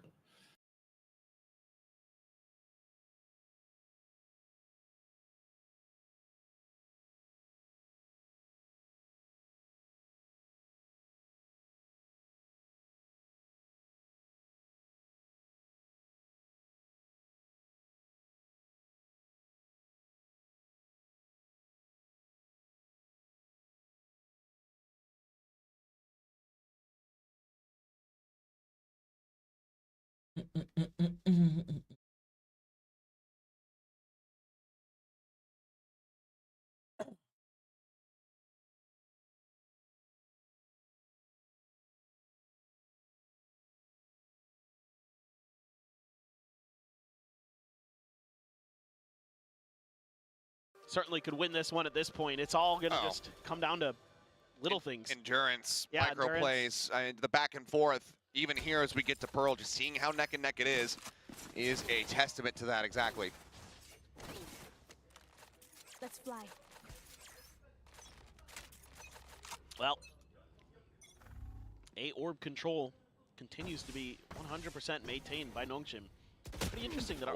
Certainly could win this one at this point. It's all going to Uh-oh. just come down to little things. Endurance, Yeah, micro endurance. plays, the back and forth. Even here as we get to Pearl, just seeing how neck and neck it is a testament to that exactly. Let's fly. Well, A orb control continues to be 100% maintained by Nongshim. Pretty interesting that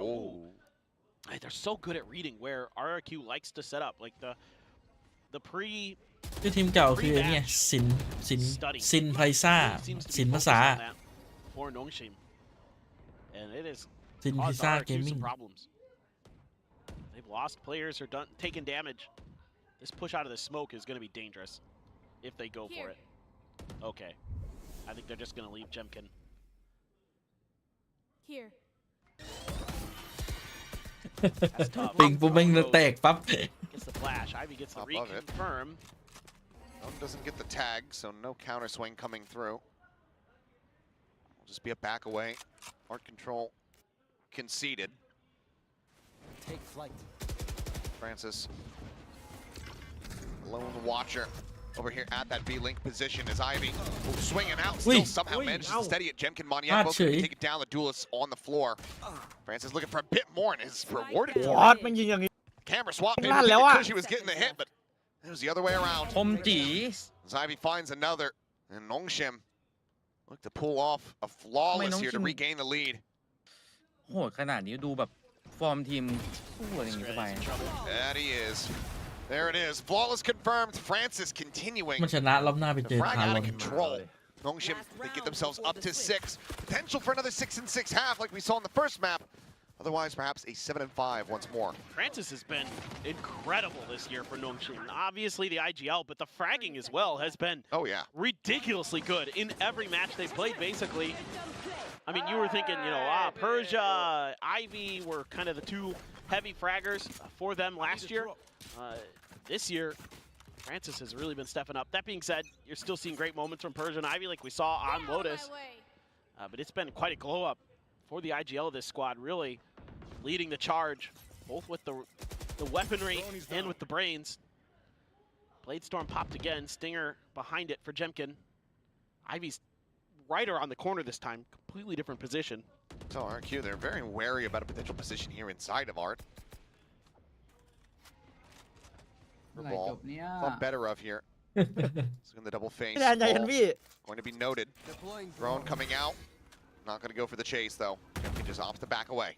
Hey, they're so good at reading where RRQ likes to set up. Like the pre ชื่อทีมเก่าคือเนี่ยซินไพซ่า seems to ซิน be ภา focused ษา on that for Nongshim. And it is ซินไพ caused ซ่า RRQ เกมมิ่ง some problems. They've lost players or taken damage. This push out of the smoke is going to be dangerous if they go for it. Okay. I think they're just going to leave Jemkin. Here. That's tough. ปิงปุ๊บแม่งจะแตกปั๊บ Gets the flash. Ivy gets the Above it. reconfirm. One doesn't get the tag, so no counter swing coming through. Will just be a back away. Art control conceded. Take flight. Francis, lone watcher over here at that B-link position as Ivy swinging out, still somehow manages to steady it. Jemkin Monyet both going to take it down. The duelists on the floor. Francis looking for a bit more and is rewarded ว for อ it. ดมันยิงอย่างนี้ Camera swap. Maybe Lanแล้วอะ she was getting the hit, but it was the other way around. คมจี As Ivy finds another, and Nongshim look to pull off a flawless here to Nongshim- regain the lead. โหดขนาดนี้ดูแบบฟอร์มทีมสู้อะไรอย่างงี้สบาย That he is. There it is. Flawless confirmed. Francis continuing มันชนะรอบหน้าไป to เจอ frag ทาร out อ of น control. Nongshim, they get themselves up to 6. Potential for another 6-6 half like we saw in the first map. Otherwise, perhaps a 7-5 once more. Francis has been incredible this year for Nongshim. Obviously the IGL, but the fragging as well has been Oh, yeah. ridiculously good in every match they played, basically. I mean, you were thinking, you know, Persia, Ivy were kind of the two heavy fraggers for them last year. This year, Francis has really been stepping up. That being said, you're still seeing great moments from Persia and Ivy like we saw on Lotus. But it's been quite a glow up for the IGL of this squad, really leading the charge, both with the weaponry and with the brains. Bladestorm popped again, Stinger behind it for Jemkin. Ivy's right around the corner this time, completely different position. So RRQ, they're very wary about a potential position here inside of Art. Ball, thought better of here. So in the double face, พี่แทนใจเย็น ball พี่ going to be noted. Drone coming out. Not going to go for the chase though. He just opts to back away.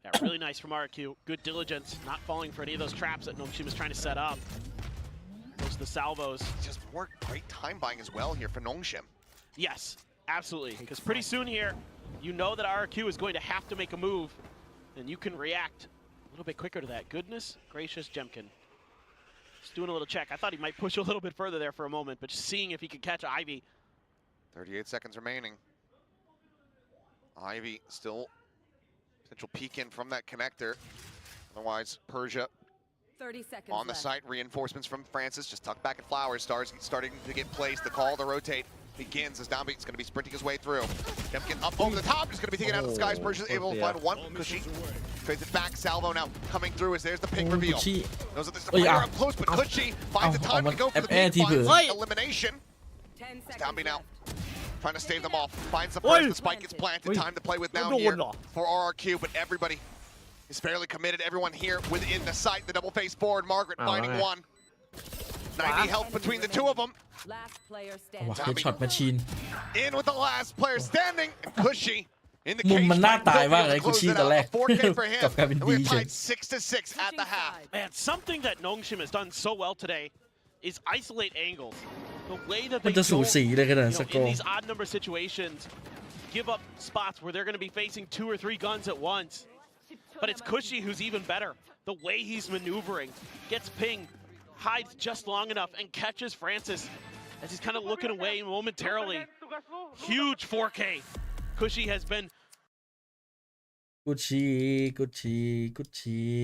Yeah, really nice from RRQ. Good diligence, not falling for any of those traps that Nongshim is trying to set up. Those are the salvos. Just worked great time buying as well here for Nongshim. Yes, absolutely. Because pretty soon here, you know that RRQ is going to have to make a move, and you can react a little bit quicker to that. Goodness gracious, Jemkin. Just doing a little check. I thought he might push a little bit further there for a moment, but just seeing if he could catch Ivy. 38 seconds remaining. Ivy still potential peek in from that connector. Otherwise, Persia 30 seconds on the left. site. Reinforcements from Francis. Just tucked back at Flowers. Stars starting to get placed. The call to rotate begins as Downbeat's going to be sprinting his way through. Jemkin up over the top. Just going to be taken out of the skies. Persia's able to find one. Cushy trades it back. Salvo now coming through as there's the ping โอ้ reveal. กุชชี่ Knows that there's a เอ้ย player อ่ะ up close, but Cushy finds the เอา time มา to go for the แอบแอร์ peak. ทีเผลอ Finds elimination. 10 seconds Downbeat now. left. Trying to stave them off. Finds the Oi! first. The spike gets planted. Oi! Time to play with now Ano here wala? for RRQ, but everybody is fairly committed. Everyone here within the site. The double face forward. Margaret finding okay. one. 90 health between the two of them. Last player ว่ะ standing. เฮดช็อตแมชชีน In with the last player standing. And Cushy in the มุม cage มันน่า fight. ตาย He'll be มาก able เล to ยกุช close ชี่ it ตอน out. แรก A 4K for him. กลับกลายเป็น And ดี we're เฉย tied 6-6 at the half. Man, something that Nongshim has done so well today is isolate angles. The way that มัน they จะสู don't, สีเลยขนาด you ส know, กอ in ร์ these odd number situations, give up spots where they're going to be facing 2 or 3 guns at once. But it's Cushy who's even better. The way he's maneuvering, gets ping, hides just long enough, and catches Francis as he's kind of looking away momentarily. Huge 4K. Cushy has been กุชชี่กุชชี่กุชชี่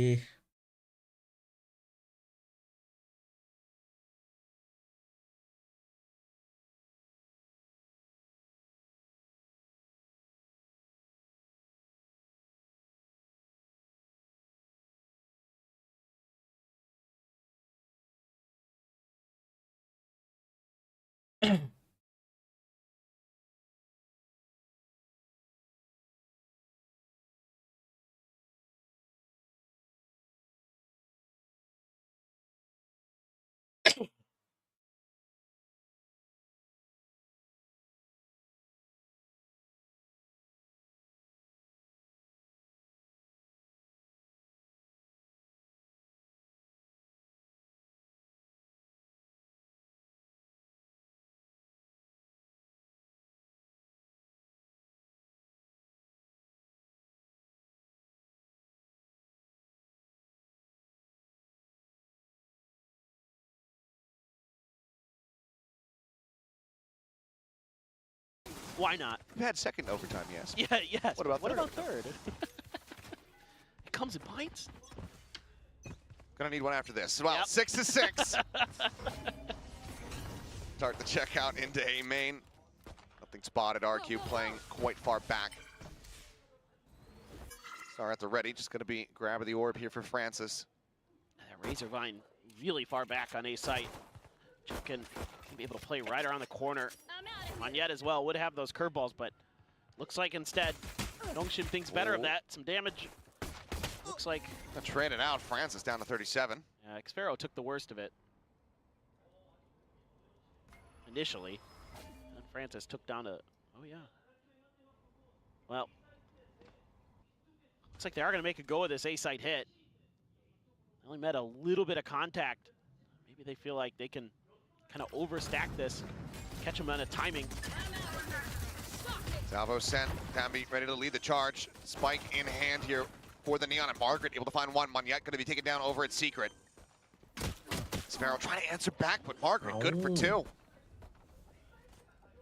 why not? We've had second overtime, yes. Yeah, yes. What about what third? about third? It comes in pints. Gonna need one after this. Well, Yep. 6-6. Start the checkout into A main. Nothing spotted. RQ playing quite far back. Star at the ready. Just gonna be grabbing the orb here for Francis. That Razor Vine really far back on A site. Jemkin can be able to play right around the corner. Monyet as well would have those curveballs, but looks like instead Nongshim thinks better of that. Some damage. Looks like Traded out. Francis down to 37. Xfero took the worst of it initially. And Francis took down to, oh yeah. Well, looks like they are going to make a go of this A-site hit. They only met a little bit of contact. Maybe they feel like they can kind of overstack this, catch them on a timing. Salvo sent. Downbeat ready to lead the charge. Spike in hand here for the Neon, and Margaret able to find one. Monyet going to be taken down over at Secret. Sparrow trying to answer back, but Margaret good for 2.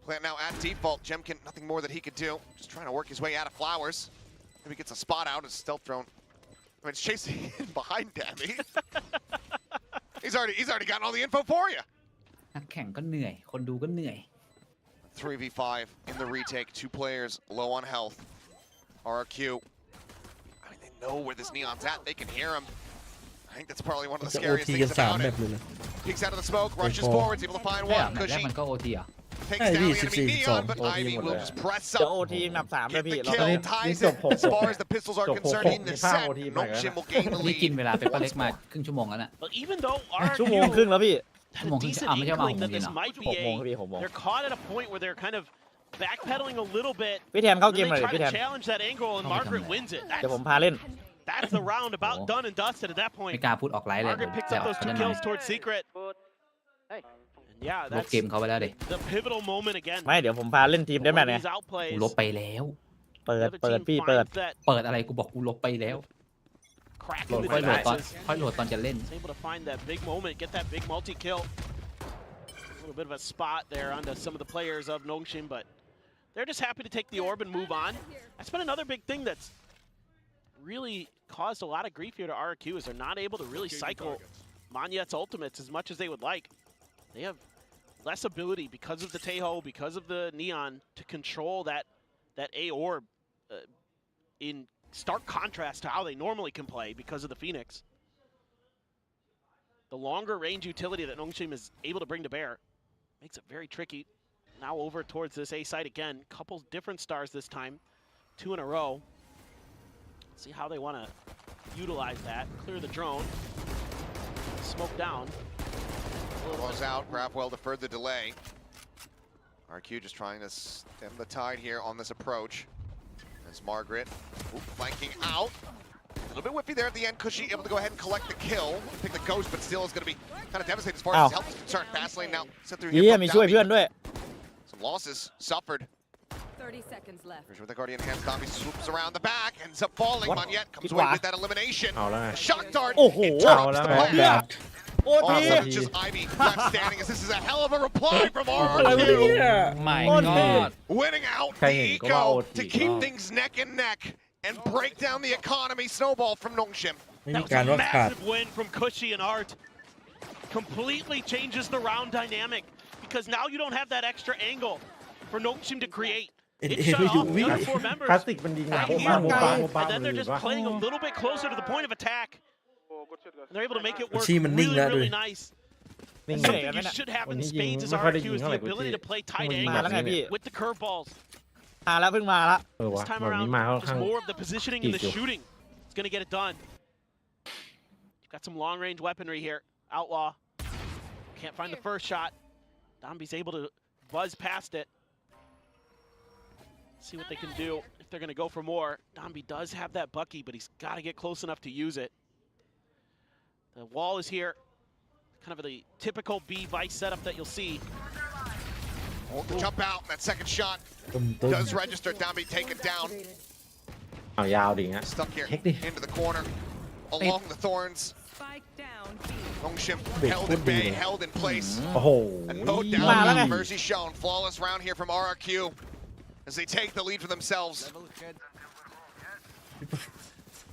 Plant now at default. Jemkin, nothing more that he could do. Just trying to work his way out of Flowers. Maybe gets a spot out as stealth drone. I mean, it's chasing in behind Dammy. He's already gotten all the info for you. นักแข่งก็เหนื่อยคนดูก็เหนื่อย 3v5 in the retake. 2 players low on health. RRQ. I mean, they know where this Neon's at. They can hear him. I think that's probably one of the จะโอ scariest ทีกัน things 3 about แบ it. บเลยนะ Peeks out of the smoke, rushes Ball. forwards, able to find ใช่เหรอ one. แมตช์แรก Cushy มันก็โอทีอ่ะ Takes Hey, down the VCT enemy Neon, but OT Ivy หมด will เลย just press จะ up. โอทีนับ3เลย Get พี่ the เราก็ kill, เล่น ties จ it บหก as far as the pistols are จบหก concerned in the มีภาพ set. OT มาแล้ว Nongshim will gain the นี่กิน lead. เวลาเปเปอร์เล็กมาครึ่งชั่วโมงแล้วน่ะ But even though ชั่วโมง RRQ ครึ่งแล้วพี่ had a decent inkling that this might be 6 โมงครับ a, พี่6 โมง they're caught at a point where they're kind of backpedaling a little bit. พี่แทนเข้า And เกม then หน่อย they ดิ try พี่แท to น challenge that angle, and Oh, Margaret come wins it. เดี๋ยวผมพาเล่น That's the round about Oh. done and dusted at that ไม่ point. กล้าพูดออกไลน์เลย Margaret picks แต่ up ออก those กัน 2 แน่นอน kills towards Secret. And yeah, ลบ that's เกมเขาไปแล้วดิ the pivotal moment again. ไม่เดี๋ยวผมพาเล่นทีมได้ One ไหม of เนี่ย these outplays, กูลบไปแล้ว เปิ the ด other เปิด team พี่เปิด finds that เปิดอะไรกูบอกกูลบไปแล้ว crack โหล in ด the ค่อยโหลดตอน defenses. ค่อยโหลดตอนจะเล่น He's able to find that big moment, get that big multi-kill. A little bit of a spot there onto some of the players of Nongshim, but they're just happy to take the orb and move on. That's been another big thing that's really caused a lot of grief here to RRQ is they're not able to really cycle Monyet's ultimates as much as they would like. They have less ability because of the Teho, because of the Neon, to control that A orb in stark contrast to how they normally can play because of the Phoenix. The longer range utility that Nongshim is able to bring to bear makes it very tricky. Now over towards this A site again. Couple different stars this time. 2 in a row. See how they want to utilize that. Clear the drone. Smoke down. Close out. Grafwell deferred the delay. RQ just trying to stem the tide here on this approach. As Margaret flanking out. A little bit whiffy there at the end. Cushy able to go ahead and collect the kill. Pick the ghost, but still is going to be kind of devastated as far as his health is concerned. Fastlane now set through เฮี here. ยมีช่วยเพื่อนด้วย Some losses suffered. 30 seconds left. With the Guardian hands, Tommy swoops around the back, ends up falling. What? Monyet comes Hit away wah. with that elimination. เอาแล้วไง Shock dart. Oh, interrupts oh, the oh, play. โอ้ที Also, it's just Ivy left standing as this is a hell of a reply from อะไรวะเนี่ RRQ. ย My โคตรเท่ God Winning out ใคร the เห็นก็ว่า eco OT to keep ก็ things neck and neck and break down the economy. Snowball from Nongshim. ไม่ That มี was การ a วัดขาด massive win from Cushy and Art. Completely changes the round dynamic because now you don't have that extra angle for Nongshim to create. It shut off the other 4 members. คลาสสิกมันยิงหลัง Right โม here, บ้าโมบ้าโมบ้า and then มัน they're เลย just ว่า playing a little bit closer to the point of attack. And they're able to make it work ชี้มันนิ่ง really, แล้วด้วย really nice. นิ่ง And เลย something you should have in วันนี้ยิง spades as ไม่ค่อยได้ RRQ ยิง is เท่า the ไหร่กู ability ที่ to play มัน tight มา angles แล้วไงพี่ with the curveballs. มาแล้วเพิ่งมาแล้ว เออ This วะ time แบบนี้ around, มาค่อน just ข้าง more of the positioning and the Easy. shooting. It's going to get it done. You've got some long-range weaponry here. Outlaw. Can't find the first shot. Domby's able to buzz past it. See what they can do if they're going to go for more. Domby does have that Bucky, but he's got to get close enough to use it. The wall is here. Kind of the typical B Vice setup that you'll see. Jump out. That second shot ตึมตึม does register. Domby taken down. เอายาวดิฮะ Stuck here Check this. into the corner along the thorns. Spike down. Nongshim Big held foot at bay, dealer. held in place. โอ้โห And mowed มาแล้วไง down. Mercy shown. Flawless round here from RRQ as they take the lead for themselves.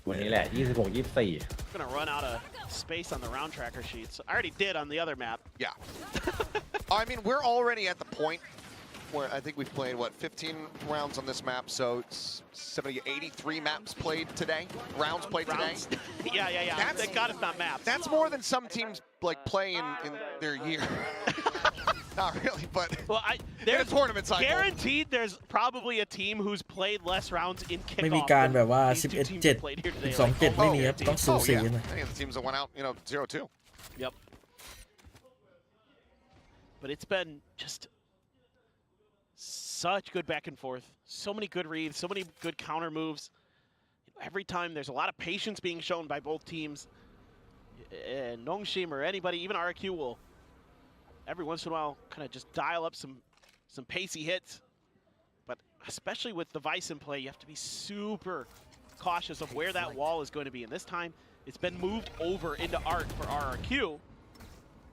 วันนี้แหละ 26 24 Gonna run out of space on the round tracker sheets. I already did on the other map. Yeah. I mean, we're already at the point where I think we've played, what, 15 rounds on this map, so it's 70, 83 maps played today, rounds played today. Rounds. yeah. That's- Thank God it's not maps. That's more than some teams like play in their year. Not really, but Well, in a there's tournament cycle. guaranteed there's probably a team who's played less rounds in ไม่มี kickoff การ than แบบว่า these two teams 11-7 that played here today. 12-7 ไม่มีครับ ต้องสู Oh, สี yeah. กันหน่อย Any of the teams that went out, 0-2. Yep. But it's been just such good back and forth. So many good reads, so many good counter moves. Every time there's a lot of patience being shown by both teams. And Nongshim or anybody, even RRQ will every once in a while kind of just dial up some pacey hits. But especially with the Vice in play, you have to be super cautious of where that wall is going to be. And this time, it's been moved over into Art for RRQ.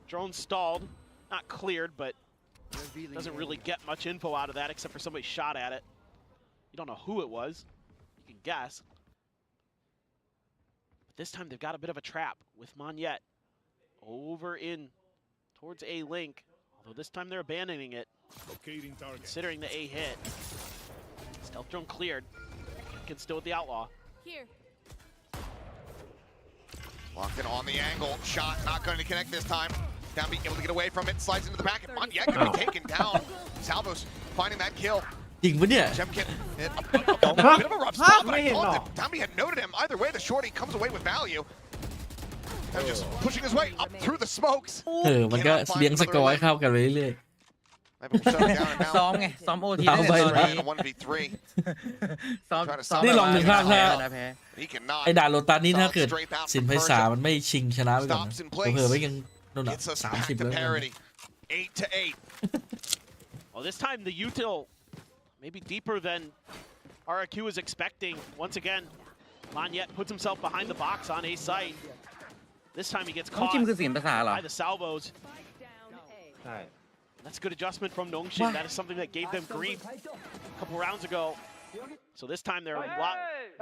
Drone stalled, not cleared, but doesn't really get much info out of that except for somebody shot at it. You don't know who it was. You can guess. But this time they've got a bit of a trap with Monyet over in towards A link. Although this time they're abandoning it. Considering the A hit. Stealth drone cleared. Can still with the outlaw. Here. Locked in on the angle. Shot not going to connect this time. Downbeat able to get away from it, slides into the back, and Monyet gonna be taken down. Salvo's finding that kill. จริงปะเนี่ย Jemkin, a bit of a rough spot, but I called it. Downbeat had noted him. Either way, the shorty comes away with value. And just pushing his way up through the smokes. มันก็เลี้ยงสกอร์ให้เข้ากันไปเรื่อย Maybe we'll shut it down and now. ซ้อมไงซ้อมโอที เอาไป ได้ Trying a 1v3. ซ้อม นี่ลองนึกภาพถ้า นะแพ้ He cannot. ไอ้ด่านโลตัสนี่ถ้าเกิดสินไพศาลมันไม่ชิงชนะไปก่อนนะเผื่อๆไม่ยังโดน Gets us 30 back to แล้วกัน parity. 8 to 8. Well, this time the util maybe deeper than RRQ was expecting. Once again, Monyet puts himself behind the box on A site. This time he gets น้อง caught จิมคือเสียงภาษาเหรอ by the salvos. ใช่ That's a good adjustment from Nongshim. That is something that gave them grief a couple rounds ago. So this time they're a lot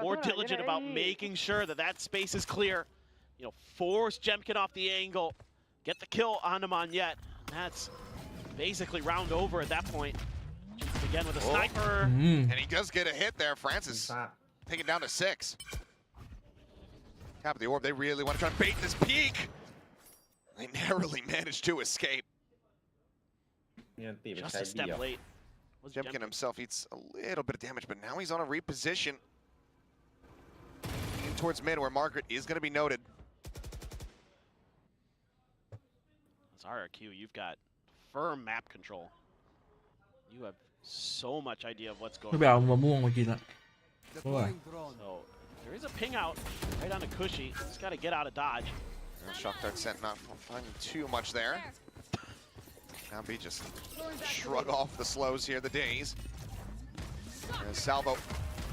more diligent about making sure that that space is clear. You know, force Jemkin off the angle, get the kill onto Monyet. That's basically round over at that point. Jemkin again with a sniper. อืม And he does get a hit there. Francis ซาก taken down to 6. Top of the orb, they really want to try to bait this peak. They narrowly managed to escape. เนี่ยตีไป Just ใช้ a เดียว step late. Was Jemkin Jemkin. himself eats a little bit of damage, but now he's on a reposition. In towards mid, where Margaret is going to be noted. As RRQ, you've got firm map control. You have so much idea of what's ไม่ going ไป on. เอามะม่วงมากินละเพราะว่า So there is a ping out right on the cushy. Just got to get out of dodge. Shock dart sent, not finding too much there. Downbeat just shrug off the slows here, the days. As Salvo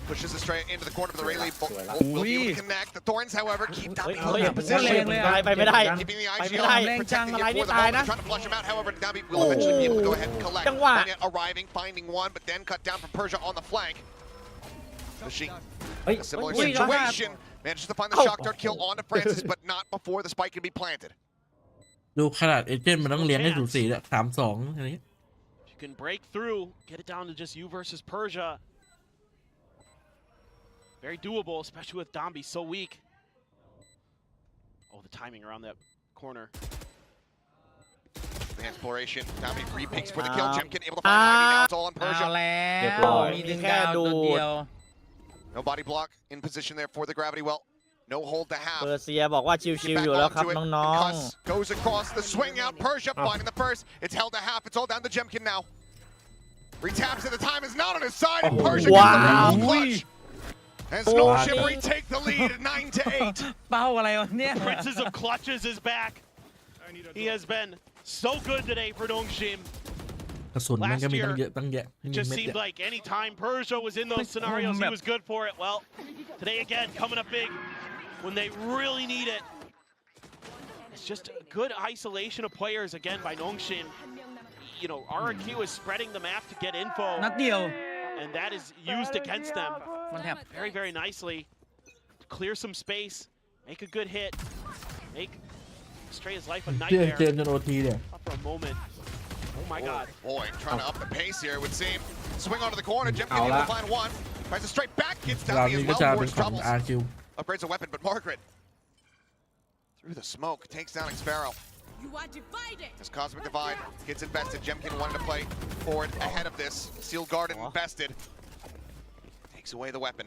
pushes it straight into the corner of the Rayleigh. Will be able to connect. The Thorns, however, keep Downbeat Ôi, in position. ไปไม่ได้ Keeping the ไป IG ไม่ได้ on, protecting it for the moment, trying to flush him out. However, Downbeat will eventually be able to go ahead and collect. จังหวะ Monyet arriving, finding one, but then cut down from Persia on the flank. She, เฮ้ย a similar อุ้ย situation, manages to find the shock dart kill onto Francis, but not before the spike can be planted. ดูขนาดเอเจนต์มันต้องเลี้ยงให้สูสีอะ3-2อันนี้ If you can break through, get it down to just you versus Persia. Very doable, especially with Dombi so weak. Oh, the timing around that corner. The exploration, Downbeat repeats for the kill. Jemkin able to find Ivy, now it's all on เอา Persia. แล้ เรียบร้ ว อย มีดึงดาวตัวเดียว No body block in position there for the gravity well. No hold to have. เปอร์เซียบอกว่าชิว Get ๆ back อยู่แล้วครับ onto it. น้อง Cuss goes across the swing out. Persia finding the first. It's held to half. It's all down to Jemkin now. Retaps at the time is not on his side, and Persia gets the Wow. final clutch. As Nongshim retake the lead at 9 to 8. เป้าอะไรวะเนี่ย Princes of Clutches is back. He has been so good today for Nongshim. กระสุนมันก็มีตั้งเยอะตั้งแยะไม่ It มี just เม็ด seemed เดียว like any time Persia was in those scenarios, he was good for it. Well, today again, coming up big when they really need it. It's just a good isolation of players again by Nongshim. You know, RRQ is spreading the map to get info, นัดเดียว and that is used against them มันแทบ very, very nicely. Clear some space, make a good hit, make Stray's life a เจ nightmare นจนโอทีเนี่ย for a moment. Oh my God. Boy, trying to up the pace here, it would seem. Swing onto the corner. Jemkin able to find one. Tries to straight back. Gets ราว down นี้ as ก็ well. จะ More เป็นของ troubles. RQ Upgrades a weapon, but Margaret through the smoke takes down Xbarrow. You are divided. As Cosmic Divide gets invested, Jemkin wanted to play forward ahead of this. Sealed guarded, invested. Takes away the weapon.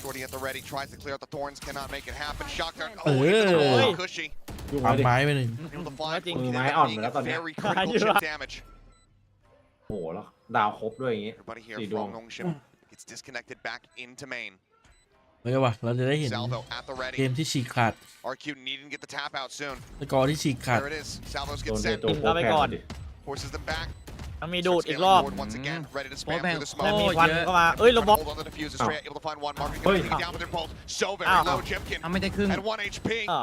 Shorty at the ready, tries to clear out the thorns, cannot make it happen. Shock dart. Oh, he hits the wall. Cushy. ยุ่ง เอา ไว้ดิ ไม้ไปหนึ่ง Able to fly. Jing. Ended up Máy ỏn being rồi đó a con nhé. very critical chip damage. โหแล้วดาวครบด้วยอย่างงี้ Everybody here 4 ดวง from Nongshim gets disconnected back into main. เฮ้ยว่ะเราจะได้เห็น Salvo at the เกม ready. ที่ฉีกขาด RQ needing to get the tap out soon. สกอร์ที่ฉีกขาด There it is. Salvos โด gets นเด sent. โต้โปรแพนดิ Forces them back. มันมีดูด Starts อีก scaling รอบ forward once again. Ready to โปร spam แพน through the โค smoke. มี ตร ควัน เยอะ เข้ามาเอ้ยเราบล็อก Hold on to the fuse. Australia able to find one. Margaret Ôi. gonna take it down with their pulse. So very Ow. low. Jemkin เอาไม่ได้ครึ่ง at 1 HP. อ่ะ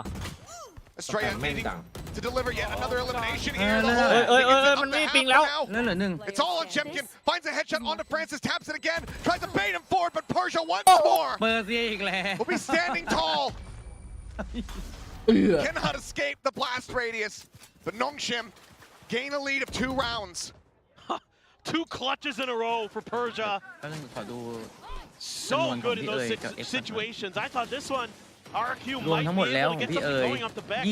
Australia แม่ง needing จัง to deliver yet another elimination Ôi, here. The ôi, whole ôi, ôi, thing gets ôi, up mình to bị half ping léo. now. นั่นเหลือหนึ่ง It's all on Jemkin. Finds a headshot onto Francis. Taps it again. Tries to bait him forward, but Persia once more เปอร์เซียอีกแล้ว will be standing tall. เอื้อ Cannot escape the blast radius. But Nongshim gain a lead of 2 rounds. 2 clutches in a row for Persia. แล้วนึงขอดู So Someone good in from those the- situations. I thought this one, RRQ รวม might ทั้งหม be ดแล้ว able to ของ get พี่ something เอ๋ย going off the back.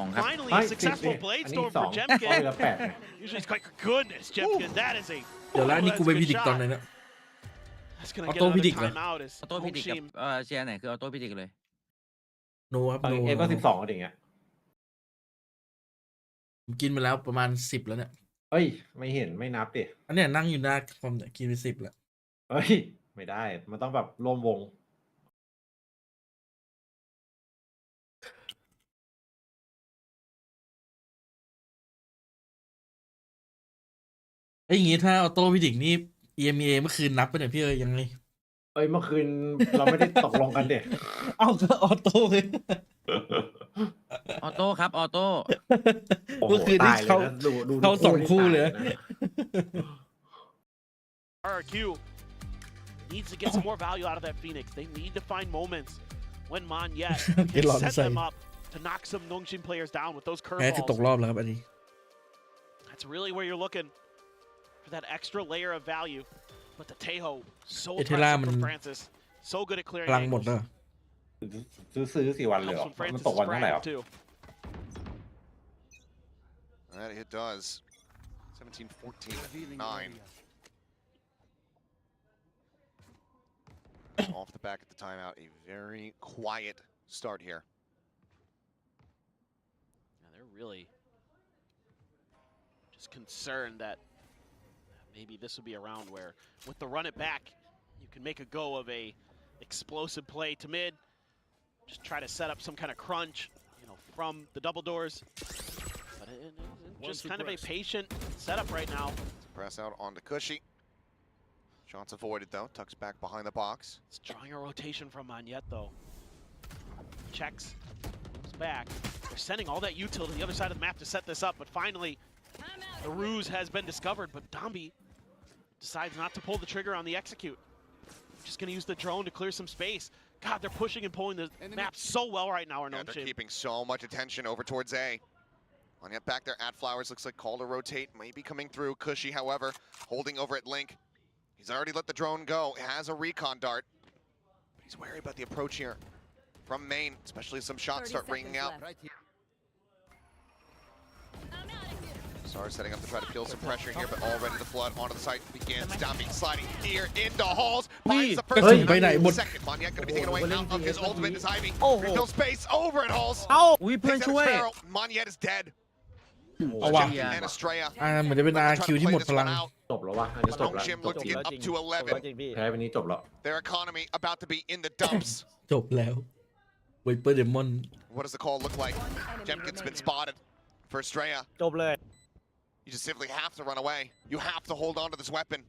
22 ครับ Finally, เฮ้ a ย successful อั blade นนี้ storm สอ for ง Jemkin. แล้วแปดเนี่ย Usually it's like, goodness, Jemkin, that is a เดี๋ยวแล้วอันนี้กูไป that's a พิ good จิกตอน shot. ไหนเนี่ย That's gonna ออ get โต้ another พิจิกเหรอ timeout as ออโต้พิจิกกับ Nongshim เชียร์ไหนคือออโต้พิจิกเลย โนครับ ตอน โน เอก็12อะไรอย่างเงี้ย ผมกินไปแล้วประมาณ10แล้วเนี่ย เฮ้ย ไม่เห็นไม่นับดิ อันเนี้ยนั่งอยู่หน้าคอมเนี่ยกินไป10แล้ว เฮ้ย ไม่ได้ มันต้องแบบร่วมวง ไอ้อย่างงี้ถ้าออโต้พิจิกนี่ EMEA เมื่อคืนนับไปเนี่ยพี่เอ้ยยังไง เอ้ย เมื่อคืนเราไม่ได้ตกลงกันเด็ เอาก็ออโต้เลย ออโต้ครับออโต้ โอ้โห เมื่อคืนนี่ ตายเลย เขา นะดูดู เขาสองคู่เลย ตา นะ นะ RRQ needs to get some more value out of that Phoenix. They need to find moments when Monyet Get can long set side. them up to knock some Nongshim players down with those แพ้คือตก curveballs. รอบแล้วครับอันนี้ That's really where you're looking for that extra layer of value. But the Tejo, so เอเทล่า aggressive มัน from Francis. So good at พ clearing ลังหมด angles. แล้ว ซื้อ4 วันเลยเหร Helps อ when มัน Francis ตก is วันเท่าไหร่ fragile อ่ะ too. That it does. 17-14, 9. Off the back at the timeout, a very quiet start here. Yeah, they're really just concerned that maybe this would be a round where, with the run it back, you can make a go of a explosive play to mid. Just try to set up some kind of crunch, from the double doors. But just kind of a patient setup right now. Press out onto Cushy. Shots avoided though. Tucks back behind the box. It's drawing a rotation from Monyet though. Checks, moves back. They're sending all that util to the other side of the map to set this up, but finally the ruse has been discovered, but Dombi decides not to pull the trigger on the execute. Just gonna use the drone to clear some space. God, they're pushing and pulling the map so well right now, Yeah, they're keeping so much attention over towards A. Monyet back there at Flowers, looks like call to rotate, may be coming through. Cushy, however, holding over at Link. He's already let the drone go. It has a recon dart. But he's wary about the approach here from main, especially as some shots start ringing out. Sar setting up to try to feel some pressure here, but already the flood onto the site begins. Dombi sliding here into Halls. Finds the first Hey. one. Second, Monyet going to be taken away out of his ultimate as Ivy. Refill space over at Halls. อุ้ยเพื่อน Takes ช่ out วย his barrel. Monyet is dead. เอาว่ะ Jemkin and Estrella เหมือนจะเป็น RRQ ที่หมดพลัง จบแล้ววะอันนี้จบแล้ว Nongshim จบ look to จริง get up to จบแล้วจริง 11. พี่ แพ้วันนี้จบแล้ว Their economy about to be in the dumps. จบแล้วไวเปอร์เดมอน What does the call look like? Jemkin's been spotted for Estrella. จบเลย You just simply have to run away. You have to hold on to this weapon.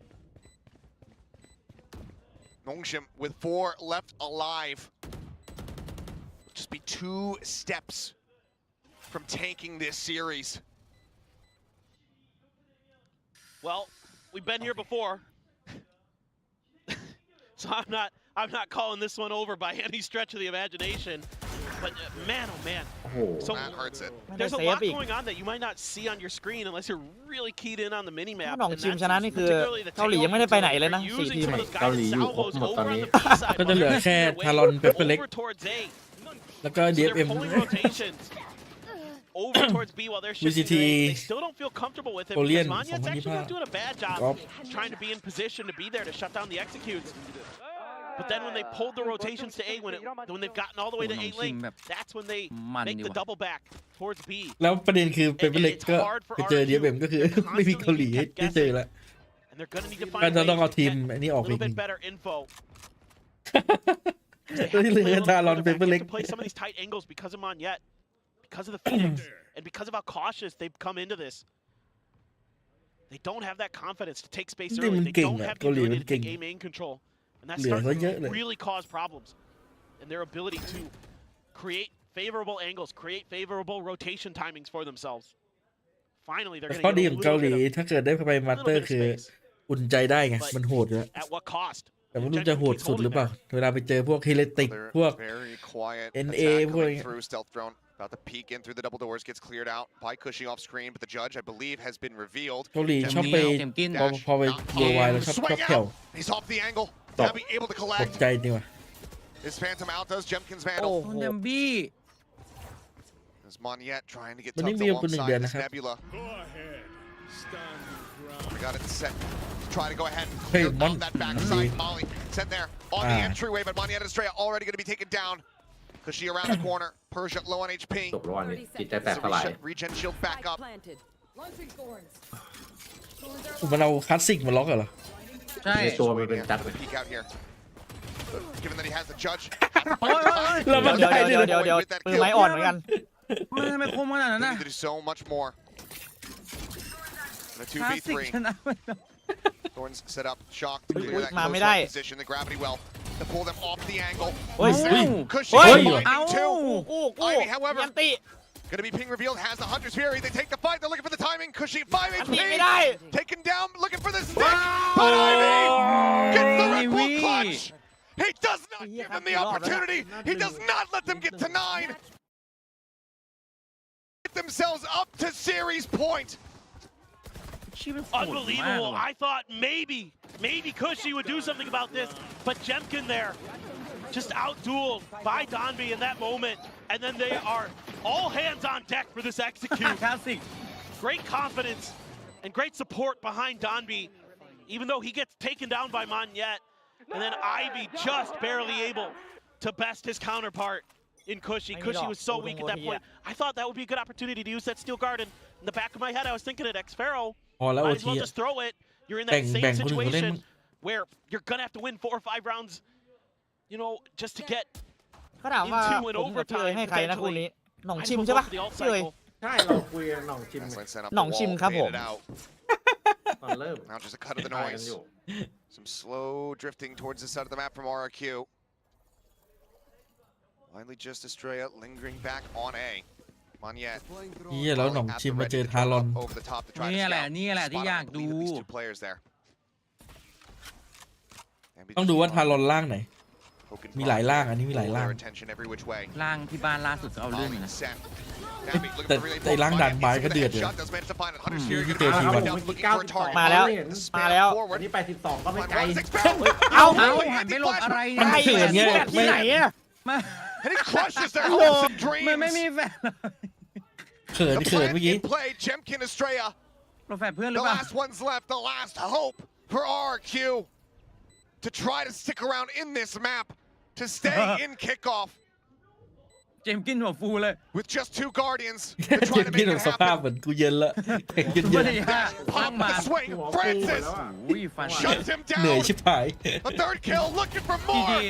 Nongshim with 4 left alive. Just be 2 steps from tanking this series. Well, we've been here before. So I'm not calling this one over by any stretch of the imagination. But man, oh man. โอ้โห So That hurts it. ไม่ได้ there's เซ a ฟ lot อีก going on that you might not see on your screen unless you're really keyed in on the mini ถ้า map. หนอง And ชิม that's ชนะนี่คือ particularly the เกาหลียังไม่ได้ไปไหนเลยนะ They're 4 using ทีม some of อะ those เกาหลี guidance อยู่ครบ salvos หมดตอน over on นี้ the B side. ก็จะเหลือแค่ They're ทารอนเปเปอร์เล็ก over towards A. แล้วก็ So they're DFM pulling rotations over towards B while they're shifting VCT to A. They still don't feel comfortable with it because Korean Monyet's actually not 2025 doing a bad job Kickoff trying to be in position to be there to shut down the executes. But then when they pulled the rotations to A, when they've gotten all the way to A link, that's when they มัน make ดี the ว่ะ double back towards B. แล้วประเด็นคือเปเปอร์เล็กก็ไปเจอ DFM ก็คือไม่มีเกาหลีให้เจอแล้ว And they're going to need to ก็ find จะ ways ต้องเอา to ทีม get อันนี้ออก a ไป little อีก bit better info. ที่เหลือทารอนเป They เปอร์เล็ก have to play some of these tight angles because of Monyet, because of the Phoenix, and because of how cautious they've come into this. They don't have that confidence to take space นี่ early. มัน They เก่ง don't อะ have the เกาหลี ability มัน to เก่ง take A main control. And that's เหลือ starting ซะเยอะ to เลย really cause problems in their ability to create favorable angles, create favorable rotation timings for themselves. Finally, they're แต่ going ข้อ to ดี get ข a องเกา little หลี bit of, ถ้าเกิดได้ไปมาสเตอ little ร์ bit of คือ space. อุ่นใจได้ไง But มันโหดอยู่แล้ว at what cost? แต่ไม่รู้จะโหดสุดหรือเปล่า เวลาไปเจอพวกเฮเลติก They're พวก very quiet. NA Attack พวก coming through. Stealth drone about to peek in through the double doors. Gets cleared out by Cushy off screen, but the judge, I believe, has been revealed. เกาหลีชอบไป เกมกิน พอไป Not เวอร์ไวแล้วชอบ swing แผ่ว out. He's off the angle. Stop. Now be able to ต collect. กใจจริงว่ะ Is Phantom out? Does Jemkin's โอ้ Vandal? โห โดนเดมบี้ Is Moniette trying to get วันนี้ tucked มีคนหนึ่ง alongside เดือน this นะครับ Nebula? We got it set. Try to go ahead and Hey, clear Mon- out that backside. Mon- Molly sent there on the Ah. entryway, but Moniette and Estrella already going to be taken down. Because she around the corner. Persia low on HP. จบแล้ววันนี้จิตใจแตก So สลาย regen shield back up. Planted. Launching thorns. Thorns are มันเอาคลาสสิกมาล็อกเหรอ ใช่ ในตัวมันเป็นจัด Have a peek out here. But given that he has the judge. โอ้ยโอ้ยโอ้ย แล้วมัน เดี๋ยว ได้ เดี๋ยว ด้วย เดี๋ยว with that มือ kill. ไม้อ่อนเหมือนกัน มันทำไมคมขนาดนั้น They นะ need to do so much more. The คลาสสิก 2v3. ชนะไปแล้ว Thorns set up, shock to clear that มา close ไม่ได้ right position. The gravity well to pull them off the angle. เฮ้ย Cushy เฮ้ย finding two. กู้ Ivy, however, ยันติ gonna be ping revealed. Has the Hunter's Fury. They take the fight. They're looking for the timing. Cushy 5 อันนี้ไม่ HP. ได้ Taken down, looking for the stick. But Ivy gets the Red Bull Ivy. clutch. He does not Yeah, give them the happy lot, opportunity. He does not let them get to 9. Get themselves up to series point. ชีวิตโหดมาก Unbelievable. ว่ะ I thought maybe Cushy would do something about this, but Jemkin there, just outdueled by Donby in that moment, and then they are all hands on deck for this execute. คลาสสิก Great confidence and great support behind Donby, even though he gets taken down by Moniette, and then Ivy just barely able to best his counterpart in Cushy. Cushy was so weak at that point. I thought that would be a good opportunity to use that steel guard, and in the back of my head, I was thinking at X-Pharaoh. พอแล้ว Might as well โอที just throw it. You're in แบ่ that ง same แบ่งคนอื่นเขาเล่น situation where you're gonna have to win 4 or 5 rounds, you know, just to get เขาถามว่า into an ผมกับพี่เอ๋ย overtime ให้ใครนะคู่ potentially. นี้หน่อง Might as ชิม well ใช่ go ปะ for the alt พี่เอ๋ย cycle. ใช่เราคุยกันหน่องชิม Gaslight sent up หน่อง the ชิม wall, ครับผม faded out. ตอนเริ่ม Now just a cut of the ทายกัน noise. อยู่ Some slow drifting towards the side of the map from RRQ. Finally, just Estrella lingering back on A. Moniette. เฮียแล้วหน่อง at ชิ the มมา ready เจอ to ทารอน come up over the top to try to นี่แหละ scout. นี่แหละที่ Spot อยา out ก the ดู lead of these two players there. ต้องดูว่าทารอนล่างไหน Poking มีหลาย fun. ล่างอันนี้มีหลาย Pull ล่าง their attention every which way. ร่างที่บ้านล่าสุดก็เอาเรื่องอยู่ Molly นะ sent. Damn it, looking แต่ for relay แต่ forward. ล่างด่าน Moniette บาย needs ก็ to เดือ get ด the อยู่ headshot. Does manage to find it. Hunter's อืม Fury ที่ gonna เจอ be ที coming วัน down, looking for a target. มาแล้ว Molly มาแล้ว spam วัน forward. นี้ไป 12 ก็ไม่ Find ไกล one, six pound. เอา เอา Molly หันไปหลบ anti-flash อะไร มัน นะ เขินไง ที่ไหนอะ มา and he crushes their hopes and มันไม่ dreams. มีแฟน เขิน The เขิน plan เมื่อกี้ in play, Jemkin Estrella. เราแฟนเพื่อนหรื The อเปล่า last one's left, the last hope for RRQ to try to stick around in this map, to stay in kickoff เจมส์กินหัวฟูเลย with just 2 Guardians เจ็ to try บ to กิน make ข it องสภาพ happen. เหมือนกูเย็นละเย็น ไม่ เย็น ได้ฮะ Pop ตั้งมา the swing, หัวฟู Francis แล้วอะ อุ้ยฟัน shuts him เหนื่อย down. ชิบหาย A third kill, looking for ดี more.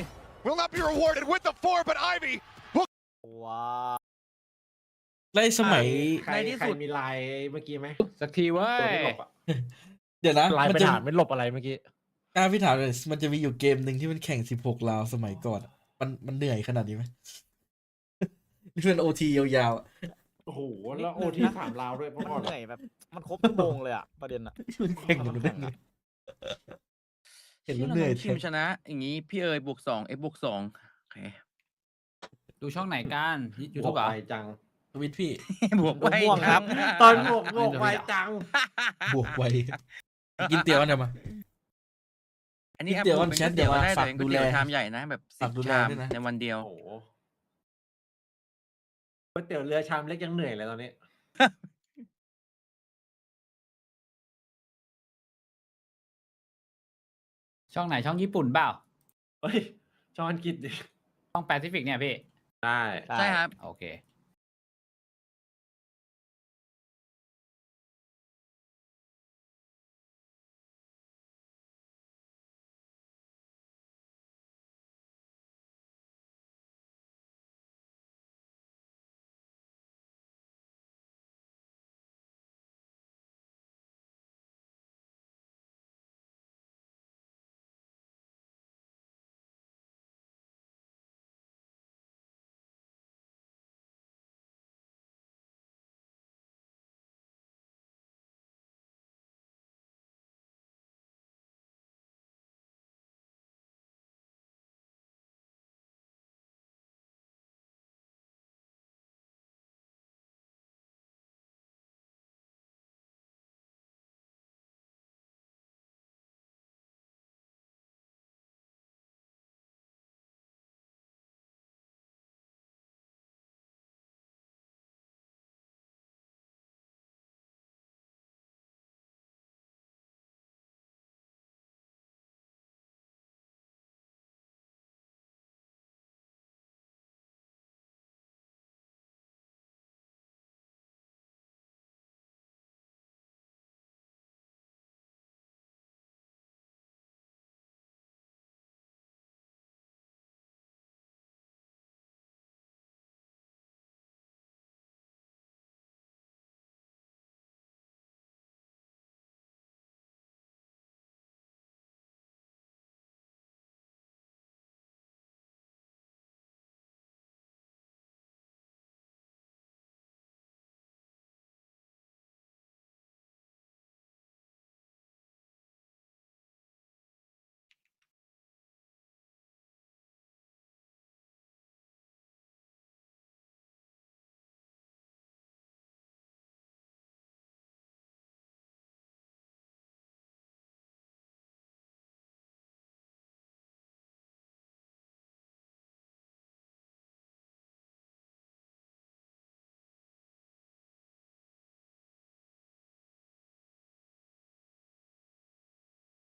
Will not be rewarded with the 4, but Ivy will ว้าว ไล่สมัย ใครมีลายเมื่อกี้ไหม สักทีเว้ ตัวย ไม่หลบอะ เดี๋ยวนะ ลาย มัน ไป จะ ถามไม่หลบอะไรเมื่อกี้ พี่ถามเลยมันจะมีอยู่เกมหนึ่งที่มันแข่ง16 ราวสมัยก่อนอะมันเหนื่อยขนาดนี้ไหม นี่เป็นโอทียาวๆอะ โอ้โห แล้วโอที่3 ราวด้วยเพราะ มัน ก่อน เหนื่อยแบบ มันครบชั่วโมงเลยอะประเด็นอะ มันแข่งกันได้ไงเห็นแล้วเหนื่อยแท ทีม น ชนะ อย่างนี้พี่เอ๋ยบวก2เอฟบวก2โอเค ดูช่องไหนกันยู บ ทู ว บ ก อ่ะ ไปจัง ทวิตพี่ บวกไว้ ม่วงครับ ตอนบวกไปจัง บวกไวกินเตี๋ยวอันเดียวมา อันนี้แอป เดี๋ยว บว วั ก น เป็น แชท ก๋วยเตี๋ยว เดี๋ยว ได้ ฝาก แต่ ดู ก๋วย แล เตี๋ยวชามใหญ่นะแบบ ฝากดู 10 แล ชาม ด้วยนะ ในวันเดียว โอ้โหก๋วยเตี๋ยวเรือชามเล็กยังเหนื่อยเลยตอนนี้ ช่องไหนช่องญี่ปุ่นเปล่า เฮ้ยช้อนกินดิ ช่องแปซิฟิกเนี่ยพี่ ได้ ใช่ครับ โอเค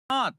ยอด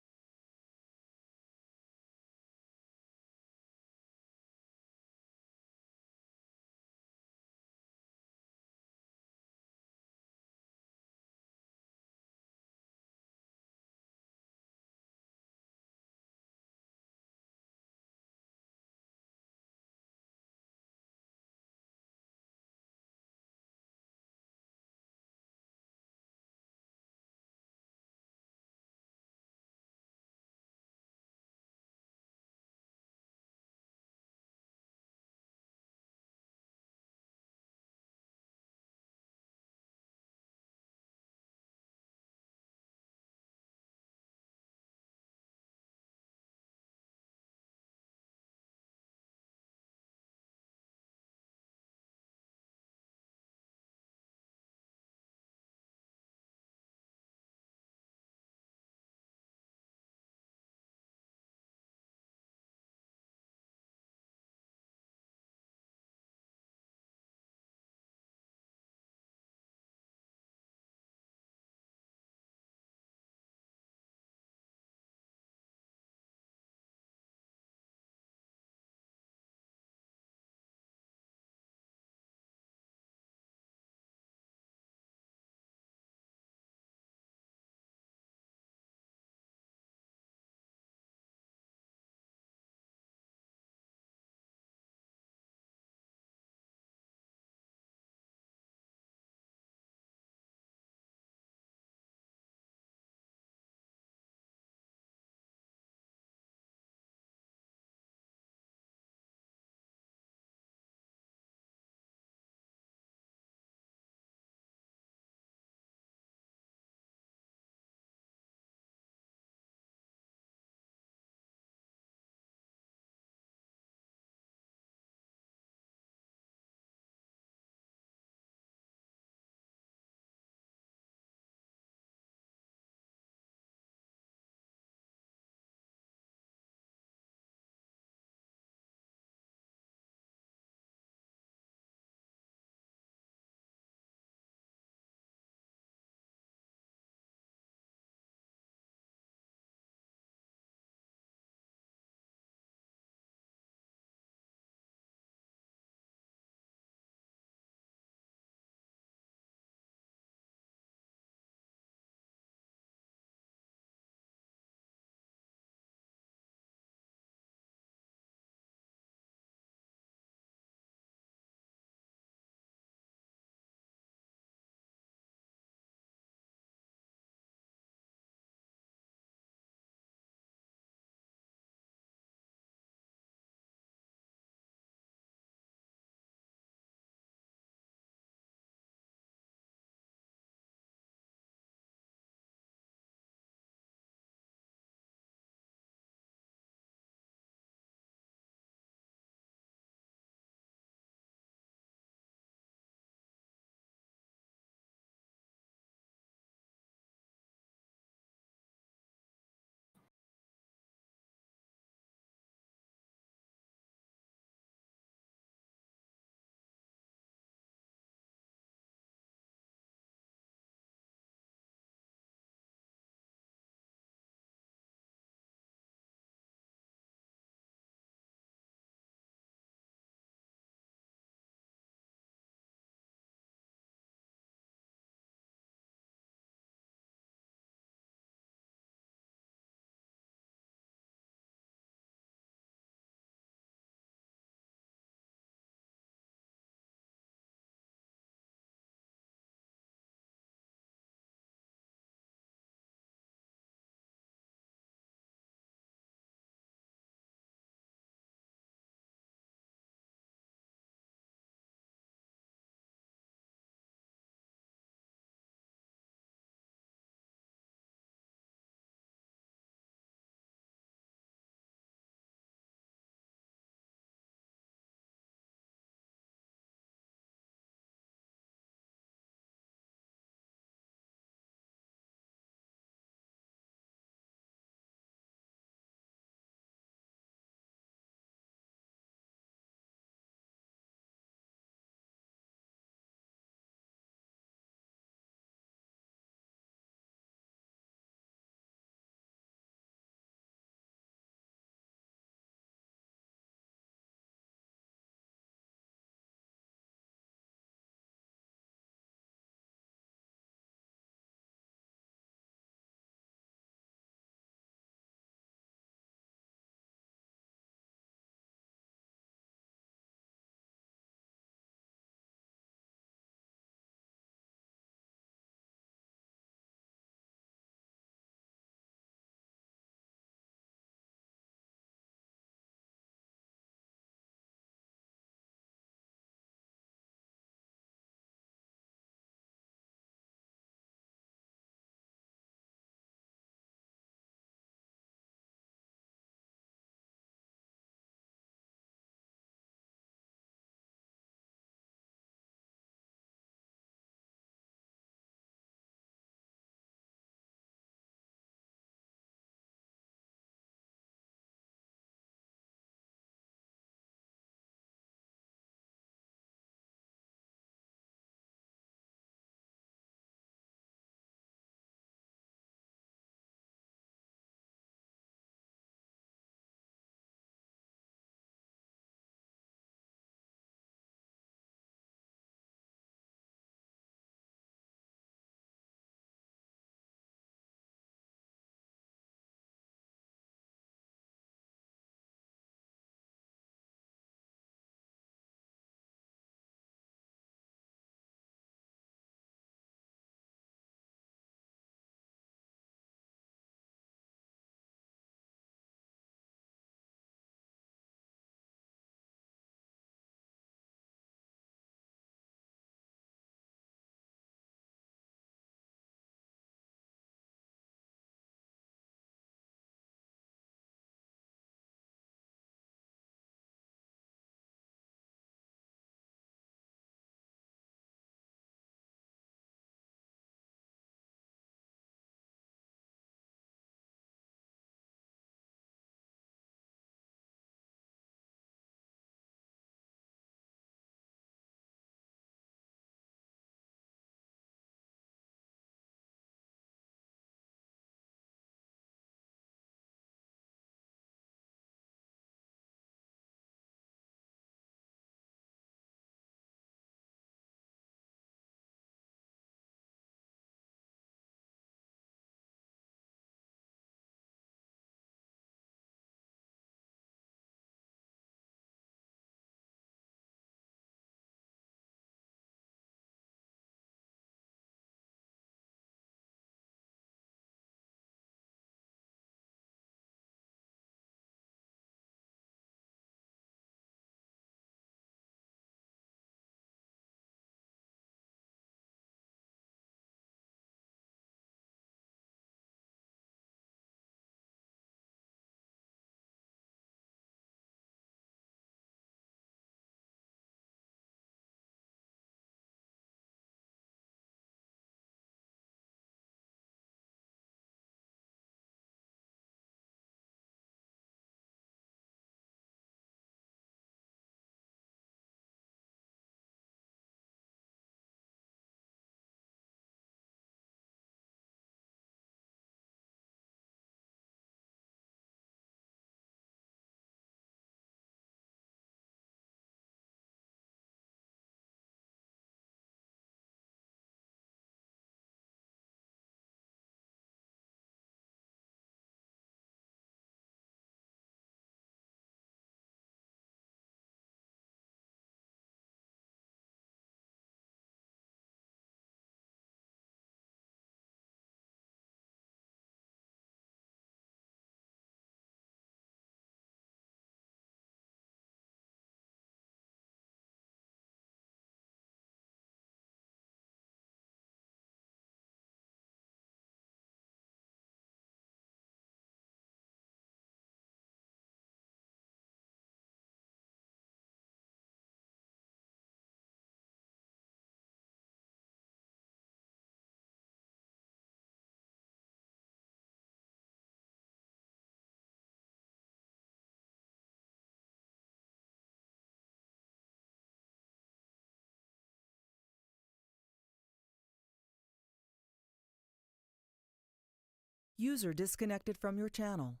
User disconnected from your channel.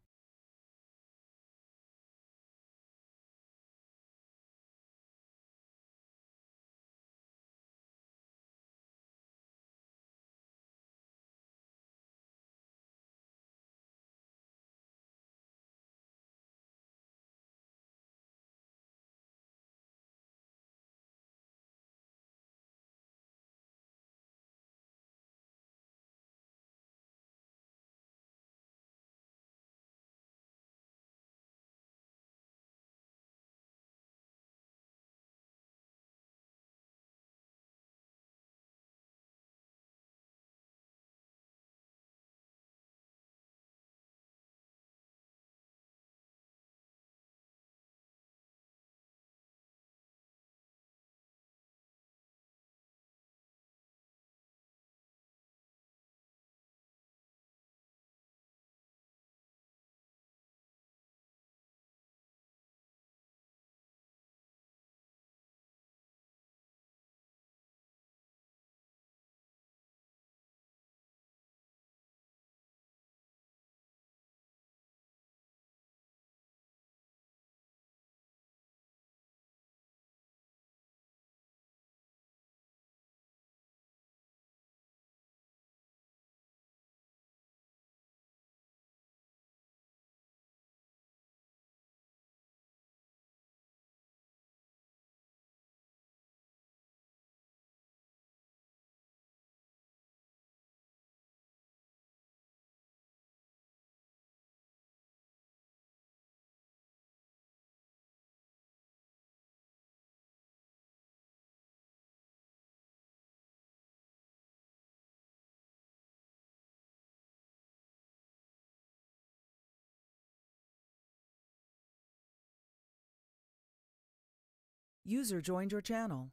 User joined your channel.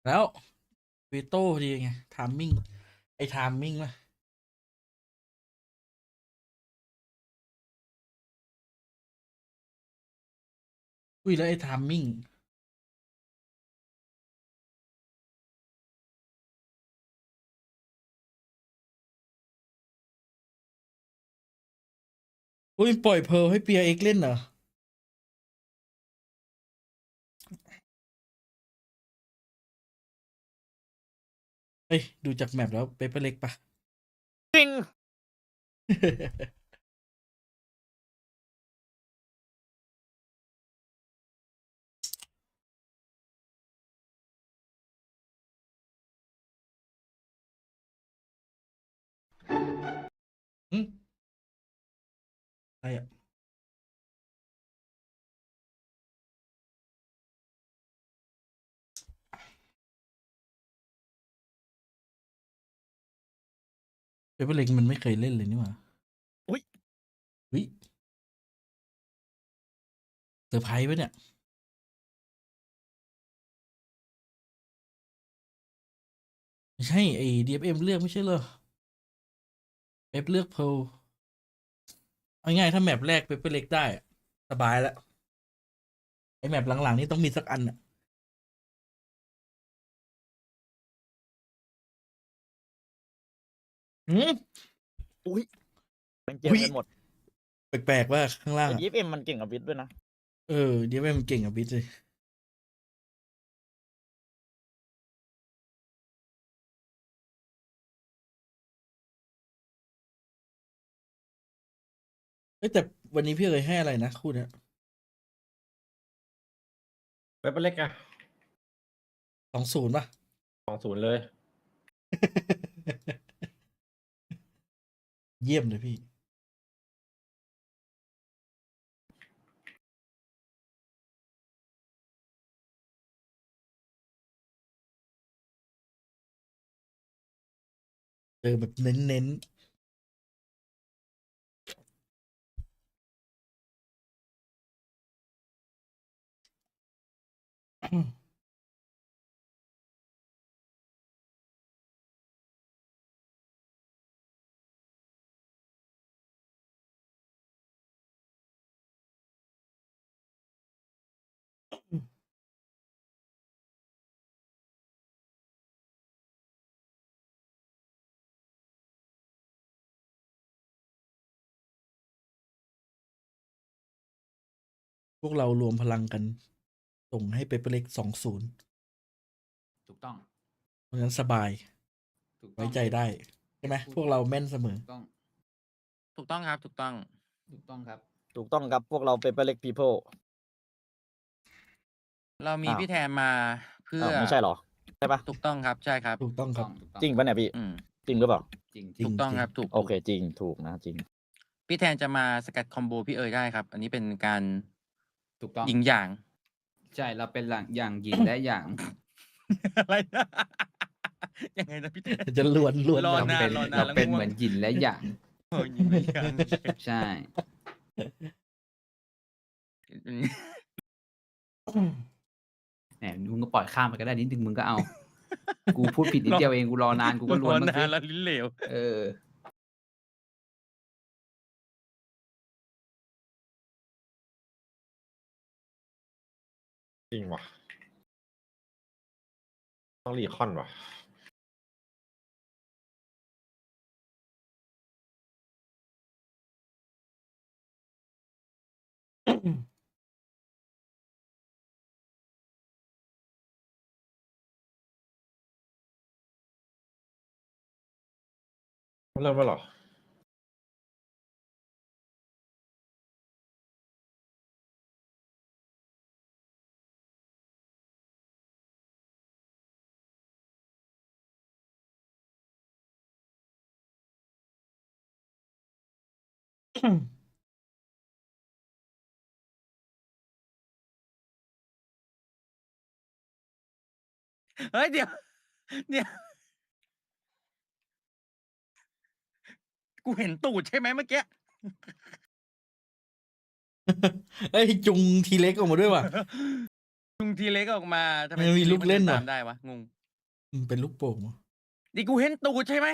แล้วเวโต้ดีไงทามมิ่งไอ้ทามมิ่งวะอุ้ยแล้วไอ้ทามมิ่งอุ้ยปล่อยเพร์ลให้ PRX เล่นเหรอเฮ้ยดูจากแมปแล้วเปเปอร์เล็กปะ จริง อืมอะไรอ่ะเปเปอร์เล็กมันไม่เคยเล่นเลยนี่หว่า อุ๊ย วิเซอร์ไพรส์ปะเนี่ยไม่ใช่ไอ้ DFM เลือกไม่ใช่เหรอเป๊ปเลือกเพร์ลเอาง่ายถ้าแมปแรกเปเปอร์เล็กได้อะสบายแล้วไอ้แมปหลังๆนี่ต้องมีสักอันอ่ะอืม อุ๊ยมันเก่ง อุ๊ย กันหมด แปลกๆว่าข้างล่าง ไอ้ อะ DFM มันเก่งกับวิทย์ด้วยนะ DFM มันเก่งกับบิทเลย เอ้ยแต่วันนี้พี่เอ๋ยให้อะไรนะคู่เนี้ย เว็บเล็กอะ 20ป่ะ 20เลย เยี่ยมเลยพี่ เจอแบบเน้นๆ พวกเรารวมพลังกัน ส่งให้เปเปอร์เล็ก20ถูกต้อง เพราะฉะนั้นสบาย ถูกต้ ไว้ อง ใจได้ ใช่ไหมพวกเราแม่นเสมอ ถูกต้อง ถูกต้องครับ ถูกต้อง ถูกต้องครับ ถูกต้องครับพวกเราเป็นเล็ก people เรามี อ้าว พี่แทนมาเพื่อ อ้าวไม่ใช่เหรอ ใช่ปะ ถูกต้องครับ ใช่ครับ ถูกต้องครับ ถูกต้อง จริงปะเนี่ยพี่ อืม จริงหรือเปล่า จริง จริ ถูกต้องครับ ถูก โอเคจริงถูกนะจริง พี่แทนจะมาสกัดคอมโบพี่เอ๋ยได้ครับ อันนี้เป็นการ ถูกต้อง ยิงอย่าง ใช่ เราเป็นอย่างหยินและอย่าง อะไรนะยังไงนะพี่แทน จะลวน รอ เรา นาน เป็น รอนาน เรา แล้ว เป็น ง่วง เหมือนหยินและอย่าง เออยิงไม่ยัง ใช่ แหมมึงก็ปล่อยข้ามไปก็ได้นิดนึงมึงก็เอา กูพูดผิดนิดเดียวเองกูรอนานกูก็ลวน รอ บ้าง นา สิ นแล้วลิ้นเหลว เออ จริงว่ะ ต้องรีคอนว่ะ เริ่มแล้วเหรอ เฮ้ยเดี๋ยวกูเห็นตูดใช่ไหมเมื่อกี้ เอ้ย จุงทีเล็กออกมาด้วยว่ะ ลุงทีเล็กออกมาทำไม เออมี ที ลูกเล่น มั ว่ะ ตามได้วะงง เป็นลูกโป่งว่ะ ดิกูเห็นตูดใช่ไหม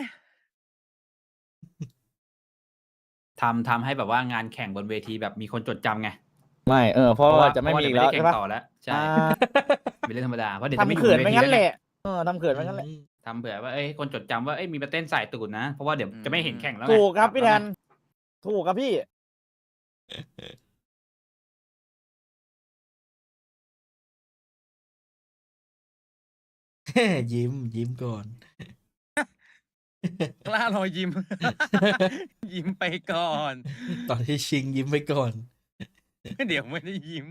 ทำให้แบบว่างานแข่งบนเวทีแบบมีคนจดจำไง ไม่เพราะว่าจะไม่มี เพ อี ราะ ก ว่า แล้ว เดี๋ยวไม่ได้แข่ ใช่ปะ งต่อแล้ว ใช่ อ่า เป็นเรื่องธรรมดาเพราะเดี๋ยวจะไม่ ทำ อยู่ เขิน บน ไป เวที งั้น แล้ว แห ไง ละทำเขินไปงั้นแหละ ทำเผื่อว่าเอ้ยคนจดจำว่าเอ้ยมีมาเต้นสายตูดนะ เพราะว่าเดี๋ยวจะไม่เห็นแข่งแล้วไง ถูกครับพี่แท แล้ว น ไง ถูกครับพี่ ยิ้มก่อน กล้ารอยยิ้ม ยิ้มไปก่อน ตอนที่ชิงยิ้มไปก่อน เดี๋ยวไม่ได้ยิ้ม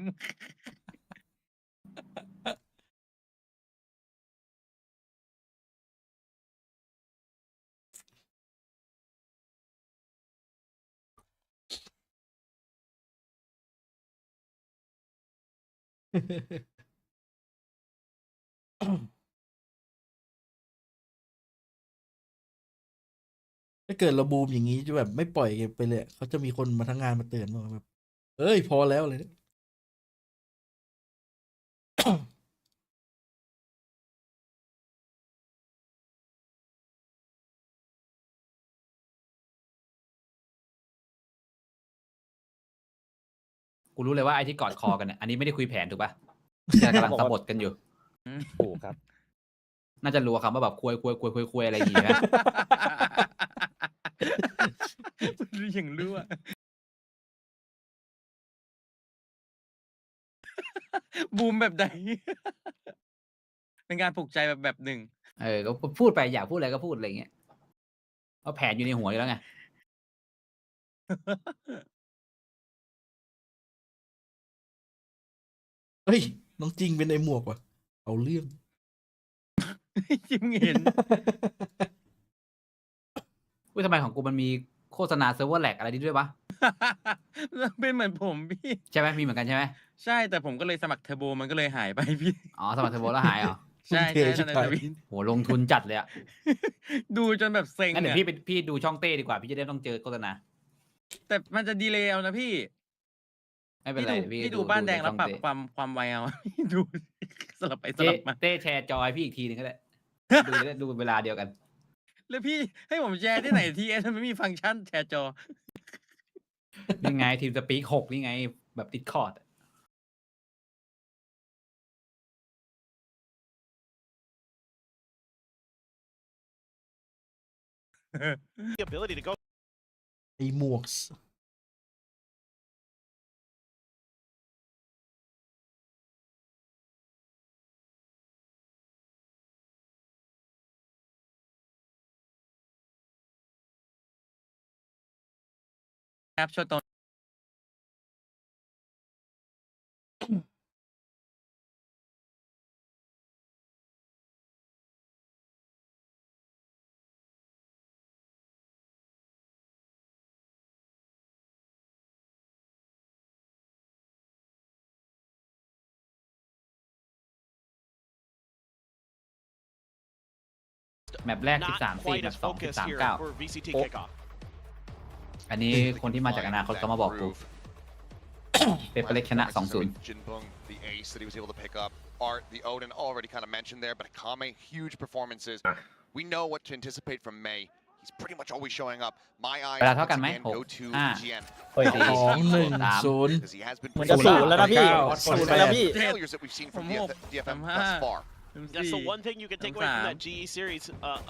ถ้าเกิดเราบูมอย่างนี้จะแบบไม่ปล่อยไปเลยเขาจะมีคนมาทั้งงานมาเตือนว่าแบบ เอ้ย พอแล้วเลยเนี่ย กูรู้เลยว่าไอ้ที่กอดคอกันเนี่ยอันนี้ไม่ได้คุยแผนถูกป่ะจะกำลังสะบดกันอยู่ ถูกครับ น่าจะรัวคำว่าแบบคุยอะไรอย่างเงี้ย อย่างรั่ว บูมแบบใด เป็นการปลุกใจแบบหนึ่ง ก็พูดไปอยากพูดอะไรก็พูดอะไรอย่างเงี้ยเพราะแผนอยู่ในหัวอยู่แล้วไง เฮ้ยน้องจริงเป็นไอหมวกว่ะเอาเรื่อง จิมเห็น อุ้ยทำไมของกูมันมีโฆษณาเซิร์ฟเวอร์แลกอะไรนี่ด้วยวะ เป็นเหมือนผมพี่ ใช่ไหมมีเหมือนกันใช่ไหม ใช่แต่ผมก็เลยสมัครเทอร์โบมันก็เลยหายไปพี่ อ๋อสมัครเทอร์โบแล้วหายเหรอ ใช่ เท่ ใช่ ชิบ ใน หาย ทวิต โหลงทุนจัดเลยอะ ดูจนแบบเซ็ง งั้นเดี๋ยว อะ พี่ดูช่องเต้ดีกว่าพี่จะได้ต้องเจอโฆษณา แต่มันจะดีเลย์เอานะพี่ ไม่เป็นไร พี่ดูบ้านแดงแล้วปรับ ช่อ ความไวเอา พี่ดูสลับไปส เต้ ลับมา เต้แชร์จอยพี่อีกทีนึงก็ได้ ดูเวลาเดียวกัน แล้วพี่ให้ผมแชร์ที่ไหนทีมันไม่มีฟังก์ชันแชร์จอ นี่ไงทีมสปีก6นี่ไงแบบติดคอร์ด The ability to go ไอหมวก ครับโชว์ตรง แมปแรก not 13 4 quite แม as ป2 focused 13 here 9 for VCT Oh. kickoff. อันนี้คนที่มาจากอนาคตเขามาบอกกู เปเปอร์เล็กชนะ 2-0 Jinbung, the ace that he was able to pick up. Art, the Odin already kind of mentioned there, but Akame, huge performances. We know what to anticipate from May. He's pretty much always showing up. My eyes เวลาเท่ากันไหม again go to 6 GN เฮ้ย 2-1-0 because he has been มันจะศูนย์แล้วนะพี่ 9 ศูนย์ไปแล้วพี่ failures that we've seen from DFM thus far. That's the one thing you can take away from that GE series,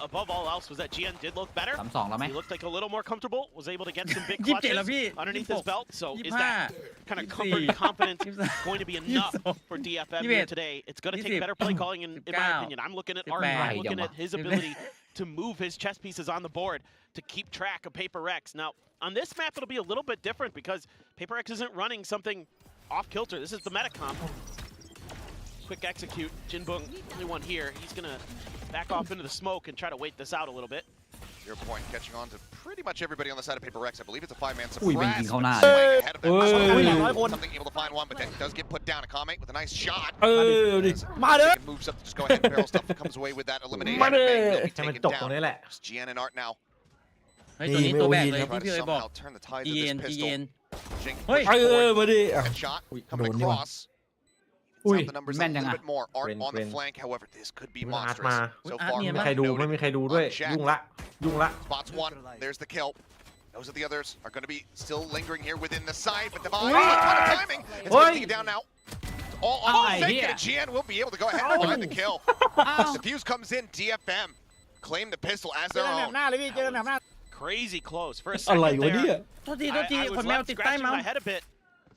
above all else, was that GN did look better. 3-2 แล้วไหม He looked like a little more comfortable, was able to get some big 27 แล้วพี่ clutches underneath his belt. So is 25 that kind of comfort and confidence going to be enough for DFM here today? It's going to take better play calling, in my opinion. I'm looking at Art, I'm looking at his ability to move his chess pieces on the board to keep track of PRX. Now, on this map, it'll be a little bit different because PRX isn't running something off kilter. This is the meta comp. Quick execute. Jinbung, only one here. He's going to back off into the smoke and try to wait this out a little bit. 0 point catching on to pretty much everybody on the side of PRX. I believe it's a 5-man อุ้ยเป็น suppress. ยิงเข้าหน้า Swing ahead of them. Oi. Something able to find one, but then does get put down. Akame with a nice shot. เออดิ It moves up to just go ahead and barrel stuff. Comes away with that elimination. Money. May will be ให้มัน taken จบตรง down. นี้แหละ It's GN and Art now. เฮ้ยตัวนี้ตัวแบกเลย Try ที่ to พี่เอ๋ยบอก somehow turn the tides อี of เอ็ this นอี pistol. เอ็น Jink เฮ้ย เอ pushes อ forward. มาดิอ่ะ Headshot อุ้ย coming โดนนี่ว่ะ across. Ui, Up the numbers a men littleยัง bit more. Art Quên, on the quên. flank, however, this could be อาร์ต monstrous. มา So Art far, เนี่ย ไม่ นะ มีใครดู noted. ไม่มีใครดูด้วย Unchecked. ยุ่งละยุ่งละ Spots one. There's the kill. Those are the others are going to be still lingering here within the side, but Divine, what a timing! It's going to take it down now. All on Oh, fake yeah. and GN will be able to go ahead and find the kill. The fuse comes in. DFM claim the pistol as เจอ their กันแบ own. บหน้าเลยพี่เจอกันแบบหน้า Crazy close for a อะไร second วะเนี่ย there. โทษทีโทษที I ค was นแมว left ติดใต้ scratching เมา my ส์ head a bit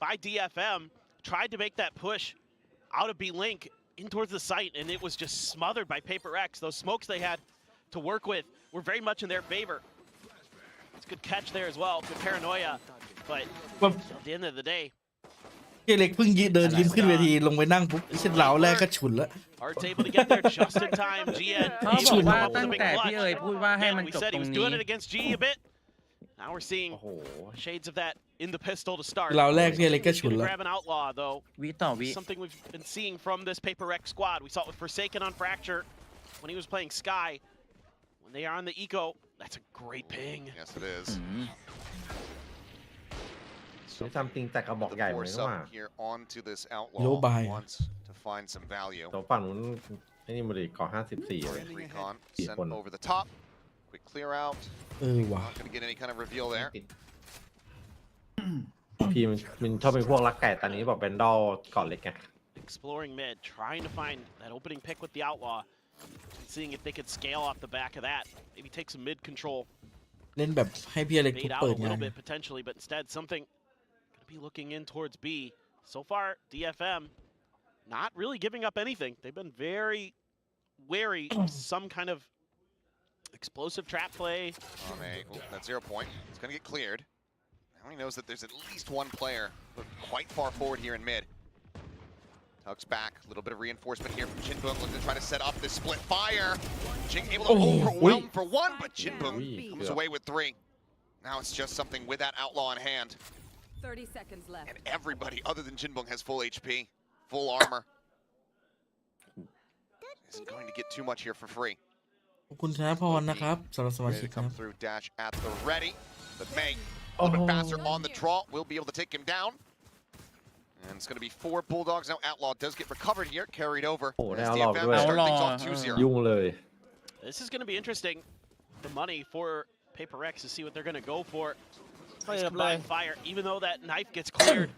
by DFM. Tried to make that push out of B-Link in towards the site, and it was just smothered by PRX. Those smokes they had to work with were very much in their favor. It's a good catch there as well. Good paranoia. But at the end of the day, เฮียเล็กเพิ่งเดินยิ้มขึ้นเวทีลงไปนั่งปุ๊บไอ้เช่นเหลาแรกก็ฉุนละ Art's able to get there just in time. GN เขาบอก able to ว่า come up with ตั้ a ง big แต่ clutch. พี่เอ๋ยพูดว่าให้ Again, มัน we จบ said ต he รง was นี้ doing it against GE a bit. Now we're seeing โอ้โห shades of that in the pistol to start. เหลาแรกเฮียเล็กก็ฉุน Gonna ละ grab an outlaw though. วิต่อวิ Something we've been seeing from this PRX squad. We saw it with Forsaken on Fracture when he was playing Sky. When they are on the eco, that's a great ping. Yes, it is. นี่ทำจริงแต่กระบอก The ใหญ่เหมือน force กันว่า up here onto this Yo, outlaw bye. wants to find some value. ตัวฝั่งนู้นไอ้นี่มาดิก่อ54เลย Recon Iya, sent pun. over the top. Quick clear out. เออว่ะ Not going to get any kind of reveal there. พี่มันชอบเป็นพวกรักไก่ตอนนี้บอกเป็นดอลก่อนเล็กไง Exploring mid, trying to find that opening pick with the outlaw. Seeing if they could scale off the back of that. Maybe take some mid control. เล่นแบบให้พี่เล็กทุก Bait out เปิ a ดงาน little bit potentially, but instead something gonna be looking in towards B. So far, DFM not really giving up anything. They've been very wary of some kind of explosive trap play. That 0 point. It's going to get cleared. Now he knows that there's at least one player quite far forward here in mid. Hugs back. A little bit of reinforcement here from Jinbung. Looking to try to set up this split fire. Jing able to overwhelm for one, but Jinbung comes away with 3. Now it's just something with that outlaw in hand. 30 seconds left. And everybody other than Jinbung has full HP, full armor. Isn't going to get too much here for free. ขอบคุณธนพรนะครับสำหรับสมา Ready ชิ to กครับ come through, dash at the ready. But May, a little bit faster on the draw, will be able to take him down. And it's going to be 4 Bulldogs. Now Outlaw does get recovered here, carried over. โอ้ได้ As เอาหลอก DFM ด้วย start things off 2-0. ยุ่งเลย This is going to be interesting. The money for PRX to see what they're going to go for. Nice combined fire, even though that knife gets cleared.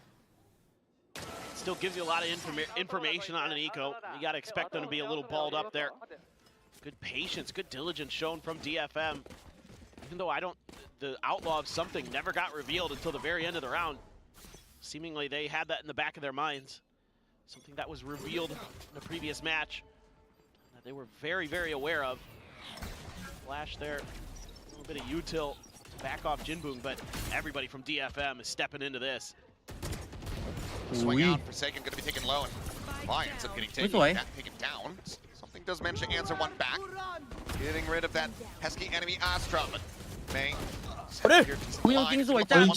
Still gives you a lot of information on an eco. You got to expect them to be a little balled up there. Good patience, good diligence shown from DFM. Even though the outlaw of something never got revealed until the very end of the round. Seemingly they had that in the back of their minds. Something that was revealed in the previous match that they were very, very aware of. Flash there, a little bit of util to back off Jinbung, but everybody from DFM is stepping into this. Swing out, Forsaken going to be taken low, and Fly ends up getting taken down. Something does manage to answer one back. Getting rid of that pesky enemy Astra, but May.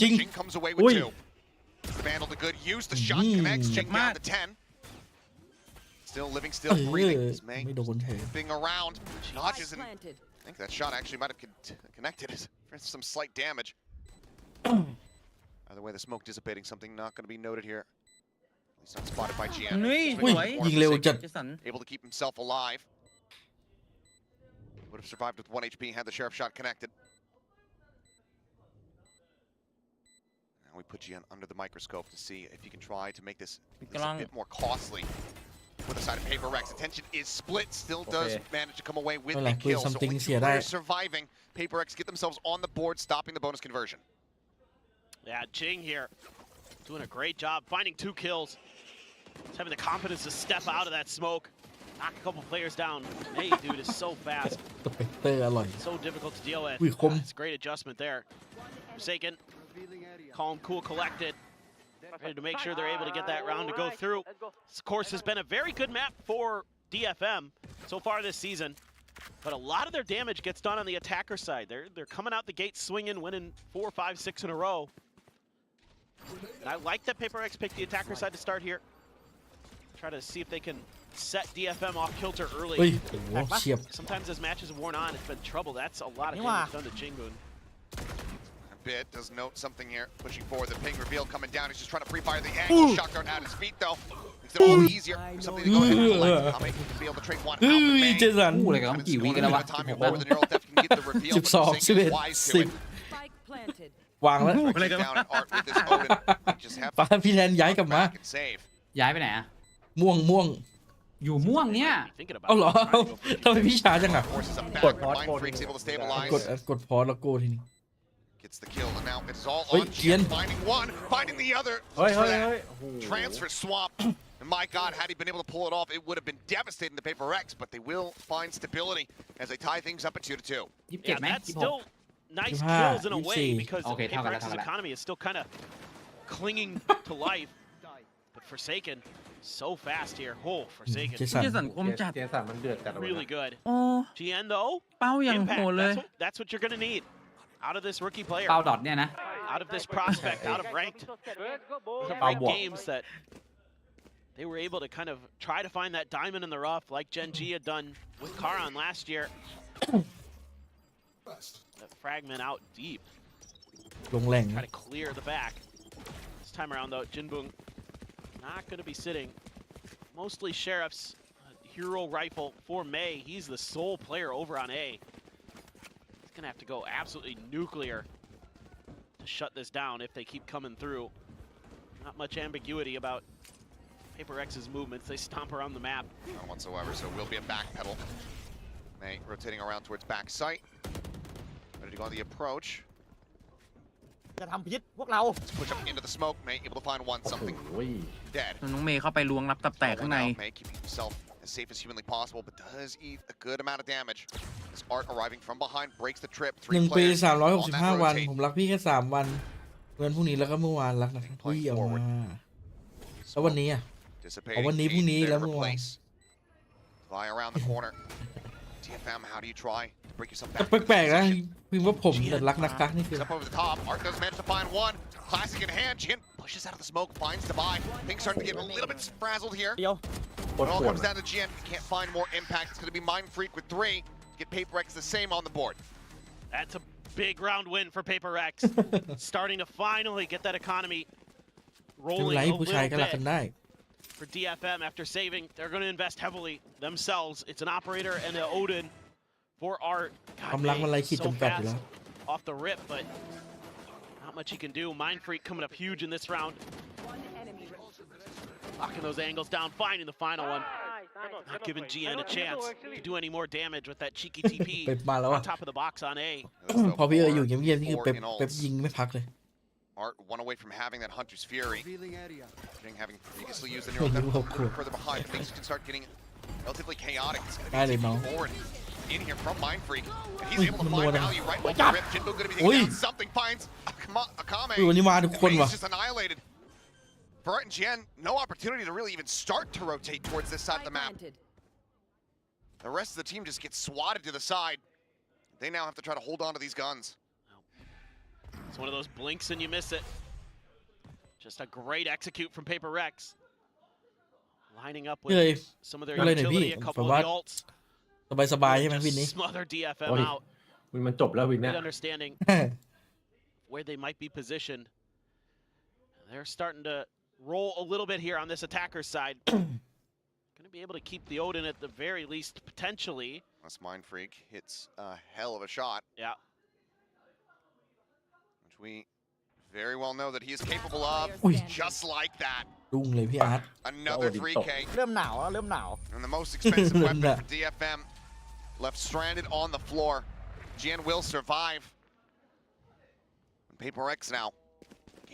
Jing comes away with 2. The Vandal to good use, the shot connects, Jing down to 10. Still living, still breathing. May being around, dodges, and I think that shot actually might have connected for some slight damage. Either way, the smoke dissipating, something not going to be noted here. At least not spotted by GM. Able to keep himself alive. Would have survived with 1 HP had the sheriff shot connected. Now we put GN under the microscope to see if he can try to make this a bit more costly. For the side of PRX, attention is split. Still does manage to come away with a kill. So only 2 players surviving. PRX get themselves on the board, stopping the bonus conversion. Yeah, Jing here doing a great job, finding 2 kills. Just having the confidence to step out of that smoke, knock a couple players down. Hey, dude is so fast. So difficult to deal with. It's a great adjustment there. Forsaken, calm, cool, collected. Ready to make sure they're able to get that round to go through. This course has been a very good map for DFM so far this season, but a lot of their damage gets done on the attacker side. They're coming out the gate swinging, winning 4, 5, 6 in a row. And I like that PRX picked the attacker side to start here. Try to see if they can set DFM off kilter early. Sometimes as matches have worn on, it's been trouble. That's a lot of damage done to Jinbung. Bit does note something here, pushing forward. The ping reveal coming down. He's just trying to pre-fire the angle. Shock dart at his feet, though. Makes it all easier for something to go ahead and collect. How many can be able to trade one out? Ooh, like กี่วิกันแล้ววะ Time before the neural theft can get the reveal. 12 wise to it. Spike planted. วางแล้ว Down in art with this Odin. Just have ปาพี่แทนย้ายกลับมา back and save. ย้ายไปไหนอะ ม่วง อยู่ม่วงเนี่ย เอาเหรอทำไมพี่ช้าจังอ่ะ Forces them back. Mind Freak's able to stabilize. กดพอแล้วโกทีนี้ Gets the kill, and now it's all Oi, on Kian. Kian. Finding one, finding the other. Transfer swap. And my God, had he been able to pull it off, it would have been devastating to PRX, but they will find stability as they tie things up at 2-2. Yeah, that's still nice kills in a way because PRX's economy is still kind of clinging to life. But Forsaken, so fast here. Oh, Forsaken. เจสันคมจัด เจสันมันเดือดจัด Really good. โอ้ GN though, เป้าอย่างโหดเลย that's what you're gonna need out of this rookie player. เป้าดอทเนี่ยนะ Out of this prospect, out of ranked games that they were able to kind of try to find that diamond in the rough like Gen G had done with Karan last year. That fragment out deep. ลงแรง Try to clear the back. This time around though, Jinbung not going to be sitting. Mostly Sheriff's hero rifle for May. He's the sole player over on A. He's going to have to go absolutely nuclear to shut this down if they keep coming through. Not much ambiguity about PRX's movements. They stomp around the map. None whatsoever, so it will be a back pedal. May rotating around towards back sight. Ready to go on the approach. จะทำพิษพวกเรา Let's push up into the smoke. May able to find one, something dead. น้องเมย์เข้าไปล้วงรับตับแตกข้างใน May keeping himself as safe as humanly possible, but does eat a good amount of damage. This Art arriving from behind breaks the trip. 1 ปี 365 วันผมรักพี่แค่3 วันเงินพรุ่งนี้แล้วก็เมื่อวานรักนะครับพี่เอามาแล้ววันนี้อ่ะ Dissipating เอาวันนี้พรุ่งนี้ feed แล้ว there to เมื่อวาน replace. Fly around the corner. DFM, how do you try to break yourself แต่ back? แปลกๆนะพิมพ์ว่าผมแต่รักนักกักนี่คือ Up over the top. Art does manage to find one. Classic in hand. Jin pushes out of the smoke, finds the buy. Things starting to get a little bit frazzled here. เดียว It all comes down to Jin. Can't find more impact. It's going to be Mind Freak with 3. Get PRX the same on the board. That's a big round win for PRX. Starting to finally get that economy ไม่เป็น rolling ไร a ผู้ชาย little ก็รักกัน bit ได้ for DFM after saving. They're going to invest heavily themselves. It's an operator and an Odin for Art. ความรักมันไรขีด so จำกัดอยู่ fast แล้ว off the rip, but not much he can do. Mind Freak coming up huge in this round. Locking those angles down, finding the final one. Not giving GN a chance to do any more damage with that cheeky TP เป๊ปมาแล้ว on อะ top of the box on A. พอพี่อยู่เงียบๆนี่คือเป๊ปยิงไม่พักเลย Art one away from having that Hunter's Fury. Having previously used the Oh, neural you hope cool. further behind, things can start getting relatively chaotic. It's going to Dale, be taking Mo. forward in here from Mind Freak. And he's Uy, able toมันนัว find จัง value right off Uy. the rip. Jinbo going to be taking Uy. down something, finds Akame. วันนี้มาทุกคน And ว่ะ he's just annihilated. For Art and Jen, no opportunity to really even start to rotate towards this side of the map. The rest of the team just gets swatted to the side. They now have to try to hold on to these guns. It's one of those blinks and you miss it. Just a great execute from PRX. Lining up เฮ้ย with some of their อะไรเนี่ยพี่ utility, a แบ couple บ of ว่า the ults. สบายๆใช่ไหมวิน Just นี้ smother DFM โอ้ย out. วินมันจบแล้ววินเนี่ย Good understanding where they might be positioned. They're starting to roll a little bit here on this attacker's side. Going to be able to keep the Odin at the very least, potentially. This Mind Freak hits a hell of a shot. Yeah. Which we very well know that he is capable of. Ui. Just like that. รุ่งเลยพี่อาร์ต Another 3K. เริ่มหนาวแล้วเริ่มหนาว And the most expensive weapon Nah. for DFM left stranded on the floor. Jan will survive. And PRX now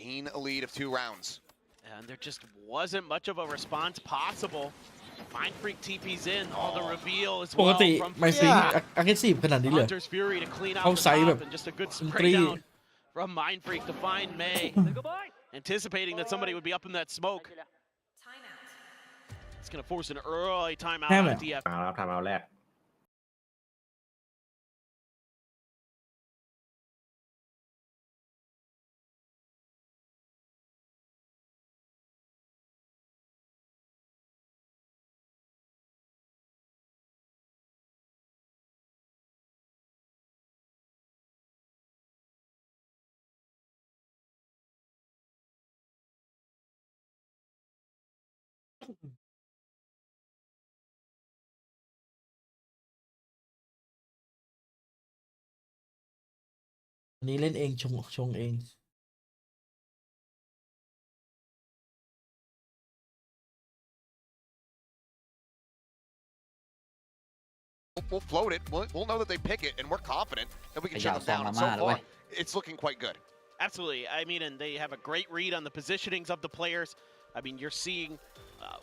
gain a lead of 2 rounds. And there just wasn't much of a response possible. Mind Freak TP's in, all the reveal as ปก well ติ from ไม่ซิง agressive ขนาดนี้เลย Hunter's Fury to clean out the Outside top of and just a good ดนต spray รี down from Mind Freak to find May. Anticipating that somebody would be up in that smoke. It's going to force an early timeout Damn on it. DF. เอาแล้วทำเอาแรก อันนี้เล่นเองชงเอง We'll float it. We'll know that they pick it, and we're confident that we can shut them down. And so far, it's looking quite good. Absolutely. I mean, and they have a great read on the positionings of the players. I mean, you're seeing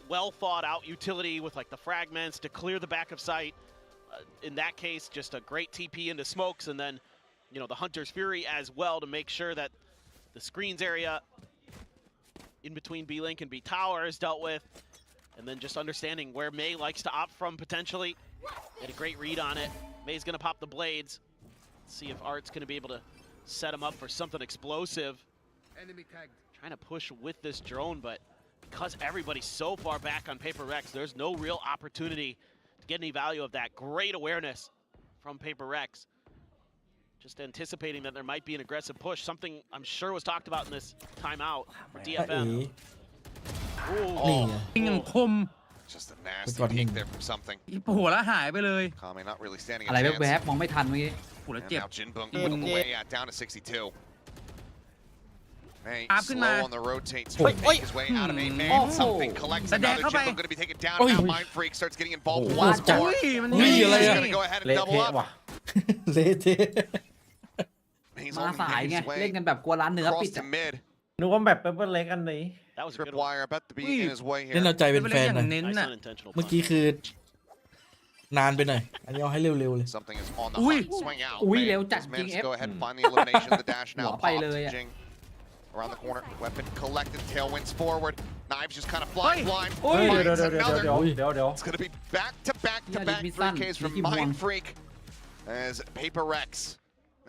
well thought out utility with like the fragments to clear the back of sight. In that case, just a great TP into smokes, and then, you know, the Hunter's Fury as well to make sure that the screens area in between B-Link and B-Tower is dealt with. And then just understanding where May likes to opt from potentially. Had a great read on it. May's going to pop the blades. See if Art's going to be able to set him up for something explosive. Enemy tagged. Trying to push with this drone, but because everybody's so far back on PRX, there's no real opportunity to get any value of that. Great awareness from PRX. Just anticipating that there might be an aggressive push. Something I'm sure was talked about in this timeout for เอ๋ DFM. นี่ไง ยิงอย่างคม Just a nasty Got peek him. there from something. หัวแล้วหายไปเลย Kame not really standing อะไร a แวบ chance. ๆมองไม่ทันเมื่อกี้ หัวแล้ว And เจ็บ now Jinbung whittled away down to 62. May Up and slow back. on the rotates, Oi, make his way out of a man. Oh. Something collects But another. there, come Jinbung on. going to be taken down. Oi. Now Mind Freak starts getting involved Oh, once Jack. more. มัน อุ้ย นี่ อะไร He's อะ going to go ahead เละ and double เทะ up. ว่ะ เละเทะ He's มา only สาย made ไง his way เล่นกันแบบกลัวร้านเนื้อปิด across to อะ mid. นึกว่าแบบเป็นเล็กอันนี้ That was a good one. Tripwire about to be in his way เล่น here. เอาใจเป็น เป็น แฟ เล่น น อย่า หน่อย งเน้น Nice น่ะ unintentional เมื่อ punt. กี้คือนานไปหน่อย อันนี้เอาให้เร็วๆเลย Something is on the Ui. hunt. Swing out. Ui, May leo chặt just managed Jing to go ép. ahead and find the elimination of the dash now. Bỏ bay Popped. lời ạ. Jing around the corner. Weapon collected, tailwinds forward. Knives just kind of flying blind. เฮ้ย Finds เดี๋ยว another. เดี๋ยว It's going to be back-to-back-to-back Yeah, 3Ks from Licky Bong. Mind Freak as PRX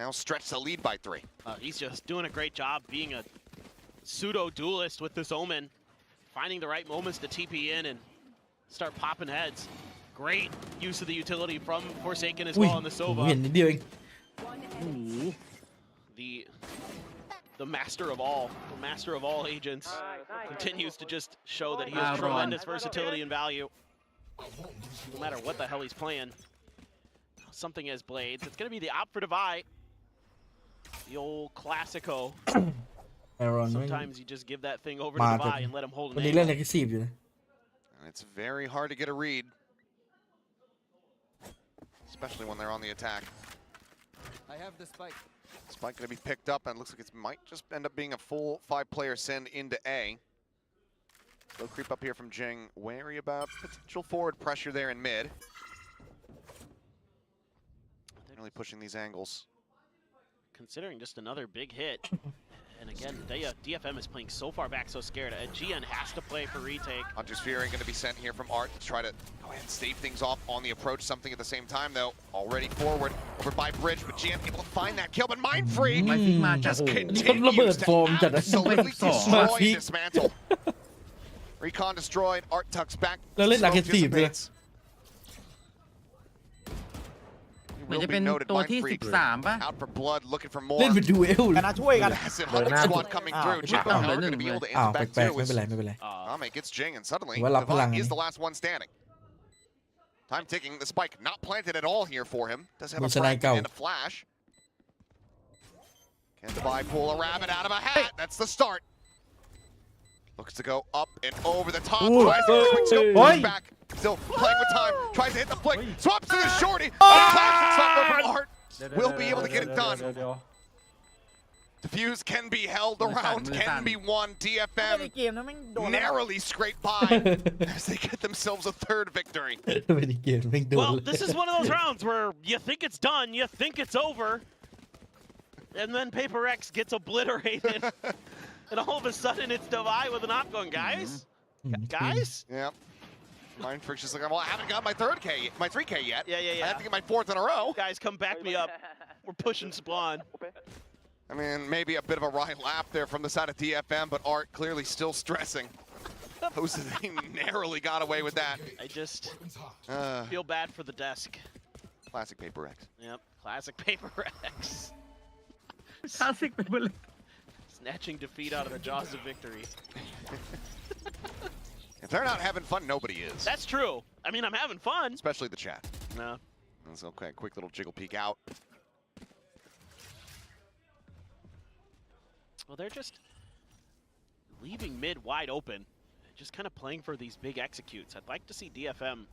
now stretched the lead by 3. He's just doing a great job being a pseudo-duelist with this Omen, finding the right moments to TP in and start popping heads. Great use of the utility from Forsaken as อุ้ย well on the ผม Sova. เห็นนิดเดียวเอง The master of all agents, continues to just show that he has Ron. tremendous versatility and value. No matter what the hell he's playing. Something as Blades. It's going to be the op for Divide. The old Classico. ไอรอน Sometimes you just give that thing over to มา Divide and let him hold วัน an นี้เล่น angle. aggressive อยู่นะ And it's very hard to get a read, especially when they're on the attack. I have the spike. Spike going to be picked up, and it looks like it might just end up being a full 5-player send into A. They'll creep up here from Jing. Wary about potential forward pressure there in mid. Really pushing these angles. Considering just another big hit. And again, DFM is playing so far back, so scared. GN has to play for retake. Hunter's Fury going to be sent here from Art to try to go ahead and stave things off on the approach. Something at the same time, though. Already forward over by Bridge, but GM able to find that kill. But Mind Freak just นี่ก็ระเบิด continues ฟอร์ม to จัดนะ absolutely มา destroy พีค dismantle. Recon destroyed. Art tucks back. แล้วเล่น Smoke aggressive เลย dissipates. มัน Will จะ be เป็น noted, ตัว Mind ที่ Freak 13 ป่ะ out for blood, looking for more. เล่นเป็นดูเอล กันนะช่วยกัน Massive hunting squad coming through. Chico, Ah, however, going to be able to อ้าว answer back แปลก too. ๆไม่เป็นไรไม่เป็นไร Ame gets Jing, and suddenly Well, up Devon lang is eh. the last one standing. Time ticking. The spike not planted at all here for him. Does have a Musa frag Naikaw. and a flash. Can Divide pull a rabbit out of a hat? That's the start. Looks to go up and over the top. Ooh. Tries to get a quick scope. Hey. Pulls back. Still playing with time. Tries to hit the flick. Swaps to the shorty. The classic stopper from Art. Will be able to get it done. Defuse can be held around, can be won. ใน DFM เกมนั้นแม่งโดน narrowly scraped by as they get themselves a third victory. ไม่ได้เกมแม่งโดน Well, เลย this is one of those rounds where you think it's done, you think it's over, and then PRX gets obliterated, and all of a sudden it's Divide with an op going, guys? Guys? Yep. Mind Freak's just like, well, I haven't got my 3K yet. Yeah. I have to get my 4th in a row. Guys, come back me up. We're pushing Spawn. I mean, maybe a bit of a right lap there from the side of DFM, but Art clearly still stressing. They narrowly got away with that. I just feel bad for the desk. Classic PRX. Yep, classic PRX. Classic PRX. Snatching defeat out of the jaws of victory. If they're not having fun, nobody is. That's true. I mean, I'm having fun. Especially the chat. No. That's okay. Quick little jiggle peek out. Well, they're just leaving mid wide open, just kind of playing for these big executes. I'd like to see DFM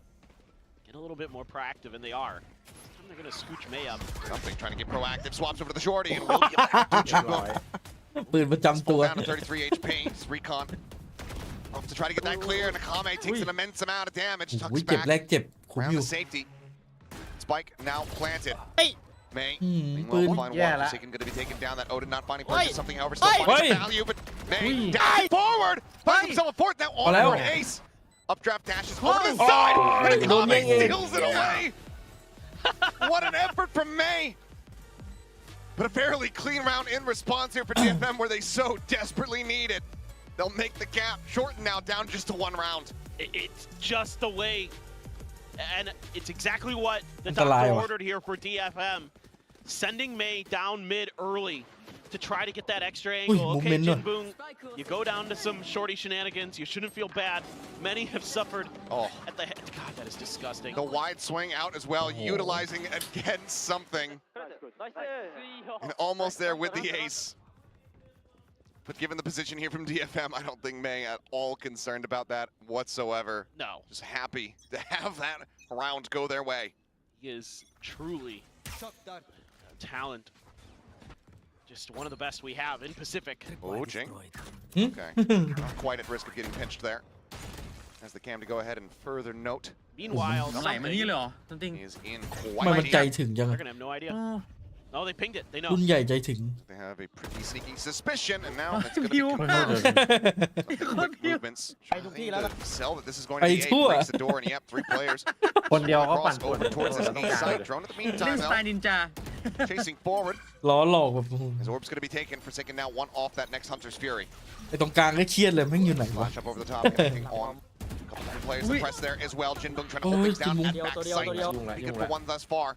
get a little bit more proactive, and they are. This time they're going to scooch May up. Something trying to get proactive. Swaps over to the shorty, and will be able to do Chico. ปืนประจำตัว Down to 33 HP. It's Recon. Off to try to get that clear, and Akame takes an immense amount of damage. อุ้ Tucks ยเจ็บ back แรกเจ็บคุ้ม around อยู่ the safety. Spike now planted. May.ปืน Meanwhile, find Yeah, one. la- Forsaken going to be taken down. That Odin not finding purchase. Oi. Something, however, still Oi. finds Oi. value, but May down forward. Finds himself a fourth. Now on Hello. for an ace. Updraft dashes over to the side. And Don't Akame get it. steals it away. What an effort from May. But a fairly clean round in response here for DFM where they so desperately need it. They'll make the gap shorten now down just to 1 round. It's just the way, and it's exactly what the It's a lie, doctor what? ordered here for DFM. Sending May down mid early to try to get that extra angle. Okay, movement na. Jinboong, you go down to some shorty shenanigans. You shouldn't feel bad. Many have suffered Oh. at the head. God, that is disgusting. The wide swing out as well, utilizing against something. And almost there with the ace. But given the position here from DFM, I don't think May at all concerned about that whatsoever. No, Just happy to have that round go their way. he is truly talent. Just one of the best we have in Pacific. Oh, Jing. Okay. Not quite at risk of getting pinched there. As the cam to go ahead and further note, Meanwhile, ไหลมานี่ something, เลยเหรอจริง he is in มัน quite ใจ deep. ถึงจัง they're อะ gonna have no idea. Oh, they pinged it. They know. รุ่นใหญ่ใจถึง They have a pretty sneaking suspicion, and now it's going to be Pew. quick movements. Trying to sell that this is going to be a Pew. breaks the door, and yep, 3 players คนเดียวก็ปั่น cross ป่วน over towards this ตรง A กลาง side. Drone at the เล่น meantime, สไตล์ though, นินจา chasing forward. ล้อหลอกแบบ His orb's going to be taken. Forsaken now 1 off that next Hunter's Fury. ไอ้ตรงกลางก็เครียดเลยแม่งอยู่ไหนวะ Flash up over the top, getting on. A couple different players to press there as well. Jinbong trying to hold things down at back sight. Good for 1 thus far.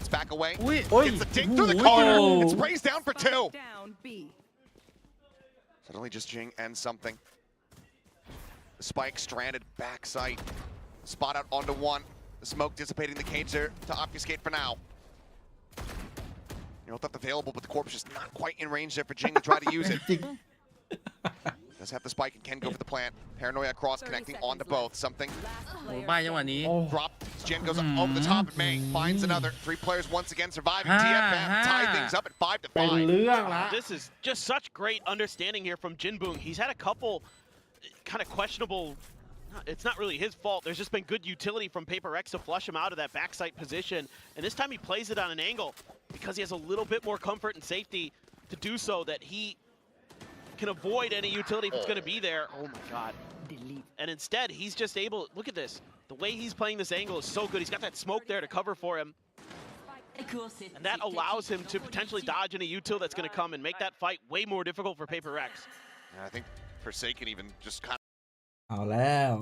It's back away. อุ้ย Gets the dig through the corner. It sprays down for 2. Down B. Suddenly just Jing and something. The spike stranded back sight. Spot out onto 1. The smoke dissipating the cage there to obfuscate for now. You know, thought available, but the corpse just not quite in range there for Jing to try to use it. Does have the spike and can go for the plant. Paranoia cross connecting onto both. Something โอ้บ้าจังหวะนี้ drop. Jen goes up over the top and May finds another. 3 players once again surviving. DFM tie things up at 5 to เป็น 5. เรื่องละ This is just such great understanding here from Jinbong. He's had a couple kind of questionable. It's not really his fault. There's just been good utility from PRX to flush him out of that backside position. And this time he plays it on an angle because he has a little bit more comfort and safety to do so that he can avoid any utility if it's going to be there. Oh my God. Delete. And instead, he's just able, look at this. The way he's playing this angle is so good. He's got that smoke there to cover for him. And that allows him to potentially dodge any util that's going to come and make that fight way more difficult for PRX. I think Forsaken even just kind เอาแล้ว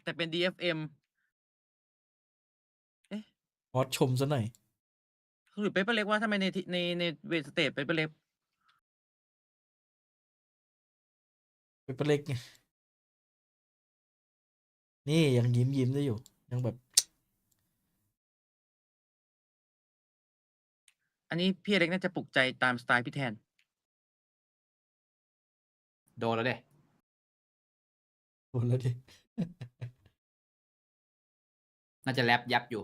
แต่เป็น DFM พอดชมซะหน่อย หรือเปเปอร์เล็กว่าทำไมในเวทสเตทเปเปอร์เล็ก เป็นเล็กไงนี่ยังยิ้มได้อยู่ยังแบบ อันนี้พี่เล็กน่าจะปลุกใจตามสไตล์พี่แทน โดนแล้วเด้ โดนแล้วดิ น่าจะแรปยับอยู่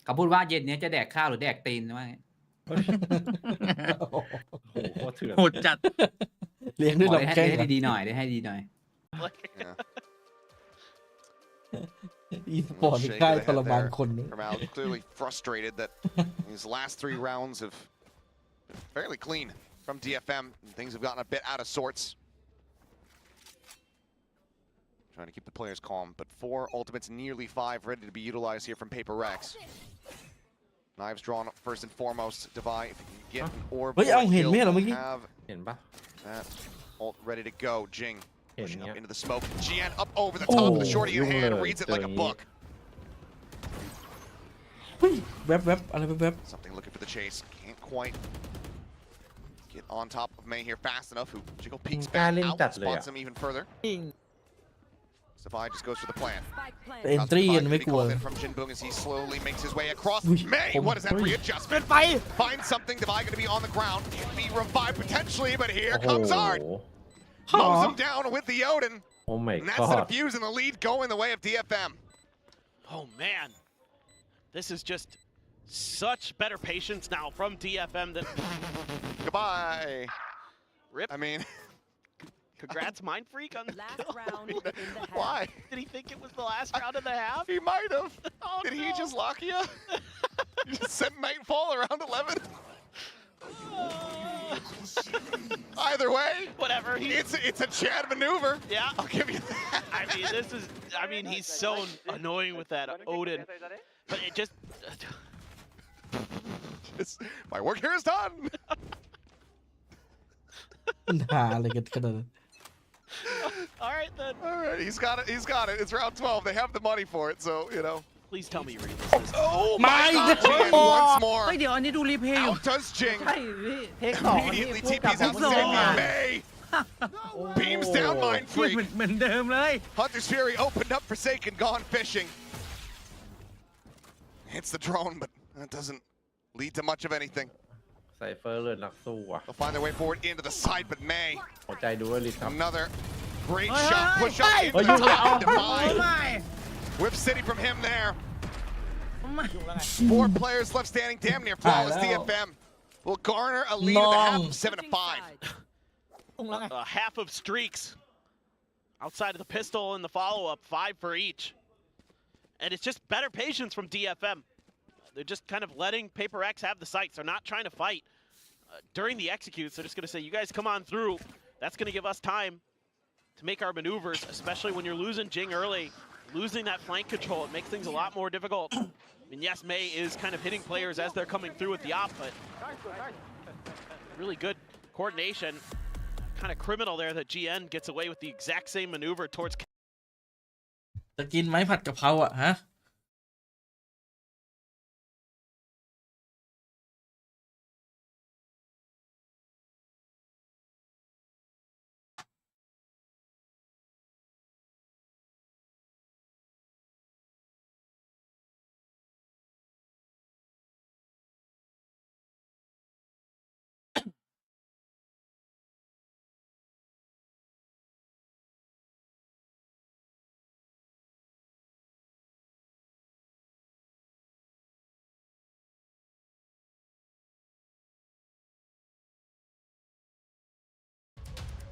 เขาพูดว่าเย็นนี้จะแดกข้าวหรือแดกตีนว่าไง โอ้โหโคตรเถื่อน โหดจัด เลี้ยงด้วย บอก ลำ ได้ แข้ง ให้ดีๆหน่อยได้ให้ดีหน่อย yeah. อีสปอร์ตใกล้ทรมานคนนึง Ramal clearly frustrated that his last 3 rounds have been fairly clean from DFM. And things have gotten a bit out of sorts. Trying to keep the players calm, but 4 ultimates, nearly 5 ready to be utilized here from PRX. Knives drawn first and foremost. Devi, if you can get an orb, เฮ้ยเอาเห็นไหมเหรอเมื่อกี้ have เห็นปะ that ult ready to go. Jing เห็น pushing เนี้ up ย into the smoke. Gian up over the top of the shorty in hand, reads it like a book. เฮ้ยแวบอะไรแวบ Something looking for the chase. Can't quite get on top of May here fast enough. Who Jiggle peeks กล้า back เล่น out, จัดเลย spots อ่ะ him even further. Savai just goes for the plan. Spike แต่ planted. เอนตรี Savai กัน gonna ไม่ be กลัว called in from Jinbong as he slowly makes his way across. Ui, May, không- what is that ui. readjustment? Finds something. Devi gonna be on the ground. Can be revived potentially, but here โอ้โห comes Art. Mows him down with the Odin. โอ้ my And that's the god defuse and the lead going the way of DFM. Oh man. This is just such better patience now from DFM than Goodbye. Rip. I mean, Congrats, Mind Freak, on the Last kill. round in the half. why? Did he think it was the last round of the half? He might have. Oh, Did he no. just lock you? You just sent Nightfall around 11? Either way, Whatever. it's a Chad maneuver. Yeah. I'll give you that. I mean, he's so annoying with that Odin. But it just. My work here is done. มันหาอะไรกันขนาดนั้น All right, then. All right, he's got it. He's got it. It's round 12. They have the money for it, so you know. Please tell me you read this. Oh My my God! God. Jing once เฮ้ย more. เดี๋ยวอันนี้ดูรีเพลย์อยู่ Out does Jing. ใช่พี่เทคสองนี่ Immediately พูดกับ TP's ผ out ม to สอง Sydney อ่ะ May. Beams down Mind เฮ้ย Freak. เหมือนเดิมเลย Hunter's Fury opened up Forsaken, gone fishing. Hits the drone, but that doesn't lead to much of anything. ไซเฟอร์เลยนักสู้อ่ะ They'll find their way forward into the side, but May, หัวใจดูว่าลิทครับ another great Hey, shot, hey, push up hey. into the top, and โอ้ Divine. ไม่ Whip City from him there. ไม่ 4 players left standing, damn near flawless Hello. DFM. Will garner a lead at the half of Long. 7 to 5. Half of streaks outside of the pistol and the follow-up, 5 for each. And it's just better patience from DFM. They're just kind of letting Paper X have the sights. They're not trying to fight during the executes. They're just going to say, you guys come on through. That's going to give us time to make our maneuvers, especially when you're losing Jing early. Losing that flank control, it makes things a lot more difficult. I mean, yes, May is kind of hitting players as they're coming through with the op, but really good coordination. Kind of criminal there that GN gets away with the exact same maneuver towards. จะกินไหมผัดกะเพราอ่ะฮะ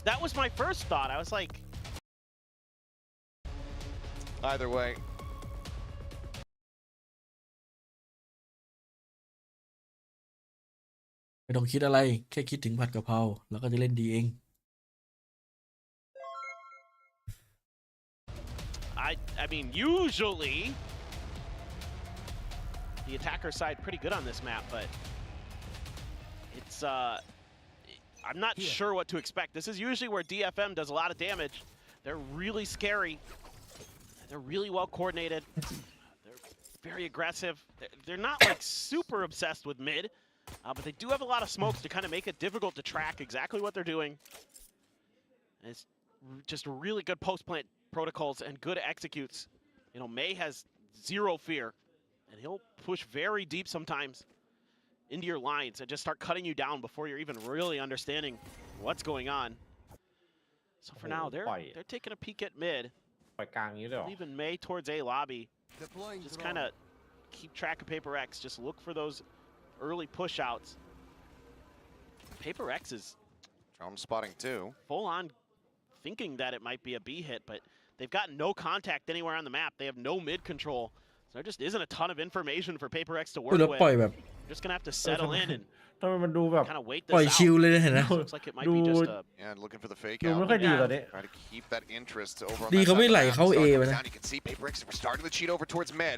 That was my first thought. I was like, Either way, ไม่ต้องคิดอะไรแค่คิดถึงผัดกะเพราแล้วก็จะเล่นดีเอง I mean, usually the attacker side pretty good on this map, but it's I'm not sure what to expect. This is usually where DFM does a lot of damage. They're really scary. They're really well coordinated. They're very aggressive. They're not like super obsessed with mid, but they do have a lot of smokes to kind of make it difficult to track exactly what they're doing. And it's just really good post-plant protocols and good executes. You know, May has zero fear, and he'll push very deep sometimes into your lines and just start cutting you down before you're even really understanding what's going on. So for now, they're taking a peek at mid. ปล่อยกลางนี้เลยเหรอ Leaving May towards A lobby. Just kind of keep track of Paper X. Just look for those early push outs. Paper X is drone spotting too. full on thinking that it might be a B hit, but they've got no contact anywhere on the map. They have no mid control. So there just isn't a ton of information for Paper X to work แล้ว with. ปล่อยแบบ You're just gonna have to settle in and ทำไมมันดูแบบ kind of wait ปล่อย this ชิล out. เลยนะเห็นไหม Looks like it might be just a Yeah, looking for the fake ดูไม่ out. ค่อยดีตอนนี้ Try to keep that interest over on ดี that เขา side ไม่ of the ไหล map. เข้า A Star ไป comes นะ down. You can see Paper X are starting to cheat over towards mid.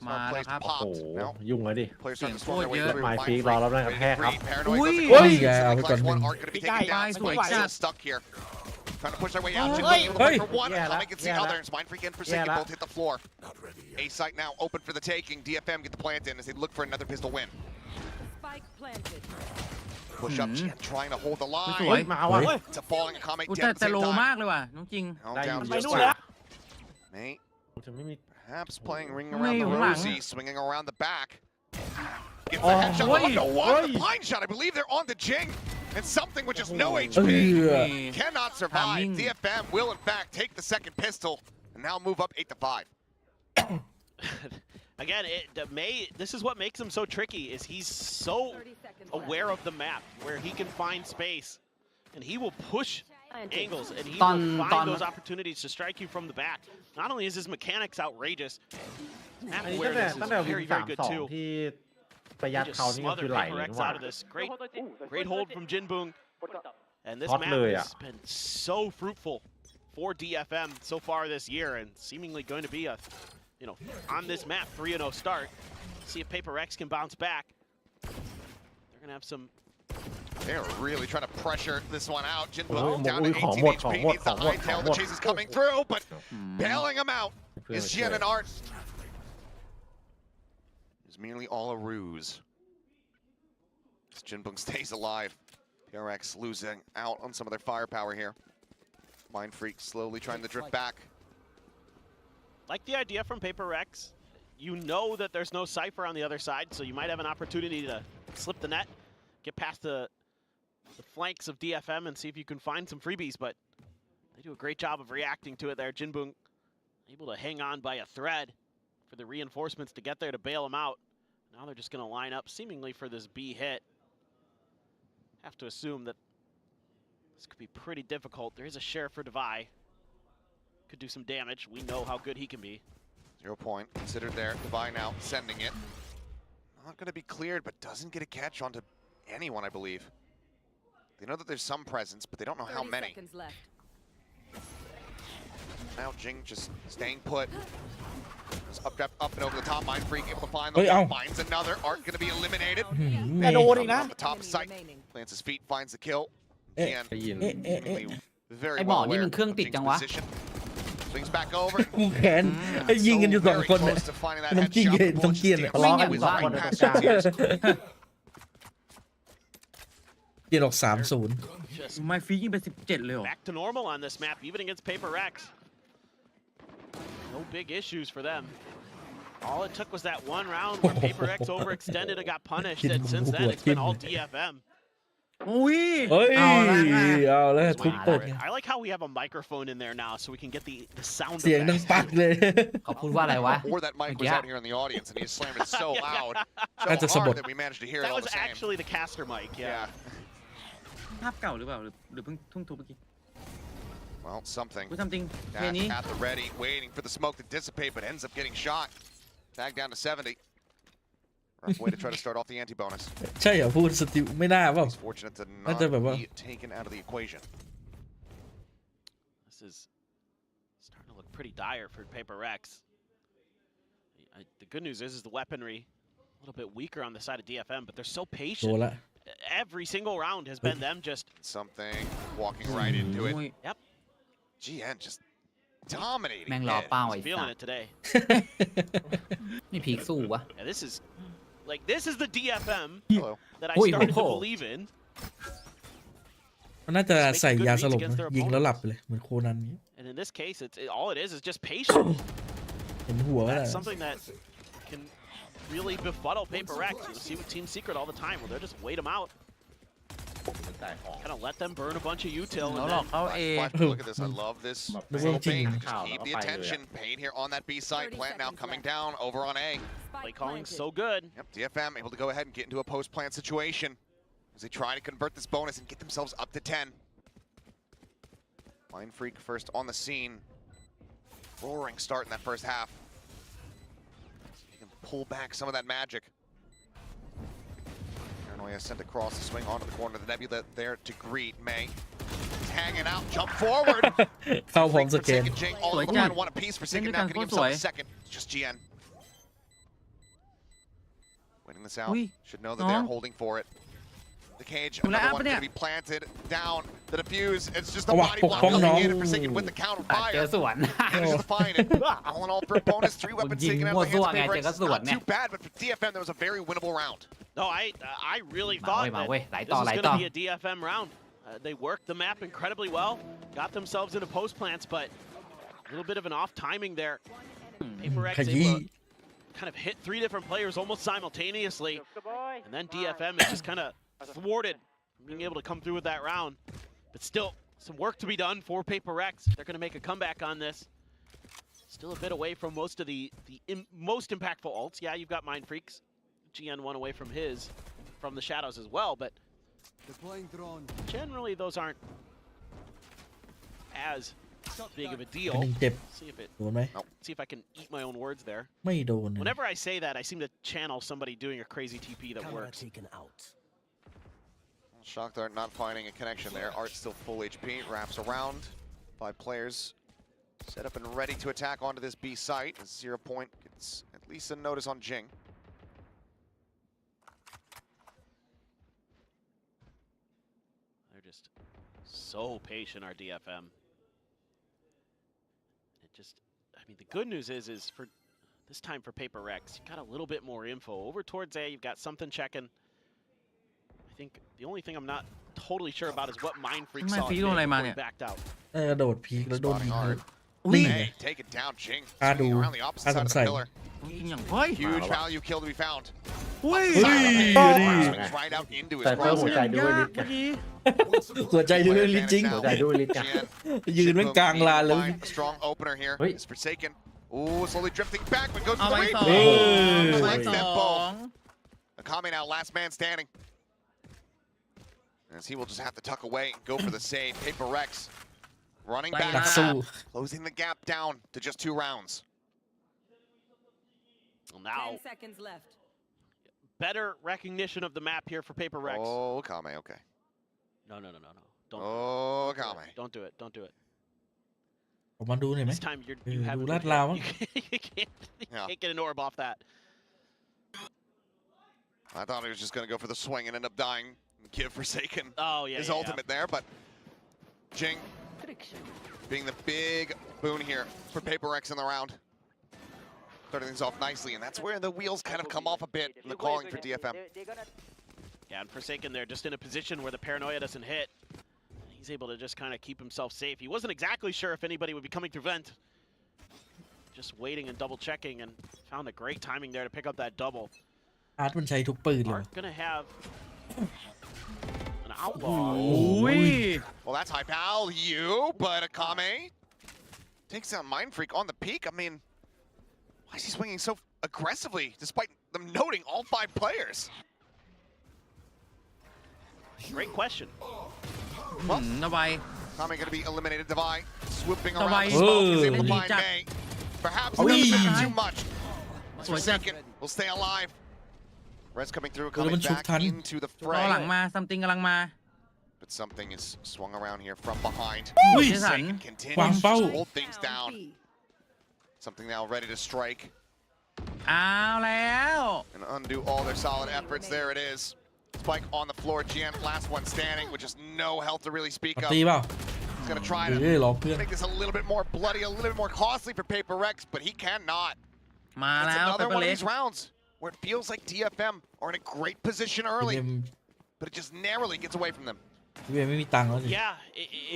มา Smart แล้ว plays ครับ to โอ้ pop. โห Now ยุ่งเลยดิ players starting to โค storm ตร their way เยอะ through. My Mind feet freak, รอรับแรงกระแทกครับ ready to breathe. Paranoid อุ้ย goes โอ้ย against อย่า the เอาไปก่อน Clutch หนึ่ one ง aren't going to be taken down. Guys, wait, Still just- stuck here. Trying to push their way out. Oh, Jin hey. looking for Hey. one. Yeah, Coming against the yeah, others. Mind freak and Forsaken yeah, both hit the floor. A site now open for the taking. DFM get the plant in as they look for another pistol win. Spike planted. Push up, Jin trying to hold the สวย line. มาว่ะ It's a falling and Kame อุย dead แต่ at the แต่ same โล time. มากเลยว่ะน้องจริง Held ได้ down ไป just นู่นแล้ว May จะไม่มี perhaps playing ring Hey, around the hold on. Rosie, swinging around the back. Gets Oh, the headshot. wait, Oh, no, what? The wait. blind shot. I believe they're on the Jing. And something with just no เอ HP อ cannot survive. Timing. DFM will, in fact, take the second pistol and now move up 8-5. again, this is what makes him so tricky, is he's so 30 seconds aware of the map where he can find space and he will push angles and he Ton- will ton- find those opportunities to strike you from the back. Not only is his mechanics outrageous, map อันนี้ตั้งแต่ awareness ตั้งแต่ is วิน very สา very ม good สอง too. ที่ประห They ยัด just เขานี่ก็ smother คือไหล Paper เลย X ว่ะ out of this. Great hold from Jinbung. And this Hot mapเลย has been so fruitful for DFM so far this year and seemingly going to be a, on this map, 3-0 start. See if Paper X can bounce back. They're going to have some. They're really trying to pressure this one out. Oh, Jinboo down to 18 ของ HP, หมด needs the high tail. The chase is coming through, but bailing him out is Jian and Art. It's merely all a ruse. As Jinbung stays alive. PRX losing out on some of their firepower here. Mind Freak slowly trying to drift back. Like the idea from Paper X. You know that there's no Cypher on the other side, so you might have an opportunity to slip the net, get past the flanks of DFM and see if you can find some freebies, but they do a great job of reacting to it there. Jinbung able to hang on by a thread for the reinforcements to get there to bail him out. Now they're just going to line up seemingly for this B hit. Have to assume that this could be pretty difficult. There is a share for Devi. Could do some damage. We know how good he can be. 0 point considered there. Divine now sending it. Not going to be cleared, but doesn't get a catch onto anyone, I believe. They know that there's some presence, but they don't know how 30 many. seconds left. Now Jing just staying put. Just up and over the top. Mind Freak able to find Oi, them. ow. Finds another. Art going to be eliminated. แม่โดนอีกนะ Off the top Enemy sight. remaining. Plants his feet, finds the kill. Eh, Gian ได้ยิน seemingly very ไอ้หมอ well นี่ aware มันเครื่อง of ติด Jing's จังวะ position. Swings back over. กูแขนไอ้ยิงกันอยู่สองคนเนี่ย Very close to finding that น้ำจิ้ม headshot. เย็นต้องเกลียนเลย Damn, ทะเลาะกัน was บ้าง right past your tears. เกลียนออก3-0 Just ไมฟียิงไป17เลยเหรอ back to normal on this map, even against PRX. No big issues for them. All it took was that one round where PRX overextended and got punished, and since then it's been all DFM. อุ้ย เฮ้ย เอา เอา ละ แล้วทุบเปิดไง I like how we have a microphone in there now, so we can get the sound เสียงดัง effects. ปักเลย เขาพูดว่าอะไรวะ Or that mic was Yeah. out here in the audience and he slammed it so loud, That's so a sabot. hard that we managed to hear it That all was the same. actually the caster mic, yeah. Yeah. ภาพเก่าหรือเปล่าหรือเพิ่งทุบเมื่อกี้ Well, something. กูทำจริงเพลง Dash นี้ at the ready, waiting for the smoke to dissipate, but ends up getting shot. Tag down to 70. Rough way to try to start off the anti-bonus. ใช่เหรอพูดสติไม่น่าเปล่า He's fortunate to That's a bit not well. be taken out of the equation. This is starting to look pretty dire for PRX. The good news is the weaponry a little bit weaker on the side of DFM, but they're so โดน patient. ละ Every single round has been them just Something walking right into it. โอ้ย GN just dominating. แม่งรอ mid. เป้าไอ้ feeling สั it ส today. นี่พีคสู้วะ Yeah, this is the DFM Hello. that I Oi, started to oh. believe in. มันน่าจะใส่ยาสลบนะยิงแล้วหลับไปเลยเหมือนโคนันนี้ And in this case, all it is just patience. เห็นหัวก็ได้ That's something that can really befuddle PRX. You see with Team Secret all the time, where they'll just wait them out, kind of let them burn a bunch of util, แล้ว and หลอก then เขาเอ Look at this. I love this. This Little one team. bait. Just keep the attention. Pain here on that B side. 30 Plant now seconds coming left. down over on A. play calling so good. Yep, DFM able to go ahead and get into a post-plant situation as they try to convert this bonus and get themselves up to 10. Mind Freak first on the scene. Roaring start in that first half. He can pull back some of that magic. Paranoia sent across the swing onto the corner of the Nebula there to greet May. He's hanging out, jump forward. เข้าพร้อม Freak ส for แกน taking Jing all Sủa over nha. and one apiece for Sicken Lên now cái getting càng himself có a second. It's just GN. Waiting this out. Ui, Should know that they're ngon. holding for it. The cage, Cũng là another áp one đấy going to ạ. be planted down. The defuse, it's just the Ủa, body phục block không coming in nó. and Forsaken with the counter เจอ fire. สวน Manages to find it. All in all, for opponents, 3 weapons Nhìn taken out mua of the hands of rua ngay, PRX. chơi có It's ruột not nè. too bad, but for DFM, that was a very winnable round. No, I really Mà thought ơi, mà that ơi, lại this to, was lại going to to. be a DFM round. They worked the map incredibly well, got themselves into post plants, but a little bit of an off timing there. PRX ขยี้ able to kind of hit 3 different players almost simultaneously, and then DFM is just kind of thwarted from being able to come through with that round. But still, some work to be done for PRX. They're going to make a comeback on this. Still a bit away from most of the most impactful ults. Yeah, you've got Mind Freaks. GN one away from the shadows as well, but generally those aren't as big of a กระ deal. ดิ่งเจ็บ See if it โดนไหม see if I can eat my own words there. ไม่โดนนะ Whenever I say that, I seem to channel somebody doing a crazy TP that works. Shock Dart not finding a connection there. Art still full HP, wraps around. 5 players set up and ready to attack onto this B site. 0 point gets at least a notice on Jing. They're just so patient, our DFM. I mean, the good news is for this time for PRX, you got a little bit more info. Over towards A, you've got something checking. I think the only thing I'm not totally sure about is what Mind Freak ทำไม saw ฟี mid โดนอะไรมา before เนี่ he ย backed out. กระโดดพีกแล้วโดนยิงเลย อุ้ย นี่ไง May take it down. Jing อ่ะดู swinging around the opposite side of theใส่ pillar. ยิงอย่างเฮ้ย Huge value kill to be found. อุ้ย เฮ้ย Swings right out into his แต่เพิ่ม crosshair. หัวใจด้วยลิ เมื่อกี้ หัวใจด้วยลิจริง Player หัวใจด้วยลิจ้ะ GN ยืนแม่งกลางลานเลย find a strong opener here. Ui. It's Forsaken. Ooh, slowly drifting back, but goes เอา for ไป the สอง read. เฮ้ย เอาไป Like ส them อง both. Akame now last man standing. As he will just have to tuck away and go for the save. PRX running นัก back, สู้ closing the gap down to just 2 rounds. Well, now 10 seconds left. better recognition of the map here for Paper Rex. Oh, Kame, okay. No. Don't. Oh, Kame. Don't do it. Don't do it. ออกมาดูหน่อยไหม This time you ดู have ลาดราวมั้ง you can't get an orb off that. I thought he was just going to go for the swing and end up dying. Give Forsaken Oh yeah. his ultimate there, but Jing being the big boon here for Paper X in the round. Starting things off nicely, and that's where the wheels kind of come off a bit in the calling for DFM. Yeah, and Forsaken there just in a position where the paranoia doesn't hit. He's able to just kind of keep himself safe. He wasn't exactly sure if anybody would be coming through vent. Just waiting and double checking, and found a great timing there to pick up that double. อาร์ตมันใช้ทุกปืนเลย Aren't gonna have an outlaw. อุ้ย Well, that's high value, but Akame takes down Mind Freak on the peak. I mean, why is he swinging so aggressively despite them noting all 5 players? Great question. ระบาย Akame going to be eliminated. Divide swooping Divide. around the smoke is able to Oh. find May. Perhaps Oh. not maybe too much. Oh, is that- Forsaken will stay alive. Res coming through, Oh, comingมันชุบ back ทัน into the รอหลัง fray. มาซัมติงกำลังมา But something is swung around here from behind. อุ้ย Forsaken วาง continues เป้า to hold things down. Something now ready to strike เอาแล้ว and undo all their solid efforts. There it is. Spike on the floor. Gian, last one standing, with just no health to really speak เอา of. ตีเปล่า He's gonna try เอ้ย to รอเพื่อน make this a little bit more bloody, a little bit more costly for Paper Rex, but he cannot. มา It's แล้ว another เปเปอ one ร์ of เล็ก these rounds where it feels like DFM are in a great position พี early, เอ็ม but it just narrowly gets away from them. พีเอ็มไม่มีตังค์แล้วสิ Yeah,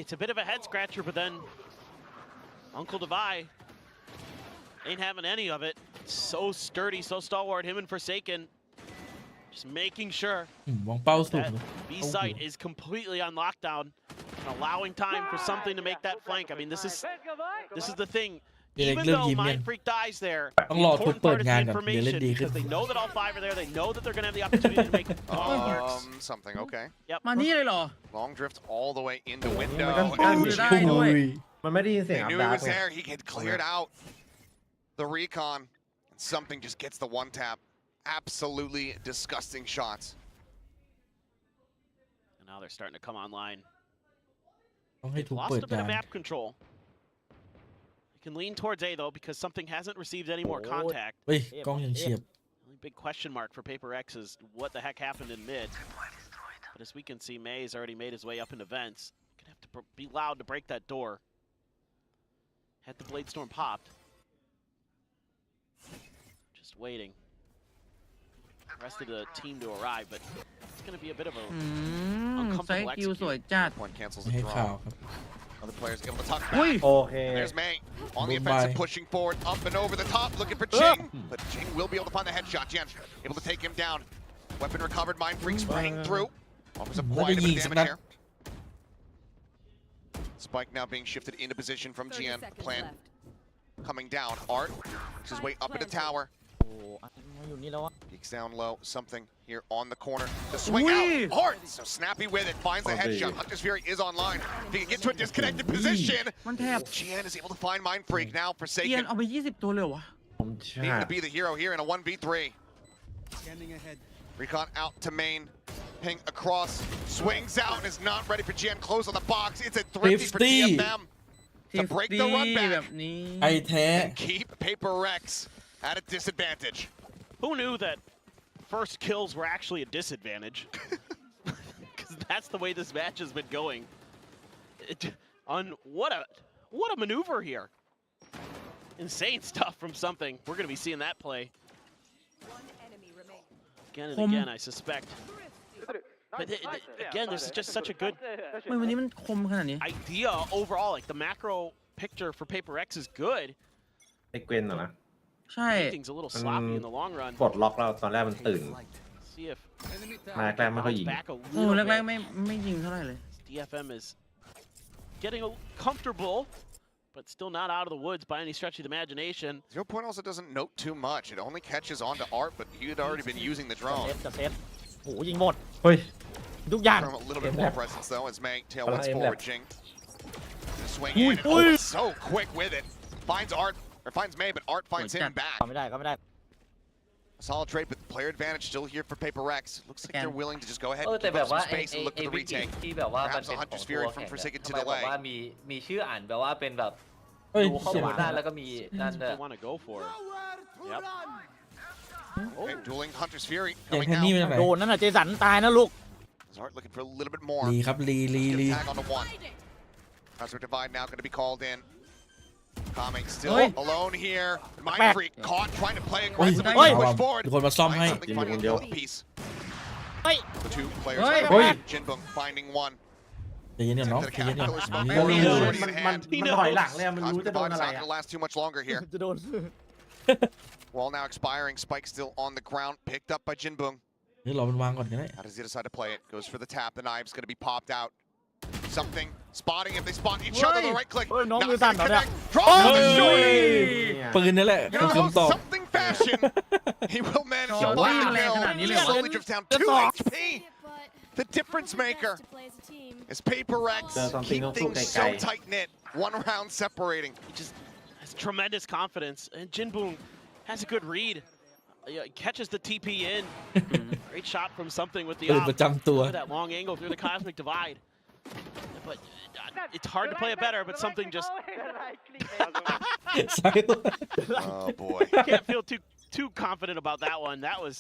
it's a bit of a head scratcher, but then Uncle Devi ain't having any of it. So sturdy, so stalwart. Him and Forsaken just making sure วางเป้าสูง that เลย B site is completely on lockdown and allowing time for something to make that flank. I mean, this is the thing. Even though Mind Freak dies there, the ต้องรอทุก important เปิ part ด is งาน the ก่อนเดี๋ยวเล่น information ดีขึ้น because they know that all 5 are there. They know that they're going to have the opportunity to make Something, okay. มานี่เลยเหรอ Long drift all the way into มัน window. ก็ โอ้ ตั้ง ย อยู่ ได้ ที่ ด้วย มันไม่ได้ยินเสียง They อัพ knew ดา he ร์ was ไง there. He had cleared out the recon. And something just gets the one tap. Absolutely disgusting shots. And now they're starting to come online. ต้องให้ทุก Lost เปิด a bit งา of น map control. You can lean towards A though because something hasn't received any more contact. เฮ้ยกล้องยังเฉียบ Only big question mark for Paper X is what the heck happened in mid. But as we can see, May's already made his way up into vents. Gonna have to be loud to break that door. Had the Blade Storm popped. Just waiting. The rest of the team to arrive, but it's gonna be a bit of a ไซคิวสวยจัด Point cancels ไม่ the ให้ข่าว draw. ครับ Other players able to tuck อุ้ย back. โอเค And there's May on the Goodbye. offensive, pushing forward, up and over the top, looking for Jing. But Jing will be able to find the headshot. Jen able to take him down. Weapon recovered. Mind Freak spraying through. Offers up quite a bit of damage here. Spike now being shifted into position from 30 Gian. seconds Plan left. coming down. Art makes his way up into tower. โอ้อันนี้อยู่นี่แล้วอะ Peeks down low. Something here on the corner. The swing out. Art so snappy with it. Finds the headshot. Hunter's Fury is online. He can get to a disconnected position. มันแทบ Gian is able to find Mind Freak now. เอียน Forsaken เอาไป 20 ตัวเลยเหรอวะ ผมเชื่อ needing to be the hero here in a 1v3. Recon out to main. Ping across. Swings out and is not ready for Gian. Close on the box. It's a thrifty for 50 DFM to break the run แบ back บนี้ ไอแท้ and keep Paper Rex at a disadvantage. Who knew that first kills were actually a disadvantage? Because that's the way this match has been going. What a maneuver here. Insane stuff from something. We're going to be seeing that play One enemy remaining. again and again, I suspect. But again, this is just such a good ทำไมวันนี้มันคมขนาดนี้ idea overall. Like the macro picture for Paper X is good. ไอ้เกวนเหรอนะ ใช่ Things a little sloppy in the long run. ปลดล็อกเราตอนแรกมันตื่น See if มาแรกไม่ค่อยยิง back a โอ้ little แรก bit. ๆไม่ยิงเท่าไหร่เลย DFM is getting comfortable, but still not out of the woods by any stretch of the imagination. 0 also doesn't note too much. It only catches on to Art, but he had already been using the เซ drone. ฟจะเซฟโอ้ยิงหมด เฮ้ย ทุกอย่าง From a little bit more presence though as May tail once Aim forward. left. Jing swing in and oh, so quick with it. Finds Art or finds May, but Art finds him back. เขาไม่ได้เขาไม่ได้ solid trade, but player advantage still here for PRX. Looks like they're willing to just go ahead แต่ and แบ give บ up ว่า some space and look for the วิกฤต retake. ที่แบบว่ามัน Perhaps เป็น a ของ Hunter's ตัว Fury แข่ from ง Forsaken ทำ to ไม the แบบว่า leg. มีชื่ออ่านแบบว่าเป็นแบบ เฮ้ย ดูข้อมูลได้แล้วก็มีนั่น That's ด้ว what ย they want to go for. Yep. Okay, dueling Hunter's Fury เสียง coming แคนนี่มา out. จากไหน โดนนั่นน่ะเจสันตายนะลูก Zart looking for a little bit more. ลีครับลี Get a tag on the one. Hazard Divide now going to be called in. Kame still Oi. alone here. Mind Back. Freak caught trying to play โอ้ย aggressively. เฮ้ย Push forward. มีคนมาซ่อมให้ Find something, finding a piece. เฮ้ย The two players Oi. are Oi. back. Jinbung finding one. ใจเย็นๆน้องใจเย็นๆ Killer smoke. นี่ Oi. มันถอยหลังเลยอะมันรู้ Hazard จะโดน Divide อะ is ไร not อะ going to last too much longer here. จะโดน Wall now expiring. Spike still on the ground. Picked up by Jinbung. เฮ้ยรอมันวางก่อนก็ได้ How does he decide to play it? Goes for the tap. The knive's going to be popped out. Something. Spotting if they spot each other. The right click. เฮ้ยน้อง Not มือสั่น gonna เหรอเนี่ย connect. Drop on the short. ปืนนั่นแหละ You คือ know, คำตอบ something fashion. He will manage to Wow. find the Wow. kill. Wow. Slowly drifts down 2 HP. The difference maker is PRX. Keep things so tight knit. 1 round separating. He just has tremendous confidence, and Jinbung has a good read. Catches the TP in. Great shot from something with the ปืน op. ประจำตัว Look at that long angle through the cosmic divide. But it's hard to play it better, but something just ใช่ Oh boy. can't feel too confident about that one. That was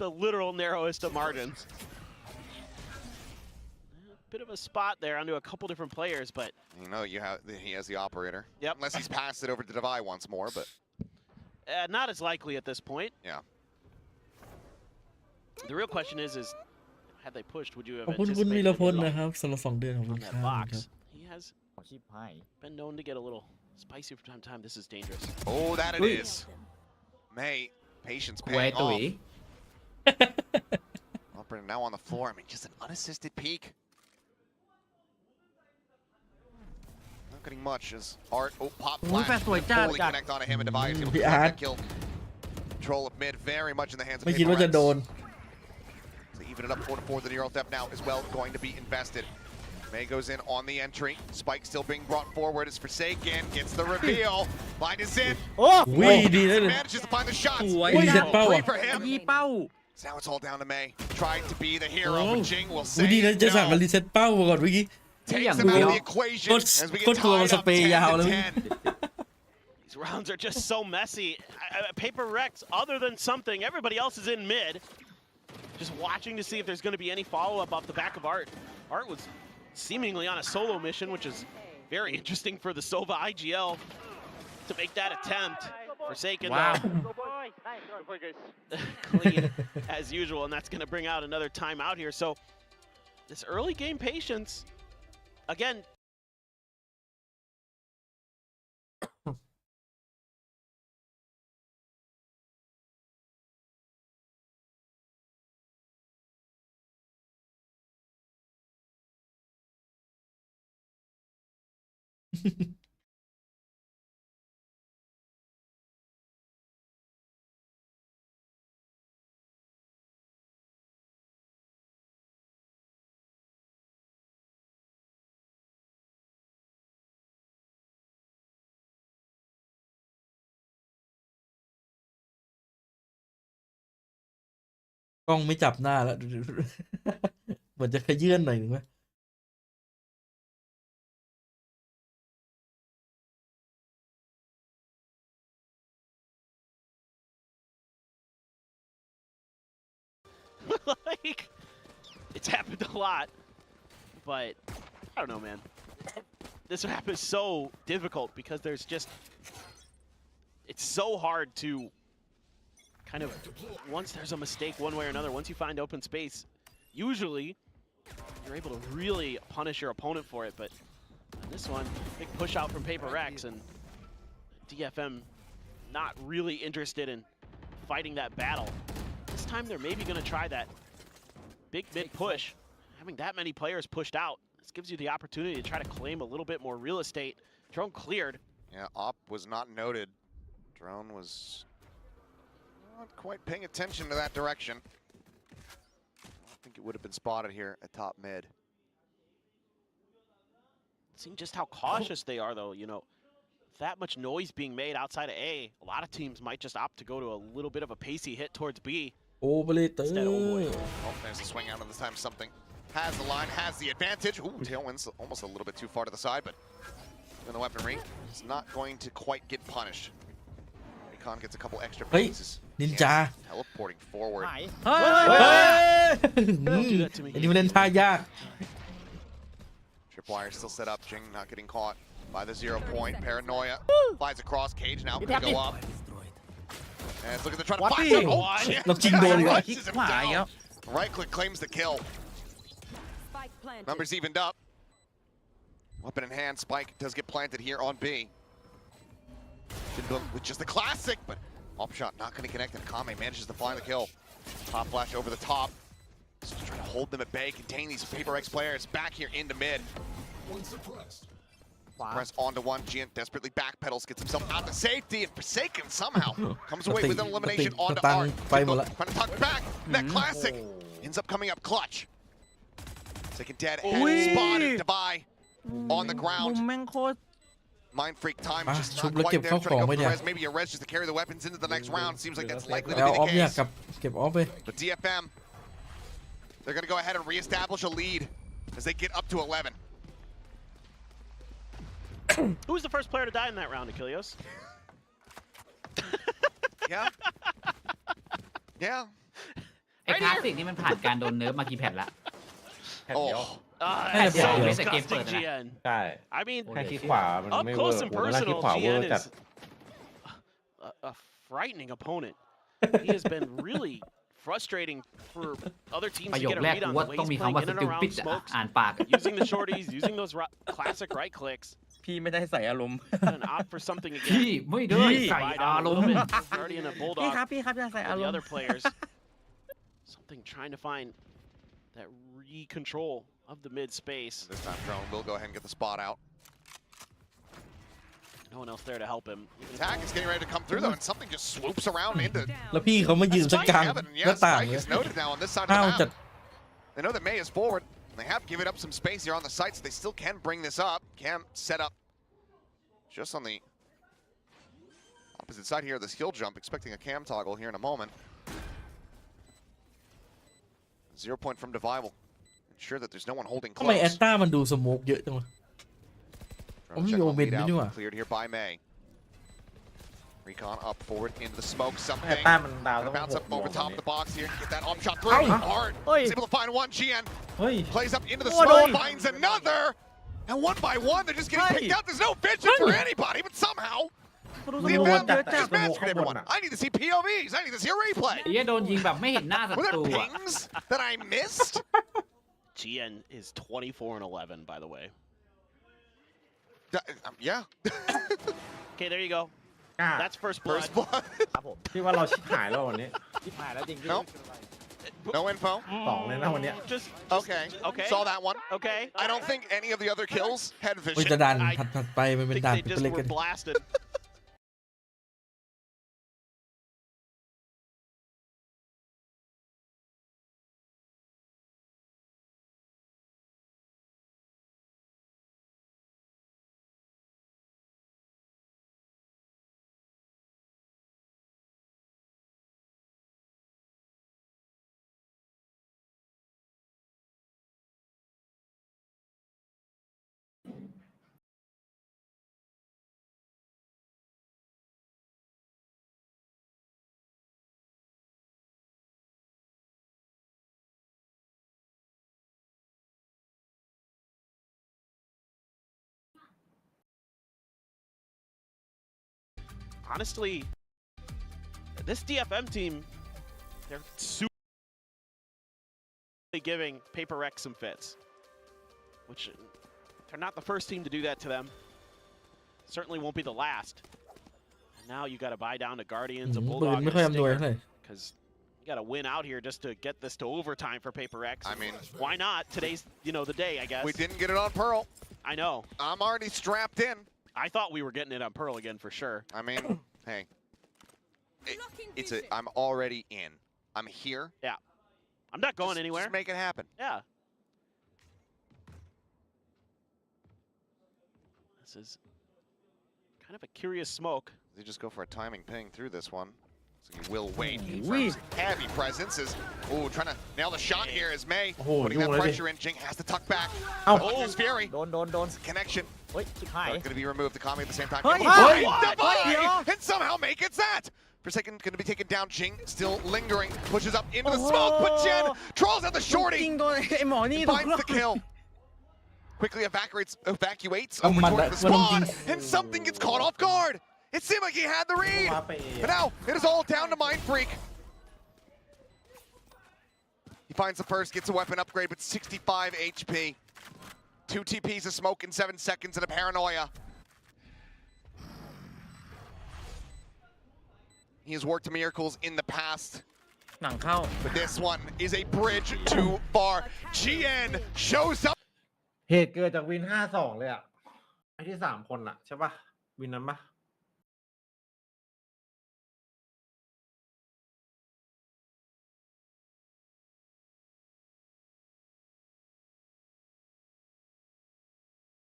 the literal narrowest of margins. Bit of a spot there onto a couple different players, but You know, he has the operator. Yep. Unless he's passed it over to Devi once more, but not as likely at this point. yeah. The real question is had they pushed, would you have ขอบคุณคุณวี anticipated ร a พล mid-roll นะครับสำหรับ2 เดือนของคุ on ณค that รับ box? ครับ He has ชิบหาย been known to get a little spicy from time to time. This is dangerous. Oh, that it Ui. is. May, patience หวย paying ตุ๋ย off. Operator now on the floor. I mean, just an unassisted peek. Not getting much as Art, pop Ui, flash. fast boy, Fully Chad. connect onto him and Devi is able toพี่ collect อาร์ต that kill. Control of mid very much in the hands of ไม่คิดว่าจะ PRX. โดน To even it up 4-4, the Neural Theft now as well going to be invested. May goes in on the entry. Spike still being brought forward as Forsaken gets the reveal. Line is in. โอ้ วิ่งดีนะเลย Manages to find the shots. สวย Ui, จั เจ็ ง ดเป้า Three อ่ะ for him. ยี่เป้า So now it's all down to May. Tried to be the hero, Oh. but Jing will วิดี say นะจะสั่งมา no. รีเซ็ตเป้าก่อนเมื่อกี้ Takes him out of the equation as we get Kut tied up 10 ยาวเล to ย 10. These rounds are just so messy. PRX, other than something, everybody else is in mid. Just watching to see if there's going to be any follow-up off the back of Art. Art was seemingly on a solo mission, which is very interesting for the Sova IGL to make that attempt. Forsaken, Wow. clean as usual, and that's going to bring out another timeout here. So this early game patience, again,กล้องไม่จับหน้าแล้ว เหมือนจะขยื่นหน่อยหนึ่งไหม like, it's happened a lot, but I don't know, man. This map is so difficult because there's just, it's so hard to kind of, once there's a mistake one way or another, once you find open space, usually you're able to really punish your opponent for it, but on this one, big push out from PRX, and DFM not really interested in fighting that battle. This time they're maybe going to try that big mid push. Having that many players pushed out, this gives you the opportunity to try to claim a little bit more real estate. Drone cleared. Yeah, op was not noted. Drone was not quite paying attention to that direction. I think it would have been spotted here at top mid. Seeing just how cautious they are, though, you know. that much noise being made outside of A, a lot of teams might just opt to go to a little bit of a pacey hit towards B. โอเปอเรเตอร์ Instead of Ovoid. Oh, there's a swing out of this time. Something has the line, has the advantage. Ooh, Tailwind's almost a little bit too far to the side, but in the weaponry, it's not going to quite get punished. Recon gets a couple extra เฮ้ย pieces. นินจา Teleporting forward. เฮ้ย Don't do that to me. อันนี้มันเล่นท่ายาก Tripwire still set up. Jing not getting caught by the 0 point. Paranoia flies across. Cage now going to go up. And let's look at the try to fire. Oh, shit. เราจริงโดนเลย Crushes him down. Right click claims the kill. Spike planted. Numbers evened up. Weapon in hand. Spike does get planted here on B. With just the classic, but off shot not going to connect, and Kame manages to find the kill. Top flash over the top. Just trying to hold them at bay, contain these PRX players back here into mid. Press onto one. Giant desperately backpedals, gets himself out to safety, and Forsaken somehow comes away with an elimination onto Art. Trying to tuck back. That classic ends up coming up clutch. Forsaken dead, head spotted. Dubai on the มุม ground. แม่งโคตร Mind freak time Ah, just ชุบ not แล้ว quite เก็บ there. เข้า Trying ข to อง go ไป for เนี่ the ย res, maybe a res just to carry the weapons into the next round. Seems like that's ไป likely to เอา be ออฟ the เนี่ย case. กับเก็บออฟไป But DFM, they're going to go ahead and reestablish a lead as they get up to 11. Who was the first player to die in that round, Achilles? Yeah. Yeah. ไอ้คลาสสิกนี่มันผ่านการโดนเนิร์ฟมากี่แผ่นละ Oh. That's so Yeah. disgusting, GN. ใช่ I mean, แค่คลิกขวามัน up ไม่เวอ close ร์ and โหแล้วคลิก personal, ขวาเวอ GN ร์จัด is a frightening opponent. He has been really frustrating for other teams ประ to โยค get a แรก read กู on ว่า the way ต้อง he's มี playing คำว่า in ส and ติ around ปิด smoke, อ่านปากอะ using the shorties, using those classic right clicks, พี่ไม่ได้ใส่อารมณ์ and opt for something พี่ again. ไม่ได้ใส่ Buy อา down a รม little ณ์ bit. Guardian and พี่ Bulldog ครับพี่ครับอย่าใส่อา and ร the มณ์ other players. Something trying to find that re-control of the mid space. This time Drone will go ahead and get the spot out. No one else there to help him. Attack is getting ready to come through though, and something just swoops around into แล้วพี่เขามายืนสัก Spike กลาง Heaven. หน้า Yeah, ต่าง Spike เลย is noted now on this side of ห้าว the จัด map. They know that May is forward. They have given up some space here on the site, so they still can bring this up. Cam set up just on the opposite side here of this hill jump, expecting a cam toggle here in a moment. 0 point from Divide will ensure that there's no one holding ทำไม close. แอตตามันดูสโมกเยอะจังวะ Trying to Oh, check you the omitted lead out, me, what? cleared here by May. Recon up forward into the smoke. แอ Something ตต้ามันดาวต้อง bounce ห up กโมง over ตอน top นี้ of the box here. Get that arm shot through. Hard. Oi. He's able to find one. GN เฮ้ย plays up into the Oh, smoke, no. finds another. And one by one, they're just getting picked out. There's no vision for anybody, but somehow กูดูส the โม event เยอะจัด just mastered everyone. I need to see POVs. I need to see a replay. ไอ้เหี้ยโดนยิงแบบไม่เห็นหน้าศั Were ตรู there อะ pings that I missed? GN is 24 and 11, by the way. Yeah. Okay, there you go. กล้า That's first blood. First blood. พี่ว่าเราชิบหายแล้ววันนี้ No. No info. สองเลยนะวันเนี้ย Just Okay. Okay. Saw that one. okay. I don't think any of the other kills had เฮ้ย vision. จะดัน I ถัดไปมันเป็น think ด่าน they ปิด just เล็กกัน were blasted. Honestly, this DFM team, they're super giving PRX some fits, which they're not the first team to do that to them. Certainly won't be the last. And now you got to buy down to Guardians, a ปืน Bulldog, ไม่ and ค่อย a อำนวย Stinger, เท่าไหร่ because you got to win out here just to get this to overtime for PRX. I mean, why not? Today's, the day, I guess. We didn't get it on Pearl. I know. I'm already strapped in. I thought we were getting it on Pearl again for sure. I mean, hey, I'm already in. I'm here. Yeah. I'm not going anywhere. Just make it happen. Yeah. This is Kind of a curious smoke. They just go for a timing ping through this one. So he will wait. Wee. Heavy presence is trying to nail the shot here as May โอ้โห putting ยุ่ง that เลยดิ pressure in. Jing has to tuck back. เอ้า Oh, there's Fury. โดน Connection. เฮ้ยชิบหาย Going to be removed. The Kami at the same time. Hey, Divide! hey, Divide! hey, And somehow May gets that. For a second, going to be taken down. Jing still lingering. Pushes up into the smoke. But Jen trolls out the จริ shorty. งโดนไอ้หมอนี่โดน Finds the kill. Quickly evacuates Oh, over man, towards the that's what I'm spawn. And something gets caught off guard. It seemed like he had the read. ว่าไปเอง But now it is all down to Mind Freak. He finds the first, gets a weapon upgrade, but 65 HP. 2 TPs of smoke in 7 seconds and a paranoia. He has worked miracles in the past, หนังเข้า but this one is a bridge too far. GN shows up. เหตุเกิดจากวิน 5-2 เลยอ่ะไอ้ที่ 3 คนอ่ะ ใช่ปะวินนั้นปะ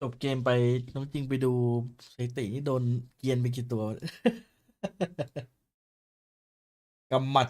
จบเกมไปน้องจริงไปดูสถิตินี่โดนเกรียนไปกี่ตัว กำหมัด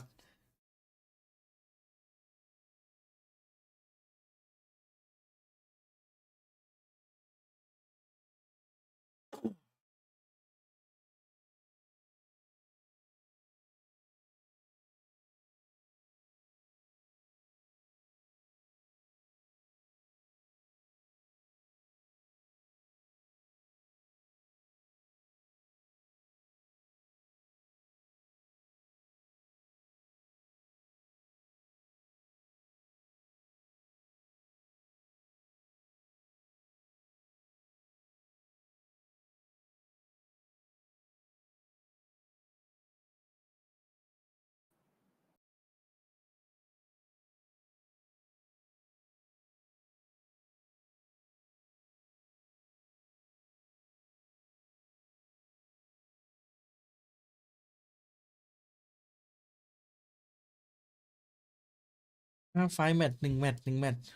ไฟล์แมตช์1 แมตช์ 1 แมตช์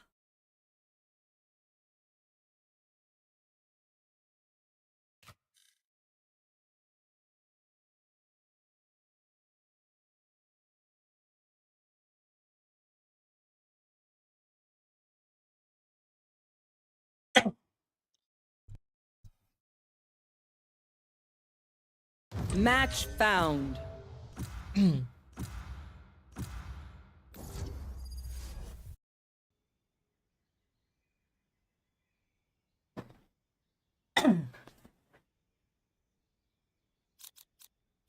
Match found.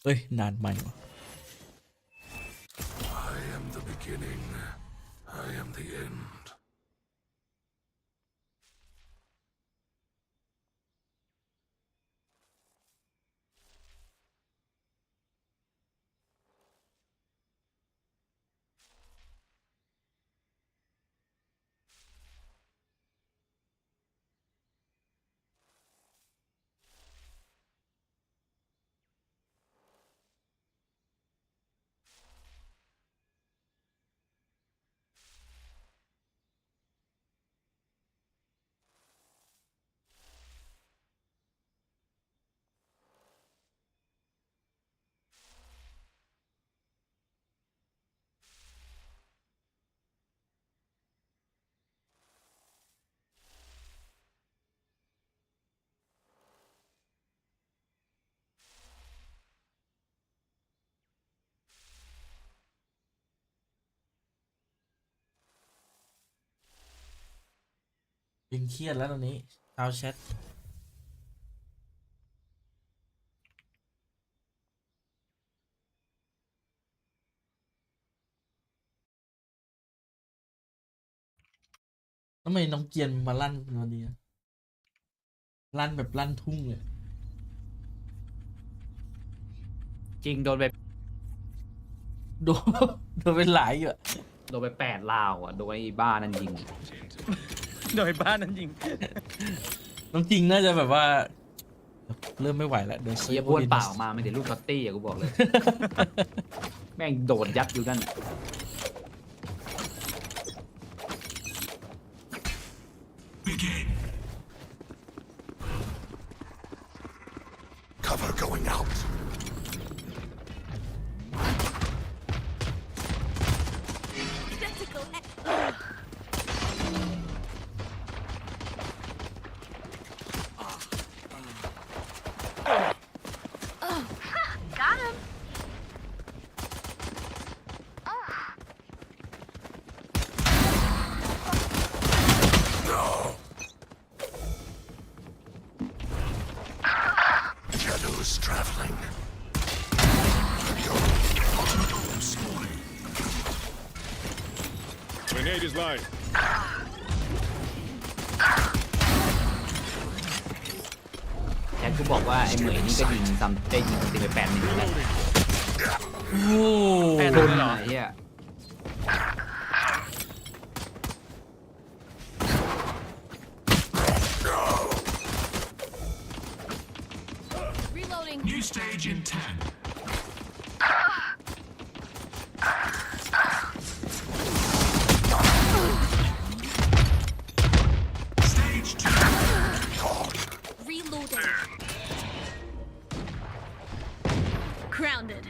เฮ้ยนานใหม่วะ I am the beginning. I am the end.ยิงเครียดแล้วตอนนี้ชาวแชททำไมน้องเกียนมาลั่นเป็นวันนี้อะลั่นแบบลั่นทุ่งเลย จริงโดนไป โดน โดนเป็นหลายอยู่อะ โดนไป8 ลาวอ่ะโดนไอ้บ้านั่นยิง โดยบ้านนั้นยิง น้องจริงน่าจะแบบว่า เริ่มไม่ไหวแล้วเดี๋ยว เชียบ้วนเปล่ามาไม่ได้ลูกตัตตี้อ่ะกูบอกเลย แม่งโดดยัดอยู่นั่น Begin. Got him. Shadows traveling. Grenade is live. แจ็คกูบอกว่าไอ้เหมยนี่ก็ยิงซ้ำได้ยิงติดไป8-1แล้ว โอ้ แปด โด เลย น เหรอ ไอ้เหี้ย Reloading. New stage in 10. Stage 2. Reloading. Grounded.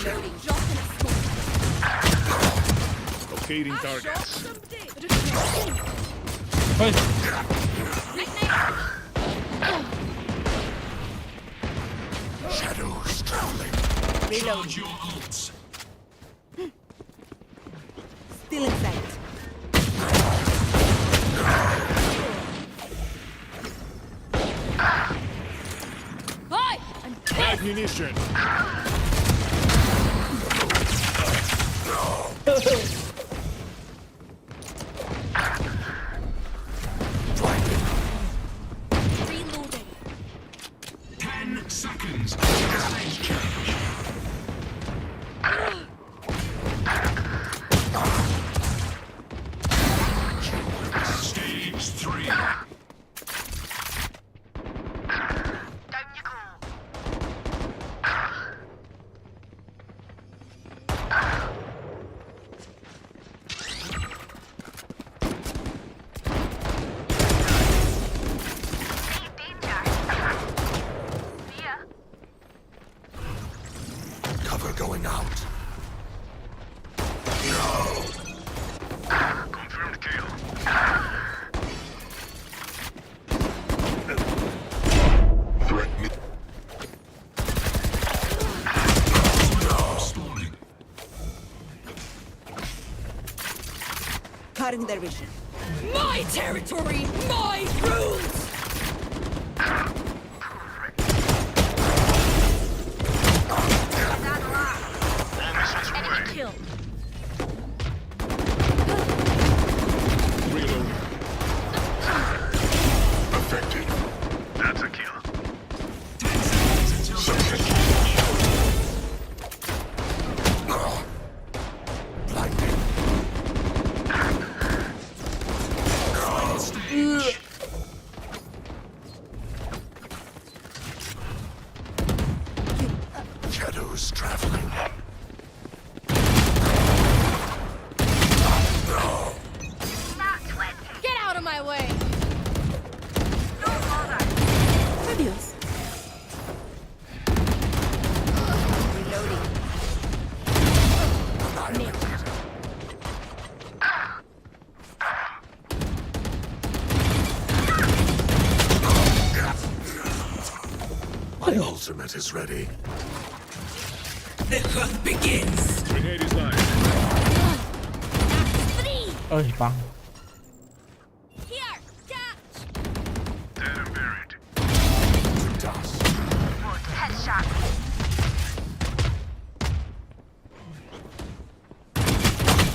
Loading. Drop in a smoke. Locating targets. เฮ้ย Shadows traveling. Charge your ults. Still in sight. Hi! I'm dead! Ammunition. Reloading. 10 seconds. Stage change. Stage 3. Cover going out. No. Confirmed kill. Threat me. No. Stalling. Cutting their vision. My territory! My rules! Enemy kill. Reload. Affected. That's a kill. 10 seconds until stage change. Blinding. Final stage. Shadows traveling. No. Get out of my way! Fabulous. Reloading. Annihilated. My ultimate is ready. The hunt begins. Grenade is live. Three! เอ้ยปัง Here! Catch! Dead and buried. Dust. Headshot!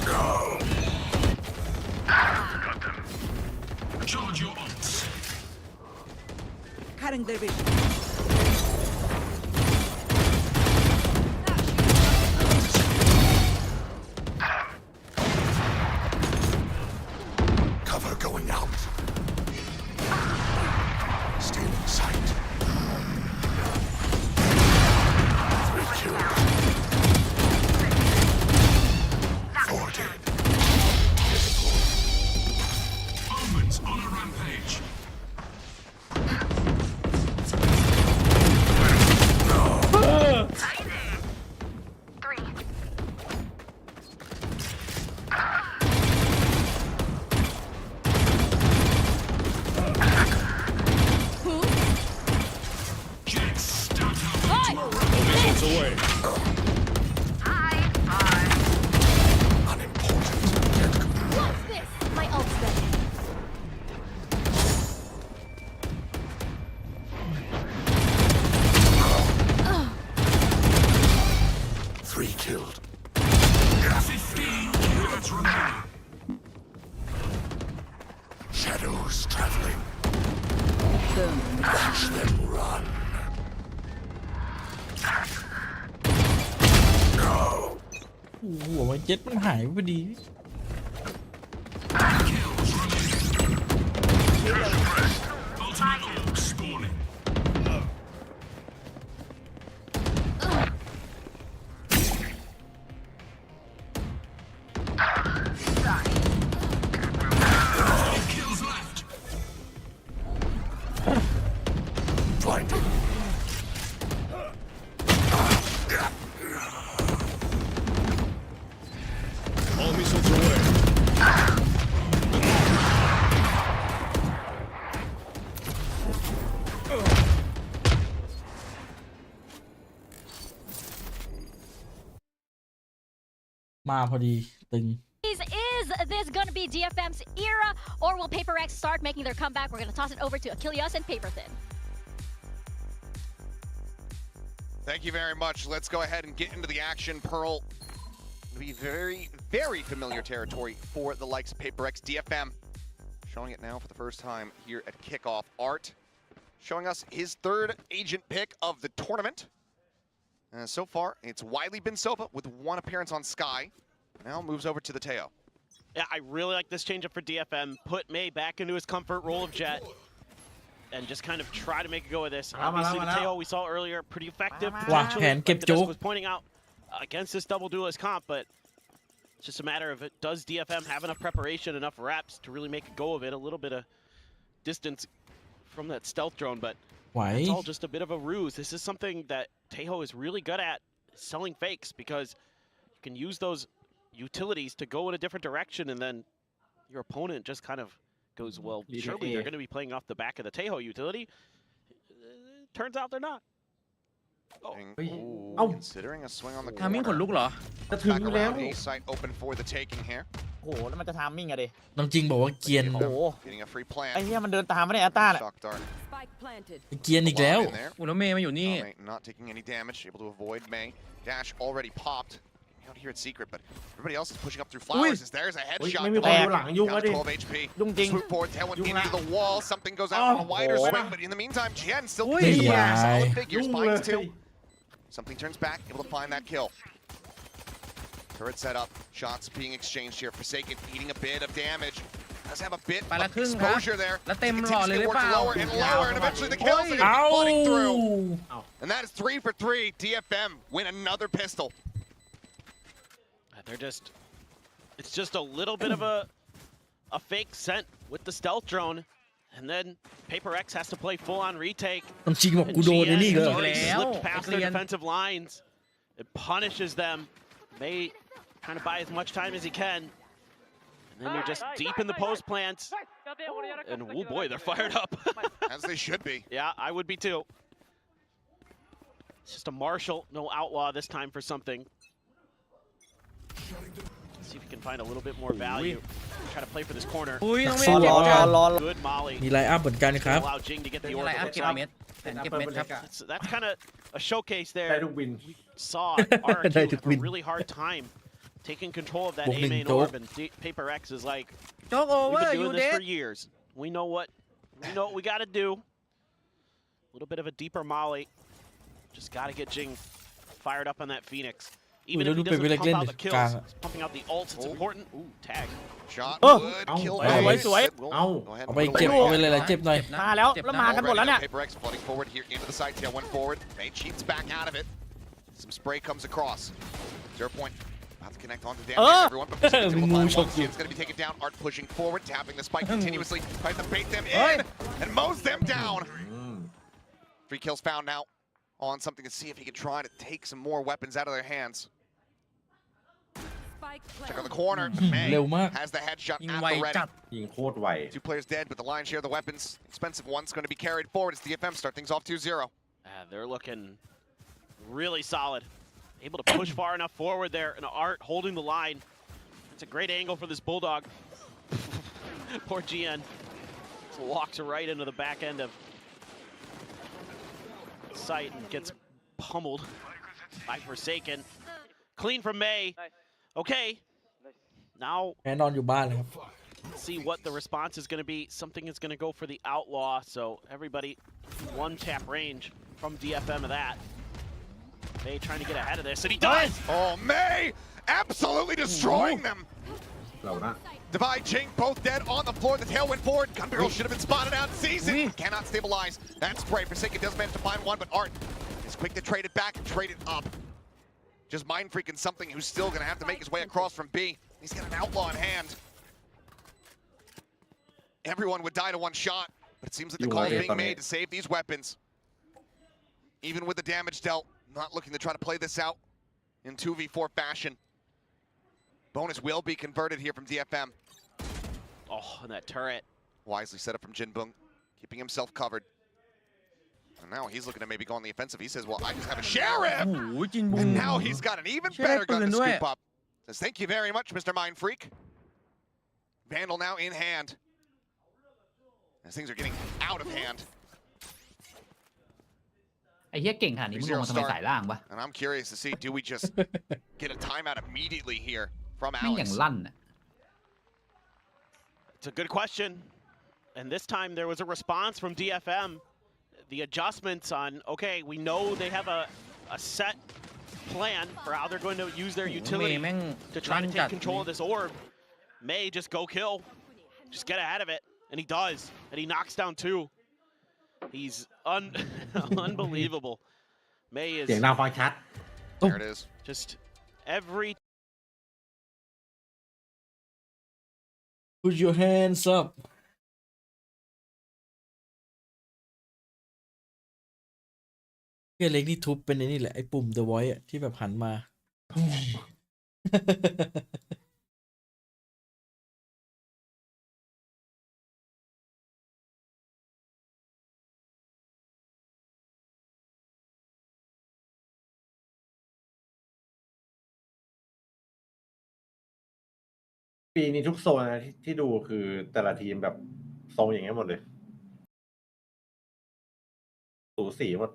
Go. Got them. Charge your ults. Cutting their vision. Cover going out. Stealing sight. 3 kills. 4 dead. fast traveling. Watch them run. Go. หัวมันเจ็ตมันหายไปพอดี Blinding. All missiles away. มาพอดีตึง Is this going to be DFM's era, or will PRX start making their comeback? We're going to toss it over to Achilles and Paperthin. Thank you very much. Let's go ahead and get into the action. Pearl will be very, very familiar territory for the likes of PRX. DFM showing it now for the first time here at Kickoff. Art showing us his third agent pick of the tournament. So far, it's Wiley Binsoba with one appearance on Sky. Now moves over to the Teo. Yeah, I really like this change up for DFM. Put May back into his comfort role of Jet. And just kind of try to make a go of this. Obviously, the Teo we saw earlier, pretty effective. วางแผนเก็บโจ๊ก was pointing out against this double duelist comp, but it's just a matter of does DFM have enough preparation, enough reps to really make a go of it? A little bit of distance from that stealth drone, but ไหว it's all just a bit of a ruse. This is something that Tejo is really good at, selling fakes, because you can use those utilities to go in a different direction, and then your opponent just kind of goes, well, surely they're going to be playing off the back of the Tejo utility. Turns out they're not. Ooh, considering a swing on the ทามิ่งขนลุกเหรอ จะถึง back แล้ว around, a site open for the taking here. โอ้โหแล้วมันจะทามมิ่งอะดิ น้องจริงบอกว่าเกียน โอ้โห Getting a free plant. ไอ้เหี้ยมันเดินตามมาเนี่ยแอตต้าเนี่ย Shock dart. Spike planted. เกียนอีกแล้ว In there. อุลเมย์มาอยู่นี่ May not taking any damage, able to avoid May. Dash already popped. Out here at secret, but everybody else is pushing up through flowers. As there's a เฮ้ย headshot. ไม่มีคนดูหลังยุ่ง Down แล้ว to ดิ 12 HP. ยุ่งจริง Swoop forward, tail wentยุ่ง into ละ the wall. Something goes out on a wider swing, but in the meantime, Jen still ไม่ continues ยา with ย solid figures. ยุ่ง Finds เลย two. Something turns back, able to find that kill. Turret set up. Shots being exchanged here. Forsaken eating a bit of damage. Does have a bit ไปละ of ครึ่งครับ exposure there. แล้วเต็มหลอด Continues เลย to หรือ work เปล่า lower and lower, and eventually the kills are เอ้า flooding through. And that is 3 for 3. DFM win another pistol. They're just, it's just a little bit of a fake scent with the stealth drone, and then PRX has to play full on retake. น้องจริงบอก And กูโดน GN ไอ้นี่ก็ has already แล้ว slipped past their Clean. defensive lines. It punishes them. May kind of buy as much time as he can. And then you're just deep in the post plants. And oh boy, they're fired up. As they should be. Yeah, I would be too. It's just a Marshall, no outlaw this time for something. See if he can find a little bit more value. Try to play for this corner. อุ้ยน้องเม สู้ ย์ รอ เจ็บจัง รอ Good Molly. มีไลน์อัพเหมือนกันครับ Allow Jing to get the อะไร order. อัพ Looks เก็บ like เม็ดแผนเก็บเม็ดครับ that's kind of a showcase ได้ there. ทุกวิน Saw ได้ RRQ ทุก have วิ a น really hard time taking control of that บวกหนึ่ A ง main โจ๊ก orb, and PRX is like, โจ๊กโอเว we've อ been ร์ยู doing เด this ด for years. We know what we got to do. A little bit of a deeper Molly. Just got to get Jing fired up on that Phoenix. Even if he doesn't pump out the kills, he's pumping out the ults. It's important. Ooh, tag. Shot Oh. would Ow. kill Ow. May. Swipe. It will Ow. go ahead เอา and ไป put เจ็บ away. เอาไปเลยเจ็บหน่อย เจ็บนะ มาแล้ว เจ็บ แล้ว นะ มากันหมดแล้วเนี่ย PRX flooding forward here into the side. Tail went forward. May cheats back out of it. Some spray comes across. 0 point. About to connect onto damage everyone, but Forsaken's able to find one. It's going to be taken down. Art pushing forward, tapping the spike continuously, trying to bait them in, and mows them down. 3 kills found now on something to see if he can try to take some more weapons out of their hands. Spike Check on the planted. corner. May เร็วมาก has the headshot ยิง at ไว the ready. จัด ยิงโคตรไว 2 players dead, but the lion's share of the weapons, expensive ones, going to be carried forward as DFM start things off 2-0. They're looking really solid. Able to push far enough forward there, and Art holding the line. It's a great angle for this Bulldog. Poor GN. Just walks right into the back end of sight and gets pummeled by Forsaken. Clean from May. Okay. Now แน่นอนอยู่บ้านเลยครับ see what the response is going to be. Something is going to go for the outlaw, so everybody one tap range from DFM of that. May trying to get ahead of this, and he does! Oh, May absolutely destroying them. Divide, Jing, both dead on the floor. The tailwind forward. Gun barrel should have been spotted out. Sees it. Cannot stabilize. That spray. Forsaken does manage to find one, but Art is quick to trade it back and trade it up. Just mind freaking something who's still going to have to make his way across from B. He's got an outlaw in hand. Everyone would die to one shot, but it seems like the call is being made to save these weapons. Even with the damage dealt, not looking to try to play this out in 2v4 fashion. Bonus will be converted here from DFM. Oh, and that turret. Wisely set up from Jinbung, keeping himself covered. And now he's looking to maybe go on the offensive. He says, well, I just have a sheriff! And now he's got an even better gun to scoop up. Says, thank you very much, Mr. Mind Freak. Vandal now in hand. As things are getting out of hand. ไอ้เหี้ยเก่งขนาดนี้มึงลงมาทำไมสายล่างวะ And I'm curious to see, do we just get a timeout immediately here from แม่งอย่าง Alex? ลั่นน่ะ It's a good question. And this time there was a response from DFM. The adjustments on, okay, we know they have a set plan for how they're going to use their utility to try to take control of this orb. May just go kill. Just get ahead of it. And he does. And he knocks down two. He's unbelievable. May is... เสียงดังฟังชัด There it is. Just every... Put your hands up เพื่อนเล็กนี่ทุบเป็นไอ้นี่แหละไอ้ปุ่ม The Voice อะที่แบบหันมา ปีนี้ทุกโซนนะที่ดูคือแต่ละทีมแบบทรงอย่างเงี้ยหมดเลยสูสีหมด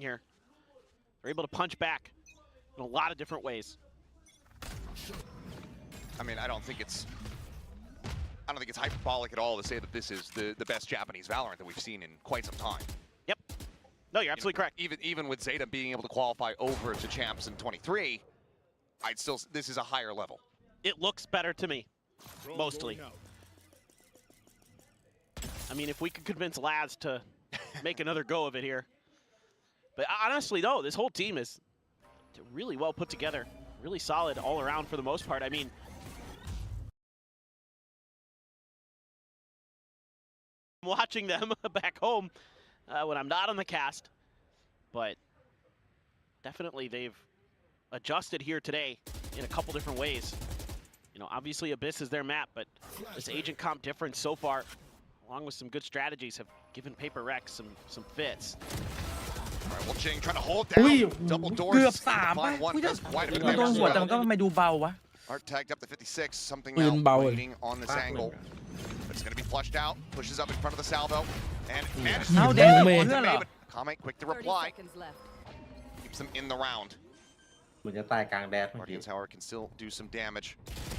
here. They're able to punch back in a lot of different ways. I mean, I don't think it's hyperbolic at all to say that this is the best Japanese Valorant that we've seen in quite some time. Yep. No, you're absolutely correct. Even with Zeta being able to qualify over to champs in 23, this is a higher level. It looks better to me, mostly. I mean, if we could convince Laz to make another go of it here. But honestly, though, this whole team is really well put together, really solid all around for the most part. I mean, I'm watching them back home when I'm not on the cast, but definitely they've adjusted here today in a couple different ways. You know, obviously Abyss is their map, but this agent comp difference so far, along with some good strategies, have given PRX some fits. All right, well, Jing trying to hold down. Double doors. เกือบ3 Find one. Does quite a bit of โดน damage. หัวแต่มันก็ไม่ดูเบาวะ Art tagged up to 56. Somethingปืนเบา now waiting on this angle. But it's going to be flushed out. Pushes up in front of the salvo. And manages How to dare get you, it. Gunner. But Kame quick to reply. Keeps them in the round. เหมือนจะตายกลางแดดเมื่อกี้ Guardians, however, can still do some damage.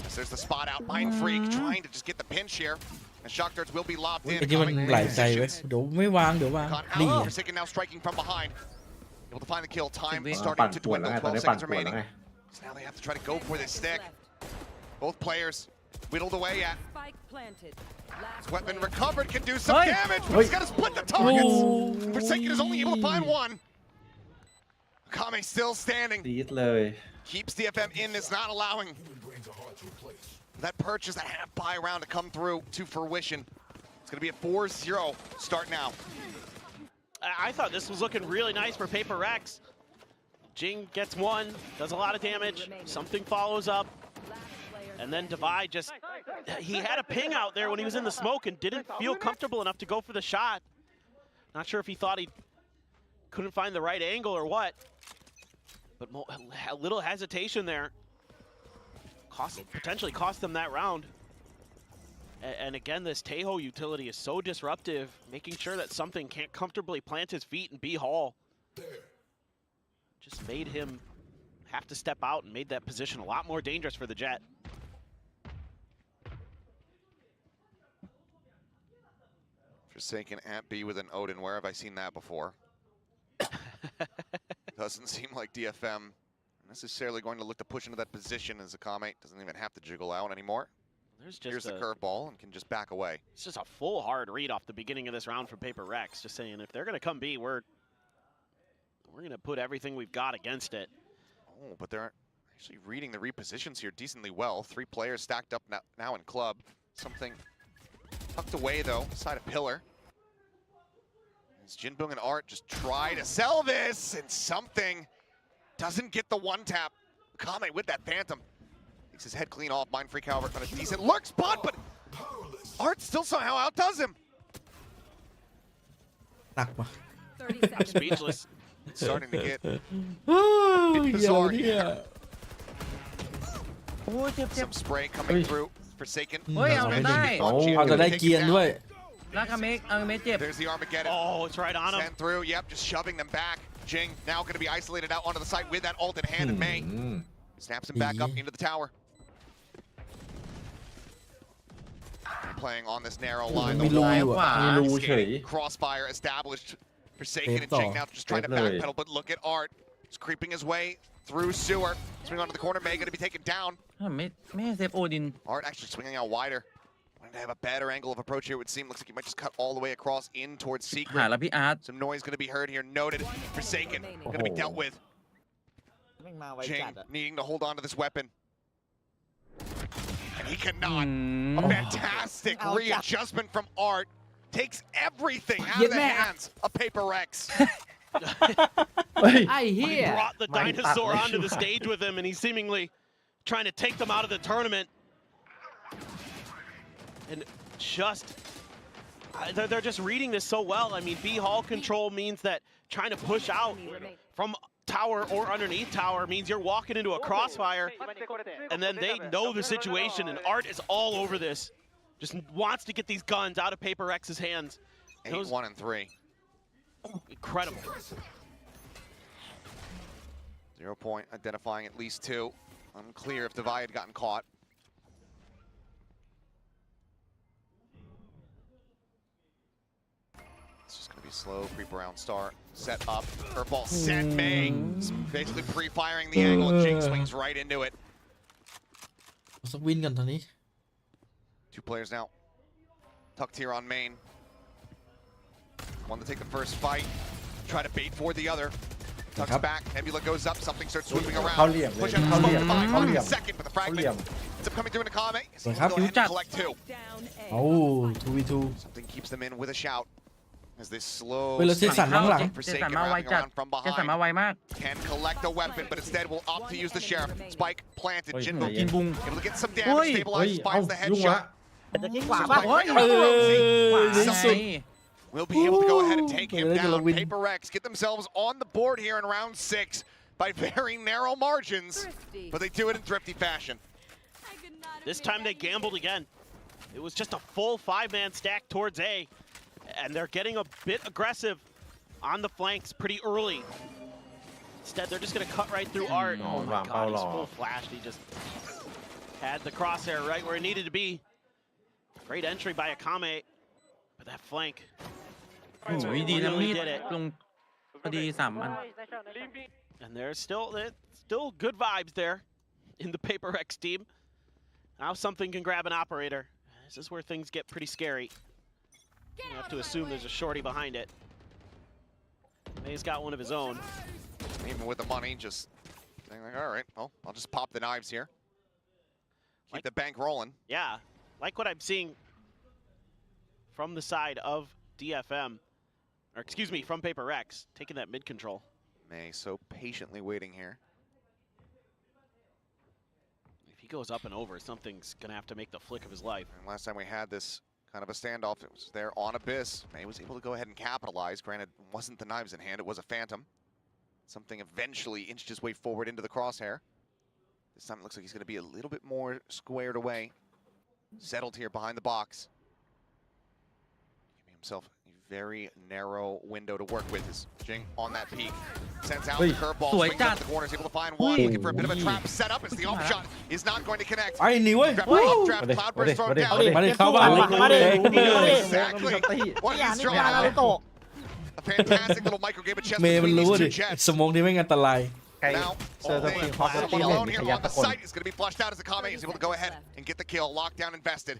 As there's the spot out. Mind Freak trying to just get the pinch here. And shock darts will be lobbed in. ไอ้ที่มันไหลใจไว้เดี๋ยวไม่วางเดี๋ยววาง Caught นี่ out. Forsaken now striking from behind. Able to find the kill. Time starting to ปั่นป่วนแล้ว dwindle. ไงตอน 12 นี้ปั่น seconds ป่วนแล้ว remaining. ไง So now they have to try to go for this stick. Both players whittled away at. His weapon recovered, can do some damage, but he's got to split the targets. Forsaken is only able to find one. Kame still standing. ดีดเลย Keeps DFM in, is not allowing that purchase, that half buy round to come through to fruition. It's going to be a 4-0 start now. I thought this was looking really nice for PRX. Jing gets one, does a lot of damage, something follows up, and then Divide just, he had a ping out there when he was in the smoke and didn't feel comfortable enough to go for the shot. Not sure if he thought he'd couldn't find the right angle or what. But a little hesitation there. Potentially cost them that round. And again, this Tejo utility is so disruptive, making sure that something can't comfortably plant his feet in B Hall. Just made him have to step out and made that position a lot more dangerous for the Jet. Forsaken at B with an Odin. Where have I seen that before? Doesn't seem like DFM necessarily going to look to push into that position, as Akame doesn't even have to jiggle out anymore. Here's the curveball and can just back away. It's just a full hard read off the beginning of this round from PRX, just saying if they're going to come B, we're going to put everything we've got against it. Oh, but they're actually reading the repositions here decently well. 3 players stacked up now in club. Something tucked away though, side of pillar. As Jinbung and Art just try to sell this, and something doesn't get the one tap. Akame with that Phantom. Takes his head clean off. Mind Freak, however, on a decent lurk spot, but Art still somehow outdoes him. หนักว่ะ I'm speechless. It's starting to get เหี้ยอะไรเนี่ย โอ้ยเจ็บ some spray coming through. Forsaken. เฮ้ยเอาได้ เอาแต่ได้เกียร์ด้วย แล้วคาเมกเอาเมกเจ็บ There's the Armageddon. Oh, it's right on him. Send through. Yep, just shoving them back. Jing now going to be isolated out onto the site with that ult in hand, and May snaps him back up into the tower. Playing on this narrow line. The มีรูอยู่อ่ะ มีรูเฉย Crossfire established. Forsaken and Jing now just trying to backpedal, but look at Art. He's creeping his way through sewer. Swing onto the corner. May going to be taken down. ไม่เซฟโอดิน Art actually swinging out wider. Wanting to have a better angle of approach here, it would seem. Looks like he might just cut all the way across in towards หา Secret. แล้วพี่อาร์ต Some noise going to be heard here. Noted. Forsaken going to be dealt with. แม่งมาไว Jing จัดอะ needing to hold on to this weapon. And he cannot. A fantastic readjustment from Art. Takes everything out of the hands of PRX. ไอ้เหี้ย Brought the dinosaur onto the stage with him, and he's seemingly trying to take them out of the tournament. And just, they're just reading this so well. I mean, B Hall control means that trying to push out from tower or underneath tower means you're walking into a crossfire, and then they know the situation, and Art is all over this. Just wants to get these guns out of PRX's hands. 8-1 and 3. Incredible. 0 point, identifying at least 2. Unclear if Devi had gotten caught. It's just going to be slow, creep around start, set up, curveball sent May. Basically pre-firing the angle, and Jing swings right into it. สักวินกันตอนนี้ 2 players now. Tucked here on main. One to take the first fight. Try to bait for the other. Tucks back. Nebula goes up. Something starts swooping around. เข้าเหลี่ยมเลย Push out เข้าเหลี่ยม the เข้าเหลี่ยม second, but the เข้าเหลี่ยม fragment ends up coming through into Kame. He's สวย able ครับ to go ahead and collect 2. โอ้ 2v2 Something keeps them in with a shout. As they slow. เฮ้ยแล้วเซสันข้างหลัง เจสันมาไวจัด เจสันมาไวมาก Can collect a weapon, but instead will opt to use the sheriff. Spike planted. เฮ้ย Jinbung จินบุง able to get some เฮ้ย damage. เฮ้ย Stabilizes, เอ้า finds the ยุ่งละ headshot. อาจจะคิดขวาป่ะ Spike right เอ on the อ road. ในสุด Will be able to go ahead and take him They're gonna down. win. PRX get themselves on the board here in round 6 by very narrow margins, but they do it in thrifty fashion. This time they gambled again. It was just a full 5-man stack towards A, and they're getting a bit aggressive on the flanks pretty early. Instead, they're just going to cut right through Art. Oh my god, he's full flashed. He just had the crosshair right where it needed to be. Great entry by Akame, but that flank. โอ้ยดีนะมีดลงพอดี3 อัน And there's still good vibes there in the PRX team. Now something can grab an operator. This is where things get pretty scary. You have to assume there's a shorty behind it. May's got one of his own. Even with the money, just saying like, all right, well, I'll just pop the knives here. Keep the bank rolling. Yeah, like what I'm seeing from the side of DFM, or excuse me, from PRX, taking that mid control. May so patiently waiting here. If he goes up and over, something's gonna have to make the flick of his life. And last time we had this Kind of a standoff. It was there on Abyss. May was able to go ahead and capitalize. Granted, it wasn't the knives in hand, it was a phantom. Something eventually inched his way forward into the crosshair. This time it looks like he's going to be a little bit more squared away. Settled here behind the box. Giving himself a very narrow window to work with. Is Jing on that peak. Sends out the curveball, swings up the corner, is able to find one. Looking for a bit of a trap set up as the off shot is not going to connect. ไอ้หนีเว้ย Grab the off draft, Cloudburst thrown down. มาดิเข้าบ้านเลย Exactly. What he's trying to A fantastic little micro game of chess เมย์มัน between รู้ these ดิ two jets. สมองที่ไม่งอันตราย Now, someone alone here on the site is going to be flushed out as Akame is able to go ahead and get the kill. Lockdown invested.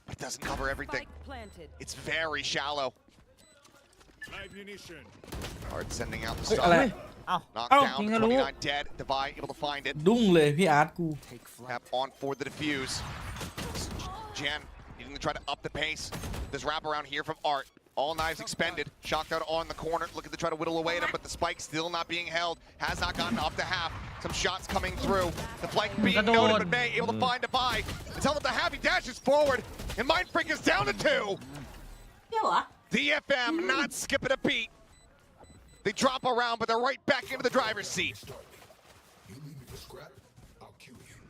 But it doesn't cover everything. It's very shallow. Hard sending out the stun. Knocked down, 29 dead. Divide able to find it. ดุ้งเลยพี่อาร์ตกู Tap on for the defuse. Jen needing to try to up the pace. This wrap around here from Art. All knives expended. Shocked out on the corner. Looking to try to whittle away at him, but the spike still not being held. Has not gotten up to half. Some shots coming through. The flank being noted, but May able to find a buy. Until the half he dashes forward. And Mind Freak is down to 2. DFM not skipping a beat. They drop around, but they're right back into the driver's seat.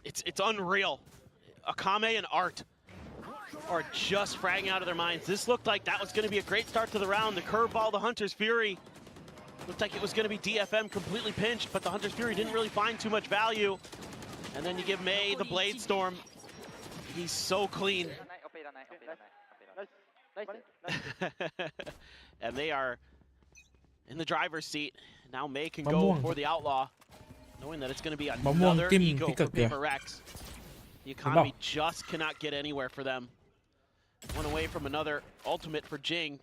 It's unreal. Akame and Art are just fragging out of their minds. This looked like that was going to be a great start to the round. The curveball, the Hunter's Fury, looked like it was going to be DFM completely pinched, but the Hunter's Fury didn't really find too much value. And then you give May the Blade Storm. He's so clean. And they are in the driver's seat. Now May can go for the Outlaw, knowing that it's going to be another ego for PRX. The economy just cannot get anywhere for them. One away from another ultimate for Jing.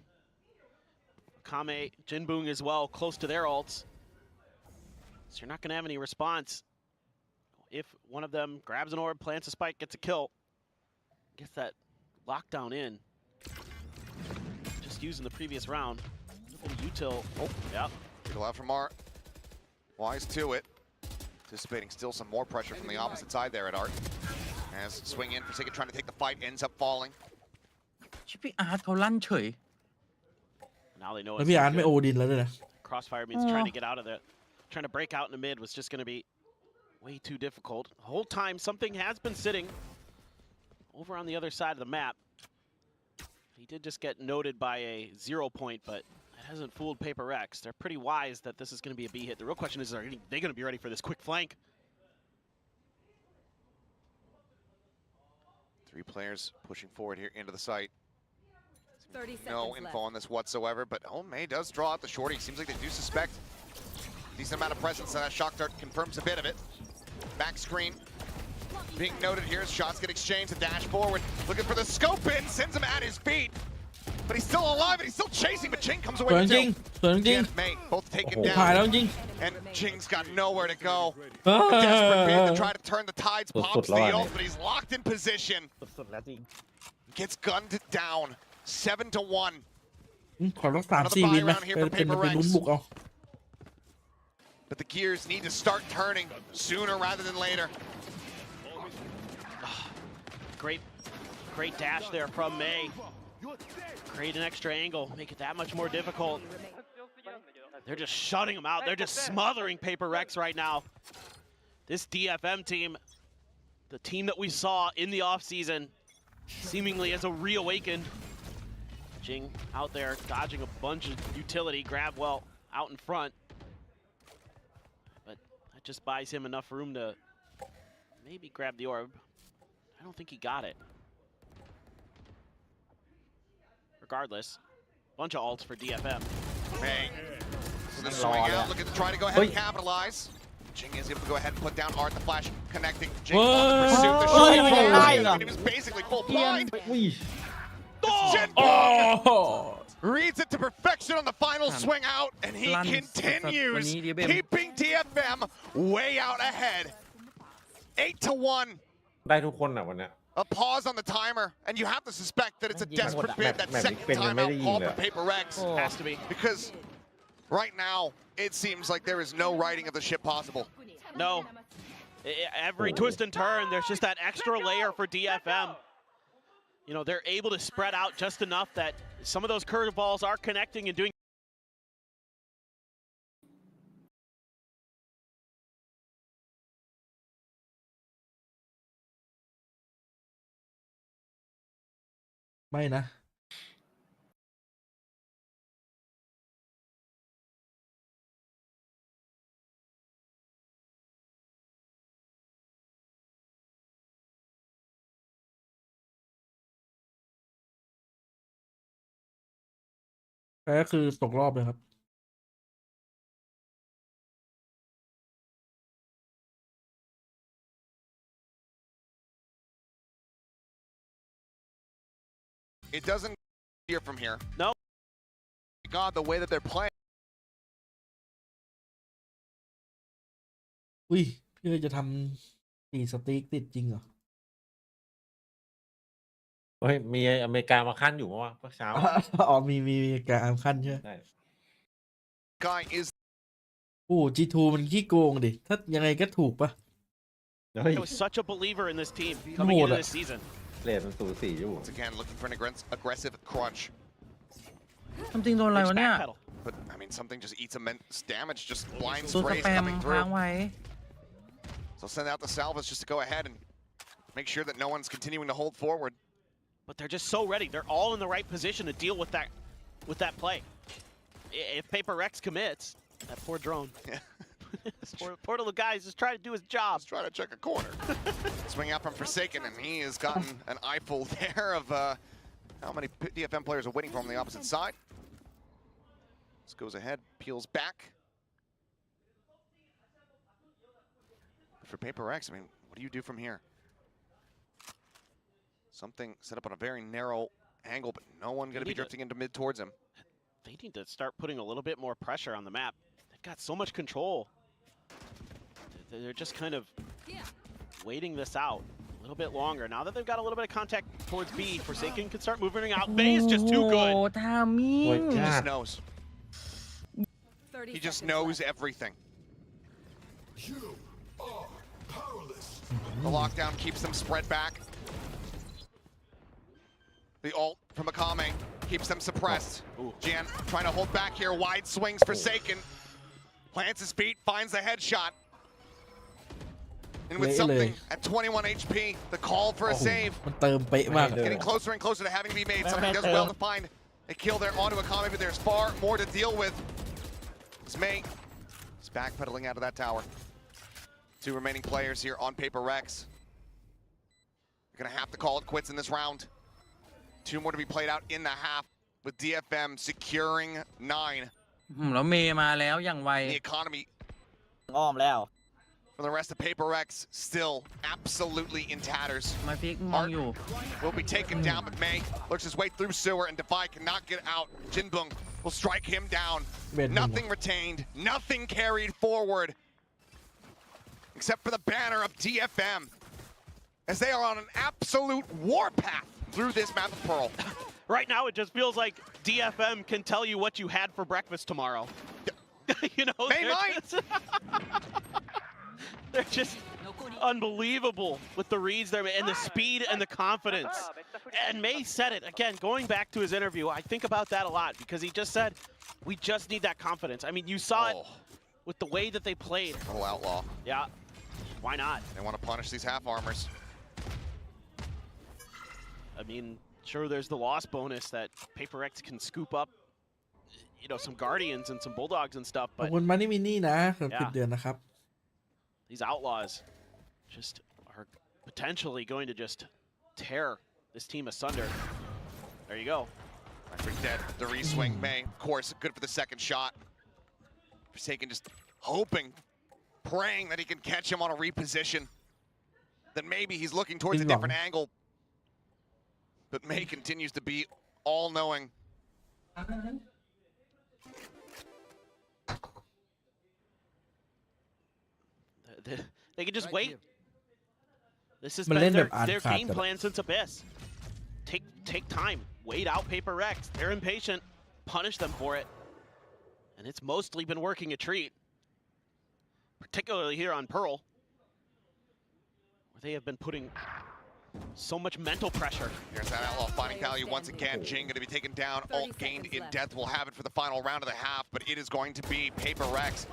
Kame, Jinbung as well, close to their ults. So you're not going to have any response. If one of them grabs an orb, plants a spike, gets a kill, gets that lockdown in. Just using the previous round. A little util. Oh, yeah. People out from Art. Wise to it. Anticipating still some more pressure from the opposite side there at Art. As swing in for Sika trying to take the fight, ends up falling. ชิพี่อาร์ตเขาลั่นเฉย Now they know แล้ว it's พี่อาร์ต no ไม่ good. โอดินแล้วด้วยนะ Crossfire means trying to get out of it. Trying to break out in the mid was just going to be way too difficult. The whole time, something has been sitting over on the other side of the map. He did just get noted by a 0 point, but it hasn't fooled PRX. They're pretty wise that this is going to be a B hit. The real question is, are they going to be ready for this quick flank? 3 players pushing forward here into the site. No info on this whatsoever, but May does draw out the shorty. Seems like they do suspect a decent amount of presence, and that shock dart confirms a bit of it. Back screen being noted here as shots get exchanged. A dash forward, looking for the scope in, sends him at his feet. But he's still alive and he's still chasing, but Ching comes away สวย with จริง 2. สวยจริง And May both taken ถ่ายแล้ว down. จริง And Ching's got nowhere to go. A desperate bid to try to turn the tides, pops the ult, but he's locked in position. สุดๆแล้วจริง Gets gunned down. 7-1. ขอรักษา4 วินนะเป็นลุ้นบุกเอา But the gears need to start turning sooner rather than later. Great dash there from May. Create an extra angle, make it that much more difficult. They're just shutting them out. They're just smothering PRX right now. This DFM team, the team that we saw in the offseason, seemingly as a reawakened. Jing out there dodging a bunch of utility, grab well out in front. But that just buys him enough room to maybe grab the orb. I don't think he got it. Regardless, bunch of ults for DFM. May, with the swing out, looking to try to go ahead and capitalize. Jing is able to go ahead and put down Art, the flash connecting. Jing wants to pursue the shot. He was basically full blind. Oh! Reads it to perfection on the final swing out, and he continues keeping DFM way out ahead. 8-1. ได้ทุกคนอ่ะวันเนี้ย A pause on the timer, and you have to suspect that it's a desperate bid. That second timeout call for PRX Has to be. because right now it seems like there is no righting of the ship possible. No. Every twist and turn, there's just that extra layer for DFM. you know, they're able to spread out just enough that some of those curveballs are connecting and doing. ไม่นะ แพ้ก็คือตกรอบเลยครับ It doesn't hear from here. No. God, the way that they're playing. อุ้ยพี่เลยจะทำ4 สติ๊กติดจริงเหรอ เฮ้ยมีอเมริกามาขั้นอยู่เมื่อเช้า อ๋อมีการขั้นใช่ไหม ได้ Guy is โอ้ G2 มันขี้โกงดิ ถ้ายังไงก็ถูกปะ I was such a believer in this team coming into this season. เลทมันสูสีอยู่ once again looking for an aggressive crunch. ทำจริงโดนอะไรวะเนี่ย Backpedal. But I mean, something just eats immense damage. Just blind โดนส sprays แปม coming ค้าง through. ไว้ So send out the salvas just to go ahead and make sure that no one's continuing to hold forward. But they're just so ready. They're all in the right position to deal with that play. If PRX commits, that poor drone. Yeah. poor little guy is just trying to do his job. Let's try to check a corner. Swing out from Forsaken, and he has gotten an eyeful there of how many DFM players are waiting for him on the opposite side. This goes ahead, peels back. For PRX, I mean, what do you do from here? Something set up on a very narrow angle, but no one going to be drifting into mid towards him. They need to start putting a little bit more pressure on the map. They've got so much control. They're just kind of waiting this out a little bit longer. Now that they've got a little bit of contact towards B, Forsaken can start moving out. Bay is just too โอ้ good. ทามิ่ง He just knows. He just knows everything. The lockdown keeps them spread back. The ult from Akame keeps them suppressed. Jan trying to hold back here. Wide swings, Forsaken. Plants his feet, finds the headshot. And with something at 21 HP, the call for a save. มันเติมเป๊ะมาก Getting closer and closer to having to be made. Something does well to find a kill there onto Akame, but there's far more to deal with. As May is backpedaling out of that tower. 2 remaining players here on PRX. You're gonna have to call it quits in this round. 2 more to be played out in the half, with DFM securing 9. แล้วเมย์มาแล้วอย่างไว The economy อ้อมแล้ว for the rest of PRX still absolutely in tatters. มาฟิกมองอยู่ Will be taken down, but May lurks his way through sewer, and Defy cannot get out. Jinbung will strike him down. Nothing retained, nothing carried forward, except for the banner of DFM, as they are on an absolute warpath through this map of Pearl. Right now, it just feels like DFM can tell you what you had for breakfast tomorrow. You know, They might. They're just unbelievable with the reads there and the speed and the confidence. And May said it again, going back to his interview. I think about that a lot because he just said, we just need that confidence. I mean, you saw it with the way that they played. Little outlaw. Yeah, why not? They want to punish these half armors. I mean, sure, there's the loss bonus that PRX can scoop up, you know, some Guardians and some Bulldogs and stuff, ขอบ but คุณมานี่มินี่นะสำหรับ Yeah. 10 เดือนนะครับ these Outlaws just are potentially going to just tear this team asunder. There you go. Dead. The re-swing, May, of course, good for the second shot. Forsaken just hoping, praying that he can catch him on a reposition. That maybe he's looking towards a different angle. But May continues to be all-knowing. They can just wait. This has มัน been เล่นแบบ their, อ่าน their ขาด game ตลอด plan since Abyss. Take time. Wait out PRX. They're impatient. Punish them for it. And it's mostly been working a treat. Particularly here on Pearl. Where they have been putting So much mental pressure. Here's that Outlaw finding value once again. Jing going to be taken down. Alt gained in death will have it for the final round of the half, but it is going to be PRX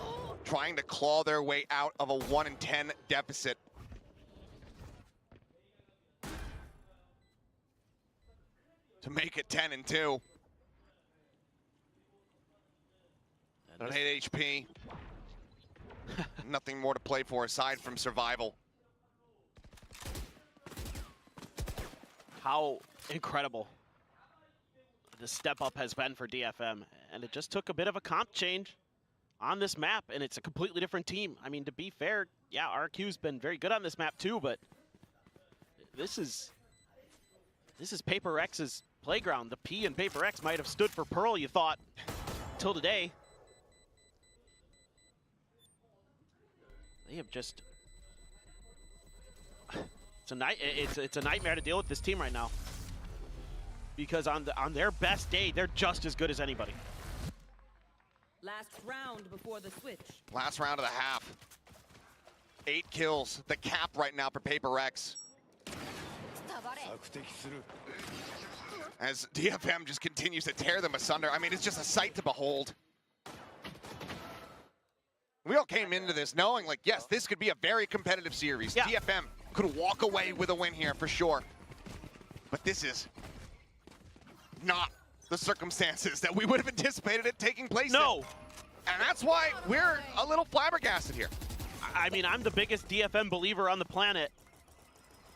trying to claw their way out of a 1-10 deficit. To make it 10-2. At 8 HP. Nothing more to play for aside from survival. How incredible the step up has been for DFM, and it just took a bit of a comp change on this map, and it's a completely different team. I mean, to be fair, yeah, RRQ's been very good on this map too, but this is PRX's playground. The P in PRX might have stood for Pearl, you thought, till today. They have just... It's a nightmare to deal with this team right now, because on their best day, they're just as good as anybody. Last round before the switch. Last round of the half. 8 kills, the cap right now for PRX. As DFM just continues to tear them asunder. I mean, it's just a sight to behold. We all came into this knowing, like, yes, this could be a very competitive series. Yeah. DFM could walk away with a win here for sure. But this is not the circumstances that we would have anticipated it taking place in. And that's why we're a little flabbergasted here. I mean, I'm the biggest DFM believer on the planet,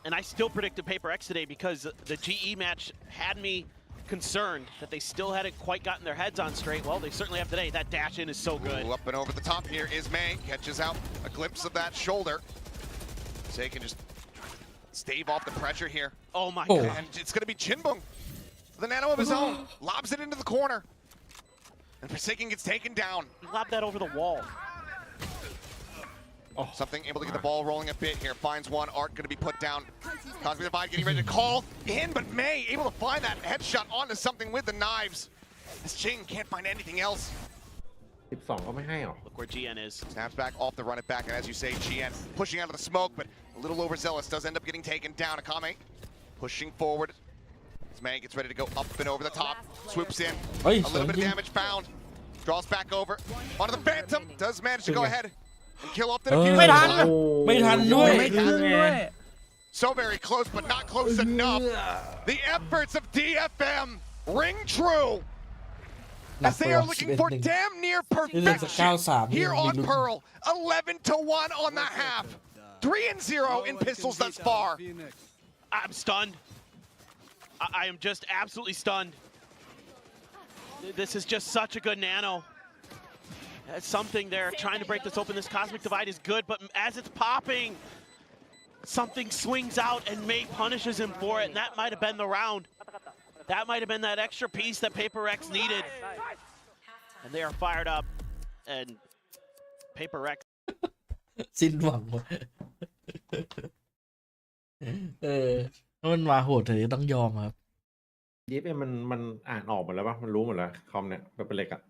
and I still predicted PRX today because the GE match had me concerned that they still hadn't quite gotten their heads on straight. Well, they certainly have today. That dash in is so good. Ooh, up and over the top here is May. Catches out a glimpse of that shoulder. So he can just stave off the pressure here. Oh my God. And it's going to be Chinbung. The nano of his own. Lobs it into the corner. And Forsaken gets taken down. He lobbed that over the wall. Oh, something able to get the ball rolling a bit here. Finds one. Art going to be put down. Cosmic Divide getting ready to call in, but May able to find that headshot onto something with the knives. As Ching can't find anything else. 12ก็ไม่ให้หรอ Look where GN is. Snaps back off the run it back, and as you say, GN pushing out of the smoke, but a little overzealous. Does end up getting taken down. Akame pushing forward. As May gets ready to go up and over the top. Swoops in. A little bit of damage found. Draws back over. Onto the Phantom. Does manage to go ahead and kill off the defuse. ไม่ทันด้วย So very close, but not close enough. The efforts of DFM ring true. As they are looking for damn near perfection here on Pearl. 11-1 on the half. 3-0 in pistols thus far. I'm stunned. I am just absolutely stunned. This is just such a good nano. Something there trying to break this open. This Cosmic Divide is good, but as it's popping, something swings out and May punishes him for it, and that might have been the round. That might have been that extra piece that PRX needed. And they are fired up, and PRX สิ้นหวังหมดถ้ามันมาโหดเลยต้องยอมครับ DFM มันอ่านออกหมดแล้วป่ะมันรู้หมดแล้วคอมเนี่ยเป็นเล็กอ่ะ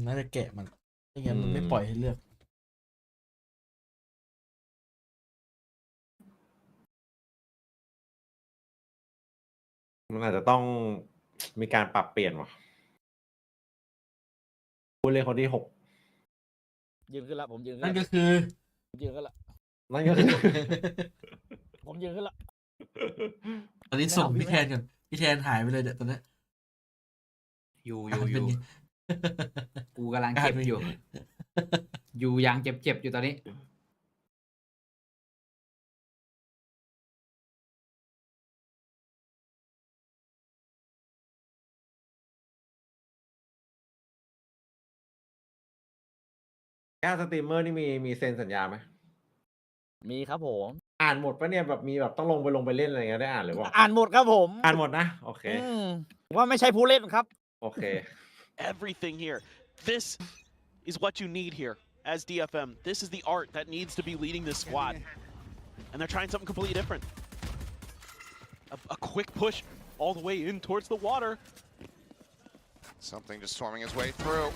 น่าจะแกะมันไม่งั้นมันไม่ปล่อยให้เลือก มันอาจจะต้องมีการปรับเปลี่ยนว่ะผู้เล่นคนที่ 6 ยืนขึ้นละผมยืนขึ้น นั่นก็คือ ผมยืนขึ้นละ นั่นก็คือ ผมยืนขึ้นละ ตอนนี้ส่งพี่แทนก่อนพี่แทนหายไปเลยเดี๋ยวตอนนี้ อยู่กูกำลังเจ็บอยู่ อยู่ยังเจ็บอยู่ตอนนี้ แค่สตรีมเมอร์นี่มีเซ็นสัญญาไหม มีครับผม อ่านหมดปะเนี่ยแบบมีแบบต้องลงไปเล่นอะไรเงี้ยได้อ่านหรือเปล่า อ่านหมดครับผม อ่านหมดนะโอเค ว่าไม่ใช่ผู้เล่นครับ โอเค everything here. This is what you need here as DFM. This is the art that needs to be leading this squad. And they're trying something completely different. A quick push all the way in towards the water. Something just storming his way through.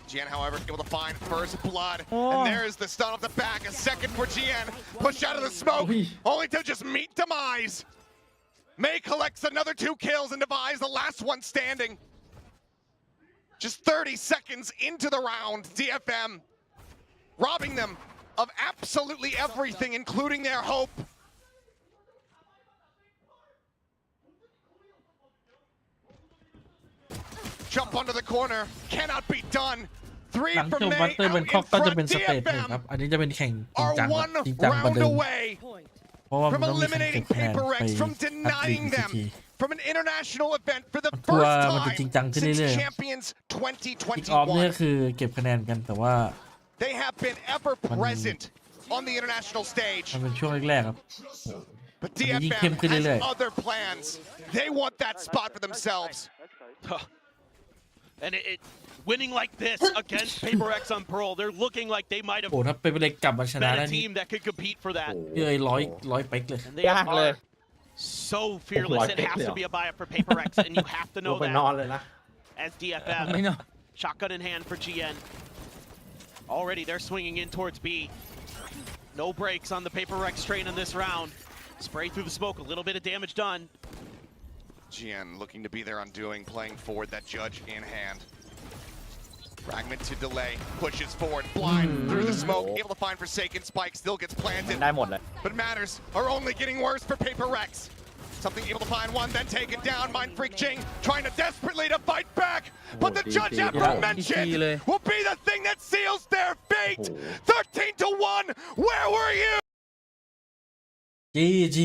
GN, however, able to find first blood. And there's the stun off the back. A second for GN. Push out of the smoke, only to just meet demise. May collects another 2 kills and Demise the last one standing. Just 30 seconds into the round, DFM robbing them of absolutely everything, including their hope. Jump onto the corner, cannot be done. 3 หลัง from จบ May บัตเตอร์ out เป็น in คอกก็จะ front. เป็นสเตจหนึ่ง DFM ครับ อันนี้จะเป็นแข่งจริง are จัง one จริงจังกว่า round เดิม away เพราะว่ามัน from ต้องมีการเก็บ eliminating คะแนนไป PRX, from คัดลีก denying them VCT from an international event for the ทัว first ร์มันจะจริงจัง time ขึ้น since เรื่อยๆ Champions คิกออฟเนี่ย 2021. คือเก็บคะแนนกันแต่ว่า They have been ever present on the international stage. มันเป็นช่วงแรกๆครับ But มันยิ่งเข้ม DFM ขึ้นเรื่อย has other plans. They want that spot for themselves. And winning like this against PRX on Pearl, they're looking like they might ๆ have โอ้ถ้าเป็นไปเลยกลับมาชนะ been ได้ a นี่ team that could compete for that. เอ้ยร้อยเป๊กเลย And they ยากเลย are so fearless. It has to be a buy-up for PRX, and you have to ล know งไปนอน that เลยนะ as DFM. ไม่เนาะ Shotgun in hand for GN. Already they're swinging in towards B. No breaks on the PRX train in this round. Spray through the smoke, a little bit of damage done. GN looking to be their undoing, playing forward, that judge in hand. Fragment to delay, pushes forward, blind through the smoke, able to find Forsaken. Spike still gets planted. ได้หมดเลย But matters are only getting worse for PRX. Something able to find one, then taken down. Mind Freak Jing trying to desperately to fight back. But the judge aforementioned will be the thing that seals their fate. 13-1. Where were you? GG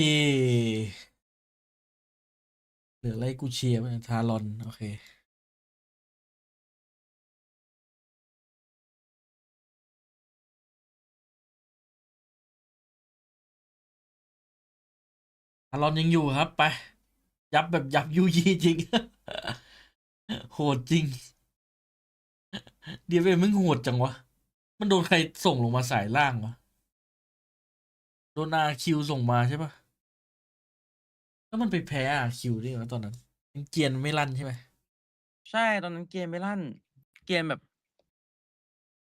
เหลืออะไรกูเชียร์มั้ยทารอนโอเคทารอนยังอยู่ครับไปยับแบบยับยูยีจริง โหดจริง DFM มึงโหดจังวะมันโดนใครส่งลงมาสายล่างวะโดน RRQ ส่งมาใช่ปะแล้วมันไปแพ้ RRQ ได้ไหมตอนนั้นยังเกียนไม่ลั่นใช่ไหม ใช่ตอนนั้นเกมไม่ลั่น เกมแบบ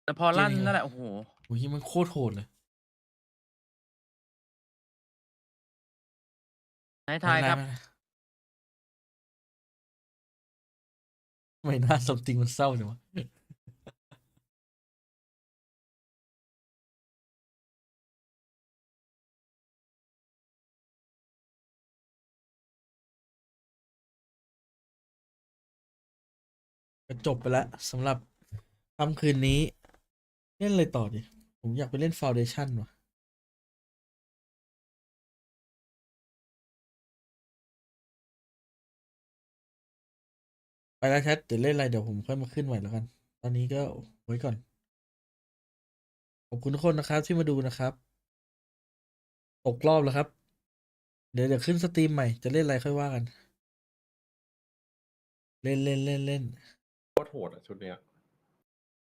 แต่พอลั่นนั่นแหละ โอ้โห โอ้ยมันโคตรโหดเลย ท้ายๆครับ ไม่น่าสมจริงมันเศร้าจังวะจบไปแล้วสำหรับค่ำคืนนี้ เล่นอะไรต่อดิ ผมอยากไปเล่น Foundation ว่ะ ไปแล้วแชทเดี๋ยวเล่นอะไรเดี๋ยวผมค่อยมาขึ้นใหม่แล้วกัน ตอนนี้ก็ไว้ก่อน ขอบคุณทุกคนนะครับที่มาดูนะครับ ตกรอบแล้วครับ เดี๋ยวขึ้นสตรีมใหม่จะเล่นอะไรค่อยว่ากัน เล่น โคตรโหดอ่ะชุดเนี้ย